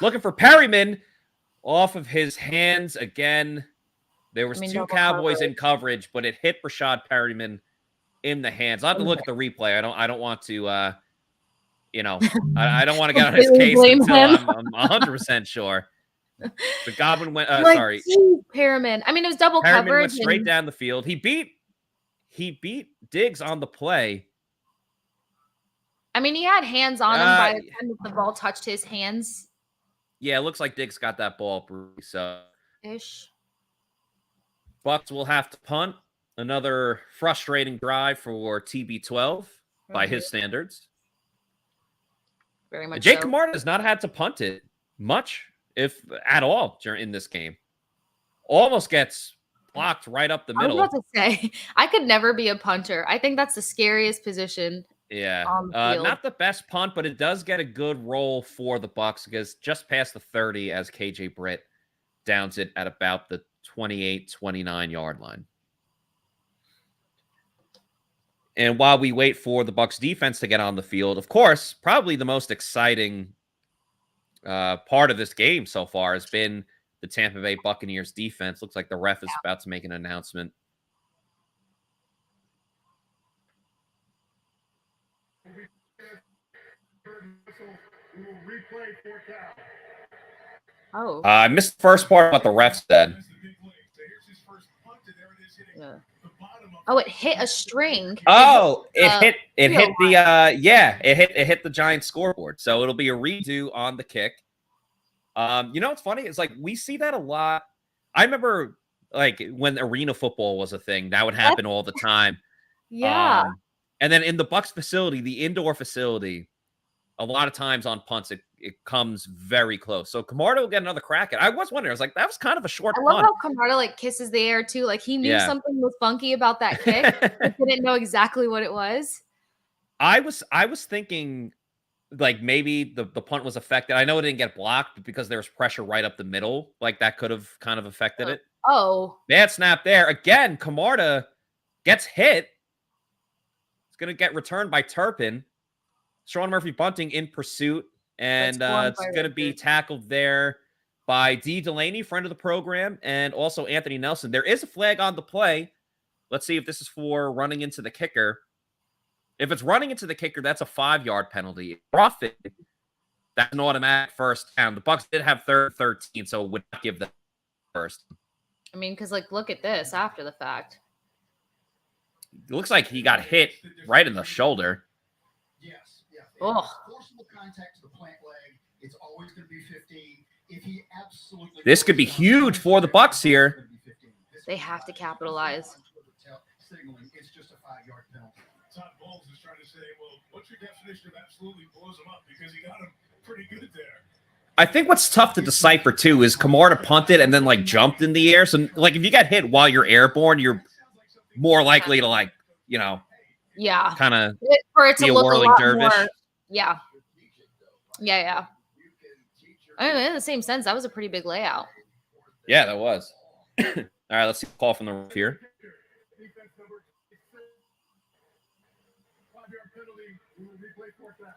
looking for Perryman off of his hands again. There was two Cowboys in coverage, but it hit Rashad Perryman in the hands. I'll have to look at the replay. I don't want to I don't want to get on his case until I'm 100% sure. But Godwin went sorry. Perryman. I mean, it was double Perryman coverage. Went straight down the field. He beat Diggs on the play. I mean, he had hands on him by the time that the ball touched his hands. Yeah, it looks like Diggs got that ball, so ish. Bucs will have to punt. Another frustrating drive for TB12 by his standards. Very much. Jake Camarda has not had to punt it much, if at all, in this game. Almost gets blocked right up the middle. I was about to say, I could never be a punter. I think that's the scariest position. Yeah, not the best punt, but it does get a good roll for the Bucs because just past the 30 as KJ Britt downs it at about the 28-29 yard line. And while we wait for the Bucs defense to get on the field, of course, probably the most exciting part of this game so far has been the Tampa Bay Buccaneers defense. Looks like the ref is about to make an announcement. Oh. I missed the first part about the ref said. Yeah. Oh, it hit a string. Oh, it hit the Giants scoreboard. So it'll be a redo on the kick. You know what's funny? It's like we see that a lot. I remember like when arena football was a thing, that would happen all the time. Yeah. And then in the Bucs facility, the indoor facility, a lot of times on punts, it comes very close. So Camarda will get another crack at it. I was wondering, I was like, that was kind of a short I punt. love how Camarda like kisses the air too. Like he knew something was funky about that kick. He didn't know exactly what it was. I was thinking like maybe the punt was affected. I know it didn't get blocked because there was pressure right up the middle. Like that could have kind of affected it. Oh. Bad snap there. Again, Camarda gets hit. It's going to get returned by Turpin. Sean Murphy bunting in pursuit. And it's going to be tackled there by D. Delaney, friend of the program, and also Anthony Nelson. There is a flag on the play. Let's see if this is for running into the kicker. If it's running into the kicker, that's a 5-yard penalty. Profit, that's an automatic first down. The Bucs did have 3rd 13, so it would not give them first. I mean, because like look at this after the fact. It looks like he got hit right in the shoulder. Oh. This could be huge for the Bucs here. They have to capitalize. It's just a 5-yard penalty. Todd Bowles is trying to say, well, what's your definition of absolutely blows him up? Because he got him pretty good there. I think what's tough to decipher too is Camarda punted and then like jumped in the air. So like if you get hit while you're airborne, you're more likely to like, kind of for it to be a look whirling a lot dervish. More, yeah. I mean, in the same sense, that was a pretty big layout. Yeah, that was. All right, let's see the call from the ref here.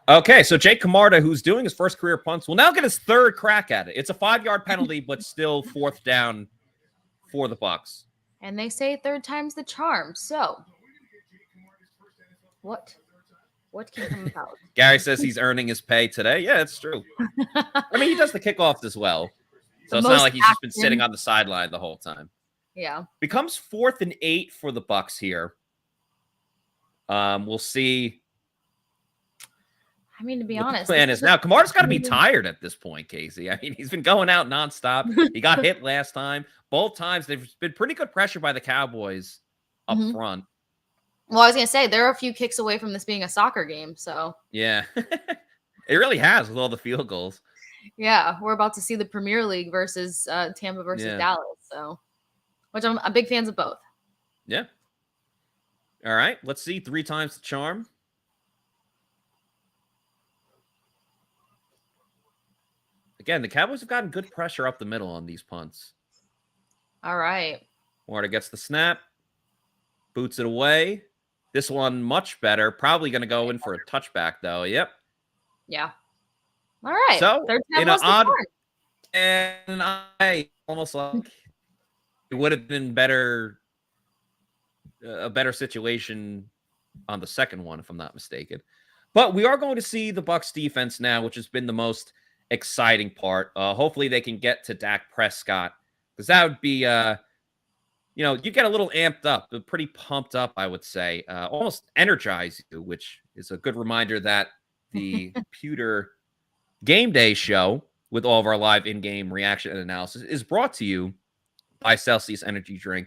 Okay, so Jake Camarda, who's doing his first career punts, will now get his 3rd crack at it. It's a 5-yard penalty, but still 4th down for the Bucs. And they say 3rd time's the charm. So, what can come about? Gary says he's earning his pay today. Yeah, it's true. I mean, he does the kickoffs as well. So it's not like he's just been sitting on the sideline the whole time. Yeah. Becomes 4th and 8 for the Bucs here. We'll see I mean, to be what honest, the plan is now. Kamara's got to be tired at this point, Kasey. I mean, he's been going out nonstop. He got hit last time. Both times, there's been pretty good pressure by the Cowboys up front. Well, I was going to say, there are a few kicks away from this being a soccer game, so. Yeah. It really has with all the field goals. Yeah, we're about to see the Premier League versus Tampa versus Dallas, so. Which I'm big fans of both. Yeah. All right, let's see. 3 times the charm. Again, the Cowboys have gotten good pressure up the middle on these punts. All right. Warner gets the snap. Boots it away. This one much better. Probably going to go in for a touchback, though. Yep. Yeah. All right. So, Third time in an was the odd... charm. And I almost like it would have been better... a better situation on the second one, if I'm not mistaken. But we are going to see the Bucs defense now, which has been the most exciting part. Hopefully they can get to Dak Prescott, because that would be, you get a little amped up, but pretty pumped up, I would say. Almost energize you, which is a good reminder that the Pewter GameDay show with all of our live in-game reaction and analysis is brought to you by Celsius Energy Drink,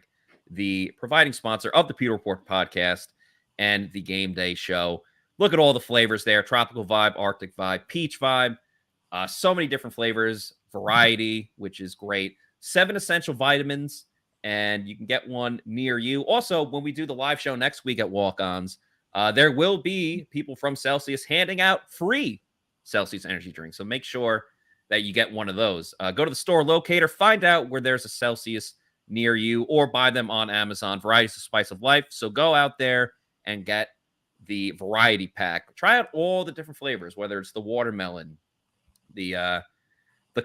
the providing sponsor of the Pewter Report podcast and the Game Day show. Look at all the flavors there. Tropical vibe, Arctic vibe, peach vibe. So many different flavors, variety, which is great. 7 essential vitamins, and you can get one near you. Also, when we do the live show next week at Walk-Ons, there will be people from Celsius handing out free Celsius energy drinks. So make sure that you get one of those. Go to the store locator, find out where there's a Celsius near you, or buy them on Amazon. Variety's the spice of life. So go out there and get the variety pack. Try out all the different flavors, whether it's the watermelon, the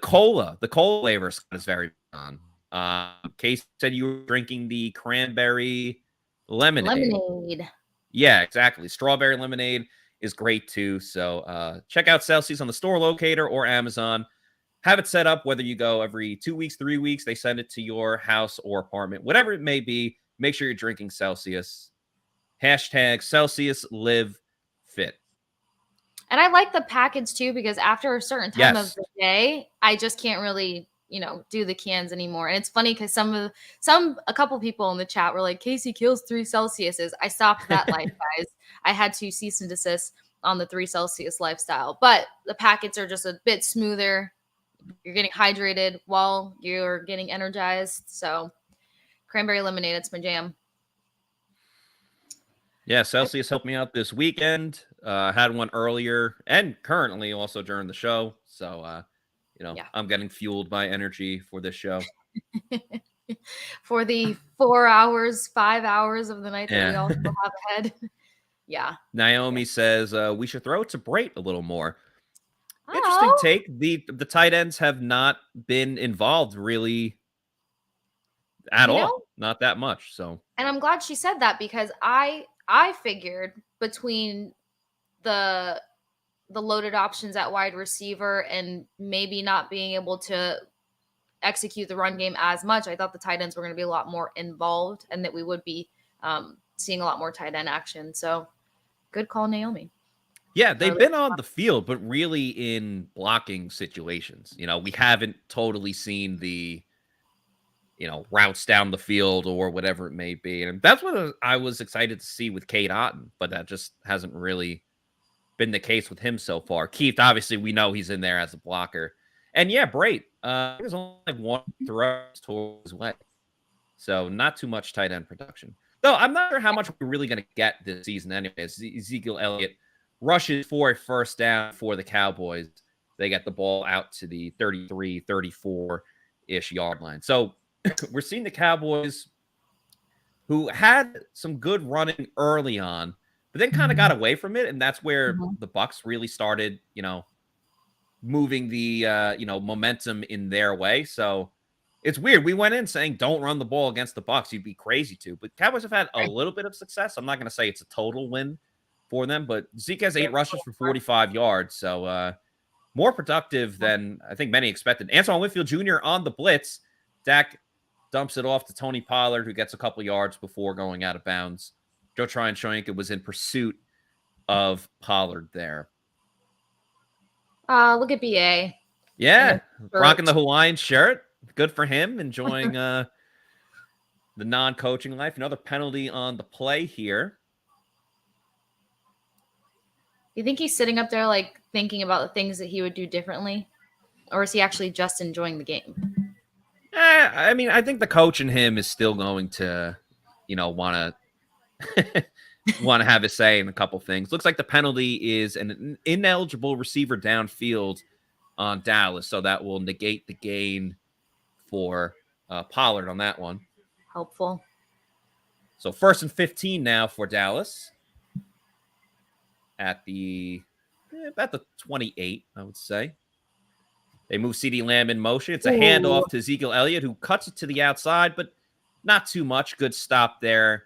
cola. The cola flavor is very on. Kasey said you were drinking the cranberry lemonade. Yeah, exactly. Strawberry lemonade is great too. So check out Celsius on the store locator or Amazon. Have it set up, whether you go every 2 weeks, 3 weeks, they send it to your house or apartment, whatever it may be. Make sure you're drinking Celsius. Hashtag Celsius Live Fit. And I like the package too, because after a certain time of the day, I just can't really, do the cans anymore. And it's funny because a couple people in the chat were like, Kasey kills 3 Celsiuses. I stopped that life, guys. I had to cease and desist on the 3 Celsius lifestyle. But the packets are just a bit smoother. You're getting hydrated while you're getting energized. So cranberry lemonade, it's my jam. Yeah, Celsius helped me out this weekend. Had one earlier and currently also during the show. So, I'm getting fueled by energy for this show. For the 4 hours, 5 hours of the night that we all still have ahead. Yeah. Naomi says we should throw it to Brait a little more. Interesting take. The tight ends have not been involved really at all. Not that much. So, and I'm glad she said that, because I figured between the loaded options at wide receiver and maybe not being able to execute the run game as much, I thought the tight ends were going to be a lot more involved and that we would be seeing a lot more tight end action. So good call, Naomi. Yeah, they've been on the field, but really in blocking situations. We haven't totally seen the, routes down the field or whatever it may be. And that's what I was excited to see with Cade Otton, but that just hasn't really been the case with him so far. Keith, obviously, we know he's in there as a blocker. And yeah, Brait. There's only like one throw towards his way. So not too much tight end production. Though I'm not sure how much we're really going to get this season anyways. Ezekiel Elliott rushes for a first down for the Cowboys. They get the ball out to the 33, 34-ish yard line. So we're seeing the Cowboys, who had some good running early on, but then kind of got away from it. And that's where the Bucs really started, moving the, momentum in their way. So it's weird. We went in saying, don't run the ball against the Bucs. You'd be crazy to. But Cowboys have had a little bit of success. I'm not going to say it's a total win for them, but Zeke has 8 rushes for 45 yards. So more productive than I think many expected. Antoine Winfield Jr. on the blitz. Dak dumps it off to Tony Pollard, who gets a couple yards before going out of bounds. Joe Tryon-Shoyinka was in pursuit of Pollard there. Look at BA. Yeah, rocking the Hawaiian shirt. Good for him. Enjoying the non-coaching life. Another penalty on the play here. You think he's sitting up there like thinking about the things that he would do differently? Or is he actually just enjoying the game? I mean, I think the coach in him is still going to, want to have his say in a couple things. Looks like the penalty is an ineligible receiver downfield on Dallas, so that will negate the gain for Pollard on that one. Helpful. So 1st and 15 now for Dallas at about the 28, I would say. They move CeeDee Lamb in motion. It's a handoff to Ezekiel Elliott, who cuts it to the outside, but not too much. Good stop there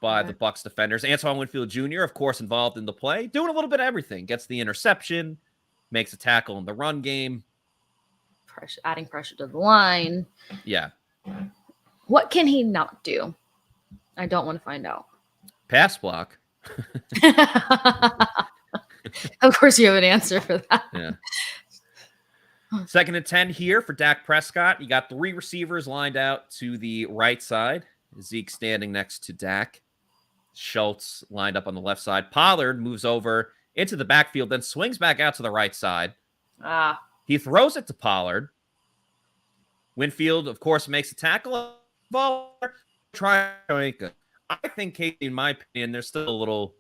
by the Bucs defenders. Antoine Winfield Jr., of course, involved in the play, doing a little bit of everything. Gets the interception, makes a tackle in the run game. Adding pressure to the line. Yeah. What can he not do? I don't want to find out. Pass block. Of course, you have an answer for that. Yeah. 2nd and 10 here for Dak Prescott. You got 3 receivers lined out to the right side. Zeke standing next to Dak. Schultz lined up on the left side. Pollard moves over into the backfield, then swings back out to the right side. He throws it to Pollard. Winfield, of course, makes a tackle. I think, Kasey, in my opinion, there's still a little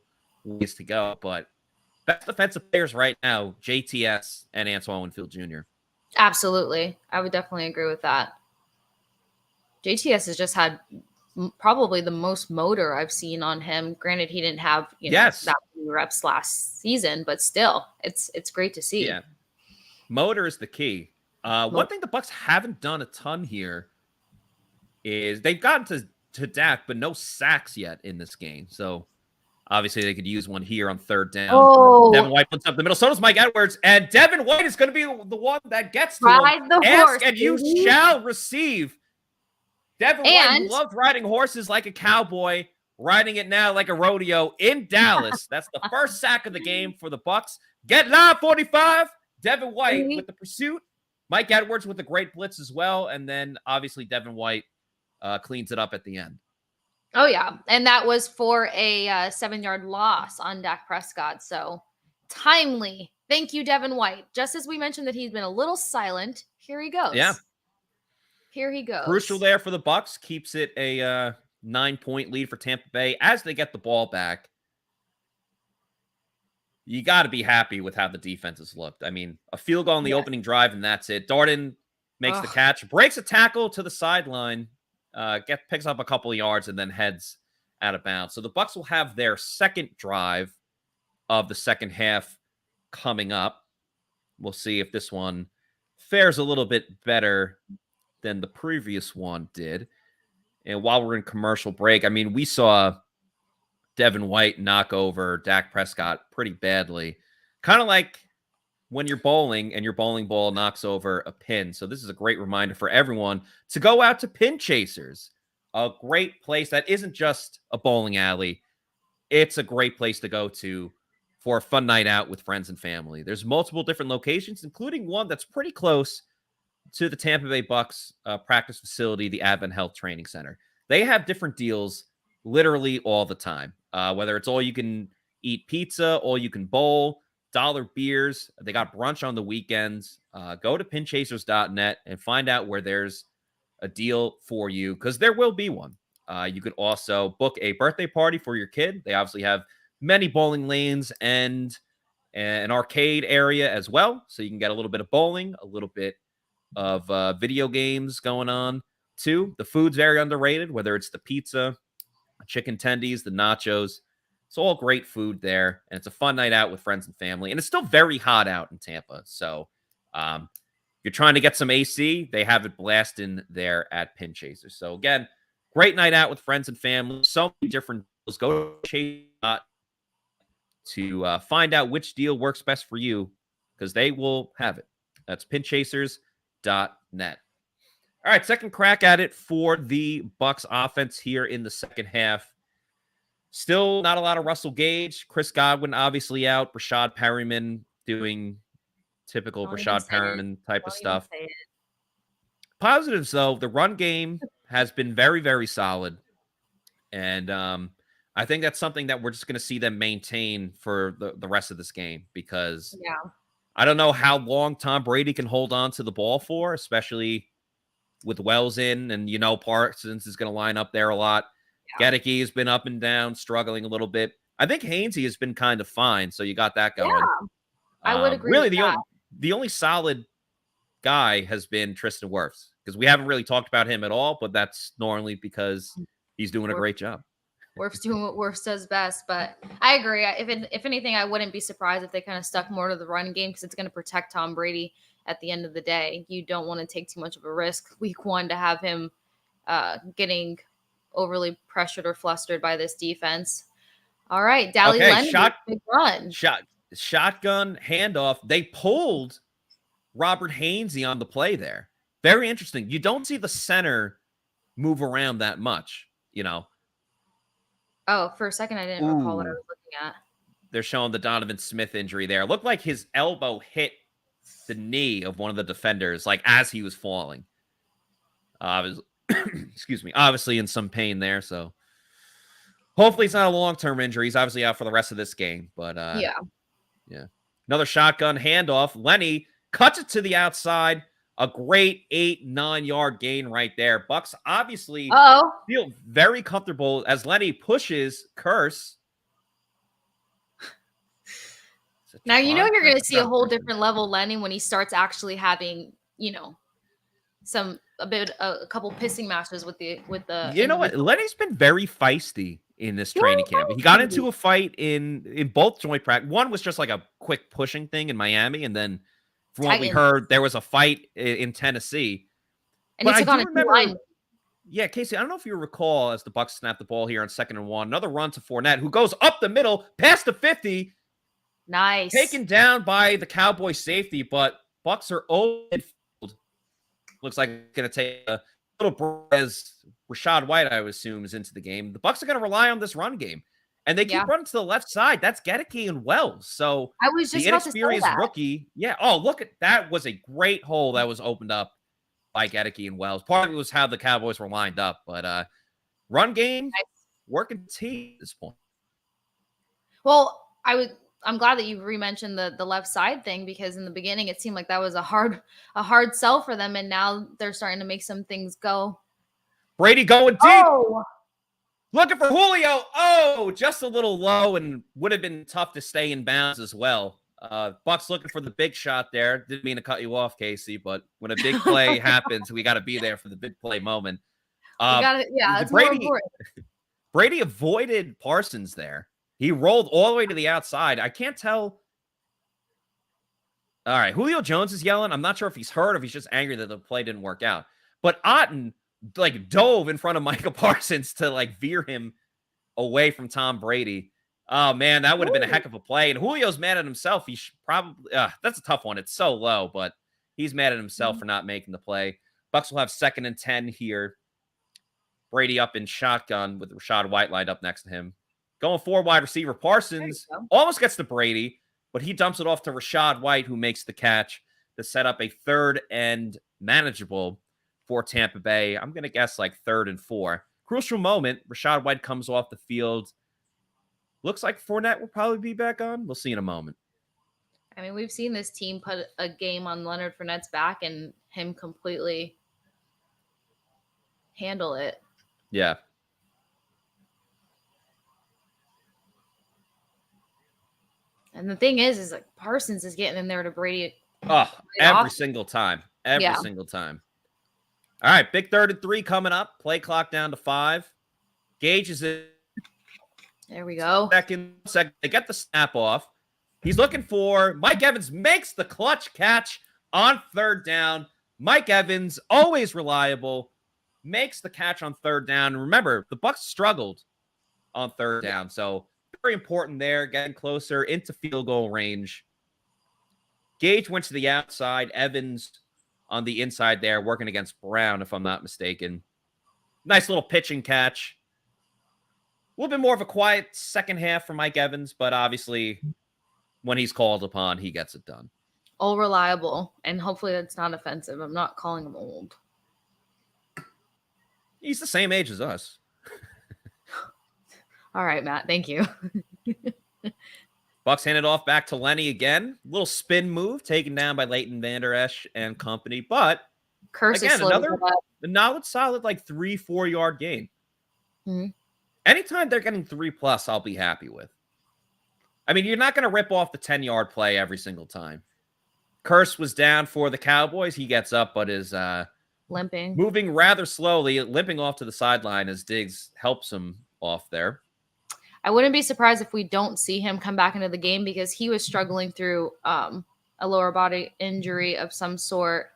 ways to go, but best defensive players right now, JTS and Antoine Winfield Jr. Absolutely. I would definitely agree with that. JTS has just had probably the most motor I've seen on him. Granted, he didn't have that many reps last season, but still, it's great to see. Yeah, motor is the key. One thing the Bucs haven't done a ton here is they've gotten to Dak, but no sacks yet in this game. So obviously they could use one here on 3rd down. Devin White puts up the middle. So does Mike Edwards. And Devin White is going to be the one that gets to him. Ask and you shall receive. Devin White, who loved riding horses like a cowboy, riding it now like a rodeo in Dallas. That's the first sack of the game for the Bucs. Get live 45. Devin White with the pursuit. Mike Edwards with a great blitz as well. And then obviously Devin White cleans it up at the end. Oh, yeah. And that was for a 7-yard loss on Dak Prescott. So timely. Thank you, Devin White. Just as we mentioned that he's been a little silent, here he goes. Yeah. Here he goes. Crucial there for the Bucs. Keeps it a 9-point lead for Tampa Bay as they get the ball back. You got to be happy with how the defense has looked. I mean, a field goal on the opening drive, and that's it. Darden makes the catch, breaks a tackle to the sideline, picks up a couple of yards, and then heads out of bounds. So the Bucs will have their second drive of the second half coming up. We'll see if this one fares a little bit better than the previous one did. And while we're in commercial break, I mean, we saw Devin White knock over Dak Prescott pretty badly. Kind of like when you're bowling and your bowling ball knocks over a pin. So this is a great reminder for everyone to go out to Pin Chasers, a great place that isn't just a bowling alley. It's a great place to go to for a fun night out with friends and family. There's multiple different locations, including one that's pretty close to the Tampa Bay Bucs practice facility, the Advent Health Training Center. They have different deals literally all the time, whether it's all you can eat pizza, all you can bowl, dollar beers. They got brunch on the weekends. Go to pinchasers.net and find out where there's a deal for you, because there will be one. You could also book a birthday party for your kid. They obviously have many bowling lanes and an arcade area as well. So you can get a little bit of bowling, a little bit of video games going on too. The food's very underrated, whether it's the pizza, chicken tendies, the nachos. It's all great food there, and it's a fun night out with friends and family. And it's still very hot out in Tampa. So you're trying to get some AC, they have it blasting there at Pin Chasers. So again, great night out with friends and family. So many different deals. Go to to find out which deal works best for you, because they will have it. That's pinchasers.net. All right, second crack at it for the Bucs offense here in the second half. Still not a lot of Russell Gage. Chris Godwin obviously out. Rashad Perryman doing Typical Don't even Rashad say it. Perriman type of Don't even stuff. say it. Positives, though, the run game has been very, very solid. And I think that's something that we're just going to see them maintain for the rest of this game, because Yeah. I don't know how long Tom Brady can hold on to the ball for, especially with Wells in, and Parsons is going to line up there a lot. Yeah. Gedeke has been up and down, struggling a little bit. I think Hainsey has been kind of fine, so you got that going. Yeah, I would agree Really, with that. the only solid guy has been Tristan Worfs, because we haven't really talked about him at all, but that's normally because he's doing a great job. Worf's doing what Worfs does best, but I agree. If anything, I wouldn't be surprised if they kind of stuck more to the run game, because it's going to protect Tom Brady at the end of the day. You don't want to take too much of a risk week one to have him getting overly pressured or flustered by this defense. All right, Dally Lennon, big run. Shotgun handoff. They pulled Robert Hainsey on the play there. Very interesting. You don't see the center move around that much, Oh, for a second, I didn't recall what I was looking at. They're showing the Donovan Smith injury there. It looked like his elbow hit the knee of one of the defenders, like as he was falling. Excuse me. Obviously in some pain there, so hopefully it's not a long-term injury. He's obviously out for the rest of this game, but yeah. Another shotgun handoff. Lenny cuts it to the outside. A great 8-9 yard gain right there. Bucs obviously feel very comfortable as Lenny pushes Curse. Now you're going to see a whole different level Lenny when he starts actually having, a couple pissing matches with the. You know what? Lenny's been very feisty in this training camp. He got into a fight in both joint practice. One was just like a quick pushing thing in Miami, and then from what we heard, there was a fight in Tennessee. And he took on a line. Yeah, Kasey, I don't know if you recall, as the Bucs snapped the ball here on 2nd and 1, another run to Fournette, who goes up the middle, past the 50. Nice. Taken down by the Cowboys safety, but Bucs are open. Looks like it's going to take a little break as Rashad White, I would assume, is into the game. The Bucs are going to rely on this run game. And they keep running to the left side. That's Gedeke and Wells. So I was just the inexperienced rookie. Yeah. Oh, look at that. Was a great hole that was opened up by Gedeke and Wells. Part of it was how the Cowboys were lined up, but run game working team at this point. Well, I'm glad that you re-mentioned the left side thing, because in the beginning it seemed like that was a hard sell for them, and now they're starting to make some things go. Brady going deep. Looking for Julio. Oh, just a little low, and would have been tough to stay in bounds as well. Bucs looking for the big shot there. Didn't mean to cut you off, Kasey, but when a big play happens, we got to be there for the big play moment. It's more important. Brady avoided Parsons there. He rolled all the way to the outside. I can't tell. All right, Julio Jones is yelling. I'm not sure if he's hurt or if he's just angry that the play didn't work out. But Otten dove in front of Micah Parsons to veer him away from Tom Brady. Oh man, that would have been a heck of a play. And Julio's mad at himself. He should probably that's a tough one. It's so low, but he's mad at himself for not making the play. Bucs will have 2nd and 10 here. Brady up in shotgun with Rashad White lined up next to him. Going 4 wide receiver. Parsons almost gets to Brady, but he dumps it off to Rashad White, who makes the catch to set up a 3rd and manageable for Tampa Bay. I'm going to guess 3rd and 4. Crucial moment. Rashad White comes off the field. Looks like Fournette will probably be back on. We'll see in a moment. I mean, we've seen this team put a game on Leonard Fournette's back and him completely handle it. Yeah. And the thing is Parsons is getting in there to Brady. Every single time. Every single time. All right, big 3rd and 3 coming up. Play clock down to 5. Gage is in. There we go. Second. They get the snap off. He's looking for Mike Evans, makes the clutch catch on 3rd down. Mike Evans, always reliable, makes the catch on 3rd down. And remember, the Bucs struggled on 3rd down, so very important there, getting closer into field goal range. Gage went to the outside. Evans on the inside there, working against Brown, if I'm not mistaken. Nice little pitching catch. A little bit more of a quiet second half for Mike Evans, but obviously when he's called upon, he gets it done. All reliable, and hopefully that's not offensive. I'm not calling him old. He's the same age as us. All right, Matt. Thank you. Bucs hand it off back to Lenny again. Little spin move taken down by Leighton Vander Esch and company. But again, another solid like 3-4 yard gain. Mm-hmm. Anytime they're getting 3+, I'll be happy with. I mean, you're not going to rip off the 10-yard play every single time. Curse was down for the Cowboys. He gets up, but is limping, moving rather slowly, limping off to the sideline as Diggs helps him off there. I wouldn't be surprised if we don't see him come back into the game because he was struggling through a lower body injury of some sort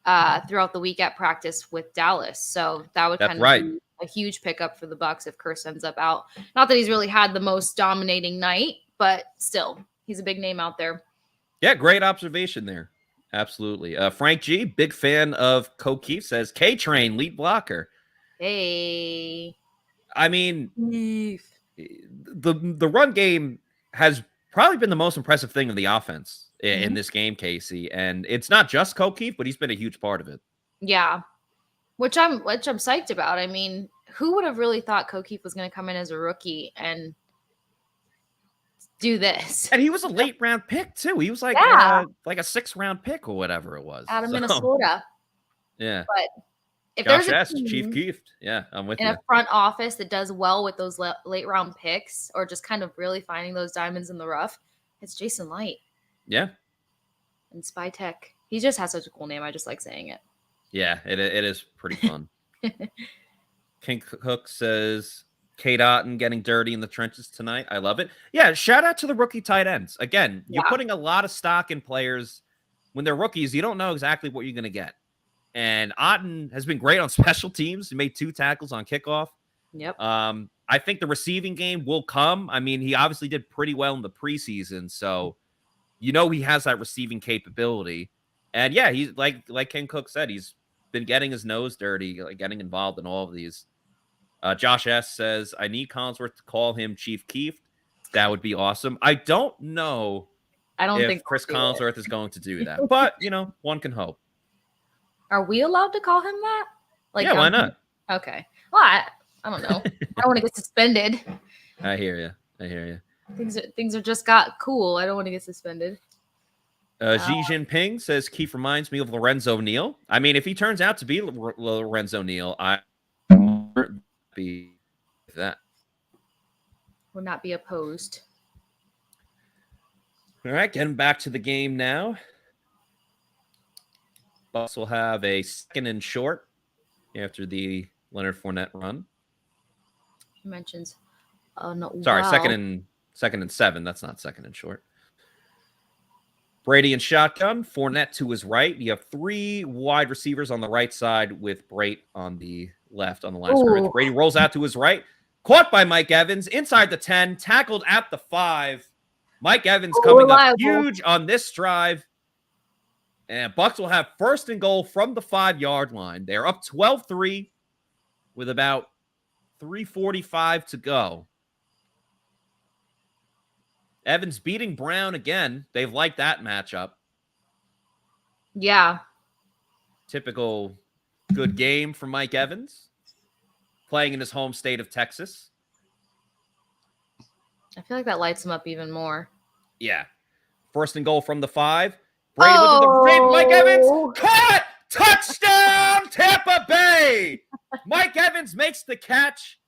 throughout the week at practice with Dallas. So that would kind of be a huge pickup for the Bucs if Curse ends up out. Not that he's really had the most dominating night, but still, he's a big name out there. Yeah, great observation there. Absolutely. Frank G, big fan of O'Keefe, says K-Train, lead blocker. Hey. I mean, the run game has probably been the most impressive thing of the offense in this game, Kasey. And it's not just O'Keefe, but he's been a huge part of it. Yeah. Which I'm psyched about. I mean, who would have really thought O'Keefe was going to come in as a rookie and do this? And he was a late round pick too. He was like a 6th round pick or whatever it was. Out of Minnesota. Yeah. But if Josh there's a S, Chief Keef. Yeah, I'm with in you. a front office that does well with those late round picks or just kind of really finding those diamonds in the rough, it's Jason Light. Yeah. And Spy Tech. He just has such a cool name. I just like saying it. Yeah, it is pretty fun. King Cook says, Kate Otten getting dirty in the trenches tonight. I love it. Yeah, shout out to the rookie tight ends. Again, you're putting a lot of stock in players. When they're rookies, you don't know exactly what you're going to get. And Otten has been great on special teams. He made 2 tackles on kickoff. Yep. I think the receiving game will come. I mean, he obviously did pretty well in the preseason, so he has that receiving capability. And yeah, he's like Ken Cook said, he's been getting his nose dirty, like getting involved in all of these. Josh S says, I need Collinsworth to call him Chief Keef. That would be awesome. I don't know if Chris Collinsworth is going to do that, but one can hope. Are we allowed to call him that? Yeah, why not? Okay. Well, I don't know. I don't want to get suspended. I hear you. Things are just got cool. I don't want to get suspended. Xi Jinping says Keith reminds me of Lorenzo Neal. I mean, if he turns out to be Lorenzo Neal, I would be that. Would not be opposed. All right, getting back to the game now. Bucs will have a 2nd and short after the Leonard Fournette run. He mentions, Sorry, 2nd and 7. That's not 2nd and short. Brady and shotgun. Fournette to his right. You have 3 wide receivers on the right side with Brate on the left on the line of scrimmage. Brady rolls out to his right. Caught by Mike Evans inside the 10. Tackled at the 5. Mike Evans coming up huge on this drive. And Bucs will have 1st and goal from the 5-yard line. They're up 12-3 with about 3:45 to go. Evans beating Brown again. They've liked that matchup. Yeah. Typical good game for Mike Evans. Playing in his home state of Texas. I feel like that lights him up even more. Yeah. 1st and goal from the 5. Brady looking the right. Mike Evans caught! Touchdown, Tampa Bay! Mike Evans makes the catch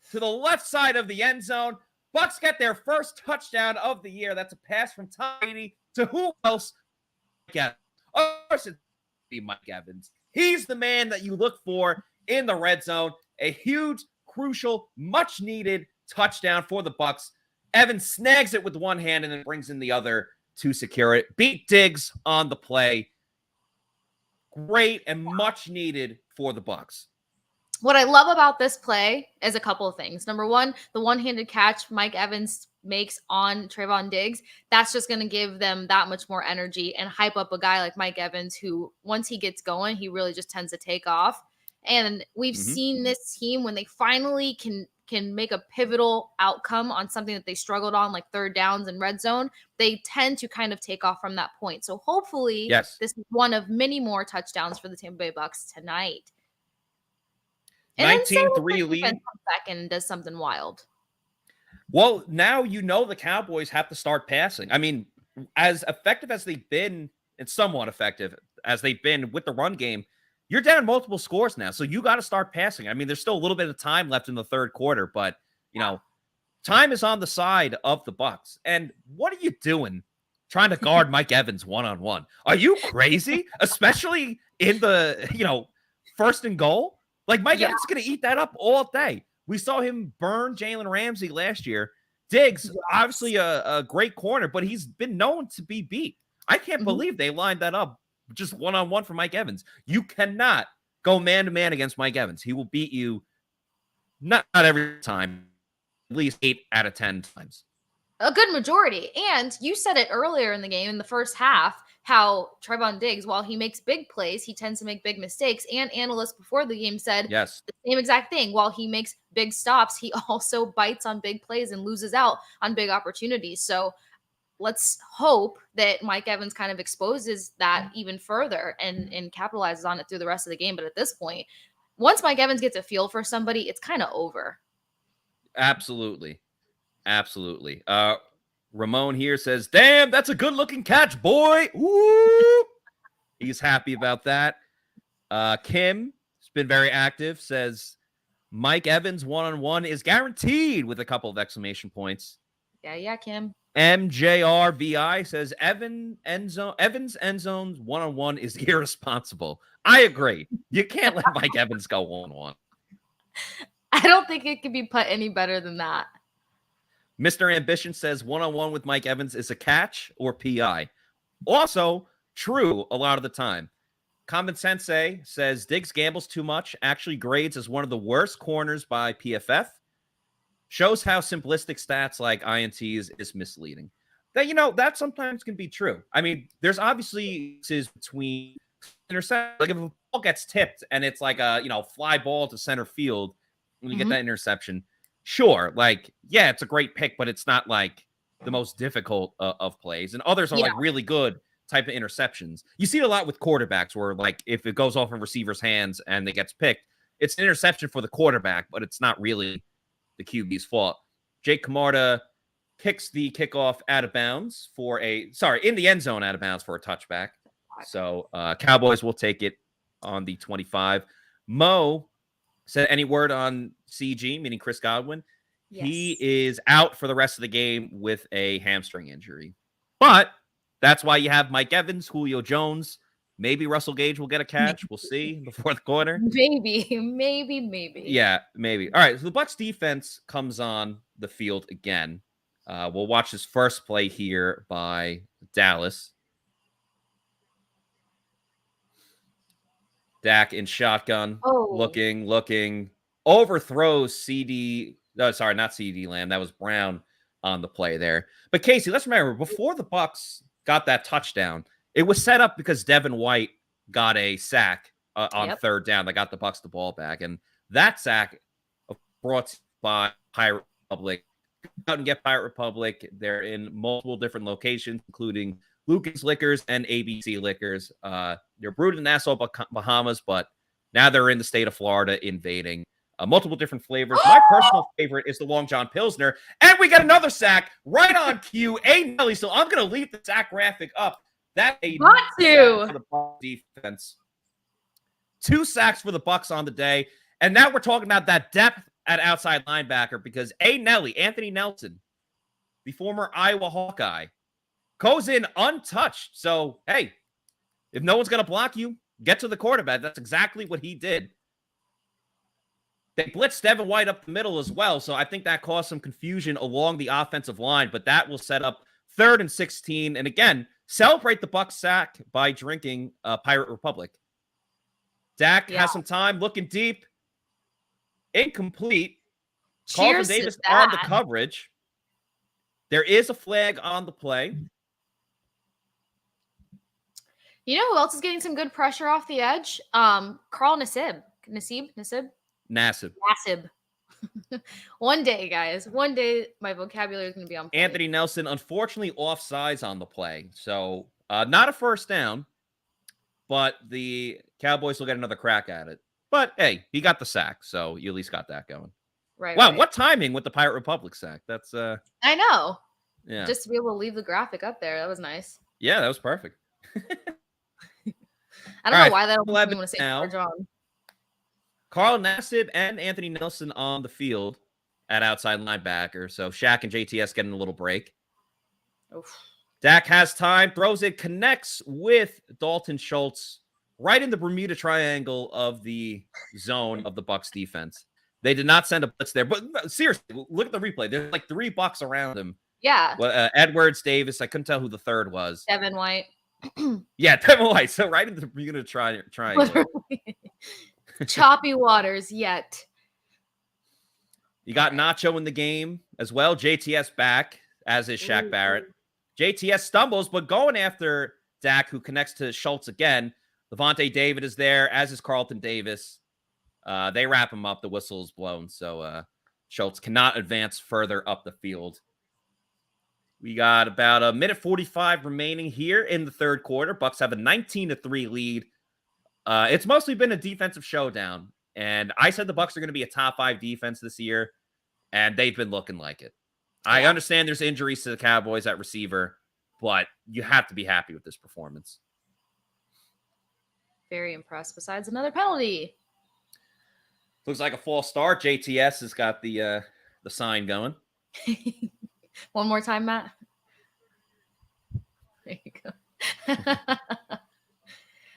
to the left side of the end zone. Bucs get their first touchdown of the year. That's a pass from Tom Brady to who else? Of course, it's Mike Evans. He's the man that you look for in the red zone. A huge, crucial, much-needed touchdown for the Bucs. Evans snags it with one hand and then brings in the other to secure it. Beat Diggs on the play. Great and much needed for the Bucs. What I love about this play is a couple of things. Number one, the one-handed catch Mike Evans makes on Trayvon Diggs. That's just going to give them that much more energy and hype up a guy like Mike Evans, who once he gets going, he really just tends to take off. And we've seen this team when they finally can can make a pivotal outcome on something that they struggled on, like third downs and red zone, they tend to kind of take off from that point. So hopefully this is one of many more touchdowns for the Tampa Bay Bucks tonight. And 19-3 lead. Comes back in and does something wild. Well, now the Cowboys have to start passing. I mean, as effective as they've been, and somewhat effective as they've been with the run game, you're down multiple scores now. So you got to start passing. I mean, there's still a little bit of time left in the third quarter, but, time is on the side of the Bucs. And what are you doing trying to guard Mike Evans one-on-one? Are you crazy? Especially in the, first and goal? Like, Mike Evans is going to eat that up all day. We saw him burn Jalen Ramsey last year. Diggs, obviously a great corner, but he's been known to be beat. I can't believe they lined that up just one-on-one for Mike Evans. You cannot go man-to-man against Mike Evans. He will beat you not every time, at least 8 out of 10 times. A good majority. And you said it earlier in the game, in the first half, how Trevon Diggs, while he makes big plays, he tends to make big mistakes. And analysts before the game said the same exact thing. While he makes big stops, he also bites on big plays and loses out on big opportunities. So let's hope that Mike Evans kind of exposes that even further and capitalizes on it through the rest of the game. But at this point, once Mike Evans gets a feel for somebody, it's kind of over. Absolutely. Absolutely. Ramon here says, damn, that's a good-looking catch, boy. Woo! He's happy about that. Kim has been very active, says Mike Evans one-on-one is guaranteed with a couple of exclamation points. Yeah, Kim. MJRVI says Evans end zone one-on-one is irresponsible. I agree. You can't let Mike Evans go one-on-one. I don't think it could be put any better than that. Mr. Ambition says one-on-one with Mike Evans is a catch or PI. Also, true a lot of the time. Common Sensei says Diggs gambles too much, actually grades as one of the worst corners by PFF. Shows how simplistic stats like INTs is misleading. That sometimes can be true. I mean, there's obviously between interception. Like if a ball gets tipped and it's like a fly ball to center field when you get that interception, sure, it's a great pick, but it's not like the most difficult of plays. And others are like really good type of interceptions. You see it a lot with quarterbacks where if it goes off in receiver's hands and it gets picked, it's an interception for the quarterback, but it's not really the QB's fault. Jake Camarda kicks the kickoff out of bounds in the end zone out of bounds for a touchback. So Cowboys will take it on the 25. Mo said, any word on CG, meaning Chris Godwin? Yes. He is out for the rest of the game with a hamstring injury. But that's why you have Mike Evans, Julio Jones. Maybe Russell Gage will get a catch. We'll see in the fourth quarter. Maybe. Yeah, maybe. All right, so the Bucs defense comes on the field again. We'll watch this first play here by Dallas. Dak in shotgun, looking, overthrows not CD Lamb. That was Brown on the play there. But Kasey, let's remember, before the Bucs got that touchdown, it was set up because Devin White got a sack on third down that got the Bucs the ball back. And that sack brought by Pirate Republic. Out and get Pirate Republic. They're in multiple different locations, including Lucas Liquors and ABC Liquors. They're brewed in Nassau, Bahamas, but now they're in the state of Florida invading multiple different flavors. My personal favorite is the Long John Pilsner. And we got another sack right on cue. Nelly. So I'm going to leave the sack graphic up. That's a for the Bucs defense. 2 sacks for the Bucs on the day. And now we're talking about that depth at outside linebacker because Anthony Nelson, the former Iowa Hawkeye, goes in untouched. So, hey, if no one's going to block you, get to the quarterback. That's exactly what he did. They blitzed Devin White up the middle as well, so I think that caused some confusion along the offensive line, but that will set up 3rd and 16. And again, celebrate the Bucs sack by drinking Pirate Republic. Dak has some time, looking deep. Incomplete. Carlton Davis on the coverage. There is a flag on the play. You know who else is getting some good pressure off the edge? Carl Nassib. One day, guys. One day, my vocabulary is going to be on point. Anthony Nelson, unfortunately, offsides on the play. So not a first down, but the Cowboys will get another crack at it. But, hey, he got the sack, so you at least got that going. Right. Wow, right. what timing with the Pirate Republic sack? That's I know. Yeah. Just to be able to leave the graphic up there. That was nice. Yeah, that was perfect. I don't know why that almost made me want to say now. John. Carl Nassib and Anthony Nelson on the field at outside linebacker. So Shaq and JTS getting a little break. Oof. Dak has time, throws it, connects with Dalton Schultz right in the Bermuda Triangle of the zone of the Bucs defense. They did not send a blitz there, but seriously, look at the replay. There's like 3 Bucs around him. Yeah. Edwards, Davis. I couldn't tell who the third was. Devin White. Yeah, Devin White. So right in the Bermuda Triangle. Choppy waters yet. You got Nacho in the game as well. JTS back, as is Shaq Barrett. JTS stumbles, but going after Dak, who connects to Schultz again. Levante David is there, as is Carlton Davis. They wrap him up. The whistle is blown, so Schultz cannot advance further up the field. We got about a minute 45 remaining here in the third quarter. Bucs have a 19-3 lead. It's mostly been a defensive showdown, and I said the Bucs are going to be a top 5 defense this year, and they've been looking like it. Yeah. I understand there's injuries to the Cowboys at receiver, but you have to be happy with this performance. Very impressed. Besides another penalty. Looks like a false start. JTS has got the sign going. One more time, Matt. There you go.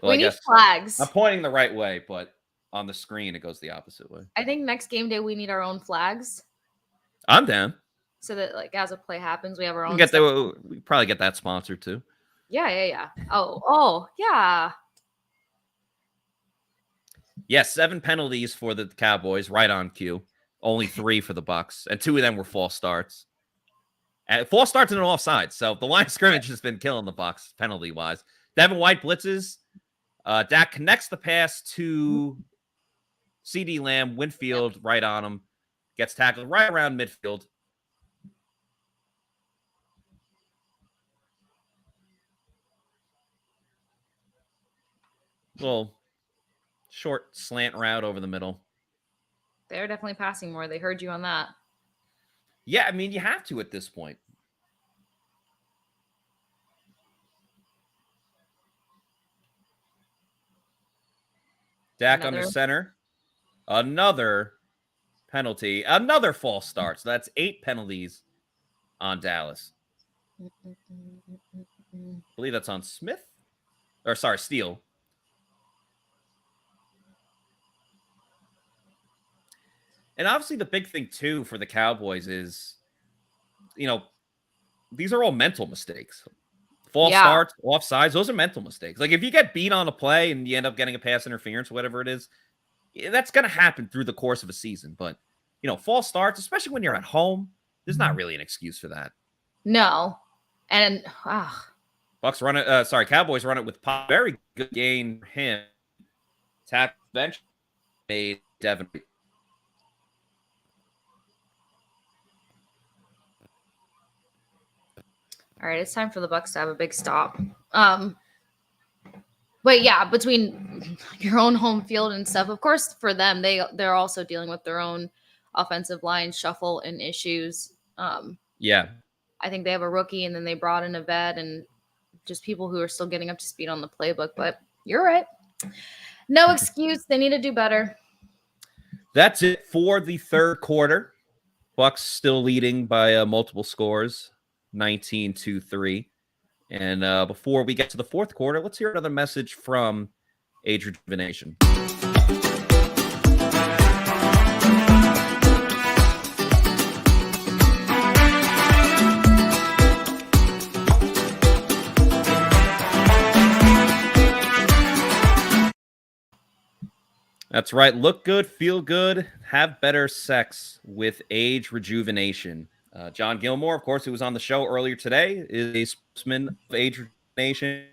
Well, we need flags. I'm pointing the right way, but on the screen, it goes the opposite way. I think next game day, we need our own flags. I'm down. So that, like, as a play happens, we have our own. We probably get that sponsored, too. Yeah. Oh, yeah. Yes, 7 penalties for the Cowboys, right on cue. Only 3 for the Bucs, and 2 of them were false starts. And false starts and an offside. So the line of scrimmage has been killing the Bucs penalty-wise. Devin White blitzes. Dak connects the pass to CeeDee Lamb. Winfield right on him. Gets tackled right around midfield. Little short slant route over the middle. They're definitely passing more. They heard you on that. Yeah, I mean, you have to at this point. Dak under center. Another penalty. Another false start. So that's 8 penalties on Dallas. I believe that's on Smith. Or, sorry, Steele. And obviously the big thing, too, for the Cowboys is, these are all mental mistakes. False starts, offsides, those are mental mistakes. Like, if you get beat on a play and you end up getting a pass interference, whatever it is, that's going to happen through the course of a season. But, false starts, especially when you're at home, there's not really an excuse for that. No. And, Bucs run it, Cowboys run it with Pop. Very good gain for him. Tap bench made Devin. All right, it's time for the Bucs to have a big stop. But yeah, between your own home field and stuff, of course, for them, they're also dealing with their own offensive line shuffle and issues. Yeah, I think they have a rookie, and then they brought in a vet, and just people who are still getting up to speed on the playbook. But you're right, no excuse. They need to do better. That's it for the third quarter. Bucs still leading by multiple scores. 19-3. And before we get to the fourth quarter, let's hear another message from Age Rejuvenation. That's right. Look good, feel good, have better sex with Age Rejuvenation. John Gilmore, of course, who was on the show earlier today, is a spokesman of Age Rejuvenation.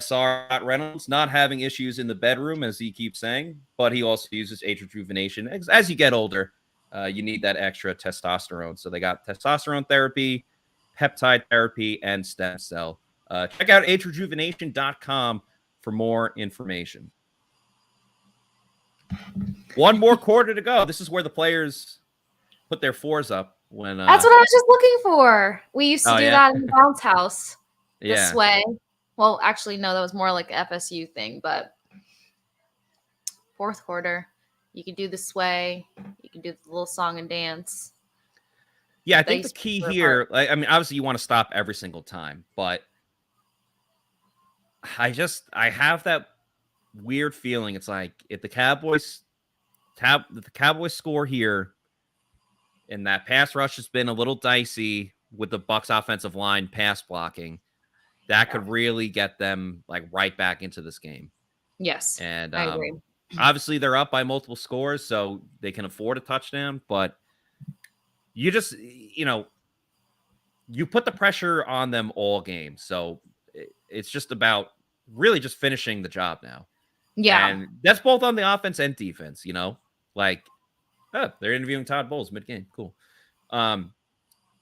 Saw Reynolds not having issues in the bedroom, as he keeps saying, but he also uses Age Rejuvenation. As you get older, you need that extra testosterone. So they got testosterone therapy, peptide therapy, and stem cell. Check out agerejuvenation.com for more information. One more quarter to go. This is where the players put their fours up. When That's what I was just looking for. We used to do that in the bounce house. Yeah. This way. Well, actually, no, that was more like an FSU thing, but fourth quarter, you could do the sway, you can do the little song and dance. Yeah, I think the key here, I mean, obviously you want to stop every single time, but I have that weird feeling. It's like if the Cowboys score here, and that pass rush has been a little dicey with the Bucs offensive line pass blocking, that could really get them like right back into this game. Yes, and I agree. Obviously they're up by multiple scores, so they can afford a touchdown, but you just, you put the pressure on them all game. So it's just about really just finishing the job now. Yeah. And that's both on the offense and defense, like, they're interviewing Todd Bowles mid-game. Cool.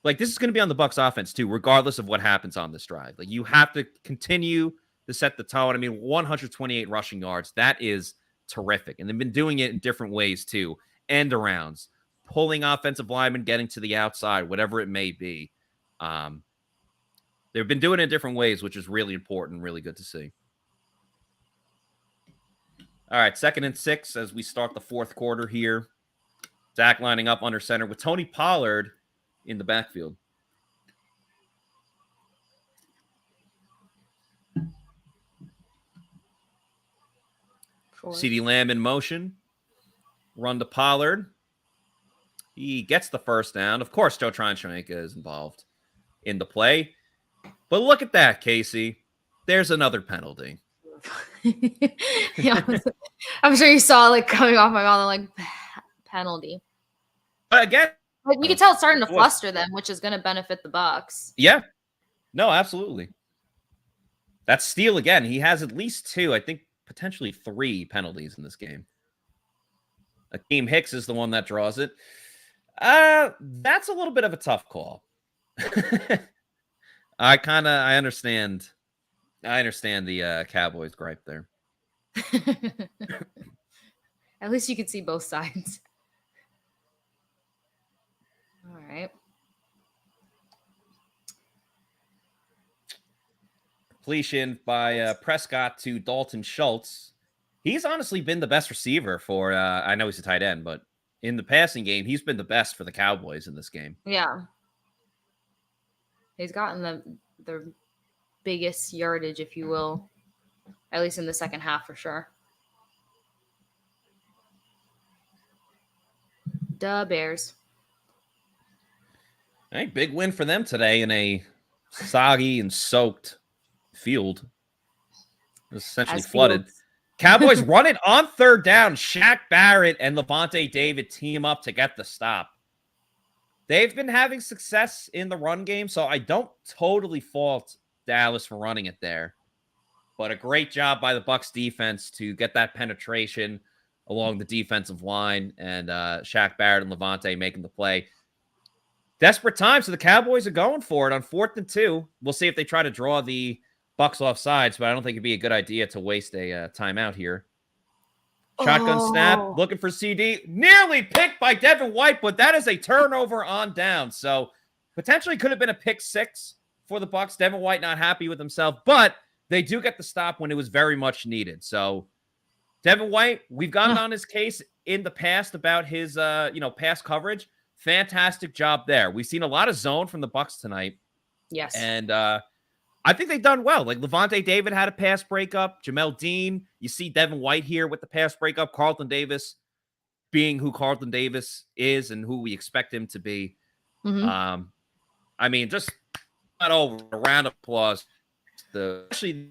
Like, this is going to be on the Bucs offense too, regardless of what happens on this drive. Like, you have to continue to set the tone. I mean, 128 rushing yards. That is terrific. And they've been doing it in different ways too. End arounds, pulling offensive linemen, getting to the outside, whatever it may be. They've been doing it in different ways, which is really important, really good to see. All right, 2nd and 6 as we start the fourth quarter here. Dak lining up under center with Tony Pollard in the backfield. CeeDee Lamb in motion. Run to Pollard. He gets the first down. Of course, Joe Tryon-Shoyinka is involved in the play. But look at that, Kasey. There's another penalty. Yeah, I'm sure you saw like coming off my mouth, like penalty. But again, like, you can tell it's starting to fluster them, which is going to benefit the Bucs. Yeah, no, absolutely. That's Steele again. He has at least 2, I think potentially 3 penalties in this game. Akeem Hicks is the one that draws it. That's a little bit of a tough call. I understand. I understand the Cowboys gripe there. At least you can see both sides. All right. Completion by Prescott to Dalton Schultz. He's honestly been the best receiver for, I know he's a tight end, but in the passing game, he's been the best for the Cowboys in this game. Yeah. He's gotten the biggest yardage, if you will, at least in the second half for sure. Duh, Bears. I think big win for them today in a soggy and soaked field. It was essentially flooded. Cowboys run it on 3rd down. Shaq Barrett and Levante David team up to get the stop. They've been having success in the run game, so I don't totally fault Dallas for running it there. But a great job by the Bucs defense to get that penetration along the defensive line, and Shaq Barrett and Levante making the play. Desperate time, so the Cowboys are going for it on 4th and 2. We'll see if they try to draw the Bucs off sides, but I don't think it'd be a good idea to waste a timeout here. Shotgun snap, looking for CD. Nearly picked by Devin White, but that is a turnover on down. So potentially could have been a pick 6 for the Bucs. Devin White not happy with himself, but they do get the stop when it was very much needed. So Devin White, we've gotten on his case in the past about his pass coverage. Fantastic job there. We've seen a lot of zone from the Bucs tonight. Yes. And I think they've done well. Like Levante David had a pass breakup. Jamel Dean, you see Devin White here with the pass breakup. Carlton Davis being who Carlton Davis is and who we expect him to be. Mm-hmm. I mean, just not over a round of applause. Especially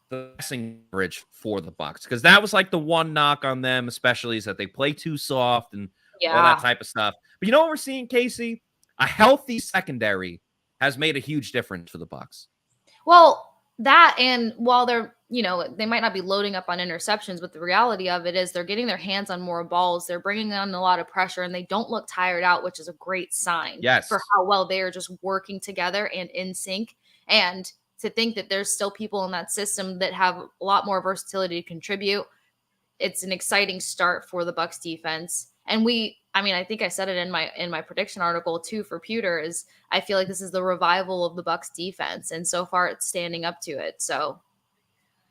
the passing coverage for the Bucs, because that was like the one knock on them, especially is that they play too soft and all that type of stuff. But you know what we're seeing, Kasey? A healthy secondary has made a huge difference for the Bucs. Well, that, and while they're, they might not be loading up on interceptions, but the reality of it is they're getting their hands on more balls. They're bringing on a lot of pressure, and they don't look tired out, which is a great sign for how well they are just working together and in sync. And to think that there's still people in that system that have a lot more versatility to contribute. It's an exciting start for the Bucs defense. And I think I said it in my prediction article too for Pewter, is I feel like this is the revival of the Bucs defense. And so far it's standing up to it. So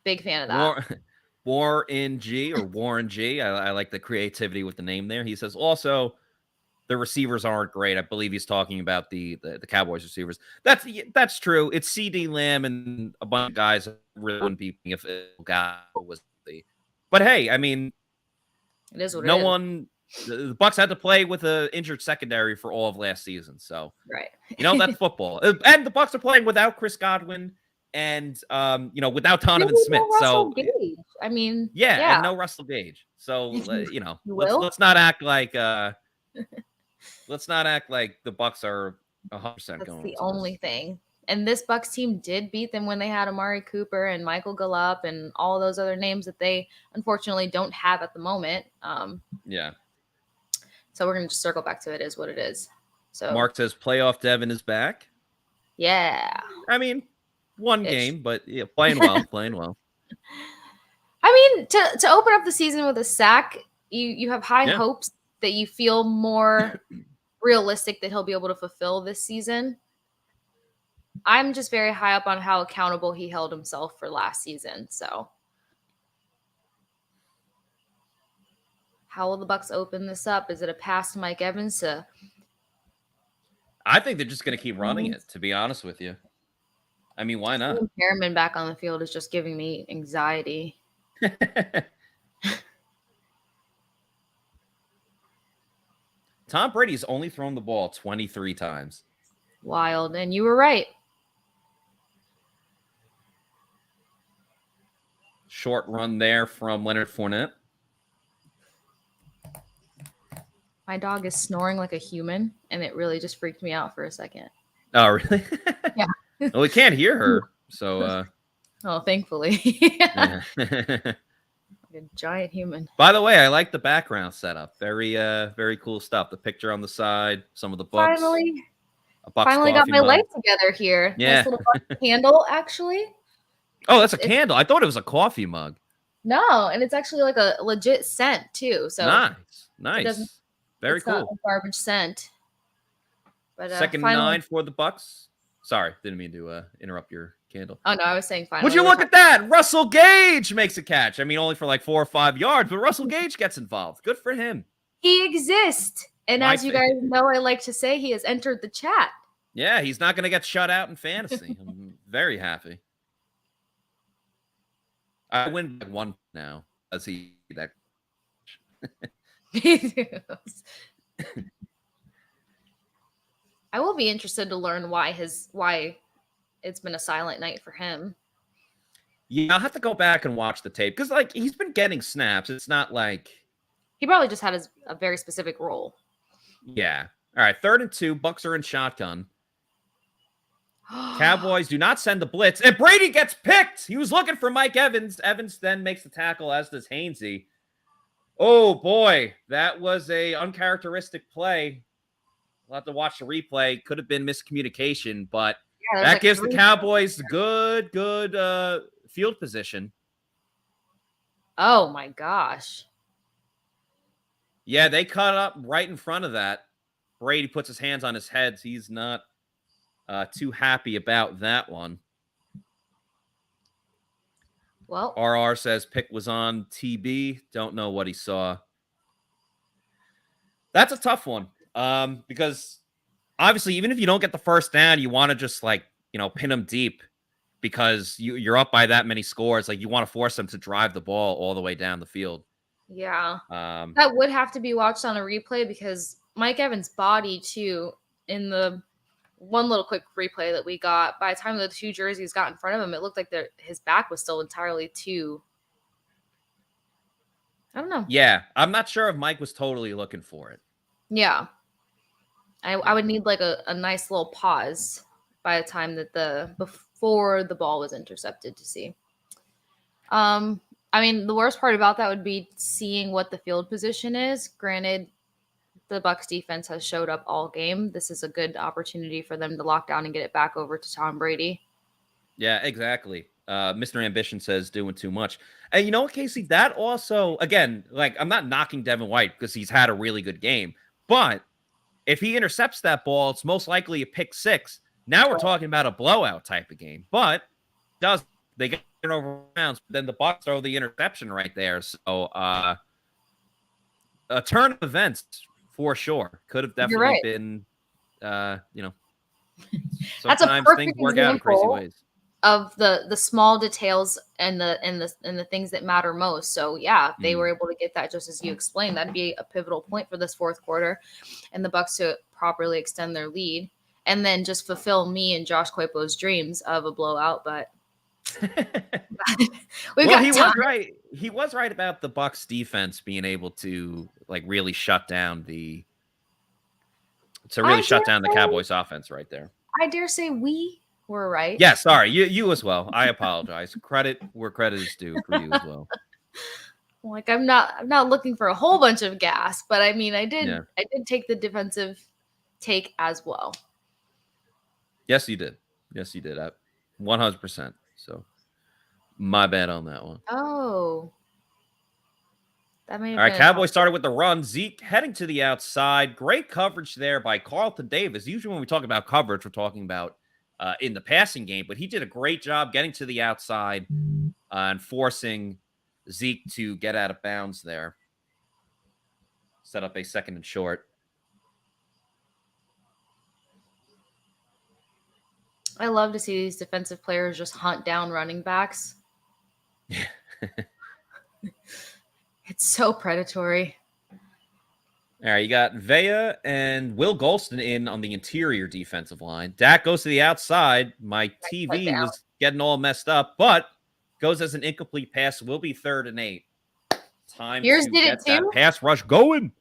big fan of that. Warren G. I like the creativity with the name there. He says also the receivers aren't great. I believe he's talking about the Cowboys receivers. That's true. It's CD Lamb and a bunch of guys really wouldn't be if guy was the. But hey, I mean, it is what no it is. one. The Bucs had to play with an injured secondary for all of last season, so right. That's football. And the Bucs are playing without Chris Godwin and without Donovan Smith. So Gage. I mean, and no Russell Gage. So let's not act like the Bucs are 100% going. That's the only thing. And this Bucs team did beat them when they had Amari Cooper and Michael Gallup and all those other names that they unfortunately don't have at the moment. So we're going to just circle back to it is what it is. So Mark says playoff Devin is back. Yeah. I mean, one game, but playing well. I mean, to open up the season with a sack, you have high hopes that you feel more realistic that he'll be able to fulfill this season. I'm just very high up on how accountable he held himself for last season. So how will the Bucs open this up? Is it a pass to Mike Evans? I think they're just going to keep running it, to be honest with you. I mean, why not? Harriman back on the field is just giving me anxiety. Tom Brady's only thrown the ball 23 times. Wild. And you were right. Short run there from Leonard Fournette. My dog is snoring like a human, and it really just freaked me out for a second. Oh, really? Yeah. Well, we can't hear her, so. Oh, thankfully. Like a giant human. By the way, I like the background setup. Very, very cool stuff. The picture on the side, some of the books. Finally got my life together here. Yeah. Nice little candle, actually. Oh, that's a candle. I thought it was a coffee mug. No, and it's actually like a legit scent too. So nice. Very cool. Not a garbage scent. But second finally, 9 for the Bucs. Sorry, didn't mean to interrupt your candle. Oh no, I was saying finally. Would you look at that? Russell Gage makes a catch. I mean, only for like 4 or 5 yards, but Russell Gage gets involved. Good for him. He exists. And as you guys know, I like to say, he has entered the chat. Yeah, he's not going to get shut out in fantasy. I'm very happy. I win by 1 now. Does he that? I will be interested to learn why it's been a silent night for him. Yeah, I'll have to go back and watch the tape because he's been getting snaps. It's not like he probably just had a very specific role. Yeah. All right, 3rd and 2. Bucs are in shotgun. Cowboys do not send the blitz, and Brady gets picked. He was looking for Mike Evans. Evans then makes the tackle, as does Hainsey. Oh boy, that was a uncharacteristic play. We'll have to watch the replay. Could have been miscommunication, but that gives the Cowboys good field position. Oh my gosh. Yeah, they cut up right in front of that. Brady puts his hands on his head. So he's not too happy about that one. Well, RR says Pick was on TB. Don't know what he saw. That's a tough one because obviously, even if you don't get the first down, you want to just pin them deep because you're up by that many scores. Like you want to force them to drive the ball all the way down the field. Yeah, that would have to be watched on a replay because Mike Evans' body too in the one little quick replay that we got, by the time the 2 jerseys got in front of him, it looked like his back was still entirely too. I don't know. Yeah, I'm not sure if Mike was totally looking for it. Yeah. I would need like a nice little pause by the time that before the ball was intercepted to see. I mean, the worst part about that would be seeing what the field position is. Granted, the Bucs defense has showed up all game. This is a good opportunity for them to lock down and get it back over to Tom Brady. Yeah, exactly. Mr. Ambition says doing too much. And you know what, Kasey? That also, again, like, I'm not knocking Devin White because he's had a really good game. But if he intercepts that ball, it's most likely a pick six. Now we're talking about a blowout type of game. But they get it over rounds, but then the Bucs throw the interception right there. So a turn of events for sure. Could have definitely been, That's a sometimes perfect things work out in crazy example ways. of the small details and the things that matter most. So yeah, if they were able to get that just as you explained, that'd be a pivotal point for this fourth quarter, and the Bucs to properly extend their lead, and then just fulfill me and Josh Queipo's dreams of a blowout. But He was right. He was right about the Bucs defense being able to like really shut down the Cowboys offense right there. I dare say we were right. Yeah, sorry, you as well. I apologize. Credit where credit is due for you as well. Like I'm not looking for a whole bunch of gas, but I mean I did take the defensive take as well. Yes, you did. Yes, you did. 100%. So my bad on that one. Oh. That may have All right, been Cowboys started with the run. Zeke heading to the outside. Great coverage there by Carlton Davis. Usually when we talk about coverage, we're talking about in the passing game, but he did a great job getting to the outside and forcing Zeke to get out of bounds there. Set up a second and short. I love to see these defensive players just hunt down running backs. It's so predatory. All right, you got Vea and Will Golston in on the interior defensive line. Dak goes to the outside. My TV was getting all messed up, but goes as an incomplete pass. Will be 3rd and 8. Time Yours to did get it that too? pass rush going.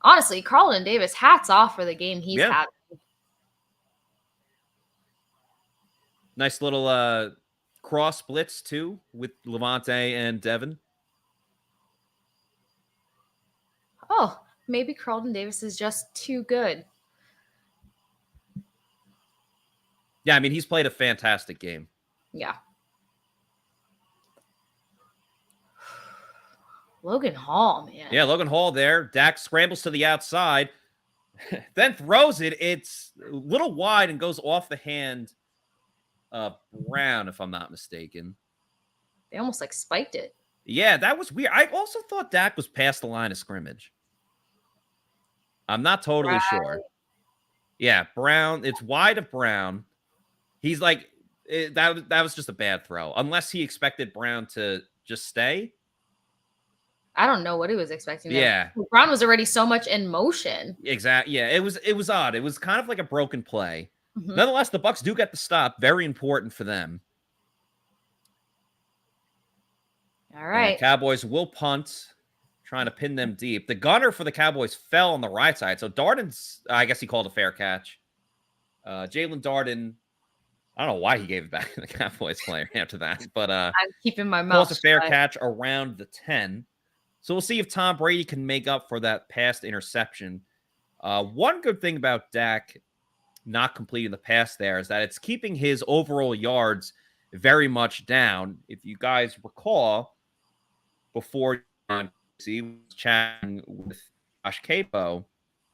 Honestly, Carlton Davis, hats off for the game he's having. Nice little cross blitz, too, with Levante and Devin. Oh, maybe Carlton Davis is just too good. Yeah, I mean, he's played a fantastic game. Yeah. Logan Hall, man. Yeah, Logan Hall there. Dak scrambles to the outside, then throws it. It's a little wide and goes off the hand of Brown, if I'm not mistaken. They almost like spiked it. Yeah, that was weird. I also thought Dak was past the line of scrimmage. I'm not totally sure. Yeah, Brown. It's wide of Brown. He's like, that was just a bad throw. Unless he expected Brown to just stay. I don't know what he was expecting. Yeah. Brown was already so much in motion. Exactly. Yeah, it was odd. It was kind of like a broken play. Mm-hmm. Nonetheless, the Bucs do get the stop. Very important for them. All right. And the Cowboys will punt, trying to pin them deep. The gunner for the Cowboys fell on the right side. So Darden's, I guess he called a fair catch. Jalen Darden, I don't know why he gave it back to the Cowboys player after that, but I'm keeping my mouth calls a fair catch around the 10. So we'll see if Tom Brady can make up for that past interception. One good thing about Dak not completing the pass there is that it's keeping his overall yards very much down. If you guys recall, before he was chatting with Josh Queipo,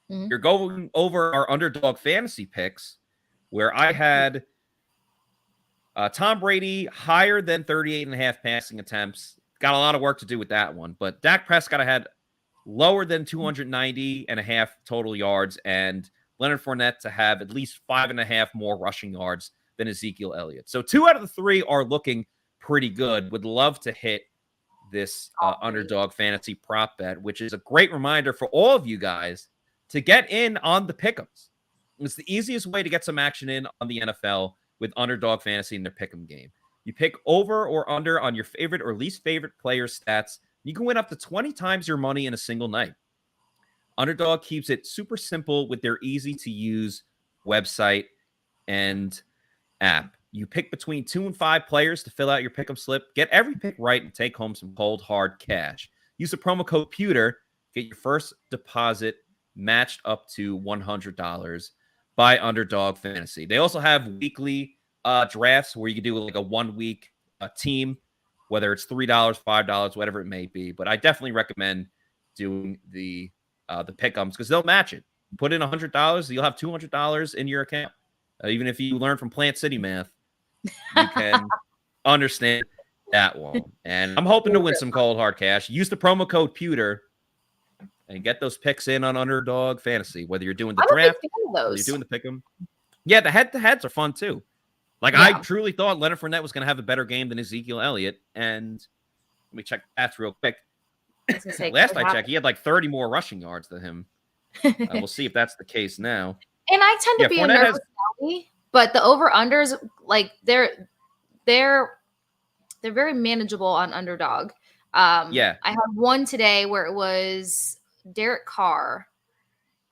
you're going over our underdog fantasy picks, where I had Tom Brady higher than 38.5 passing attempts. Got a lot of work to do with that one, but Dak Prescott had lower than 290.5 total yards, and Leonard Fournette to have at least 5.5 more rushing yards than Ezekiel Elliott. So 2 out of the 3 are looking pretty good. Would love to hit this underdog fantasy prop bet, which is a great reminder for all of you guys to get in on the pick'ems. It's the easiest way to get some action in on the NFL with underdog fantasy in their pick'em game. You pick over or under on your favorite or least favorite player stats. You can win up to 20 times your money in a single night. Underdog keeps it super simple with their easy-to-use website End app. You pick between 2 and 5 players to fill out your pick'em slip. Get every pick right and take home some cold, hard cash. Use the promo code Pewter. Get your first deposit matched up to $100 by Underdog Fantasy. They also have weekly drafts where you can do like a 1 week team, whether it's $3, $5, whatever it may be. But I definitely recommend doing the pick'ems because they'll match it. Put in $100, you'll have $200 in your account. Even if you learn from Plant City math, you can understand that one. And I'm hoping to win some cold hard cash. Use the promo code Pewter and get those picks in on Underdog Fantasy, whether you're doing the draft, whether you're doing the pick'em. Yeah, the head-to-heads are fun too. Like, I truly thought Leonard Fournette was going to have a better game than Ezekiel Elliott. And let me check stats real quick. Last I checked, he had like 30 more rushing yards than him. We'll see if that's the case now. And I tend to be a nervous Nelly, but the over-unders, like, they're very manageable on Underdog. I had one today where it was Derek Carr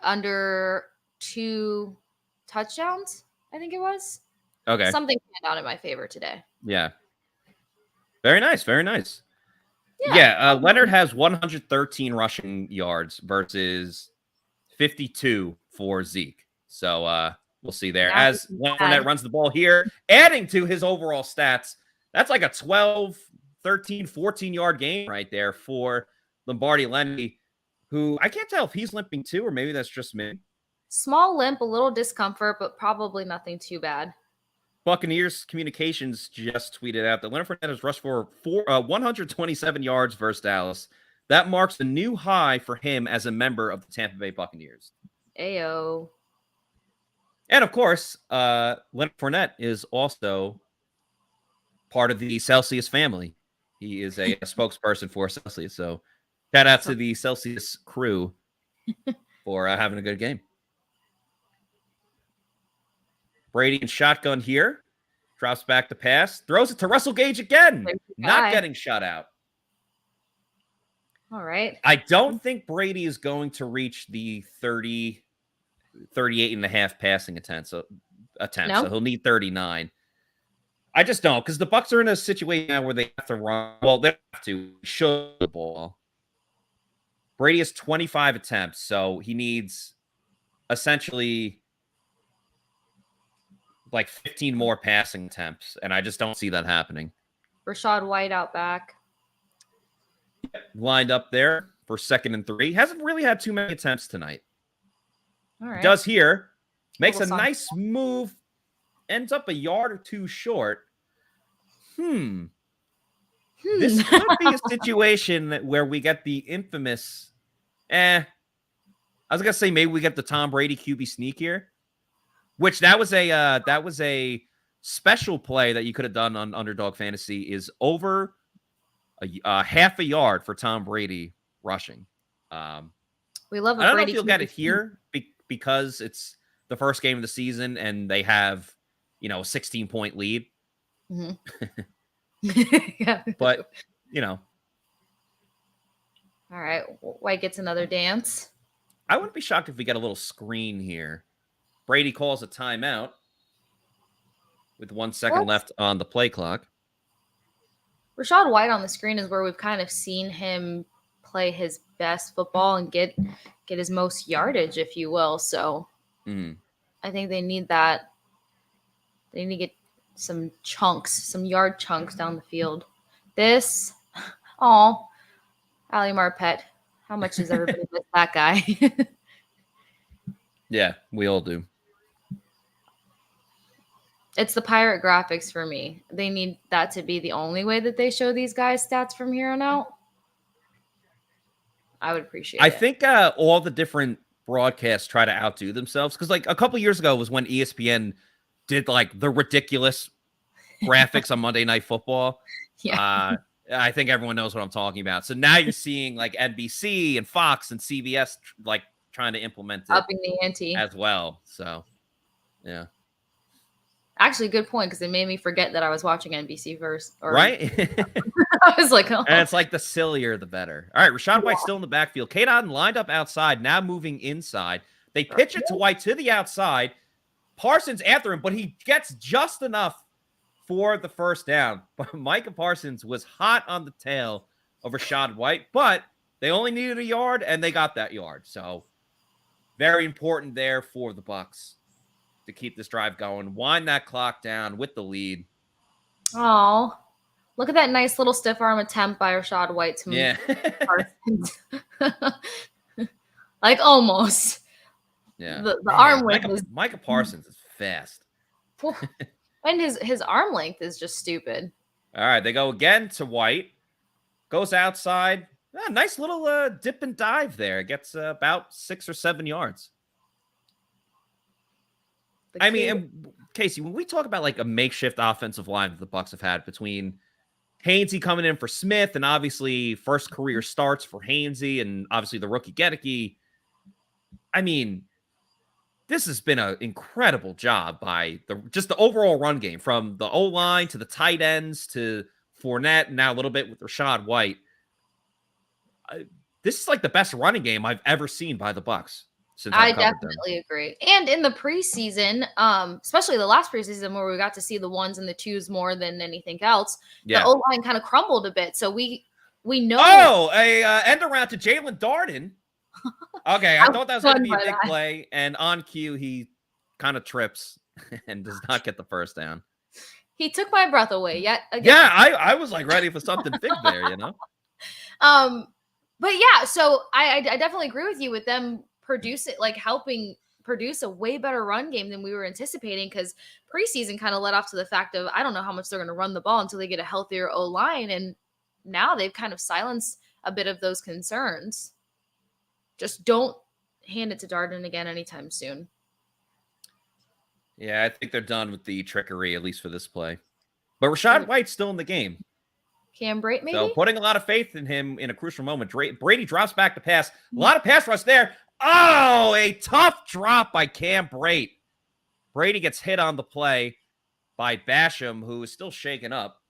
under 2 touchdowns, I think it was. Okay. Something came out in my favor today. Yeah. Very nice. Very nice. Yeah. Leonard has 113 rushing yards versus 52 for Zeke. So we'll see there. As Fournette runs the ball here, adding to his overall stats, that's like a 12, 13, 14-yard game right there for Lombardi Lenny, who I can't tell if he's limping too, or maybe that's just me. Small limp, a little discomfort, but probably nothing too bad. Buccaneers Communications just tweeted out that Leonard Fournette has rushed for 127 yards versus Dallas. That marks a new high for him as a member of the Tampa Bay Buccaneers. Ayo. And of course, Leonard Fournette is also part of the Celsius family. He is a spokesperson for Celsius. So shout out to the Celsius crew for having a good game. Brady in shotgun here. Drops back to pass. Throws it to Russell Gage again. Not getting shut out. All right. I don't think Brady is going to reach the 38 and a half passing attempts. So he'll need 39. I just don't, because the Bucs are in a situation now where they have to run. Well, they have to show the ball. Brady has 25 attempts, so he needs essentially like 15 more passing attempts, and I just don't see that happening. Rachaad White out back. Lined up there for 2nd and 3. Hasn't really had too many attempts tonight. All right. Does here. Makes a nice move. Ends up a yard or 2 short. This could be a situation where we get the infamous. I was gonna say maybe we get the Tom Brady QB sneak here, which that was a special play that you could have done on Underdog Fantasy. Is over a half a yard for Tom Brady rushing. We love. I don't know if you'll get it here because it's the first game of the season and they have a 16-point lead. Mm-hmm. Yeah. But all right, White gets another dance. I wouldn't be shocked if we get a little screen here. Brady calls a timeout with 1 second left on the play clock. Rachaad White on the screen is where we've kind of seen him play his best football and get his most yardage, if you will. So I think they need that. They need to get some yard chunks down the field. Ali Marpet. How much does everybody miss that guy? Yeah, we all do. It's the pirate graphics for me. They need that to be the only way that they show these guys' stats from here on out. I would appreciate it. I think all the different broadcasts try to outdo themselves because, like, a couple years ago was when ESPN did like the ridiculous graphics on Monday Night Football. Yeah. I think everyone knows what I'm talking about. So now you're seeing like NBC and Fox and CBS like trying to implement it upping the ante as well. So, yeah. Actually, good point because it made me forget that I was watching NBC first. Right? I was like, oh. And it's like the sillier, the better. All right, Rachaad White still in the backfield. K-Dot lined up outside, now moving inside. They pitch it to White to the outside. Parsons after him, but he gets just enough for the first down. But Micah Parsons was hot on the tail of Rachaad White, but they only needed a yard, and they got that yard. So very important there for the Bucs to keep this drive going, wind that clock down with the lead. Oh, look at that nice little stiff arm attempt by Rachaad White to Yeah. Parsons. Like almost. Yeah. The arm length is Micah Parsons is fast. and his arm length is just stupid. All right, they go again to White. Goes outside. Nice little dip and dive there. Gets about 6 or 7 yards. I mean, and Kasey, when we talk about like a makeshift offensive line that the Bucs have had between Hainsey coming in for Smith and obviously first career starts for Hainsey and obviously the rookie Gedeke, I mean, this has been an incredible job by the overall run game, from the O-line to the tight ends to Fournette, and now a little bit with Rachaad White. This is like the best running game I've ever seen by the Bucs since I I've covered definitely agree. And in the preseason, especially the last preseason where we got to see the ones and the twos more than anything else, the O-line kind of crumbled a bit. So we know. Oh, end around to Jalen Darden. Okay, I thought that was going to be a big play, and on cue, he kind of trips and does not get the first down. He took my breath away yet again. Yeah, I was like ready for something big there, you know? But yeah, so I definitely agree with you with them helping produce a way better run game than we were anticipating, because preseason kind of led off to the fact of, I don't know how much they're going to run the ball until they get a healthier O-line, and now they've kind of silenced a bit of those concerns. Just don't hand it to Darden again anytime soon. Yeah, I think they're done with the trickery, at least for this play. But Rachaad White's still in the game. Cam Brate, maybe? So putting a lot of faith in him in a crucial moment. Brady drops back to pass. A lot of pass rush there. Oh, a tough drop by Cam Brate. Brady gets hit on the play by Basham, who is still shaken up.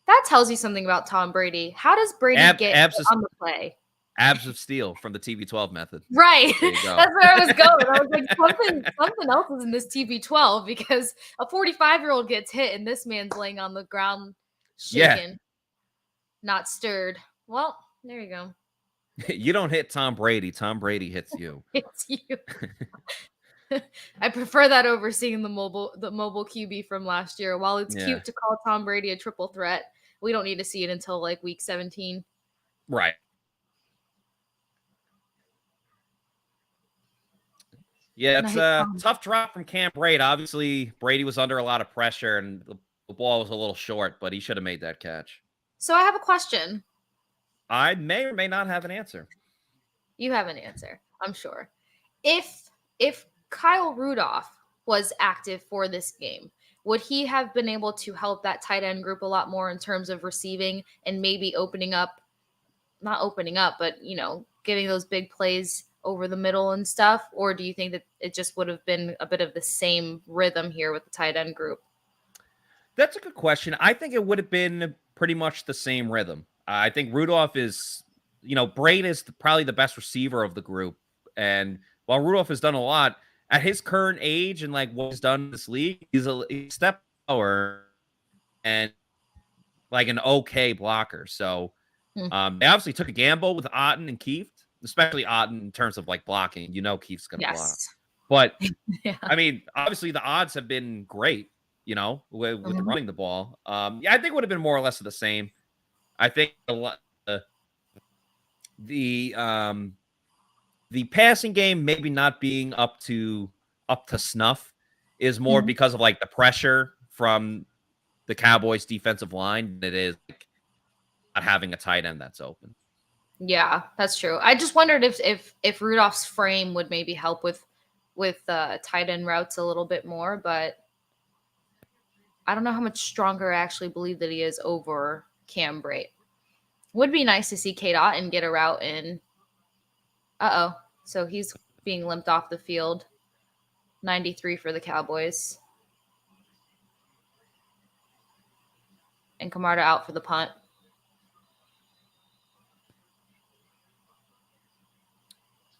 That tells you something about Tom Brady. How does Brady get on the play? Abs of steel from the TB12 method. Right. That's where I was going. I was like, something else is in this TB12, because a 45-year-old gets hit and this man's laying on the ground shaking, not stirred. Well, there you go. You don't hit Tom Brady. Tom Brady hits you. Hits you. I prefer that over seeing the mobile QB from last year. While it's cute to call Tom Brady a triple threat, we don't need to see it until like week 17. Right. Yeah, it's a tough drop from Cam Brate. Obviously, Brady was under a lot of pressure, and the ball was a little short, but he should have made that catch. So I have a question. I may or may not have an answer. You have an answer, I'm sure. If Kyle Rudolph was active for this game, would he have been able to help that tight end group a lot more in terms of receiving and maybe not opening up, but, getting those big plays over the middle and stuff? Or do you think that it just would have been a bit of the same rhythm here with the tight end group? That's a good question. I think it would have been pretty much the same rhythm. I think Rudolph is, Brate is probably the best receiver of the group. And while Rudolph has done a lot at his current age and like what he's done in this league, he's a step lower and like an okay blocker. So they obviously took a gamble with Otten and Keith, especially Otten in terms of like blocking. Keith's going to block. But I mean, obviously the odds have been great, with running the ball. I think it would have been more or less of the same. I think a lot the passing game maybe not being up to snuff is more because of like the pressure from the Cowboys defensive line than it is like not having a tight end that's open. Yeah, that's true. I just wondered if Rudolph's frame would maybe help with tight end routes a little bit more, but I don't know how much stronger I actually believe that he is over Cam Brate. Would be nice to see Cade Otton get a route in. So he's being limped off the field. 93 for the Cowboys. And Camarda out for the punt.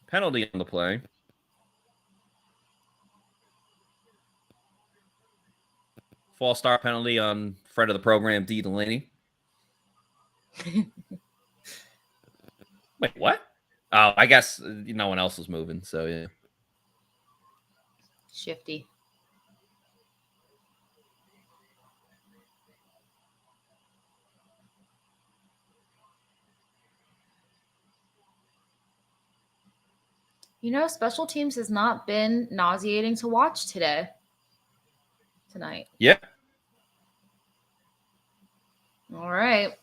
Penalty on the play. false start penalty on friend of the program, D. Delaney. Wait, what? Oh, I guess no one else was moving, so yeah. Shifty. Special teams has not been nauseating to watch tonight. Yeah. All right.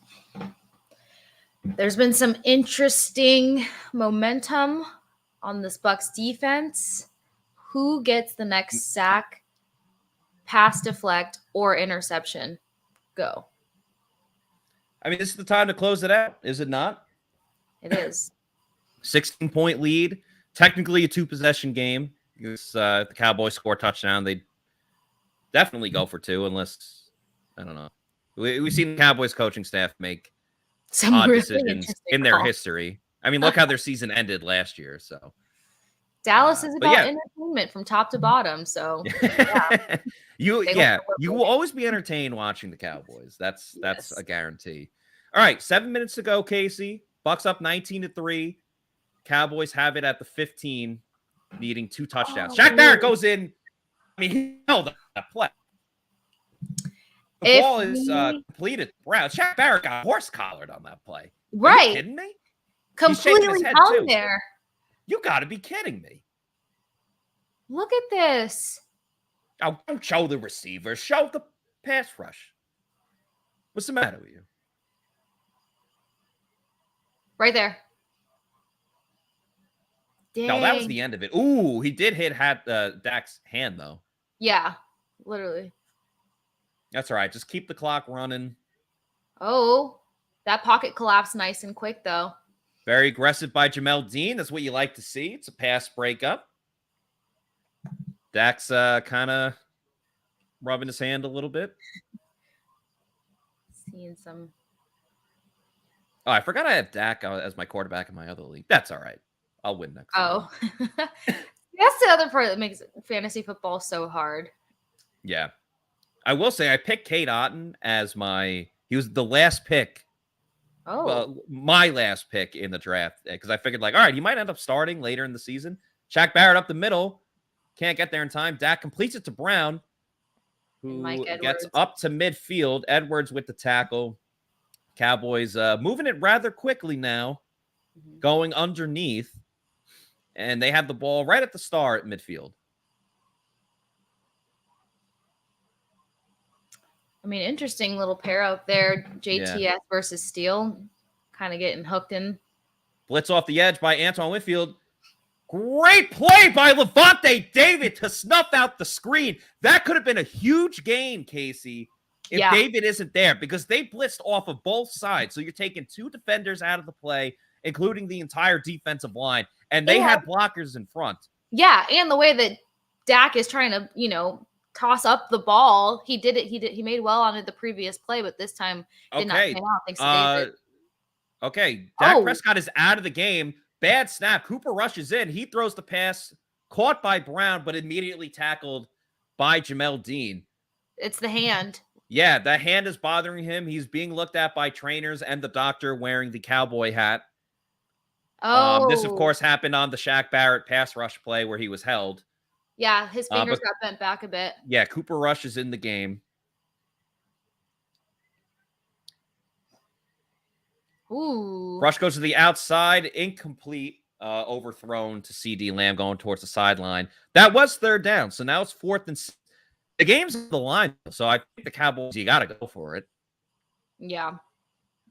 There's been some interesting momentum on this Bucs defense. Who gets the next sack, pass deflect, or interception? Go. I mean, this is the time to close it out, is it not? It is. 16-point lead. Technically a 2-possession game. Because the Cowboys score a touchdown, they definitely go for 2, unless, I don't know. We've seen the Cowboys coaching staff make some odd really decisions in their history. I mean, look how their season ended last year. So Dallas is about entertainment from top to bottom. So you will always be entertained watching the Cowboys. That's a guarantee. All right, 7 minutes to go, Kasey. Bucs up 19-3. Cowboys have it at the 15, needing 2 touchdowns. Shaq Barrett goes in. I mean, he held that play. The ball is completed. Brown. Shaq Barrett got horse collared on that play. Right. Are you kidding me? Completely down there. You got to be kidding me. Look at this. Oh, don't show the receiver. Show the pass rush. What's the matter with you? Right there. Dang. No, that was the end of it. Ooh, he did hit Dak's hand, though. Yeah, literally. That's all right. Just keep the clock running. Oh, that pocket collapsed nice and quick, though. Very aggressive by Jamel Dean. That's what you like to see. It's a pass breakup. Dak's kind of rubbing his hand a little bit. Seeing some. Oh, I forgot I have Dak as my quarterback in my other league. That's all right. I'll win next. Oh, that's the other part that makes fantasy football so hard. Yeah. I will say I picked Kate Otten as he was the last pick. Oh. My last pick in the draft because I figured all right, he might end up starting later in the season. Shaq Barrett up the middle. Can't get there in time. Dak completes it to Brown, who gets up to midfield. Edwards with the tackle. Cowboys moving it rather quickly now, going underneath. And they have the ball right at the start at midfield. I mean, interesting little pair out there. JTS versus Steele. Kind of getting hooked in. Blitz off the edge by Antoine Winfield. Great play by Levante David to snuff out the screen. That could have been a huge gain, Kasey, if David isn't there, because they blitzed off of both sides. So you're taking 2 defenders out of the play, including the entire defensive line, and they had blockers in front. Yeah, and the way that Dak is trying to, toss up the ball, he did it. He made well on it the previous play, but this time did not pay out. Thanks to David. Okay, Dak Prescott is out of the game. Bad snap. Cooper rushes in. He throws the pass, caught by Brown, but immediately tackled by Jamel Dean. It's the hand. Yeah, the hand is bothering him. He's being looked at by trainers and the doctor wearing the cowboy hat. This, of course, happened on the Shaq Barrett pass rush play where he was held. Yeah, his fingers got bent back a bit. Yeah, Cooper Rush is in the game. Ooh. Rush goes to the outside, incomplete, overthrown to CD Lamb going towards the sideline. That was 3rd down, so now it's 4th and the game's on the line, so I think the Cowboys, you got to go for it. Yeah.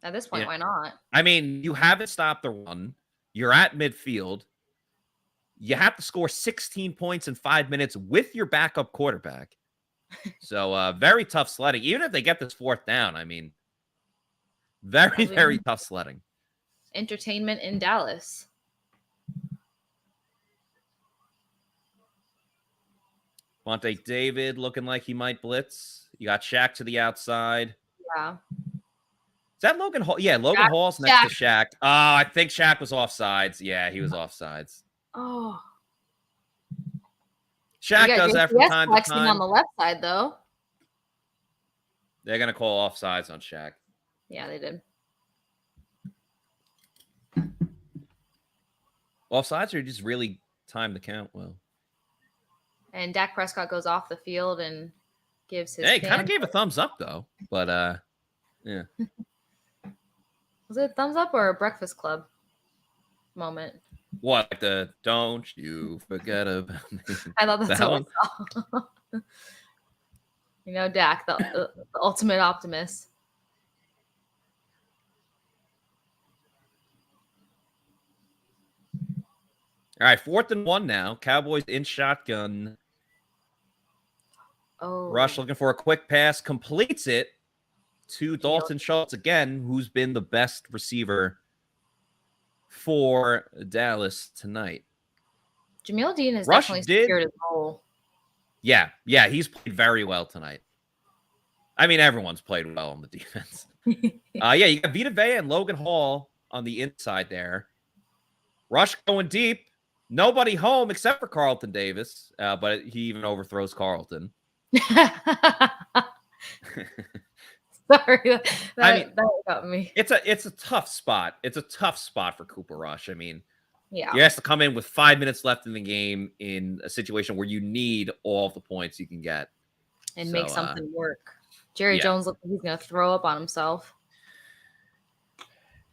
At this point, why not? I mean, you haven't stopped the run. You're at midfield. You have to score 16 points in 5 minutes with your backup quarterback. So very tough sledding. Even if they get this 4th down, I mean, very, very tough sledding. Entertainment in Dallas. Monte David looking like he might blitz. You got Shaq to the outside. Yeah. Is that Logan Hall? Yeah, Logan Hall's next to Shaq. I think Shaq was offsides. Yeah, he was offsides. Oh. Shaq does that from time to time. On the left side, though. They're going to call offsides on Shaq. Yeah, they did. Offsides or just really time the count well? And Dak Prescott goes off the field and gives his. Hey, kind of gave a thumbs up though, but yeah. Was it a thumbs up or a Breakfast Club moment? What, like the "Don't you forget about me"? I thought that's that what I saw. You know, Dak, the ultimate optimist. All right, 4th and 1 now. Cowboys in shotgun. Oh. Rush looking for a quick pass, completes it to Dalton Schultz again, who's been the best receiver for Dallas tonight. Jamil Dean has Rush definitely did secured his role. Yeah, he's played very well tonight. I mean, everyone's played well on the defense. You got Vita Vea and Logan Hall on the inside there. Rush going deep. Nobody home except for Carlton Davis, but he even overthrows Carlton. Sorry, that got me. It's a tough spot. It's a tough spot for Cooper Rush. I mean, yeah, he has to come in with 5 minutes left in the game in a situation where you need all of the points you can get and make something work. Jerry Jones looks like he's going to throw up on himself.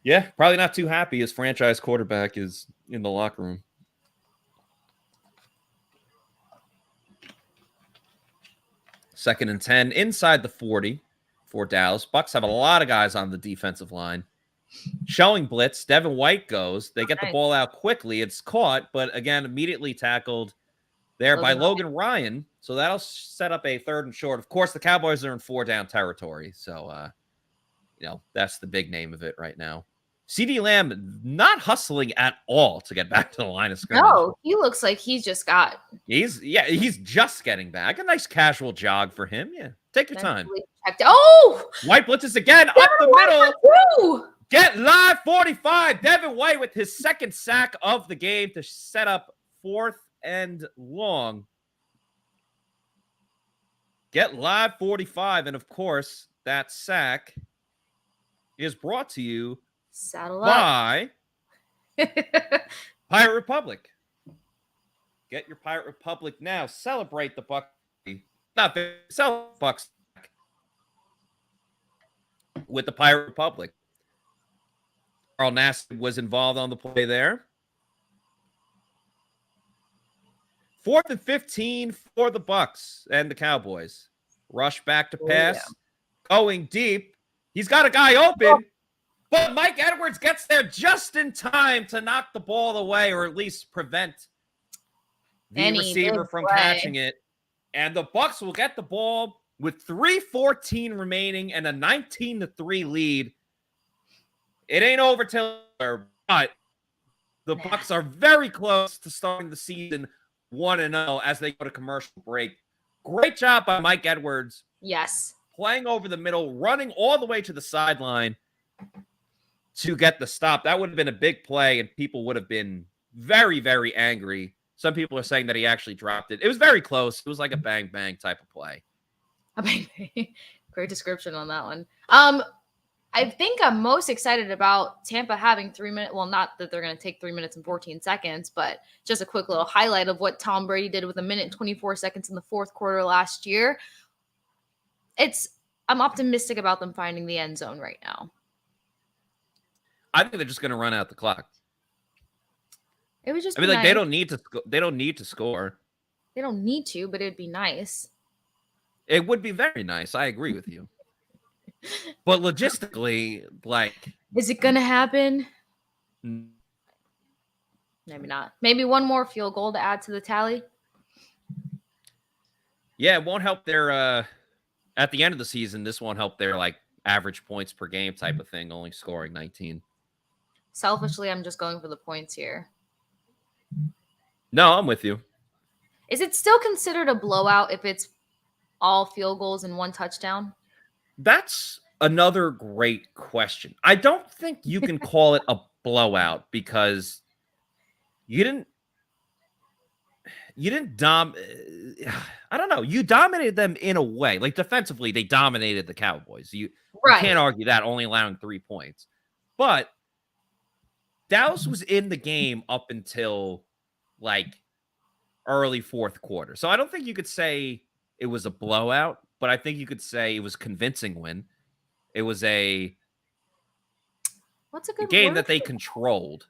Yeah, probably not too happy. His franchise quarterback is in the locker room. Second and 10 inside the 40 for Dallas. Bucs have a lot of guys on the defensive line. Showing blitz. Devin White goes. They get the ball out quickly. It's caught, but again, immediately tackled there by Logan Ryan. So that'll set up a 3rd and short. Of course, the Cowboys are in 4-down territory. So, that's the big name of it right now. CeeDee Lamb not hustling at all to get back to the line of scrimmage. No, he looks like he's just got. He's just getting back. A nice casual jog for him. Yeah, take your time. Oh, White blitzes again up the middle. Get live 45. Devin White with his 2nd sack of the game to set up 4th and long. Get live 45, and of course that sack is brought to you by Pirate Republic. Get your Pirate Republic now. Celebrate the Bucs. Not sell Bucs with the Pirate Republic. Carl Nassib was involved on the play there. 4th and 15 for the Bucs and the Cowboys. Rush back to pass. Going deep. He's got a guy open. But Mike Edwards gets there just in time to knock the ball away, or at least prevent the receiver from catching it. And the Bucs will get the ball with 3:14 remaining and a 19-3 lead. It ain't over till, but the Bucs are very close to starting the season 1-0 as they go to commercial break. Great job by Mike Edwards. Yes. Playing over the middle, running all the way to the sideline to get the stop. That would have been a big play, and people would have been very, very angry. Some people are saying that he actually dropped it. It was very close. It was like a bang-bang type of play. Great description on that one. I think I'm most excited about Tampa having 3 minutes. Well, not that they're going to take 3 minutes and 14 seconds, but just a quick little highlight of what Tom Brady did with 1 minute and 24 seconds in the 4th quarter last year. I'm optimistic about them finding the end zone right now. I think they're just going to run out the clock. It was just. I mean, like, they don't need to. They don't need to score. They don't need to, but it'd be nice. It would be very nice. I agree with you. But logistically, like, is it going to happen? Maybe not. Maybe one more field goal to add to the tally. Yeah, it won't help their. At the end of the season, this won't help their like average points per game type of thing. Only scoring 19. Selfishly, I'm just going for the points here. No, I'm with you. Is it still considered a blowout if it's all field goals and 1 touchdown? That's another great question. I don't think you can call it a blowout because you didn't. you didn't I don't know. You dominated them in a way. Like defensively, they dominated the Cowboys. You can't argue that, only allowing 3 points. But Dallas was in the game up until like early fourth quarter. So I don't think you could say it was a blowout, but I think you could say it was a convincing win. It was a game that they controlled.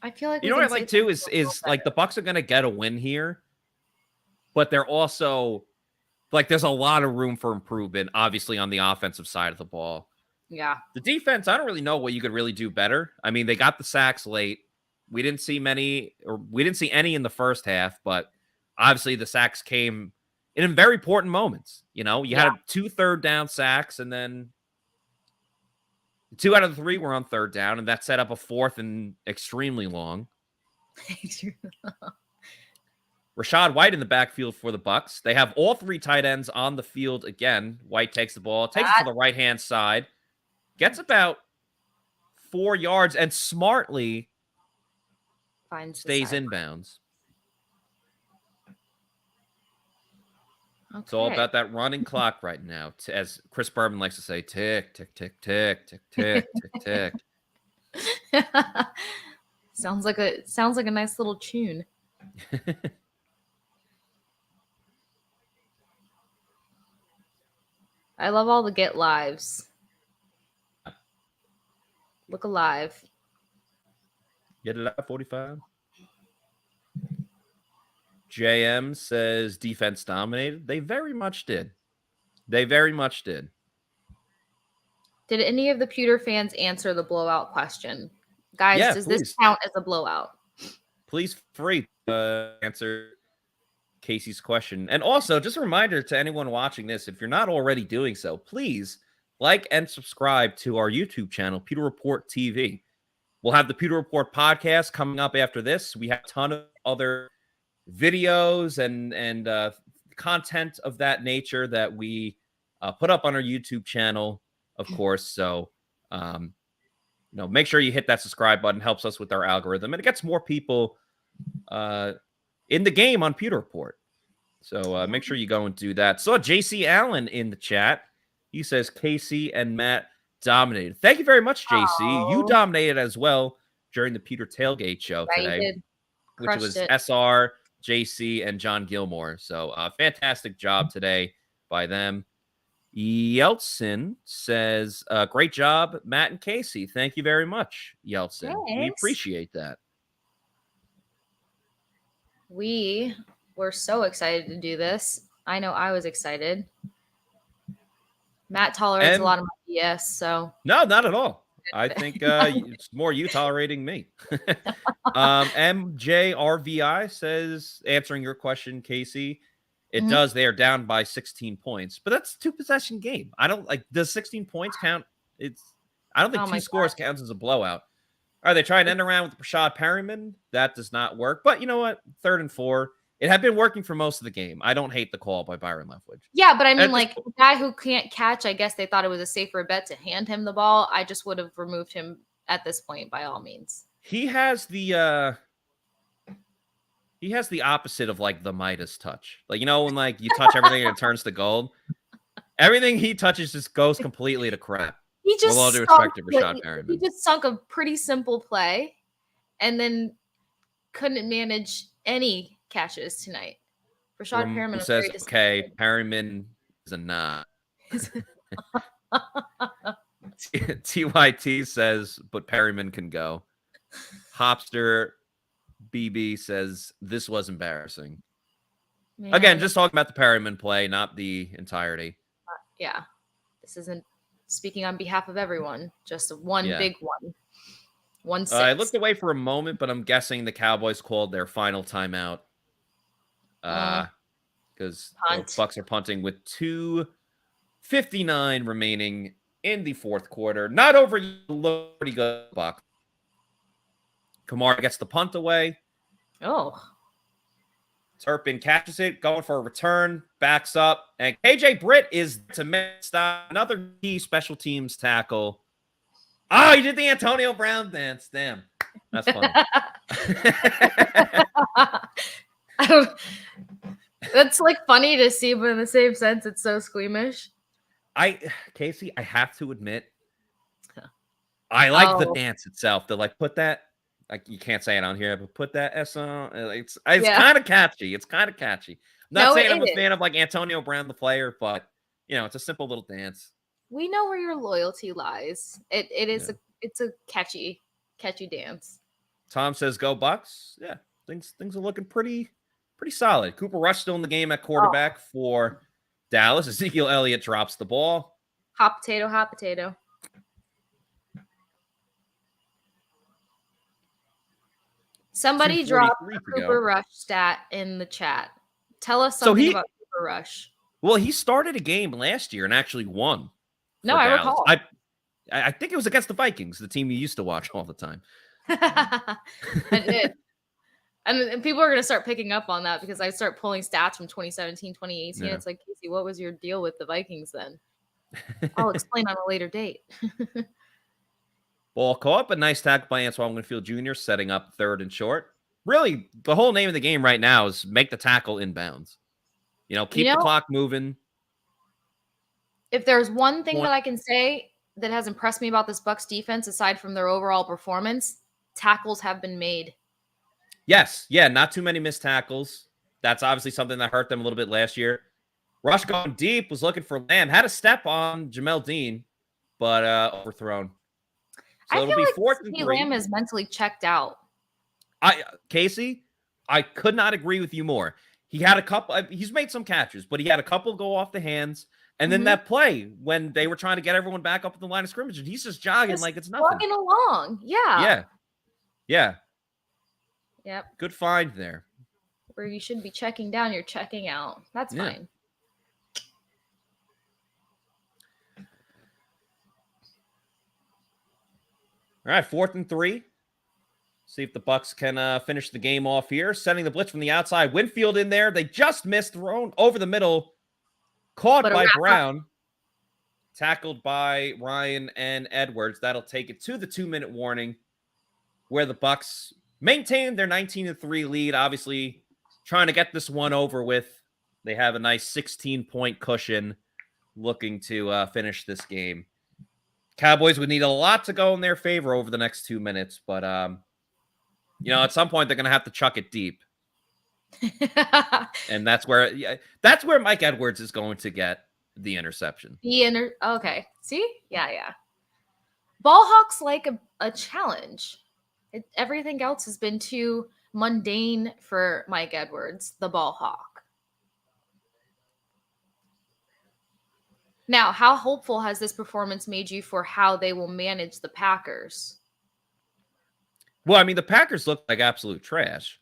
I feel like you know what I like too is like the Bucs are going to get a win here, but they're also like there's a lot of room for improvement, obviously on the offensive side of the ball. Yeah, the defense, I don't really know what you could really do better. I mean, they got the sacks late. We didn't see any in the first half, but obviously the sacks came in very important moments. You know, you had 2 third down sacks, and then 2 out of the 3 were on third down, and that set up a fourth and extremely long. Rachaad White in the backfield for the Bucs. They have all 3 tight ends on the field again. White takes the ball, takes it to the right-hand side, gets about 4 yards, and smartly stays inbounds. Okay. It's all about that running clock right now. As Chris Berman likes to say, tick, tick, tick, tick, tick, tick, tick, tick. Sounds like a nice little tune. I love all the get lives. Look alive. Get it at 45. JM says defense dominated. They very much did. They very much did. Did any of the Pewter fans answer the blowout question? Guys, does this count as a blowout? Please free to answer Kasey's question. And also, just a reminder to anyone watching this, if you're not already doing so, please like and subscribe to our YouTube channel, Pewter Report TV. We'll have the Pewter Report podcast coming up after this. We have a ton of other videos and content of that nature that we put up on our YouTube channel, of course. So, make sure you hit that subscribe button. Helps us with our algorithm, and it gets more people in the game on Pewter Report. So make sure you go and do that. Saw JC Allen in the chat. He says Kasey and Matt dominated. Thank you very much, JC. Aww. You dominated as well during the Pewter Tailgate show today, which was SR, JC, and John Gilmore. So fantastic job today by them. Yeltsin says, great job, Matt and Kasey. Thank you very much, Yeltsin. Thanks. We appreciate that. We were so excited to do this. I know I was excited. Matt tolerates a lot of my BS, so. No, not at all. I think it's more you tolerating me. MJRVI says, answering your question, Kasey, it does. They are down by 16 points, but that's a 2-possession game. I don't like. Does 16 points count? I don't think 2 scores counts as a blowout. Are they trying to end around with Rashad Perryman? That does not work. But you know what? 3rd and 4. It had been working for most of the game. I don't hate the call by Byron Leftwich. Yeah, but I mean, like, the guy who can't catch, I guess they thought it was a safer bet to hand him the ball. I just would have removed him at this point by all means. He has the opposite of like the Midas touch. Like, when like you touch everything and it turns to gold. Everything he touches just goes completely to crap. He just with all due respect to Rashad Perryman. He just sunk a pretty simple play and then couldn't manage any catches tonight. Rashad Perryman says, okay, Perryman is a nah. TYT says, but Perryman can go. Hopster BB says, this was embarrassing. Man. Again, just talking about the Perryman play, not the entirety. Yeah. This isn't speaking on behalf of everyone, just one big one. 1-6. I looked away for a moment, but I'm guessing the Cowboys called their final timeout. Because the Bucs are punting with 2:59 remaining in the fourth quarter. Not over pretty good Bucs. Kamara gets the punt away. Oh. Turpin catches it, going for a return, backs up, and KJ Britt is to stop another key special teams tackle. Oh, you did the Antonio Brown dance. Damn. That's funny. That's like funny to see, but in the same sense, it's so squeamish. Kasey, I have to admit, I like the dance itself. To like put that, like you can't say it on here, but put that S on. It's kind of catchy. It's kind of catchy. I'm not saying I'm a fan of like Antonio Brown the player, but it's a simple little dance. We know where your loyalty lies. It's a catchy dance. Tom says go Bucs. Yeah, things are looking pretty solid. Cooper Rush still in the game at quarterback for Dallas. Ezekiel Elliott drops the ball. Hot potato. Somebody dropped a Cooper Rush stat in the chat. Tell us something about Cooper Rush. Well, he started a game last year and actually won. No, I recall. I think it was against the Vikings, the team you used to watch all the time. I did. And people are going to start picking up on that because I start pulling stats from 2017, 2018. Yeah. It's like, Kasey, what was your deal with the Vikings then? I'll explain on a later date. Ball caught, but nice tackle by Antoine Winfield Jr., setting up 3rd and short. Really, the whole name of the game right now is make the tackle inbounds. Keep the clock moving. If there's one thing that I can say that has impressed me about this Bucs defense, aside from their overall performance, tackles have been made. Yes. Yeah, not too many missed tackles. That's obviously something that hurt them a little bit last year. Rush going deep, was looking for Lamb. Had a step on Jamel Dean, but overthrown. So I feel like 4th and 3. Lamb is mentally checked out. Kasey, I could not agree with you more. He had a couple. He's made some catches, but he had a couple go off the hands. And then that play when they were trying to get everyone back up at the line of scrimmage, and he's just jogging like it's nothing. Walking along. Yeah. Yep. Good find there. Where you should be checking down, you're checking out. That's fine. All right, 4th and 3. See if the Bucs can finish the game off here. Sending the blitz from the outside. Winfield in there. They just missed, thrown over the middle. Caught by Brown. Tackled by Ryan and Edwards. That'll take it to the 2-minute warning where the Bucs maintain their 19-3 lead. Obviously, trying to get this one over with. They have a nice 16-point cushion looking to finish this game. Cowboys would need a lot to go in their favor over the next 2 minutes, but at some point they're going to have to chuck it deep. And that's where Mike Edwards is going to get the interception. Okay. See? Yeah. Ball hawks like a challenge. Everything else has been too mundane for Mike Edwards, the ball hawk. Now, how hopeful has this performance made you for how they will manage the Packers? Well, I mean, the Packers look like absolute trash.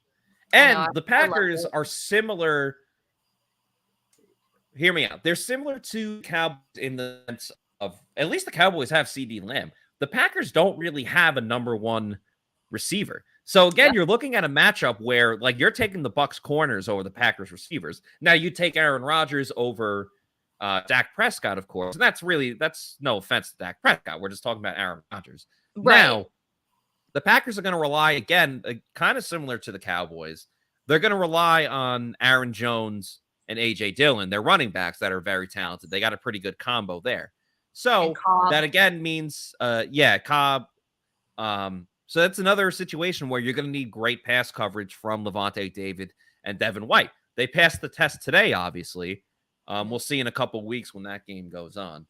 And the Packers are similar. Hear me out. They're similar to Cowboys in the sense of, at least the Cowboys have CeeDee Lamb. The Packers don't really have a number 1 receiver. So again, you're looking at a matchup where like you're taking the Bucs corners over the Packers receivers. Now you take Aaron Rodgers over Dak Prescott, of course. And that's no offense to Dak Prescott. We're just talking about Aaron Rodgers. Right. Now, the Packers are going to rely, again, kind of similar to the Cowboys. They're going to rely on Aaron Jones and A.J. Dillon. They're running backs that are very talented. They got a pretty good combo there. So that, again, means, Cobb. So that's another situation where you're going to need great pass coverage from Levante David and Devin White. They passed the test today, obviously. We'll see in a couple weeks when that game goes on.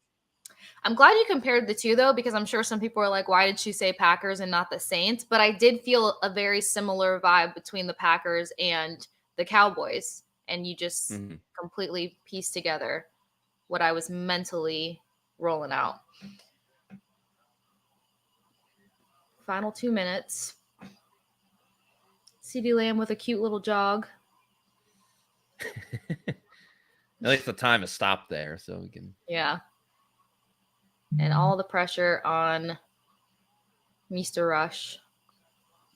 I'm glad you compared the two, though, because I'm sure some people are like, why did she say Packers and not the Saints? But I did feel a very similar vibe between the Packers and the Cowboys. And you just completely pieced together what I was mentally rolling out. Final 2 minutes. CeeDee Lamb with a cute little jog. At least the time has stopped there, so we can. Yeah. And all the pressure on Mr. Rush.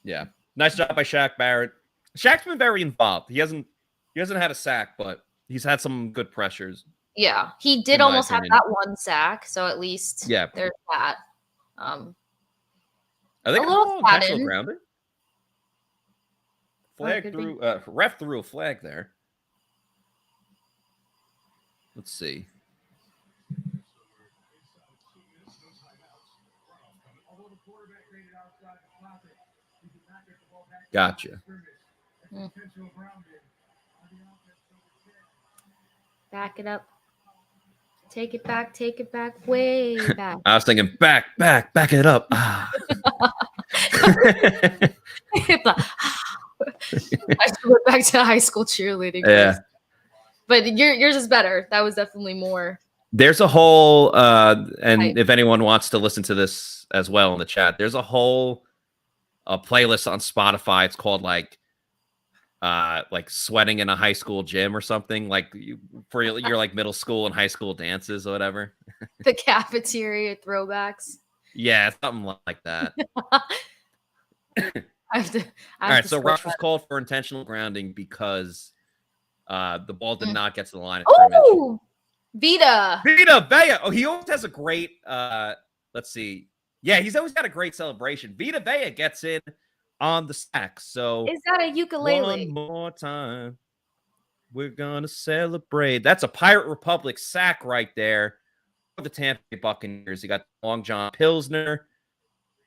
Yeah. Nice job by Shaq Barrett. Shaq's been very involved. He hasn't had a sack, but he's had some good pressures. Yeah. He did almost have that one sack, so at least there's that. Are they A going to little call intentional flattened. grounding? Flag could through. Ref threw a flag there. Let's see. Gotcha. Back it up. Take it back, way back. I was thinking back it up. Ah. I should go back to high school cheerleading. Yeah. But yours is better. That was definitely more. There's a whole, and if anyone wants to listen to this as well in the chat, there's a whole playlist on Spotify. It's called like sweating in a high school gym or something, like for your like middle school and high school dances or whatever. The cafeteria throwbacks. Yeah, something like that. All right, so rush was called for intentional grounding because the ball did not get to the line of scrimmage. Oh, Vita Vea. Oh, he always has a great. Let's see. Yeah, he's always got a great celebration. Vita Vea gets in on the sack. So is that a ukulele? One more time, we're gonna celebrate. That's a Pirate Republic sack right there for the Tampa Bay Buccaneers. You got Long John Pilsner,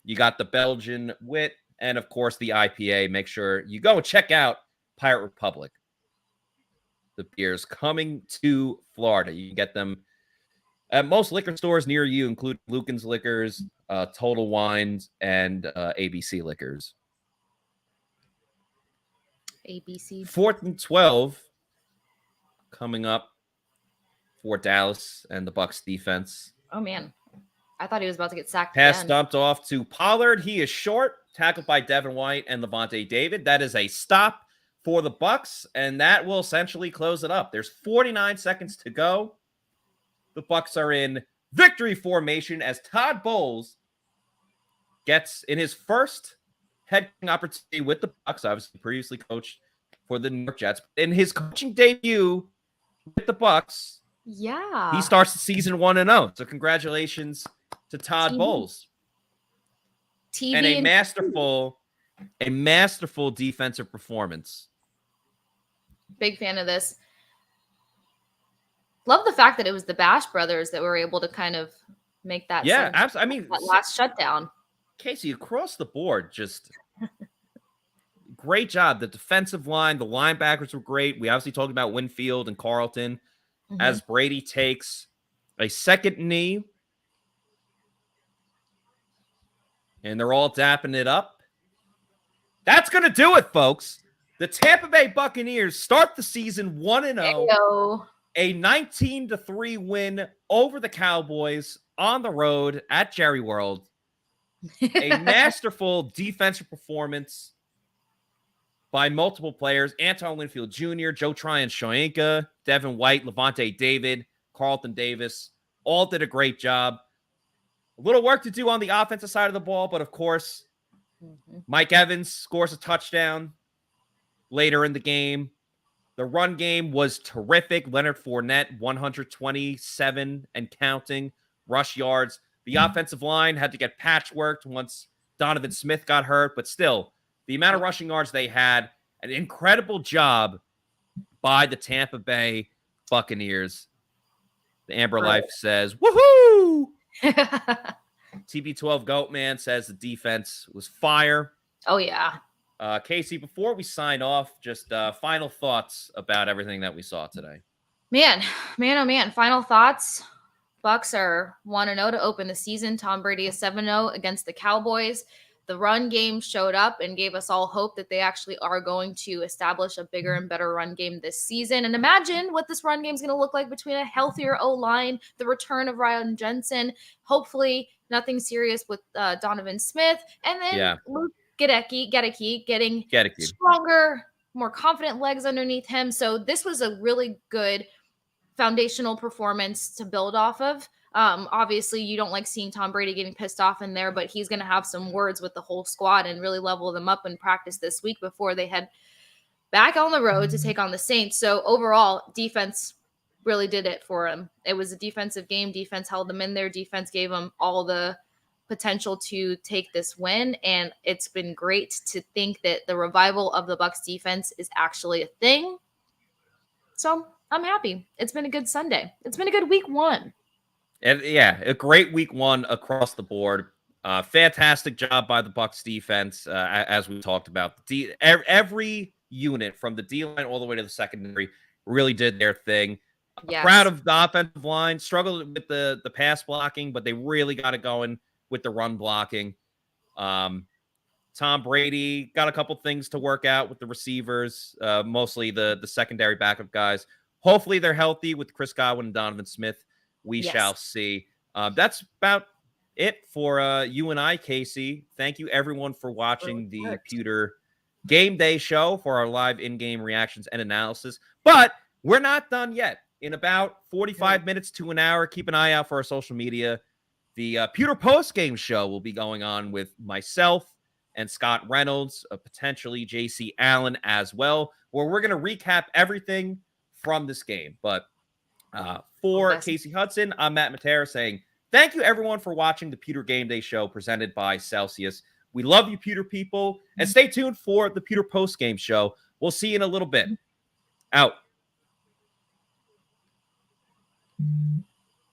you got the Belgian Wit, and of course the IPA. Make sure you go and check out Pirate Republic. The beers coming to Florida. You can get them at most liquor stores near you, including Lucan's Liquors, Total Wines, and ABC Liquors. ABC. 4th and 12 coming up for Dallas and the Bucs defense. Oh, man. I thought he was about to get sacked. Pass again. dumped off to Pollard. He is short, tackled by Devin White and Levante David. That is a stop for the Bucs, and that will essentially close it up. There's 49 seconds to go. The Bucs are in victory formation as Todd Bowles gets in his first head coaching opportunity with the Bucs, obviously previously coached for the New York Jets. In his coaching debut with the Bucs, yeah, he starts the season 1-0. So congratulations to Todd Bowles. And a masterful defensive performance. Big fan of this. Love the fact that it was the Bash brothers that were able to kind of make that. Yeah, absolutely. I mean, that last shutdown. Kasey, across the board, just great job. The defensive line, the linebackers were great. We obviously talked about Winfield and Carlton as Brady takes a second knee. And they're all dapping it up. That's going to do it, folks. The Tampa Bay Buccaneers start the season 1-0. A 19-3 win over the Cowboys on the road at Jerry World. A masterful defensive performance by multiple players. Antoine Winfield Jr., Joe Tryon-Shoyinka, Devin White, Levante David, Carlton Davis, all did a great job. A little work to do on the offensive side of the ball, but of course, Mike Evans scores a touchdown later in the game. The run game was terrific. Leonard Fournette, 127 and counting rush yards. The offensive line had to get patchworked once Donovan Smith got hurt, but still, the amount of rushing yards they had, an incredible job by the Tampa Bay Buccaneers. The Amber Life says, woohoo! TB12 Goatman says the defense was fire. Oh, yeah. Kasey, before we sign off, just final thoughts about everything that we saw today. Man, oh man. Final thoughts. Bucs are 1-0 to open the season. Tom Brady is 7-0 against the Cowboys. The run game showed up and gave us all hope that they actually are going to establish a bigger and better run game this season. And imagine what this run game is going to look like between a healthier O-line, the return of Ryan Jensen, hopefully nothing serious with Donovan Smith, and then Luke Gedecke getting stronger, more confident legs underneath him. So this was a really good foundational performance to build off of. Obviously, you don't like seeing Tom Brady getting pissed off in there, but he's going to have some words with the whole squad and really level them up in practice this week before they head back on the road to take on the Saints. So overall, defense really did it for him. It was a defensive game. Defense held them in there. Defense gave them all the potential to take this win. And it's been great to think that the revival of the Bucs defense is actually a thing. So I'm happy. It's been a good Sunday. It's been a good week 1. And yeah, a great week 1 across the board. Fantastic job by the Bucs defense, as we talked about. Every unit from the D-line all the way to the secondary really did their thing. Yes. Proud of the offensive line. Struggled with the pass blocking, but they really got it going with the run blocking. Tom Brady got a couple things to work out with the receivers, mostly the secondary backup guys. Hopefully they're healthy with Chris Godwin and Donovan Smith. We shall see. That's about it for you and I, Kasey. Thank you, everyone, for watching the Pewter Game Day show for our live in-game reactions and analysis. But we're not done yet. In about 45 minutes to an hour, keep an eye out for our social media. The Pewter post-game show will be going on with myself and Scott Reynolds, potentially JC Allen as well, where we're going to recap everything from this game. But for Kasey Hudson, I'm Matt Matera saying thank you, everyone, for watching the Pewter Game Day show presented by Celsius. We love you, Pewter people, and stay tuned for the Pewter post-game show. We'll see you in a little bit. Out.